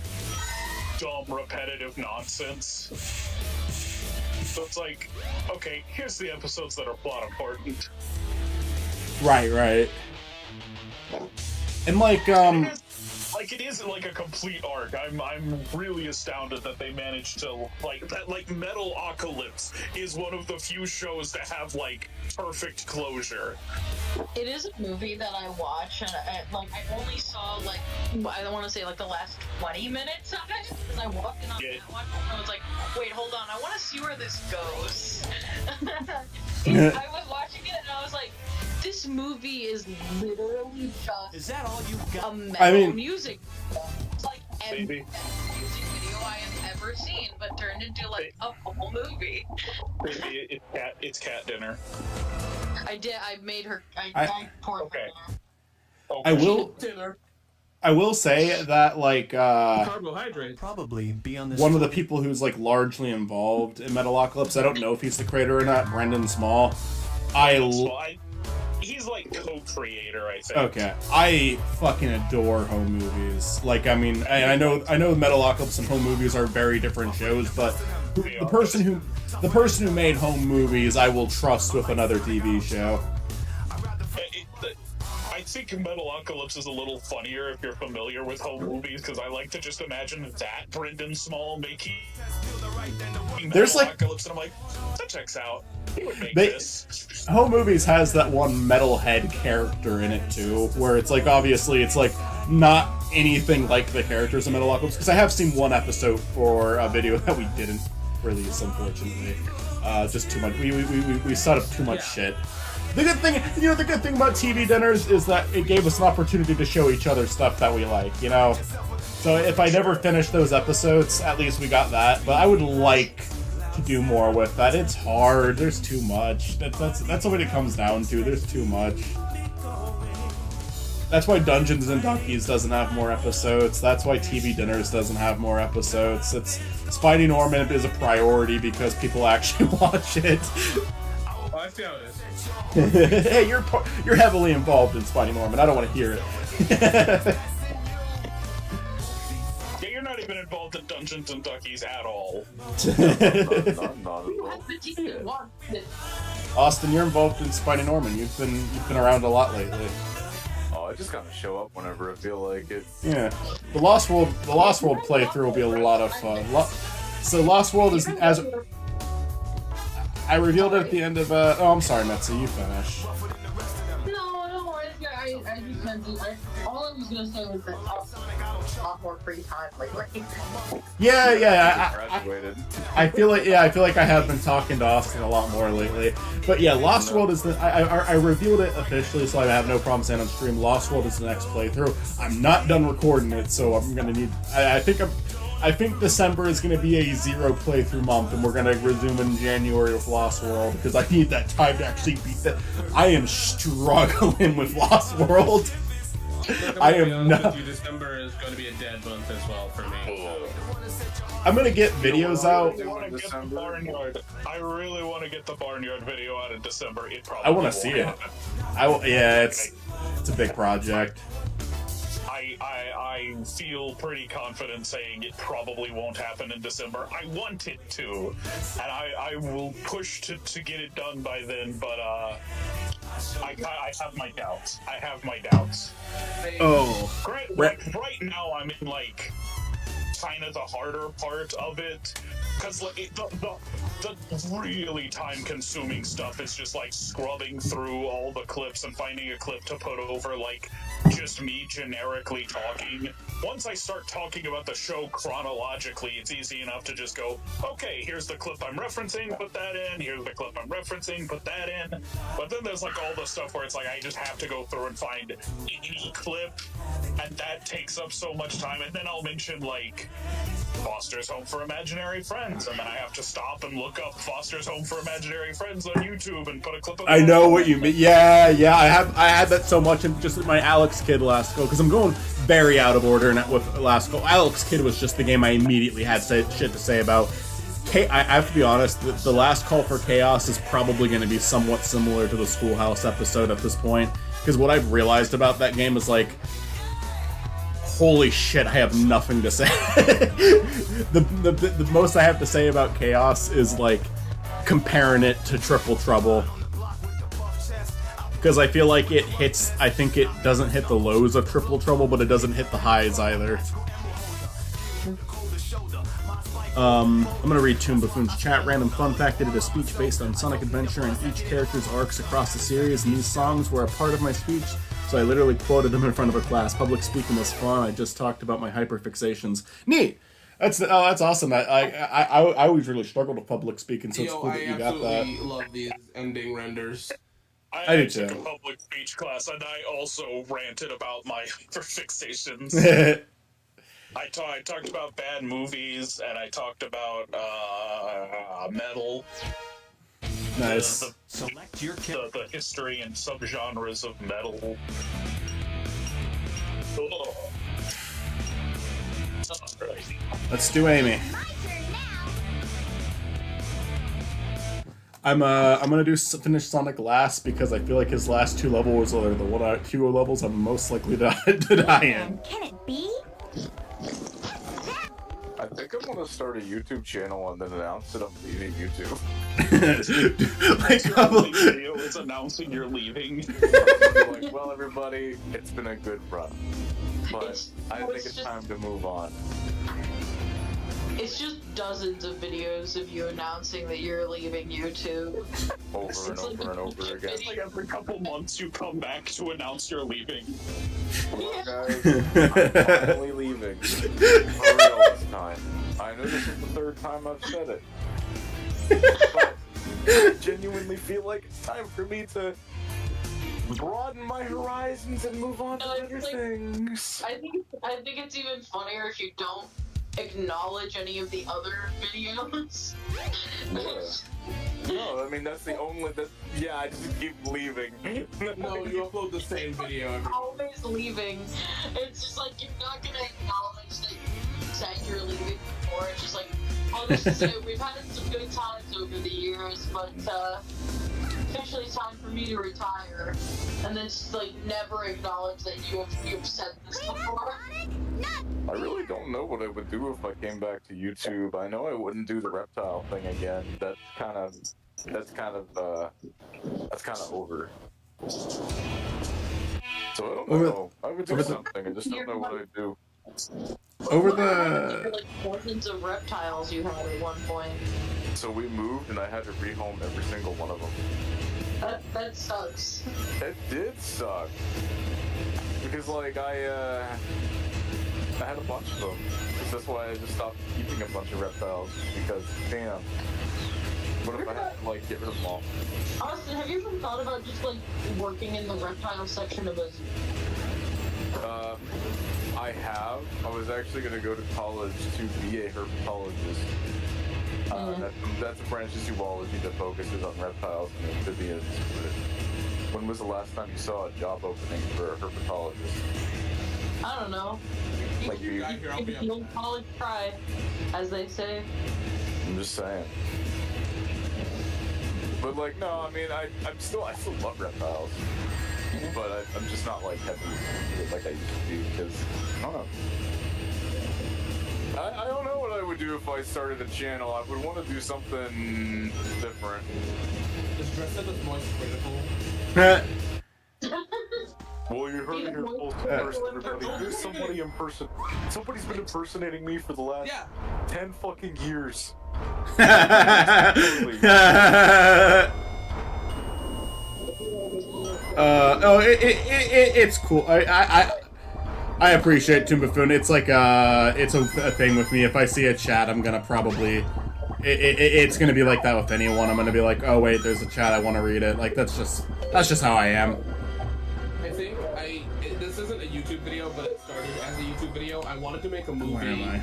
dumb, repetitive nonsense. So it's like, okay, here's the episodes that are plot important. Right. And like, it isn't like a complete arc. I'm really astounded that they managed to Metalocalypse is one of the few shows that have like perfect closure. It is a movie that I watch, and I only saw like, I don't want to say like the last 20 minutes of it, because I walked in on that one and I was like, wait, hold on, I want to see where this goes. And I was watching it and I was like, this movie is literally just Is that all you got? a metal music. It's like every Maybe. music video I have ever seen, but turned into like a whole movie. Maybe it's cat dinner. I made her. I poured okay. her. I will say that like Carbohydrates. Probably be on this. one of the people who's like largely involved in Metalocalypse, I don't know if he's the creator or not, Brendan Small. He's like co-creator, I think. Okay, I fucking adore home movies. Like, I mean, and I know Metalocalypse and home movies are very different shows, but the person who made home movies, I will trust with another TV show. I think Metalocalypse is a little funnier if you're familiar with home movies, because I like to just imagine that Brendan Small making There's like Metalocalypse, and I'm like, that checks out. He would make this. Home Movies has that one metalhead character in it too, where it's like obviously it's like not anything like the characters in Metalocalypse, because I have seen one episode for a video that we didn't release, unfortunately. Just too much. We set up too much shit. The good thing, the good thing about TV dinners is that it gave us an opportunity to show each other stuff that we like, So if I never finish those episodes, at least we got that. But I would like to do more with that. It's hard. There's too much. That's what it comes down to. There's too much. That's why Dungeons and Duckies doesn't have more episodes. That's why TV Dinners doesn't have more episodes. Finding Norman is a priority because people actually watch it. Oh, I see how it is. Hey, you're heavily involved in Finding Norman. I don't want to hear it. Yeah, you're not even involved in Dungeons and Duckies at all. Austin, you're involved in Finding Norman. You've been around a lot lately. Oh, I just kind of show up whenever I feel like it. Yeah, the Lost World playthrough will be a lot of fun. So Lost World is as I revealed it at the end of. Oh, I'm sorry, Metsu. You finish. No, don't worry. I just meant all I was gonna say was that a lot more free time lately. Yeah. I feel like I have been talking to Austin a lot more lately. But yeah, Lost World is I revealed it officially, so I have no problem saying on stream. Lost World is the next playthrough. I'm not done recording it, so I'm gonna need. I think December is going to be a 0 playthrough month, and we're going to resume in January with Lost World, because I need that time to actually beat that. I am struggling with Lost World. I am not. December is going to be a dead month as well for me. I'm going to get videos out. I really want to get the Barnyard video out in December. It probably I want to see it. Yeah, it's a big project. I feel pretty confident saying it probably won't happen in December. I want it to, and I will push to get it done by then, but I have my doubts. Oh. Right now I'm in, kind of the harder part of it, because the really time-consuming stuff is just scrubbing through all the clips and finding a clip to put over just me generically talking. Once I start talking about the show chronologically, it's easy enough to just go, okay, here's the clip I'm referencing, put that in, here's the clip I'm referencing, put that in. But then there's all the stuff where it's I just have to go through and find any clip, and that takes up so much time, and then I'll mention Foster's Home for Imaginary Friends, and then I have to stop and look up Foster's Home for Imaginary Friends on YouTube and put a clip of I know what you mean. Yeah, I had that so much in just my Alex Kidd last go, because I'm going very out of order with last go. Alex Kidd was just the game I immediately had shit to say about. I have to be honest, the last call for Chaos is probably going to be somewhat similar to the Schoolhouse episode at this point, because what I've realized about that game is holy shit, I have nothing to say. the most I have to say about Chaos is comparing it to Triple Trouble, because I feel like I think it doesn't hit the lows of Triple Trouble, but it doesn't hit the highs either. I'm gonna read Toon Buffoon's chat. Random fun fact: I did a speech based on Sonic Adventure and each character's arcs across the series, and these songs were a part of my speech, so I literally quoted them in front of a class. Public speaking was fun. I just talked about my hyperfixations. Neat. That's awesome. I always really struggled with public speaking, so it's cool that you got that. I absolutely love these ending renders. I do took too. a public speech class, and I also ranted about my hyperfixations. I talked about bad movies, and I talked about metal. Nice. Select your the history and subgenres of metal. Let's do Amy. I'm gonna finish Sonic last, because I feel like his last 2 levels are the 2 levels I'm most likely to die in. Can it be? I think I'm gonna start a YouTube channel and then announce that I'm leaving YouTube. Video is announcing you're leaving. Well, everybody, it's been a good run, but I think it's time to move on. It's just dozens of videos of you announcing that you're leaving YouTube. Over and over and over again. It's every couple months you come back to announce you're leaving. Well, guys, I'm finally leaving. For real this time. I know this is the 3rd time I've said it. But I genuinely feel like it's time for me to broaden my horizons and move on to other things. I think it's even funnier if you don't acknowledge any of the other videos. No, I mean that's the only. Yeah, I just keep leaving. No, you upload the same video every Always leaving. It's just like you're not gonna acknowledge that you said you're leaving before. It's just like, I'll just say we've had some good times over the years, but officially time for me to retire. And then just like never acknowledge that you've said this before. I really don't know what I would do if I came back to YouTube. I know I wouldn't do the reptile thing again. That's kind of over. So I don't know. I would do something. I just don't know what I'd do. Over the Like dozens of reptiles you had at one point. So we moved, and I had to rehome every single one of them. That sucks. It did suck. Because like I had a bunch of them. That's why I just stopped keeping a bunch of reptiles. Because damn, what if I had to like get rid of them all? Austin, have you ever thought about just like working in the reptile section of a zoo? I have. I was actually going to go to college to be a herpetologist. That's a branch of zoology that focuses on reptiles and amphibians. When was the last time you saw a job opening for a herpetologist? I don't know. Like you? You'll college try, as they say. I'm just saying. But like, no, I mean, I still love reptiles. But I'm just not like heavy into it like I used to be because I don't know. I don't know what I would do if I started a channel. I would want to do something different. Is dressed up as Moist critical? Well, you heard it here first, everybody. There's somebody's been impersonating me for the last 10 fucking years. It's cool. I appreciate Toon Buffoon. It's like it's a thing with me. If I see a chat, I'm gonna probably it's gonna be like that with anyone. I'm gonna be like, oh wait, there's a chat, I want to read it. Like that's just how I am. I think this isn't a YouTube video, but it started as a YouTube video. I wanted to make a movie. Where am I?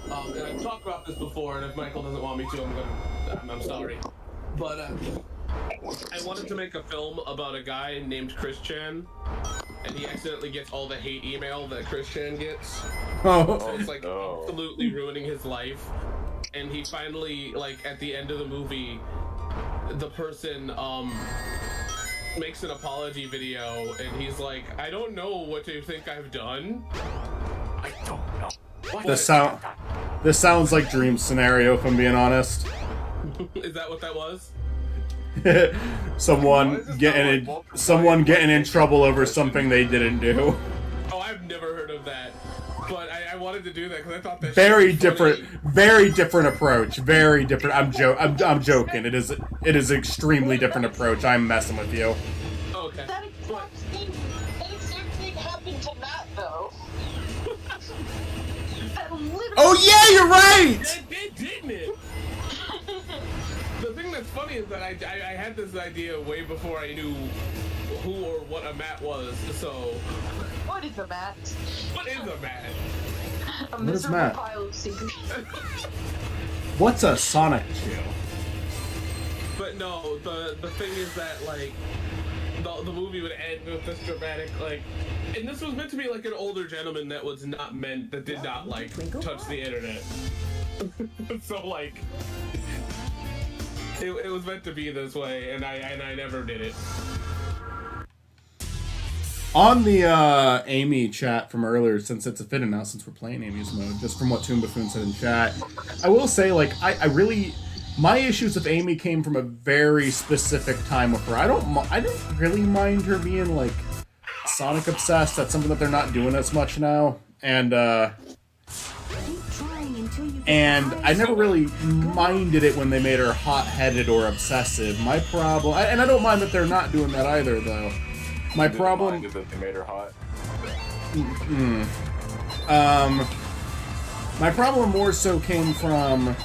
And I've talked about this before, and if Michael doesn't want me to, I'm sorry. But I wanted to make a film about a guy named Chris Chan, and he accidentally gets all the hate email that Chris Chan gets. Oh. So it's like absolutely ruining his life. And he finally, like, at the end of the movie, the person makes an apology video, and he's like, I don't know what you think I've done. I don't know. This sounds like dream scenario, if I'm being honest. Is that what that was? someone getting in trouble over something they didn't do. Oh, I've never heard of that. But I wanted to do that because I thought that very different approach. Very different. I'm joking. It is extremely different approach. I'm messing with you. Okay. That exact thing happened to Matt, though. Oh yeah, you're right. It didn't it? The thing that's funny is that I had this idea way before I knew who or what a mat was. So. What is a mat? What is a mat? A miserable pile of secrets. What's a Sonic Chew? But no, the thing is that like the movie would end with this dramatic like, and this was meant to be like an older gentleman that did not like touch the internet. So like, it was meant to be this way, and I never did it. On the Amy chat from earlier, since it's a fit now, since we're playing Amy's mode, just from what Toon Buffoon said in chat, I will say, like, I really, my issues with Amy came from a very specific time with her. I didn't really mind her being, like, Sonic obsessed. That's something that they're not doing as much now. And I never really minded it when they made her hot-headed or obsessive. My problem, and I don't mind that they're not doing that either, though. My problem is that they made her hot. My problem more so came from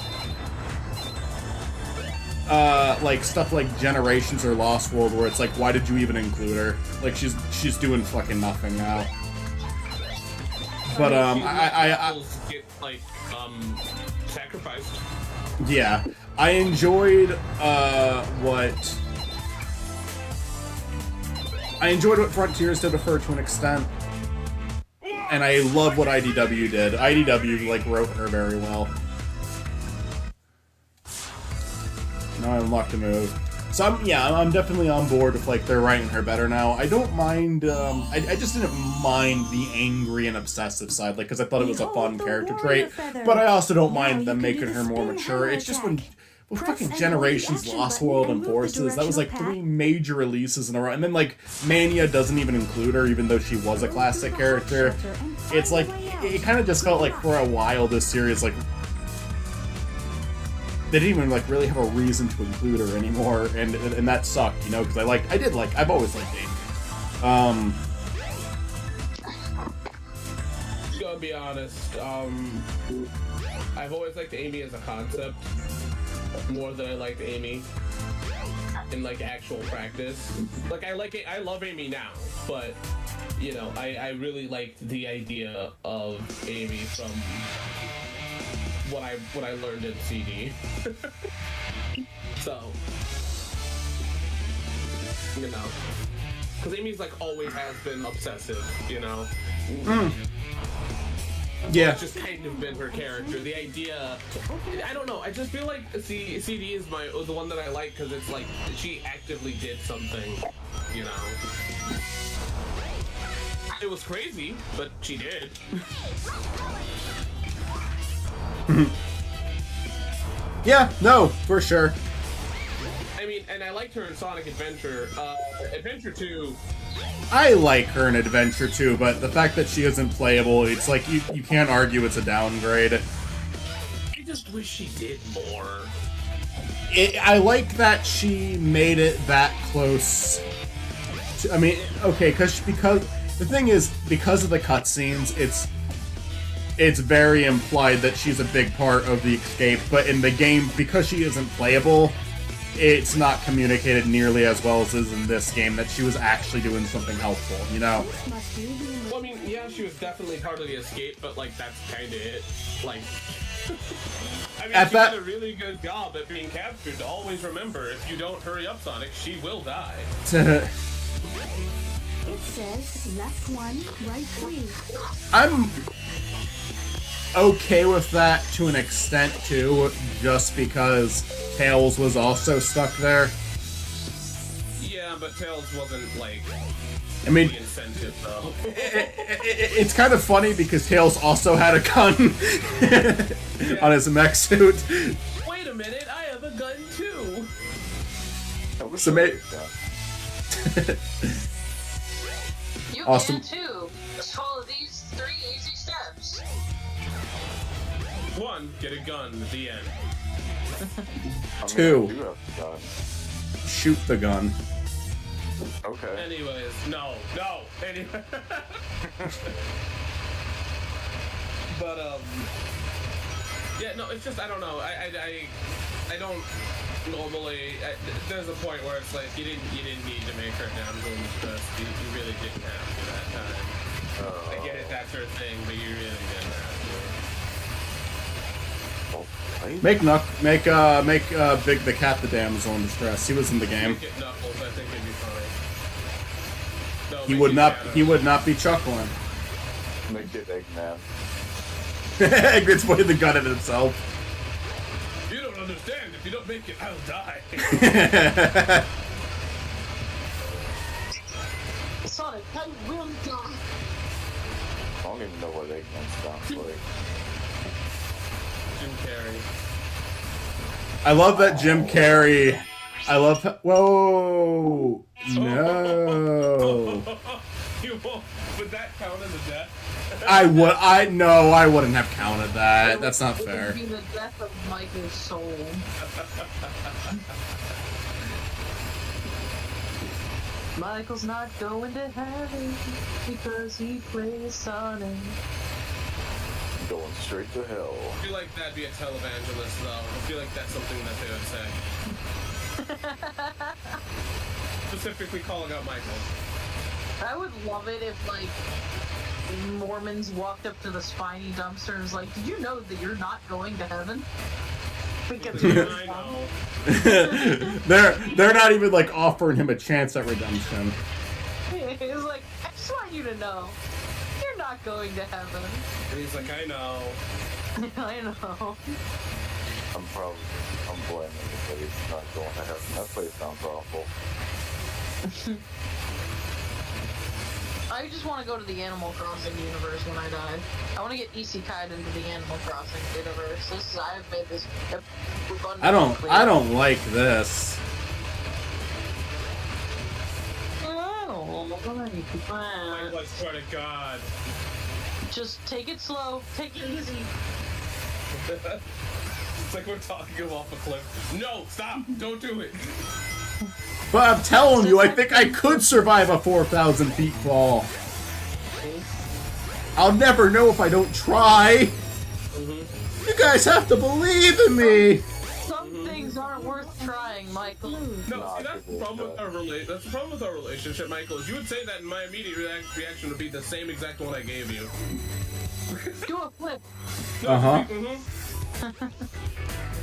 like stuff like Generations or Lost World, where it's like, why did you even include her? Like she's doing fucking nothing now. But I get like sacrificed. yeah, I enjoyed what Frontiers did with her to an extent, and I love what IDW did. IDW like wrote her very well. Now I unlocked a move. So I'm definitely on board with like they're writing her better now. I don't mind. I just didn't mind the angry and obsessive side, like because I thought it was a fun character trait. But I also don't mind them making her more mature. It's just when fucking Generations, Lost World, and Forces, that was like 3 major releases in a row, and then like Mania doesn't even include her, even though she was a classic character. It's like it kind of just felt like for a while this series like. They didn't even like really have a reason to include her anymore, and that sucked, you know, because I've always liked Amy. Gotta be honest, I've always liked Amy as a concept more than I liked Amy in like actual practice. Like I love Amy now, but you know, I really liked the idea of Amy from what I learned in CD. So, you know, because Amy's like always has been obsessive, you know. Yeah. It's just kind of been her character. The idea, I don't know. I just feel like CD is the one that I like because it's like she actively did something, you know. It was crazy, but she did. Yeah, no, for sure. I mean, and I liked her in Sonic Adventure. Adventure 2. I like her in Adventure 2, but the fact that she isn't playable, it's like you can't argue it's a downgrade. I just wish she did more. I like that she made it that close. I mean, okay, because the thing is, because of the cutscenes, it's very implied that she's a big part of the escape, but in the game, because she isn't playable, it's not communicated nearly as well as is in this game that she was actually doing something helpful, you know? Well, I mean, yeah, she was definitely part of the escape, but, like, that's kind of it. Like, I mean, she did a really good job at being captured. Always remember, if you don't hurry up, Sonic, she will die. It says left 1, right 3. I'm okay with that to an extent too, just because Tails was also stuck there. Yeah, but Tails wasn't like I mean, the incentive though. It's kind of funny because Tails also had a gun on his mech suit. Wait a minute, I have a gun too. So You Awesome. can too. Just follow these 3 easy steps. 1, get a gun at the end. 2, shoot the gun. Okay. Anyways, no. Anyway. But yeah, no, it's just I don't know. I don't normally. There's a point where it's like you didn't need to make her damsel in distress. You really didn't have to that time. I get it, that's her thing, but you really didn't have to. Make Big the Cat the damsel in distress. He was in the game. Make it Knuckles, I think it'd be fine. No, He make would it not. Shadow. He would not be chuckling. Make it Eggman. Eggman's pointing the gun at himself. You don't understand. If you don't make it, I'll die. Sonic, I will die. I don't even know what Eggman sounds like. Jim Carrey. I love that Jim Carrey. I love. Whoa! No. You won't. Would that count as a death? I wouldn't have counted that. That's not It fair. would be the death of Michael's soul. Michael's not going to heaven because he plays Sonic. Going straight to hell. I feel like that'd be a televangelist, though. I feel like that's something that they would say. Specifically calling out Michael. I would love it if, like, Mormons walked up to the spiny dumpster and was like, did you know that you're not going to heaven? Because I know. They're not even like offering him a chance at redemption. It's like, I just want you to know, you're not going to heaven. And he's like, I know. I know. I'm blaming the place not going to heaven. That place sounds awful. I just want to go to the Animal Crossing universe when I die. I want to get isekai'd into the Animal Crossing universe. I've made this abundantly clear. I don't like this. Michael, I swear to God. Just take it slow. Take it easy. It's like we're talking him off a cliff. No, stop! Don't do it. But I'm telling you, I think I could survive a 4,000 feet fall. I'll never know if I don't try. You guys have to believe in me. Some things aren't worth trying, Michael. No, see, that's the problem with our That's the problem with our relationship, Michael. Is you would say that, and my immediate reaction would be the same exact one I gave you. Do a flip. Uh-huh.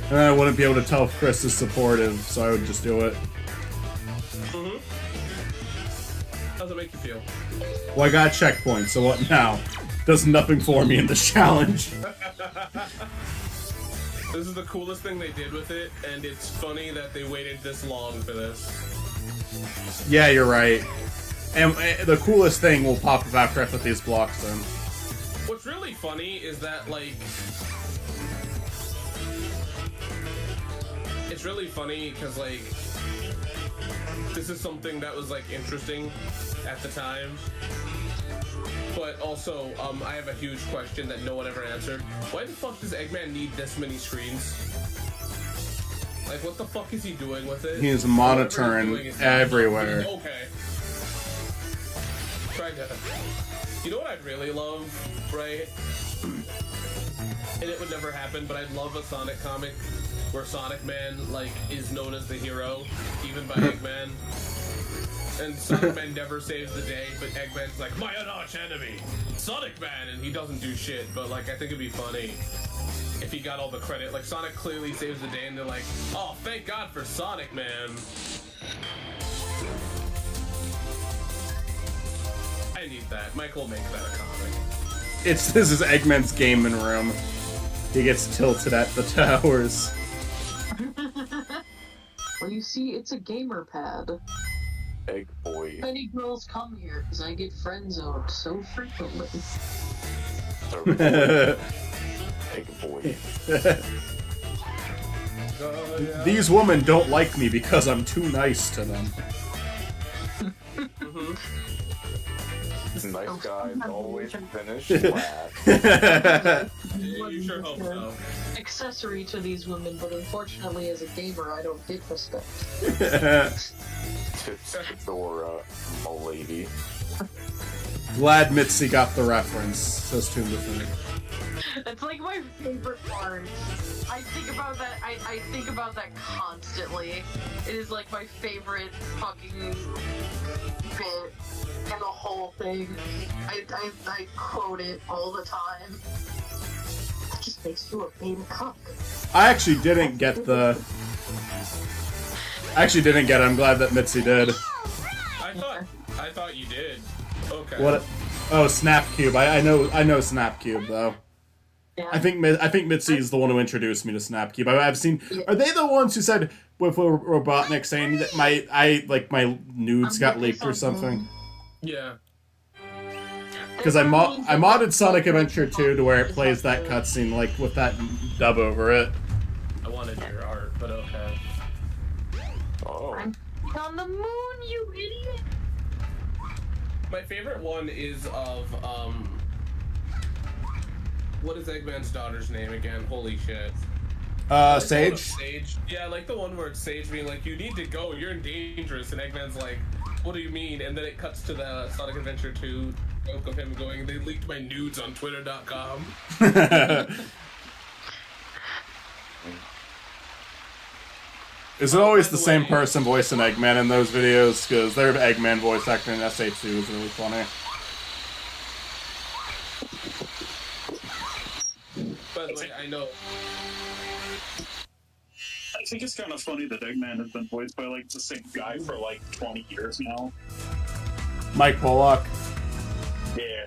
And I wouldn't be able to tell if Chris is supportive, so I would just do it. How does it make you feel? Well, I got a checkpoint, so what now? Does nothing for me in this challenge. This is the coolest thing they did with it, and it's funny that they waited this long for this. Yeah, you're right. And the coolest thing will pop up after I put these blocks in. What's really funny is that, like... It's really funny because, like... This is something that was, like, interesting at the time. But also, I have a huge question that no one ever answered. Why the fuck does Eggman need this many screens? Like, what the fuck is he doing with it? He's monitoring everywhere. Okay. Try that. You know what I'd really love, right? And it would never happen, but I'd love a Sonic comic where Sonic Man, like, is known as the hero, even by Eggman. And Sonic Man never saves the day, but Eggman's like, my arch enemy, Sonic Man, and he doesn't do shit, but, like, I think it'd be funny if he got all the credit. Like, Sonic clearly saves the day, and they're like, oh, thank God for Sonic Man. I need that. Michael will make that a comic. This is Eggman's gaming room. He gets tilted at the towers. Well, you see, it's a gamer pad. Egg boy. Many girls come here because I get friend zoned so frequently. Egg boy. These women don't like me because I'm too nice to them. Nice guys always finish last. You sure hope so. Accessory to these women, but unfortunately, as a gamer, I don't get respect. Tips Dora, milady. Glad Mitzi got the reference, says Tomb of Thing. It's like my favorite part. I think about that. I think about that constantly. It is like my favorite fucking bit in the whole thing. I quote it all the time. It just makes you a beta cock. I actually didn't get the... I'm glad that Mitzi did. I thought you did. Okay. What? Oh, Snapcube. I know Snapcube though. Yeah. I think Mitzi is the one who introduced me to Snapcube. I've seen. Are they the ones who said with Robotnik saying that my nudes got leaked or something? Yeah. Because I modded Sonic Adventure 2 to where it plays that cutscene like with that dub over it. I wanted your art, but okay. Oh. I'm on the moon, you idiot! My favorite one is of what is Eggman's daughter's name again? Holy shit. Sage? Sage. Yeah, like the one where it's Sage being like, you need to go, you're dangerous, and Eggman's like, what do you mean? And then it cuts to the Sonic Adventure 2 joke of him going, they leaked my nudes on Twitter.com. Is it always by the the same way- person voicing Eggman in those videos? Because their Eggman voice actor in SA2 is really funny. By the way, I know. I think it's kind of funny that Eggman has been voiced by like the same guy for like 20 years now. Mike Pollock. Yeah.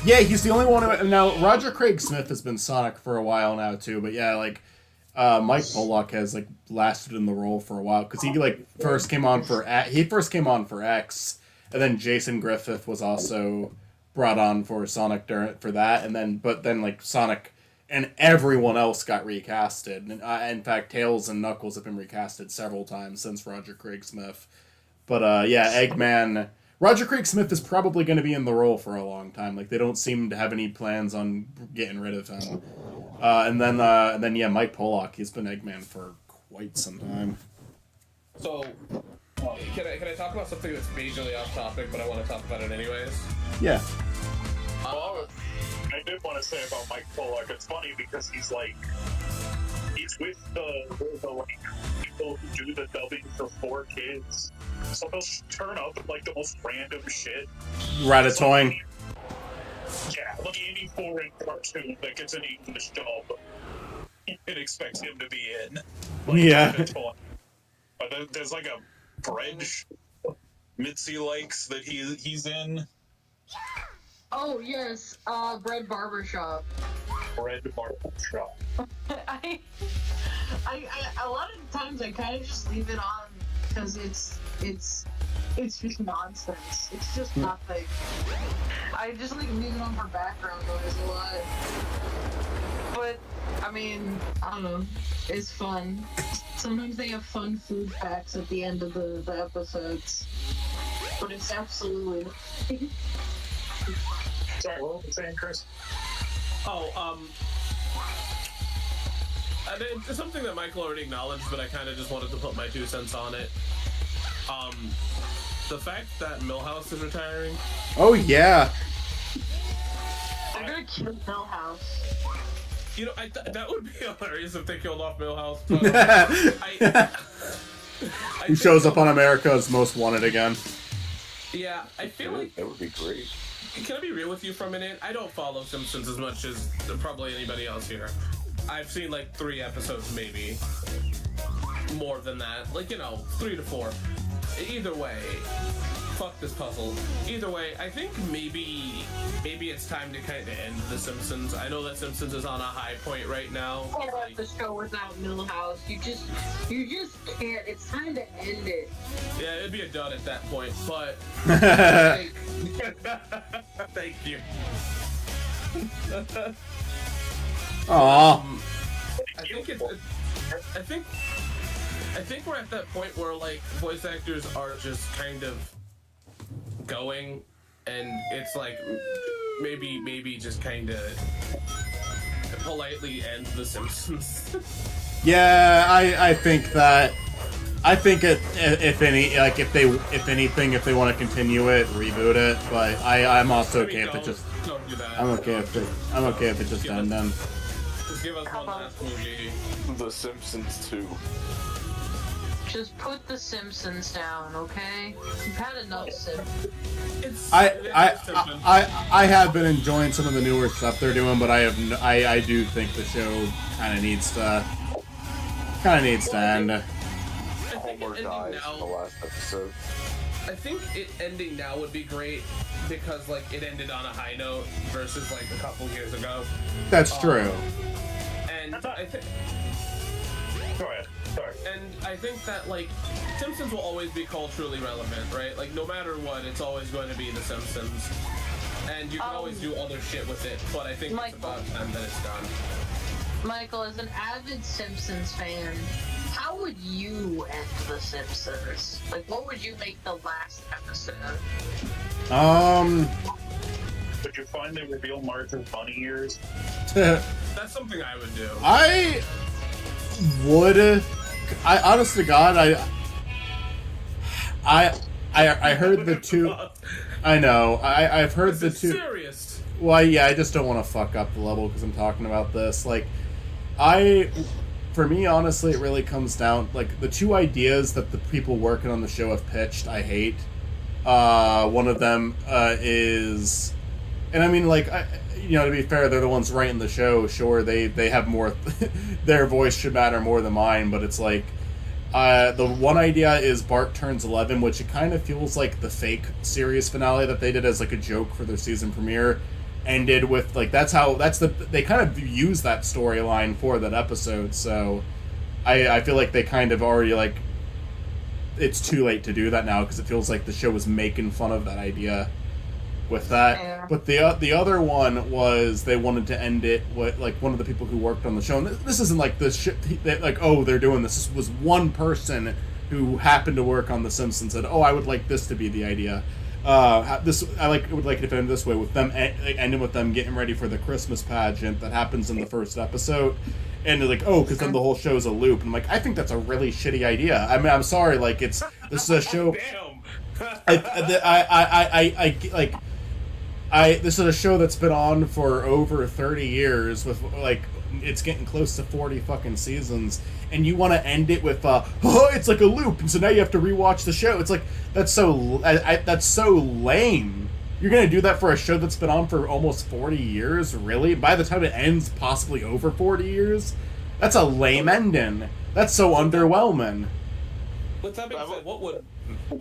Yeah, he's the only one who... Now, Roger Craig Smith has been Sonic for a while now, too. But yeah, like, Mike Pollock has, like, lasted in the role for a while. Because he, like, first came on for X. And then Jason Griffith was also brought on for Sonic for that. And then, but then, like, Sonic and everyone else got recasted. And, in fact, Tails and Knuckles have been recasted several times since Roger Craig Smith. But, yeah, Eggman... Roger Craig Smith is probably going to be in the role for a long time. Like, they don't seem to have any plans on getting rid of him. And then, yeah, Mike Pollock. He's been Eggman for quite some time. So, can I talk about something that's majorly off topic, but I want to talk about it anyways? Yeah. Well, I did want to say about Mike Pollock. It's funny because he's with the like people who do the dubbing for 4Kids. So they'll turn up with like the most random shit. Ratatouille. Yeah, like any foreign cartoon that gets an English dub, you can expect him to be in. Like, Yeah. Ratatouille. But there's like a bread Mitzi likes that he's in. Oh yes, Bread Barbershop. Bread Barbershop. I a lot of times I kind of just leave it on because it's just nonsense. It's just nothing. I just like leave it on for background noise a lot. But I mean, I don't know. It's fun. Sometimes they have fun food facts at the end of the episodes. But it's absolutely nothing. Sorry, what was you saying, Chris? It's something that Michael already acknowledged, but I kind of just wanted to put my 2 cents on it. The fact that Milhouse is retiring. Oh, yeah. They're gonna kill Millhouse. You know, that would be hilarious if they killed off Milhouse. But, Who shows up on America's Most Wanted again. Yeah, I feel like... That would be great. Can I be real with you for a minute? I don't follow Simpsons as much as probably anybody else here. I've seen like 3 episodes, maybe. More than that. Like, 3 to 4. Either way, fuck this puzzle. Either way, I think maybe it's time to kind of end The Simpsons. I know that Simpsons is on a high point right now. Can't have the show without Millhouse. You just can't. It's time to end it. Yeah, it'd be a dud at that point, but... Thank you. Aww. I think we're at that point where like voice actors are just kind of going, and it's like maybe just kind of politely end The Simpsons. Yeah, I think that. I think if anything, if they want to continue it, reboot it. But I'm also okay if it just. Don't do that. I'm okay if it just end then. Just give us one last movie. The Simpsons 2. Just put The Simpsons down, okay? You've had enough Simpsons. I have been enjoying some of the newer stuff they're doing, but I do think the show kind of needs to end. Homer dies in the last episode. I think it ending now would be great because like it ended on a high note versus like a couple years ago. That's true. And I think. Go ahead. Sorry. And I think that like Simpsons will always be culturally relevant, right? Like no matter what, it's always going to be The Simpsons, and you can always do other shit with it. But I think it's about time that it's done. Michael, as an avid Simpsons fan, how would you end The Simpsons? Like, what would you make the last episode? Would you finally reveal Martha's bunny ears? That's something I would do. I would. I honest to God, I heard the two. I know. I've heard the two. Serious. Well, yeah, I just don't want to fuck up the level because I'm talking about this. Like, I for me, honestly, it really comes down, like, the two ideas that the people working on the show have pitched, I hate. One of them is, and I mean, like, to be fair, they're the ones writing the show. Sure, they have more, their voice should matter more than mine, but it's like, the one idea is Bart turns 11, which it kind of feels like the fake series finale that they did as, like, a joke for their season premiere ended with, like, they kind of use that storyline for that episode, so I feel like they kind of already, like, it's too late to do that now, because it feels like the show was making fun of that idea with that. Yeah. But the other one was they wanted to end it with, like, one of the people who worked on the show, and this isn't like this shit, like, oh, they're doing this. This was one person who happened to work on The Simpsons said, oh, I would like this to be the idea. I would like it to end this way, with them ending with them getting ready for the Christmas pageant that happens in the first episode, and they're like, oh, because then the whole show's a loop. And I'm like, I think that's a really shitty idea. I mean, I'm sorry, like, this is a show. This is a show that's been on for over 30 years with, like, it's getting close to 40 fucking seasons, and you want to end it with it's like a loop, and so now you have to rewatch the show. It's like, that's so lame. You're gonna do that for a show that's been on for almost 40 years, really? By the time it ends, possibly over 40 years? That's a lame ending. That's so underwhelming. With that being said, what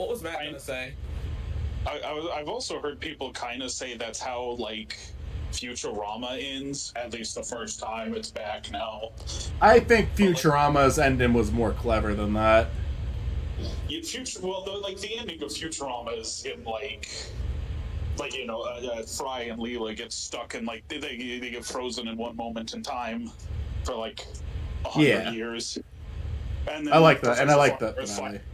was Matt gonna say? I've also heard people kind of say that's how, like, Futurama ends, at least the first time. It's back now. I think Futurama's ending was more clever than that. The ending of Futurama is him, Fry and Leela get stuck in, like, they get frozen in one moment in time for, like, 100 years. And then I like that, and I like that.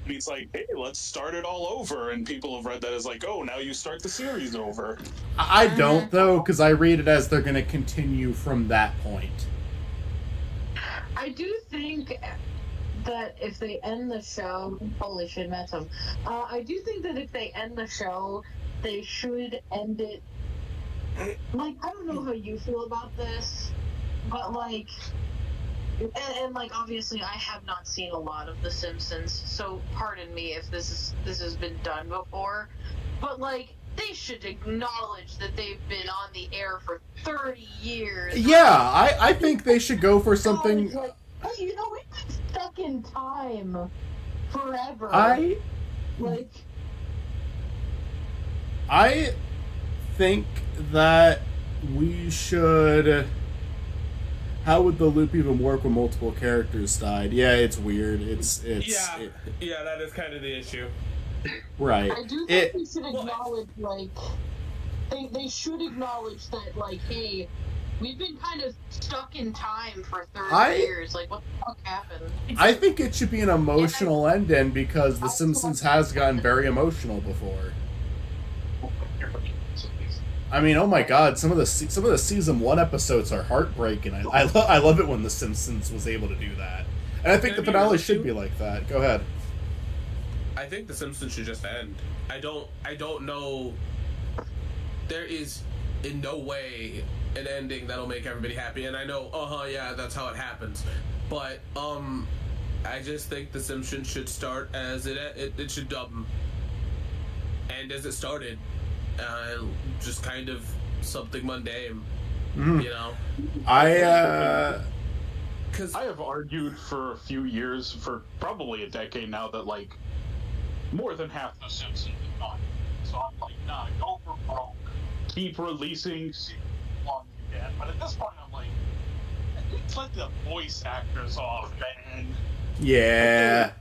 He's like, hey, let's start it all over, and people have read that as like, oh, now you start the series over. I don't, though, because I read it as they're going to continue from that point. I do think that if they end the show, holy shit, Matsum. I do think that if they end the show, they should end it. Like, I don't know how you feel about this, but like. And like, obviously, I have not seen a lot of The Simpsons, so pardon me if this has been done before. But like, they should acknowledge that they've been on the air for 30 years. Yeah, I think they should go for something. Like, hey, we've been stuck in time forever. I think that we should. How would the loop even work when multiple characters died? Yeah, it's weird. That is kind of the issue. Right. I do think they should acknowledge, like, they should acknowledge that, like, hey, we've been kind of stuck in time for 30 years. Like, what the fuck happened? I think it should be an emotional ending, because The Simpsons has gotten very emotional before. I mean, oh my god, some of the season 1 episodes are heartbreaking. I love it when The Simpsons was able to do that, and I think the finale should be like that. Go ahead. I think The Simpsons should just end. I don't know. There is in no way an ending that'll make everybody happy, and I know, yeah, that's how it happens. But I just think The Simpsons should start as it should end as it started. Just kind of something mundane, you know. Because I have argued for a few years, for probably a decade now, that like more than half the Simpsons is not. So I'm like, nah, go for broke. Keep releasing seasons long as you can. But at this point, I'm like, let's let the voice actors off, man. Yeah.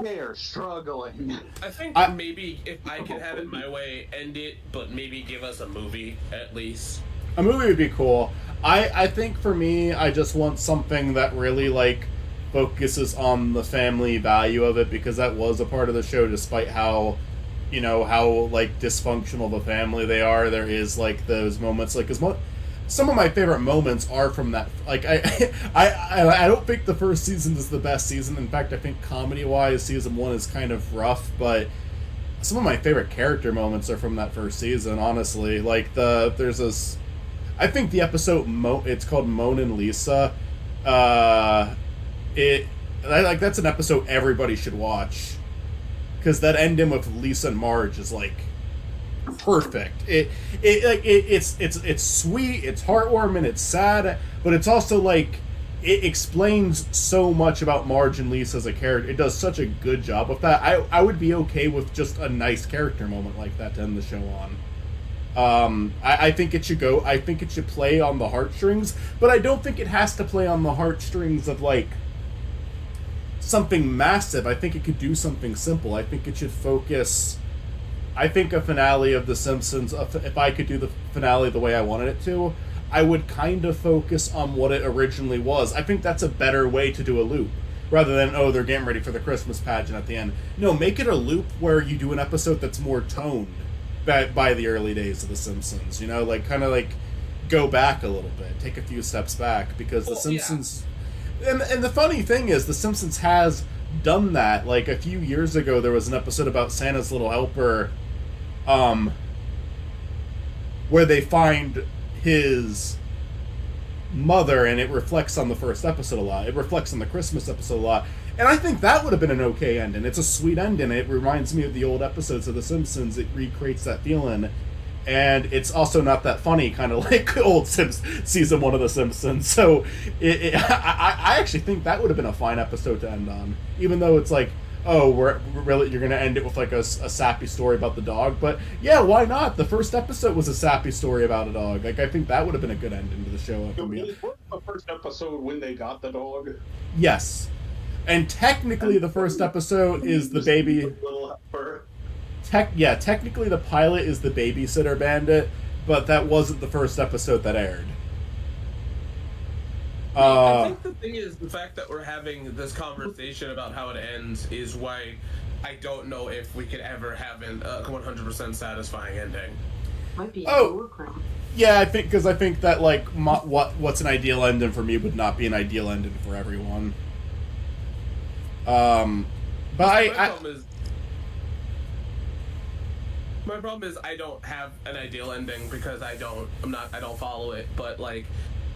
They are struggling. I think maybe if I could have it my way, end it, but maybe give us a movie at least. A movie would be cool. I think for me, I just want something that really, like, focuses on the family value of it, because that was a part of the show, despite how, like, dysfunctional the family they are. There is, like, those moments, like, some of my favorite moments are from that. Like, I don't think the first season is the best season. In fact, I think comedy-wise, season 1 is kind of rough, but some of my favorite character moments are from that first season, honestly. Like, there's this... I think the episode, it's called Moan and Lisa, that's an episode everybody should watch, because that ending with Lisa and Marge is like perfect. It's sweet, it's heartwarming, it's sad, but it's also like it explains so much about Marge and Lisa as a character. It does such a good job with that. I would be okay with just a nice character moment like that to end the show on. I think it should go. I think it should play on the heartstrings, but I don't think it has to play on the heartstrings of like something massive. I think it could do something simple. I think it should focus. I think a finale of The Simpsons, if I could do the finale the way I wanted it to, I would kind of focus on what it originally was. I think that's a better way to do a loop, rather than, oh, they're getting ready for the Christmas pageant at the end. No, make it a loop where you do an episode that's more toned by the early days of The Simpsons. You know, like kind of like go back a little bit, take a few steps back, because The Simpsons... Yeah. And the funny thing is, The Simpsons has done that. Like, a few years ago, there was an episode about Santa's Little Helper, where they find his mother, and it reflects on the first episode a lot. It reflects on the Christmas episode a lot. And I think that would have been an okay ending. It's a sweet ending. It reminds me of the old episodes of The Simpsons. It recreates that feeling. And it's also not that funny, kind of like old season 1 of The Simpsons. So I actually think that would have been a fine episode to end on. Even though it's like, oh, you're going to end it with like a sappy story about the dog. But yeah, why not? The first episode was a sappy story about a dog. Like, I think that would have been a good ending to the show. Was the first episode when they got the dog? Yes. And technically the first episode is the baby... Technically the pilot is the Babysitter Bandit, but that wasn't the first episode that aired. I think the thing is, the fact that we're having this conversation about how it ends is why I don't know if we could ever have a 100% satisfying ending. Might be yeah, I think that like what's an ideal ending for me would not be an ideal ending for everyone. My problem is I don't have an ideal ending because I don't follow it, but like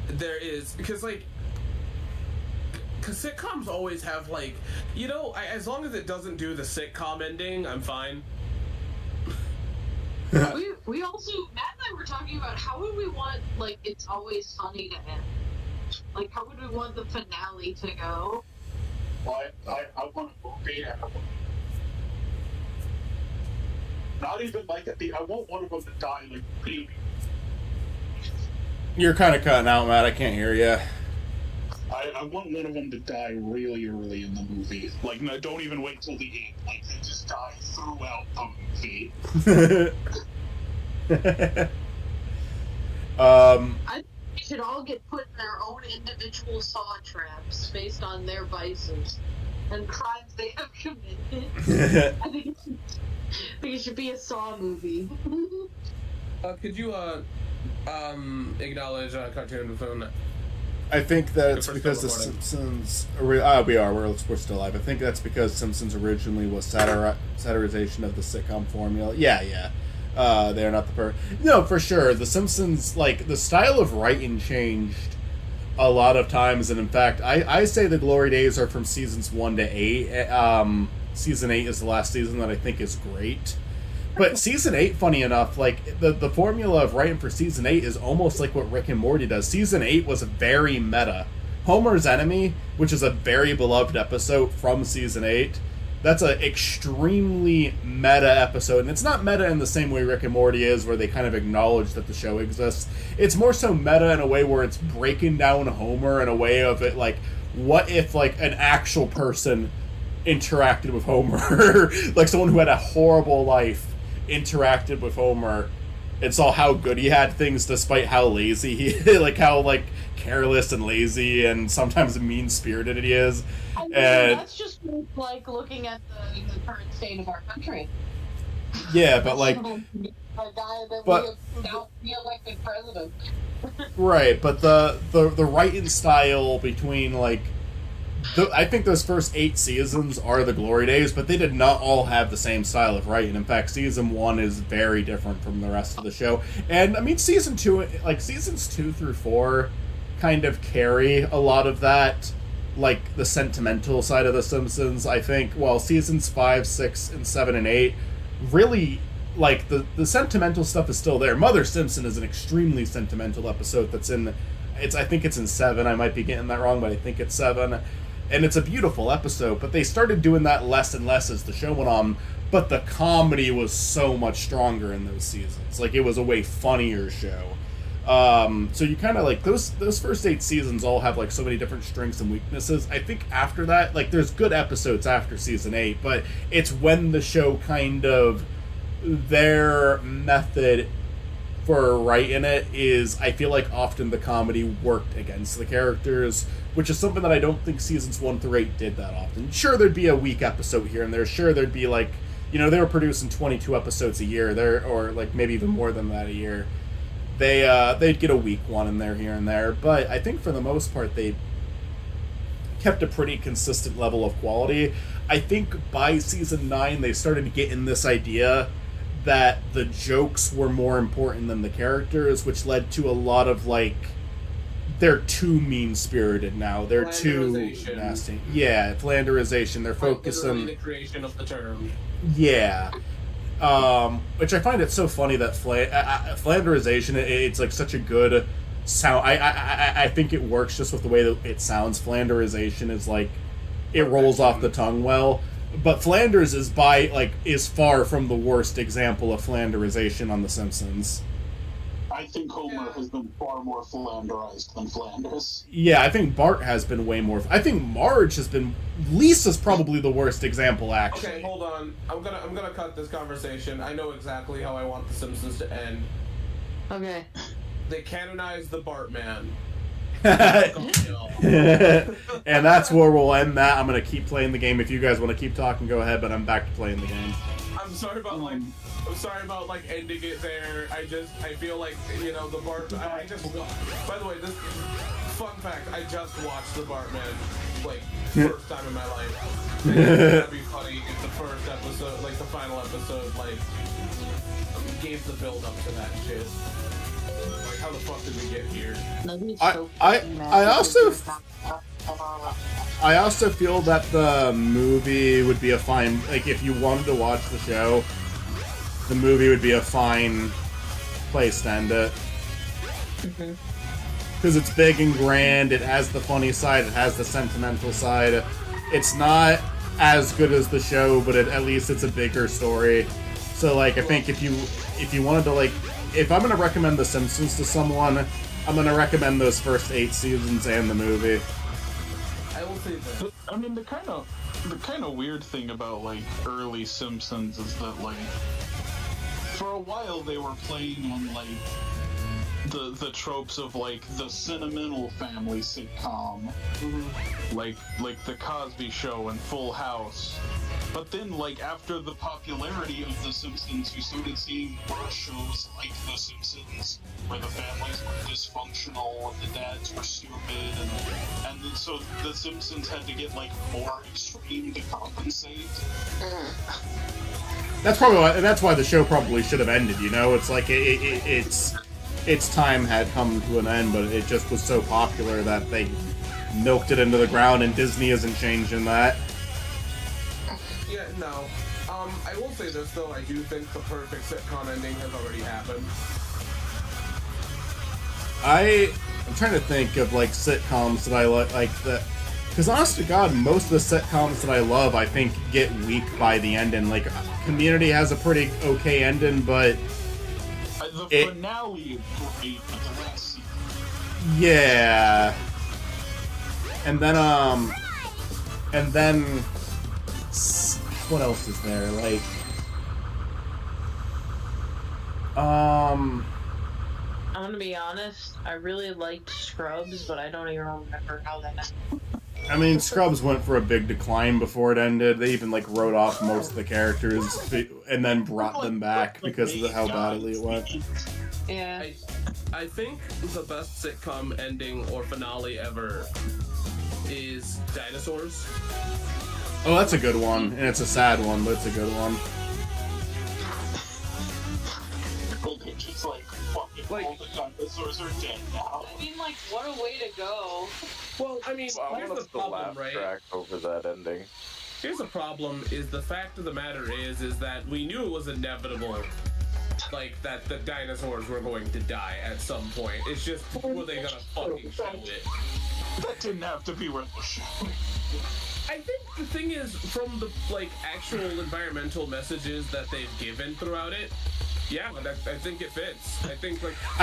there is, because sitcoms always have like, you know, as long as it doesn't do the sitcom ending, I'm fine. we also, Matt and I were talking about how would we want like It's Always Sunny to end? Like, how would we want the finale to go? Well, I want a movie. Not even like I want one of them to die like a baby. You're kind of cutting out, Matt. I can't hear you. I want one of them to die really early in the movie. Like, no, don't even wait till the end. Like, they just die throughout the movie. I think they should all get put in their own individual saw traps based on their vices and crimes they have committed. I think it should be a Saw movie. Could you acknowledge Cartoon Buffoon? I think that's because The Simpsons... we are. We're still live. I think that's because Simpsons originally was satirization of the sitcom formula. Yeah. They're not the No, for sure. The Simpsons, like, the style of writing changed a lot of times, and in fact, I say the glory days are from seasons 1 to 8. Season 8 is the last season that I think is great. But season 8, funny enough, like, the formula of writing for season 8 is almost like what Rick and Morty does. Season 8 was very meta. Homer's Enemy, which is a very beloved episode from season 8, that's an extremely meta episode. And it's not meta in the same way Rick and Morty is, where they kind of acknowledge that the show exists. It's more so meta in a way where it's breaking down Homer in a way of it, like, what if, like, an actual person interacted with Homer? Like, someone who had a horrible life interacted with Homer and saw how good he had things despite how lazy he like how like careless and lazy and sometimes mean-spirited he is. I mean, and that's just like looking at the current state of our country. Yeah, but like a guy that we now re-elected president. Right, but the writing style between like I think those first 8 seasons are the glory days, but they did not all have the same style of writing. In fact, season 1 is very different from the rest of the show. And, I mean, seasons 2 through 4 kind of carry a lot of that like the sentimental side of The Simpsons. I think while seasons 5, 6, and 7 and 8 really like the sentimental stuff is still there. Mother Simpson is an extremely sentimental episode that's in I think it's in 7. I might be getting that wrong, but I think it's 7. And it's a beautiful episode, but they started doing that less and less as the show went on. But the comedy was so much stronger in those seasons. Like, it was a way funnier show. So you kind of like those first 8 seasons all have like so many different strengths and weaknesses. I think after that, like, there's good episodes after season 8, but it's when the show kind of, their method for writing it is, I feel like often the comedy worked against the characters, which is something that I don't think seasons 1 through 8 did that often. Sure, there'd be a weak episode here and there. Sure, there'd be like, you know, they were producing 22 episodes a year there, or like maybe even more than that a year. They'd get a weak one in there here and there, but I think for the most part they kept a pretty consistent level of quality. I think by season 9 they started getting this idea that the jokes were more important than the characters, which led to a lot of like, they're too mean-spirited now. They're too nasty. Yeah, flanderization. They're focusing on the creation of the term. Yeah. Which I find it so funny that flanderization, it's like such a good sound. I think it works just with the way that it sounds. Flanderization is like, it rolls off the tongue well. But Flanders is far from the worst example of flanderization on The Simpsons. I think Homer has been far more flanderized than Flanders. Yeah, I think Bart has been way more. I think Marge has been. Lisa's probably the worst example, actually. Okay, hold on. I'm gonna cut this conversation. I know exactly how I want The Simpsons to end. Okay. They canonize the Bartman. And that's where we'll end that. I'm gonna keep playing the game. If you guys want to keep talking, go ahead. But I'm back to playing the game. I'm sorry about ending it there. I feel like, you know, the Bart. By the way, this fun fact: I just watched the Bartman like first time in my life. That'd be funny if the first episode, like the final episode, like gave the build up to that shit. Like, how the fuck did we get here? I also feel that the movie would be a fine, like, if you wanted to watch the show, the movie would be a fine place to end it. Because it's big and grand, it has the funny side, it has the sentimental side. It's not as good as the show, but at least it's a bigger story. So, like, I think if you wanted to, like, if I'm gonna recommend The Simpsons to someone, I'm gonna recommend those first 8 seasons and the movie. I will say that. I mean, the kind of weird thing about like early Simpsons is that like for a while they were playing on like the tropes of like the sentimental family sitcom, like the Cosby Show and Full House. But then, like, after the popularity of The Simpsons, you started seeing more shows like The Simpsons, where the families were dysfunctional and the dads were stupid, and then so The Simpsons had to get, like, more extreme to compensate. That's why the show probably should have ended, you know? It's like, its time had come to an end, but it just was so popular that they milked it into the ground, and Disney isn't changing that. Yeah, no. I will say this though, I do think the perfect sitcom ending has already happened. I'm trying to think of like sitcoms that I like that, because honest to God, most of the sitcoms that I love, I think, get weak by the ending. Like, Community has a pretty okay ending, but the finale is great, but the last season. Yeah. And then what else is there? Like, I'm gonna be honest, I really liked Scrubs, but I don't even remember how that ended. I mean, Scrubs went for a big decline before it ended. They even, like, wrote off most of the characters and then brought them back because of how badly it went. Yeah. I think the best sitcom ending or finale ever is Dinosaurs. Oh, that's a good one. And it's a sad one, but it's a good one. where they're just like fucking all the dinosaurs are dead now. I mean, like, what a way to go. Well, I mean, I here's want the us to problem, laugh right? track over that ending. Here's the problem: is the fact of the matter is that we knew it was inevitable, like that the dinosaurs were going to die at some point. It's just were they gonna fucking show it? That didn't have to be where the show. I think the thing is, from the like actual environmental messages that they've given throughout it, yeah, I think it fits. I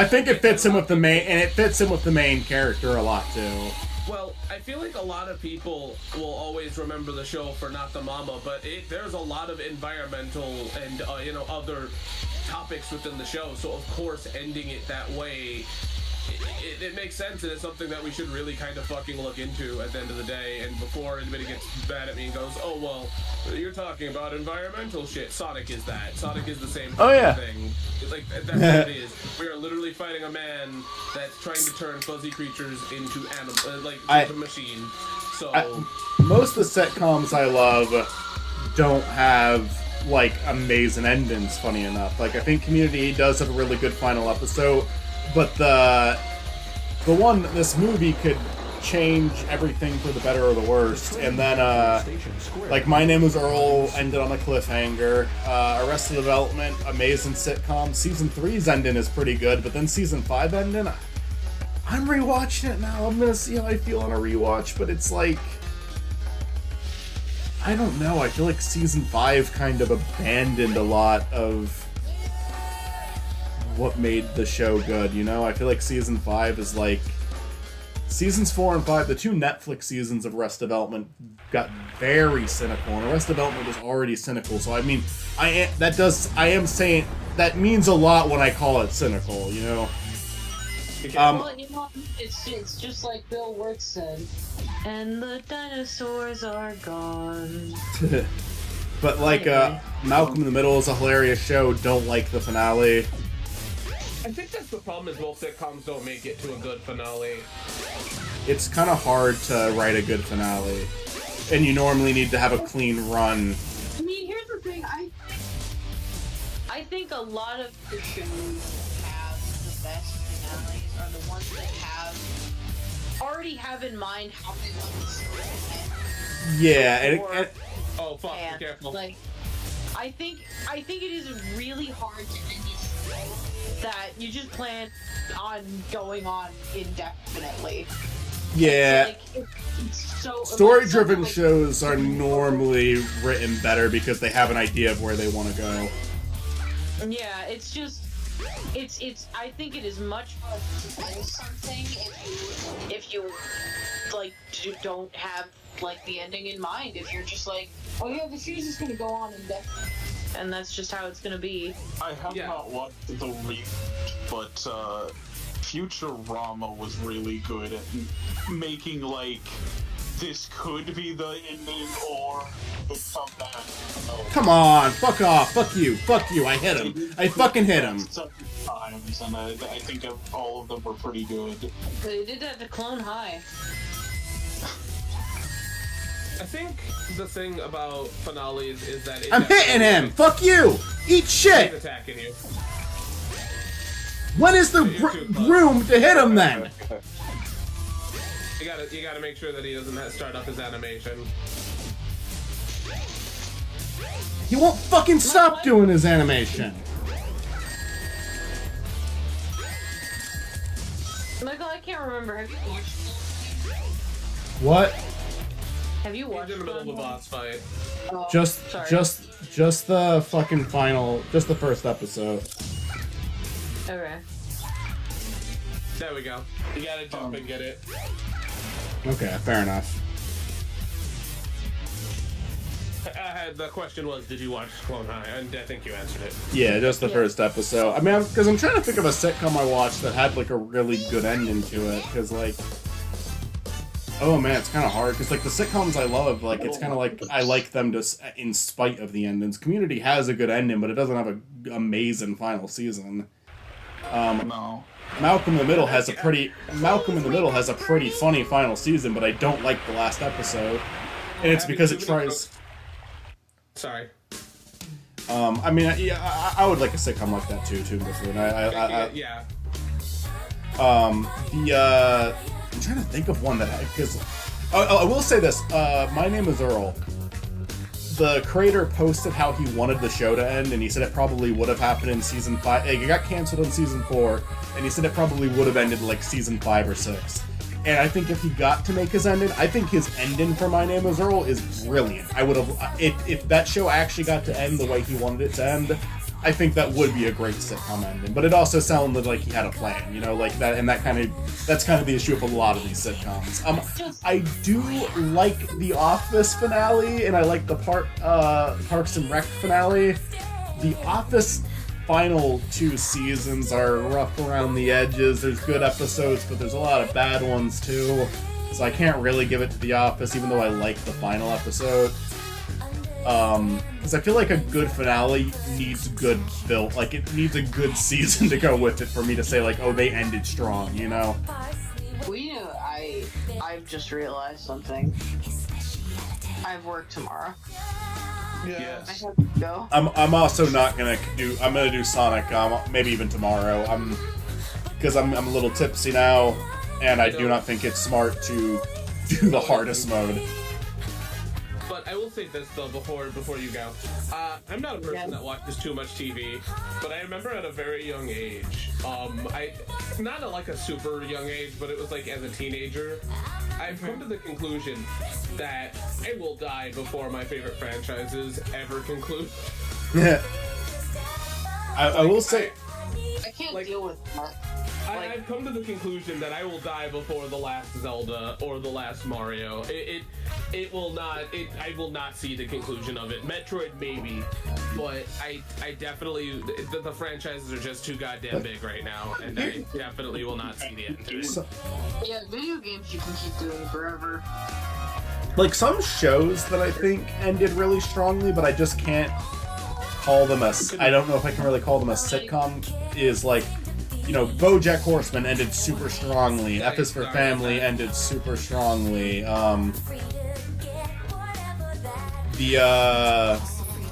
think it fits him with the main, and it fits him with the main character a lot too. Well, I feel like a lot of people will always remember the show for Not the Mama, but there's a lot of environmental and other topics within the show. So of course, ending it that way, it makes sense, and it's something that we should really kind of fucking look into at the end of the day. And before anybody gets mad at me and goes, "Oh well, you're talking about environmental shit." Sonic is that. Sonic is the same thing. Like that's what it is. We are literally fighting a man that's trying to turn fuzzy creatures into into machines. So most of the sitcoms I love don't have like amazing endings. Funny enough, like I think Community does have a really good final episode. But the one, this movie could change everything for the better or the worst. And then, like, My Name is Earl ended on a cliffhanger. Arrested Development, amazing sitcom. Season 3's ending is pretty good, but then Season 5 ending, I'm rewatching it now. I'm gonna see how I feel on a rewatch, but it's like, I don't know. I feel like Season 5 kind of abandoned a lot of what made the show good, you know? I feel like Season 5 is like... Seasons 4 and 5, the two Netflix seasons of Arrested Development got very cynical, and Arrested Development was already cynical, so I mean, I am saying, that means a lot when I call it cynical, you know? Well, it's just like Bill Wirtz said. And the dinosaurs are gone. But like, Malcolm in the Middle is a hilarious show, don't like the finale. I think that's the problem, is most sitcoms don't make it to a good finale. It's kind of hard to write a good finale, and you normally need to have a clean run. I mean, here's the thing, I think a lot of the shows have the best finales are the ones that already have in mind how they want the story to end. Yeah, and oh fuck, be careful. Like, I think it is really hard to end a show that you just plan on going on indefinitely. yeah. So Story-driven shows are normally written better because they have an idea of where they want to go. Yeah, it's I think it is much harder to end something if you like don't have like the ending in mind. If you're just like, oh yeah, the show's just gonna go on indefinitely, and that's just how it's gonna be. I have not watched the reboot, but Futurama was really good at making like this could be the ending or it's something. Come on, fuck off, fuck you, I hit him. I fucking hit him. Times, and I think all of them were pretty good. They did that to Clone High. I think the thing about finales is that I'm hitting him! Fuck you! Eat shit! He's attacking you. When is the room to hit him then? You gotta make sure that he doesn't start up his animation. He won't fucking stop doing his animation. Michael, I can't remember. Have you watched? What? Have you watched? He's in the middle of a boss fight. Oh, Just the fucking final, just the first episode. Okay. There we go. You gotta jump and get it. Okay, fair enough. The question was, did you watch Clone High? And I think you answered it. Yeah, just the first episode. I mean, because I'm trying to think of a sitcom I watched that had like a really good ending to it. Because like, oh man, it's kind of hard. Because like the sitcoms I love, like it's kind of like I like them just in spite of the endings. Community has a good ending, but it doesn't have an amazing final season. No. Malcolm in the Middle has a pretty funny final season, but I don't like the last episode, and it's because it tries. Sorry. I mean, yeah, I would like a sitcom like that too, Toon Buffoon. Yeah. I'm trying to think of one that because I will say this. My Name is Earl. The creator posted how he wanted the show to end, and he said it probably would have happened in season 5. It got canceled in season 4, and he said it probably would have ended like season 5 or 6. And I think if he got to make his ending, I think his ending for My Name is Earl is brilliant. I would have, if that show actually got to end the way he wanted it to end, I think that would be a great sitcom ending. But it also sounded like he had a plan, you know, like that, and that's kind of the issue of a lot of these sitcoms. I do like the Office finale, and I like the Parks and Rec finale. The Office final 2 seasons are rough around the edges. There's good episodes, but there's a lot of bad ones too. So I can't really give it to The Office, even though I like the final episode. Because I feel like a good finale needs good build. Like, it needs a good season to go with it for me to say, like, oh, they ended strong, you know? I've just realized something. I have work tomorrow. Yeah. I have to go. I'm also not gonna do. I'm gonna do Sonic. Maybe even tomorrow. Because I'm a little tipsy now, and I do not think it's smart to do the hardest mode. But I will say this though before you go. I'm not a person that watches too much TV, but I remember at a very young age, not at like a super young age, but it was like as a teenager, I've come to the conclusion that I will die before my favorite franchises ever conclude. I will say, I can't deal with that. I've come to the conclusion that I will die before the last Zelda or the last Mario. It will not. I will not see the conclusion of it. Metroid maybe, but I definitely the franchises are just too goddamn big right now, and I definitely will not see the end to it. Yeah, video games you can keep doing forever. like some shows that I think ended really strongly, but I just can't call them a. I don't know if I can really call them a sitcom. Is like, you know, BoJack Horseman ended super strongly. F is for Family ended super strongly.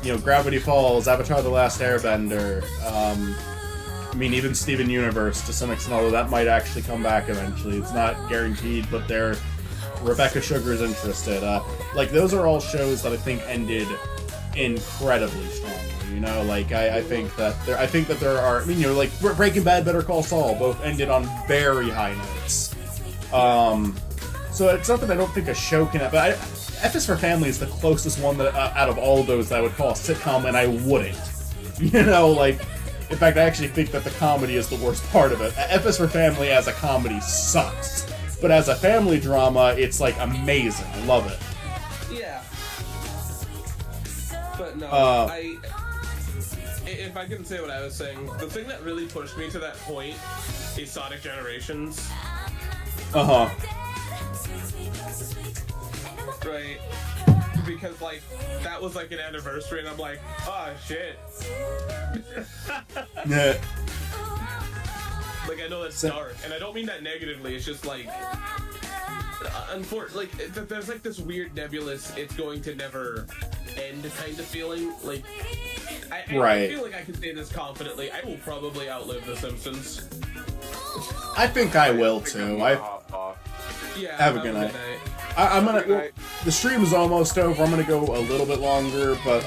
You know, Gravity Falls, Avatar: The Last Airbender. I mean, even Steven Universe to some extent, although that might actually come back eventually. It's not guaranteed, but Rebecca Sugar's interested. Like, those are all shows that I think ended incredibly strongly. You know, like I think that there are. I mean, you know, like Breaking Bad, Better Call Saul, both ended on very high notes. So it's not that I don't think a show can. But F is for Family is the closest one that out of all of those that I would call a sitcom, and I wouldn't. You know, like. In fact, I actually think that the comedy is the worst part of it. F is for Family as a comedy sucks. But as a family drama, it's like amazing. I love it. Yeah. But no, if I can say what I was saying, the thing that really pushed me to that point is Sonic Generations. Uh-huh. Right. Because, like, that was like an anniversary, and I'm like, oh shit. Yeah. Like, I know that's dark, and I don't mean that negatively. It's just like, there's like this weird nebulous, it's going to never end kind of feeling. Like, I feel like I can say this confidently. I will probably outlive The Simpsons. I think I will too. Yeah. Have a good night. I'm gonna. Well, the stream is almost over. I'm gonna go a little bit longer, but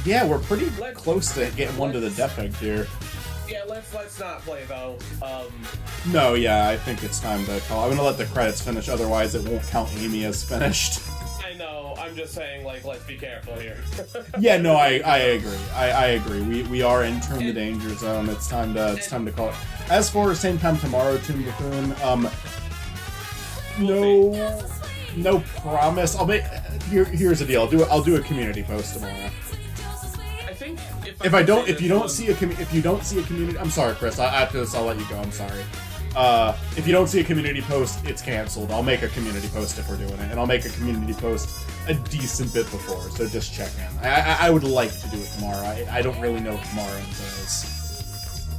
yeah, we're pretty close to getting one to the death egg here. Yeah, let's not play though. No, yeah, I think it's time to call. I'm gonna let the credits finish, otherwise it won't count Amy as finished. I know. I'm just saying, like, let's be careful here. Yeah, no, I agree. I agree. We are entering the danger zone. It's time to call it. As for same time tomorrow, Toon Buffoon, no promise. I'll make. Here's the deal. I'll do a community post tomorrow. I think if you don't see a community, I'm sorry, Chris. After this, I'll let you go. I'm sorry. If you don't see a community post, it's canceled. I'll make a community post if we're doing it, and I'll make a community post a decent bit before. So just check in. I would like to do it tomorrow. I don't really know what tomorrow is.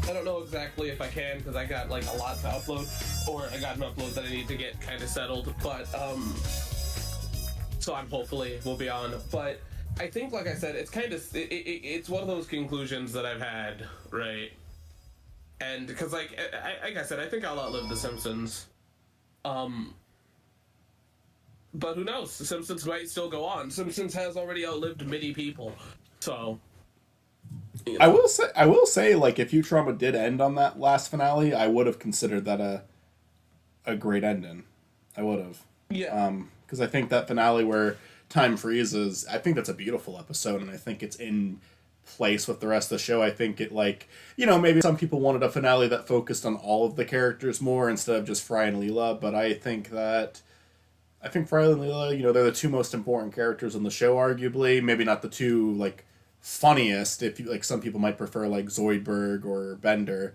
I don't know exactly if I can, because I got like a lot to upload, or I got an upload that I need to get kind of settled, but so I'm hopefully will be on. But I think, like I said, it's kind of it's one of those conclusions that I've had, right? And because, like I said, I think I'll outlive The Simpsons. But who knows? The Simpsons might still go on. Simpsons has already outlived many people, so. You know. I will say, like, if Futurama did end on that last finale, I would have considered that a great ending. I would have. Yeah. Because I think that finale where time freezes, I think that's a beautiful episode, and I think it's in place with the rest of the show. I think it, like, you know, maybe some people wanted a finale that focused on all of the characters more instead of just Fry and Leela, but I think Fry and Leela, you know, they're the two most important characters in the show, arguably. Maybe not the two, like, funniest, if you, like, some people might prefer, like, Zoidberg or Bender.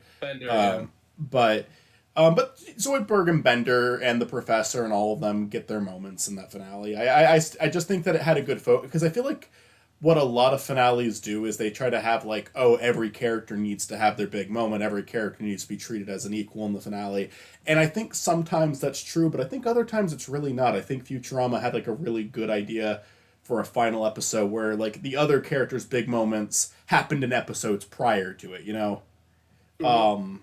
But Zoidberg and Bender and the Professor and all of them get their moments in that finale. I just think that it had a good focus, because I feel like what a lot of finales do is they try to have, like, oh, every character needs to have their big moment, every character needs to be treated as an equal in the finale. And I think sometimes that's true, but I think other times it's really not. I think Futurama had, like, a really good idea for a final episode where, like, the other characters' big moments happened in episodes prior to it, you know? Mm-hmm.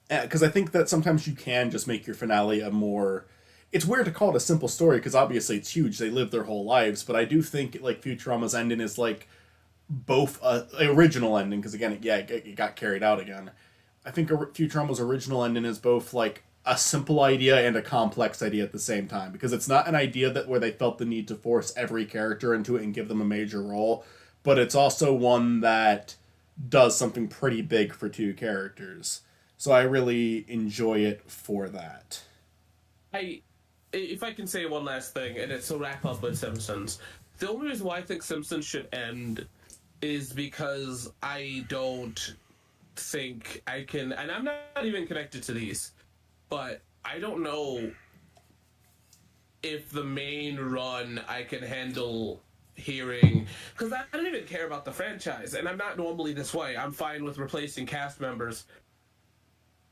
Because I think that sometimes you can just make your finale a more... It's weird to call it a simple story, because obviously it's huge, they live their whole lives, but I do think, like, Futurama's ending is, like, both a original ending, because, again, it got carried out again. I think Futurama's original ending is both, like, a simple idea and a complex idea at the same time, because it's not an idea that where they felt the need to force every character into it and give them a major role, but it's also one that does something pretty big for two characters. So I really enjoy it for that. If I can say one last thing, and it's to wrap up with Simpsons, the only reason why I think Simpsons should end is because I don't think I can, and I'm not even connected to these, but I don't know if the main run I can handle hearing, because I don't even care about the franchise, and I'm not normally this way. I'm fine with replacing cast members,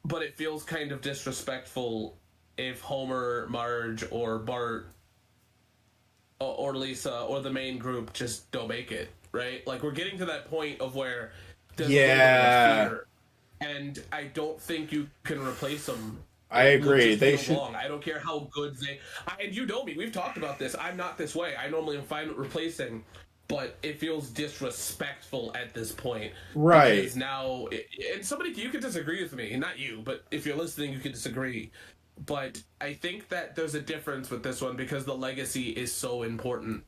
but it feels kind of disrespectful if Homer, Marge, or Bart, or Lisa, or the main group just don't make it, right? Like, we're getting to that point of where there's a little bit of fear, and I don't think you can replace them. I agree. They should. I don't care how good and you know me. We've talked about this. I'm not this way. I normally am fine with replacing, but it feels disrespectful at this point. Right. Because now, and somebody, you can disagree with me. Not you, but if you're listening, you can disagree. But I think that there's a difference with this one because the legacy is so important.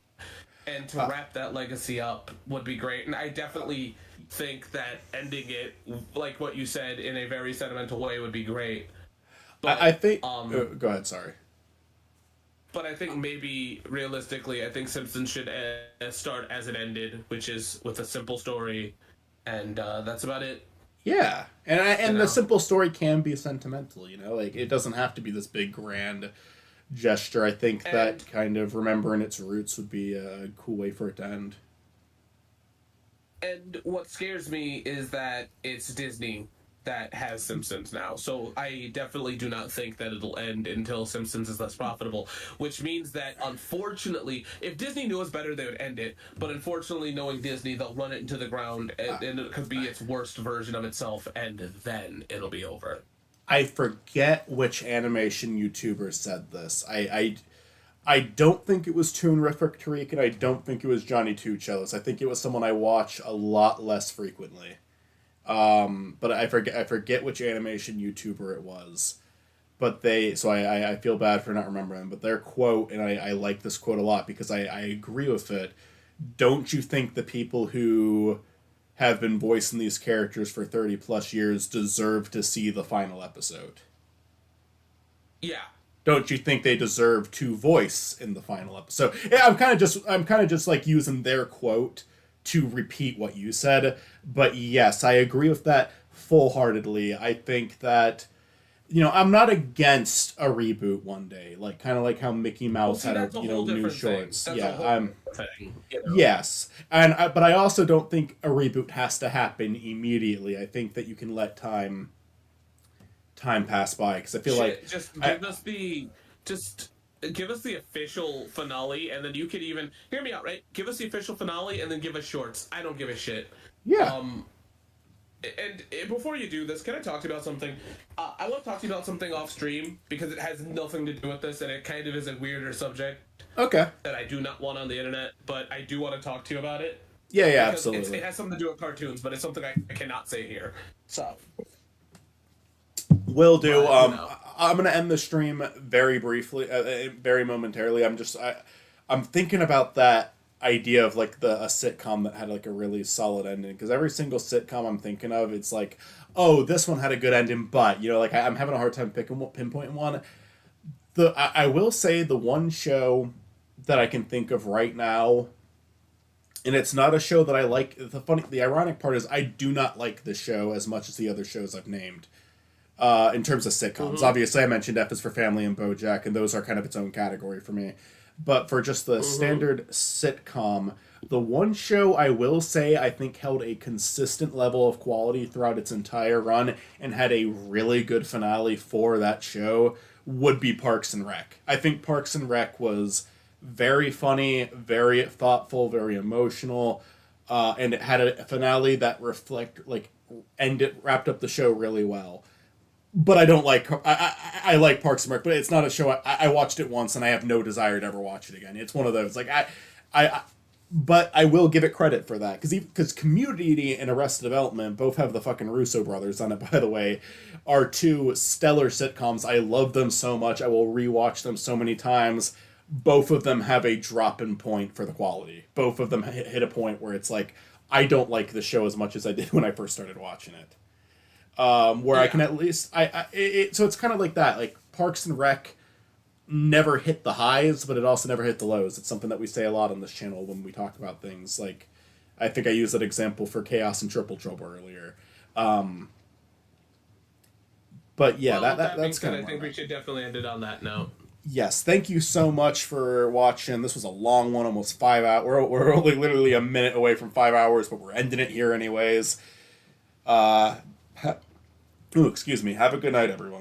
And to wrap that legacy up would be great. And I definitely think that ending it, like what you said, in a very sentimental way would be great. But, I think... go ahead, sorry. But I think maybe, realistically, I think Simpsons should start as it ended, which is with a simple story. And that's about it. Yeah, and the simple story can be sentimental, you know? Like, it doesn't have to be this big, grand gesture. I think that kind of remembering its roots would be a cool way for it to end. And what scares me is that it's Disney that has Simpsons now. So I definitely do not think that it'll end until Simpsons is less profitable, which means that, unfortunately, if Disney knew us better, they would end it. But unfortunately, knowing Disney, they'll run it into the ground, and it could be its worst version of itself, and then it'll be over. I forget which animation YouTuber said this. I don't think it was Toonrific Tariq, and I don't think it was Johnny Two Cellos. I think it was someone I watch a lot less frequently. But I forget which animation YouTuber it was. But I feel bad for not remembering, but their quote, and I like this quote a lot because I agree with it. Don't you think the people who have been voicing these characters for 30 plus years deserve to see the final episode? Yeah. Don't you think they deserve to voice in the final episode? Yeah, I'm kind of just like using their quote to repeat what you said, but yes, I agree with that full-heartedly. I think that, you know, I'm not against a reboot one day, like kind of like how Mickey Mouse had new shorts. Yes, but I also don't think a reboot has to happen immediately. I think that you can let time pass by because I feel like just give us the give us the official finale, and then you could even hear me out, right? Give us the official finale, and then give us shorts. I don't give a shit. Yeah. And before you do this, can I talk to you about something? I want to talk to you about something off stream because it has nothing to do with this, and it kind of is a weirder subject. Okay. That I do not want on the internet, but I do want to talk to you about it. Yeah, Because absolutely. It has something to do with cartoons, but it's something I cannot say here. So. Will do. No. I'm gonna end the stream very briefly, very momentarily. I'm thinking about that idea of like a sitcom that had like a really solid ending, because every single sitcom I'm thinking of, it's like, oh, this one had a good ending, but like I'm having a hard time pinpointing one. I will say the one show that I can think of right now, and it's not a show that I like. The ironic part is I do not like the show as much as the other shows I've named. In terms of sitcoms, obviously I mentioned F is for Family and BoJack, and those are kind of its own category for me. But for just the standard sitcom, the one show I will say I think held a consistent level of quality throughout its entire run and had a really good finale for that show would be Parks and Rec. I think Parks and Rec was very funny, very thoughtful, very emotional, and it had a finale that wrapped up the show really well. But I don't like. I like Parks and Rec, but it's not a show. I watched it once, and I have no desire to ever watch it again. It's one of those like but I will give it credit for that because Community and Arrested Development both have the fucking Russo brothers on it. By the way, are two stellar sitcoms. I love them so much. I will rewatch them so many times. Both of them have a drop-in point for the quality. Both of them hit a point where it's like I don't like the show as much as I did when I first started watching it. Where I can at least so it's kind of like that. Like Parks and Rec never hit the highs, but it also never hit the lows. It's something that we say a lot on this channel when we talk about things. Like I think I used that example for Chaos and Triple Trouble earlier. But yeah, that's kind of. I think we should definitely end it on that note. Yes, thank you so much for watching. This was a long one, almost 5 hours. We're only literally a minute away from 5 hours, but we're ending it here anyways. Excuse me. Have a good night, everyone.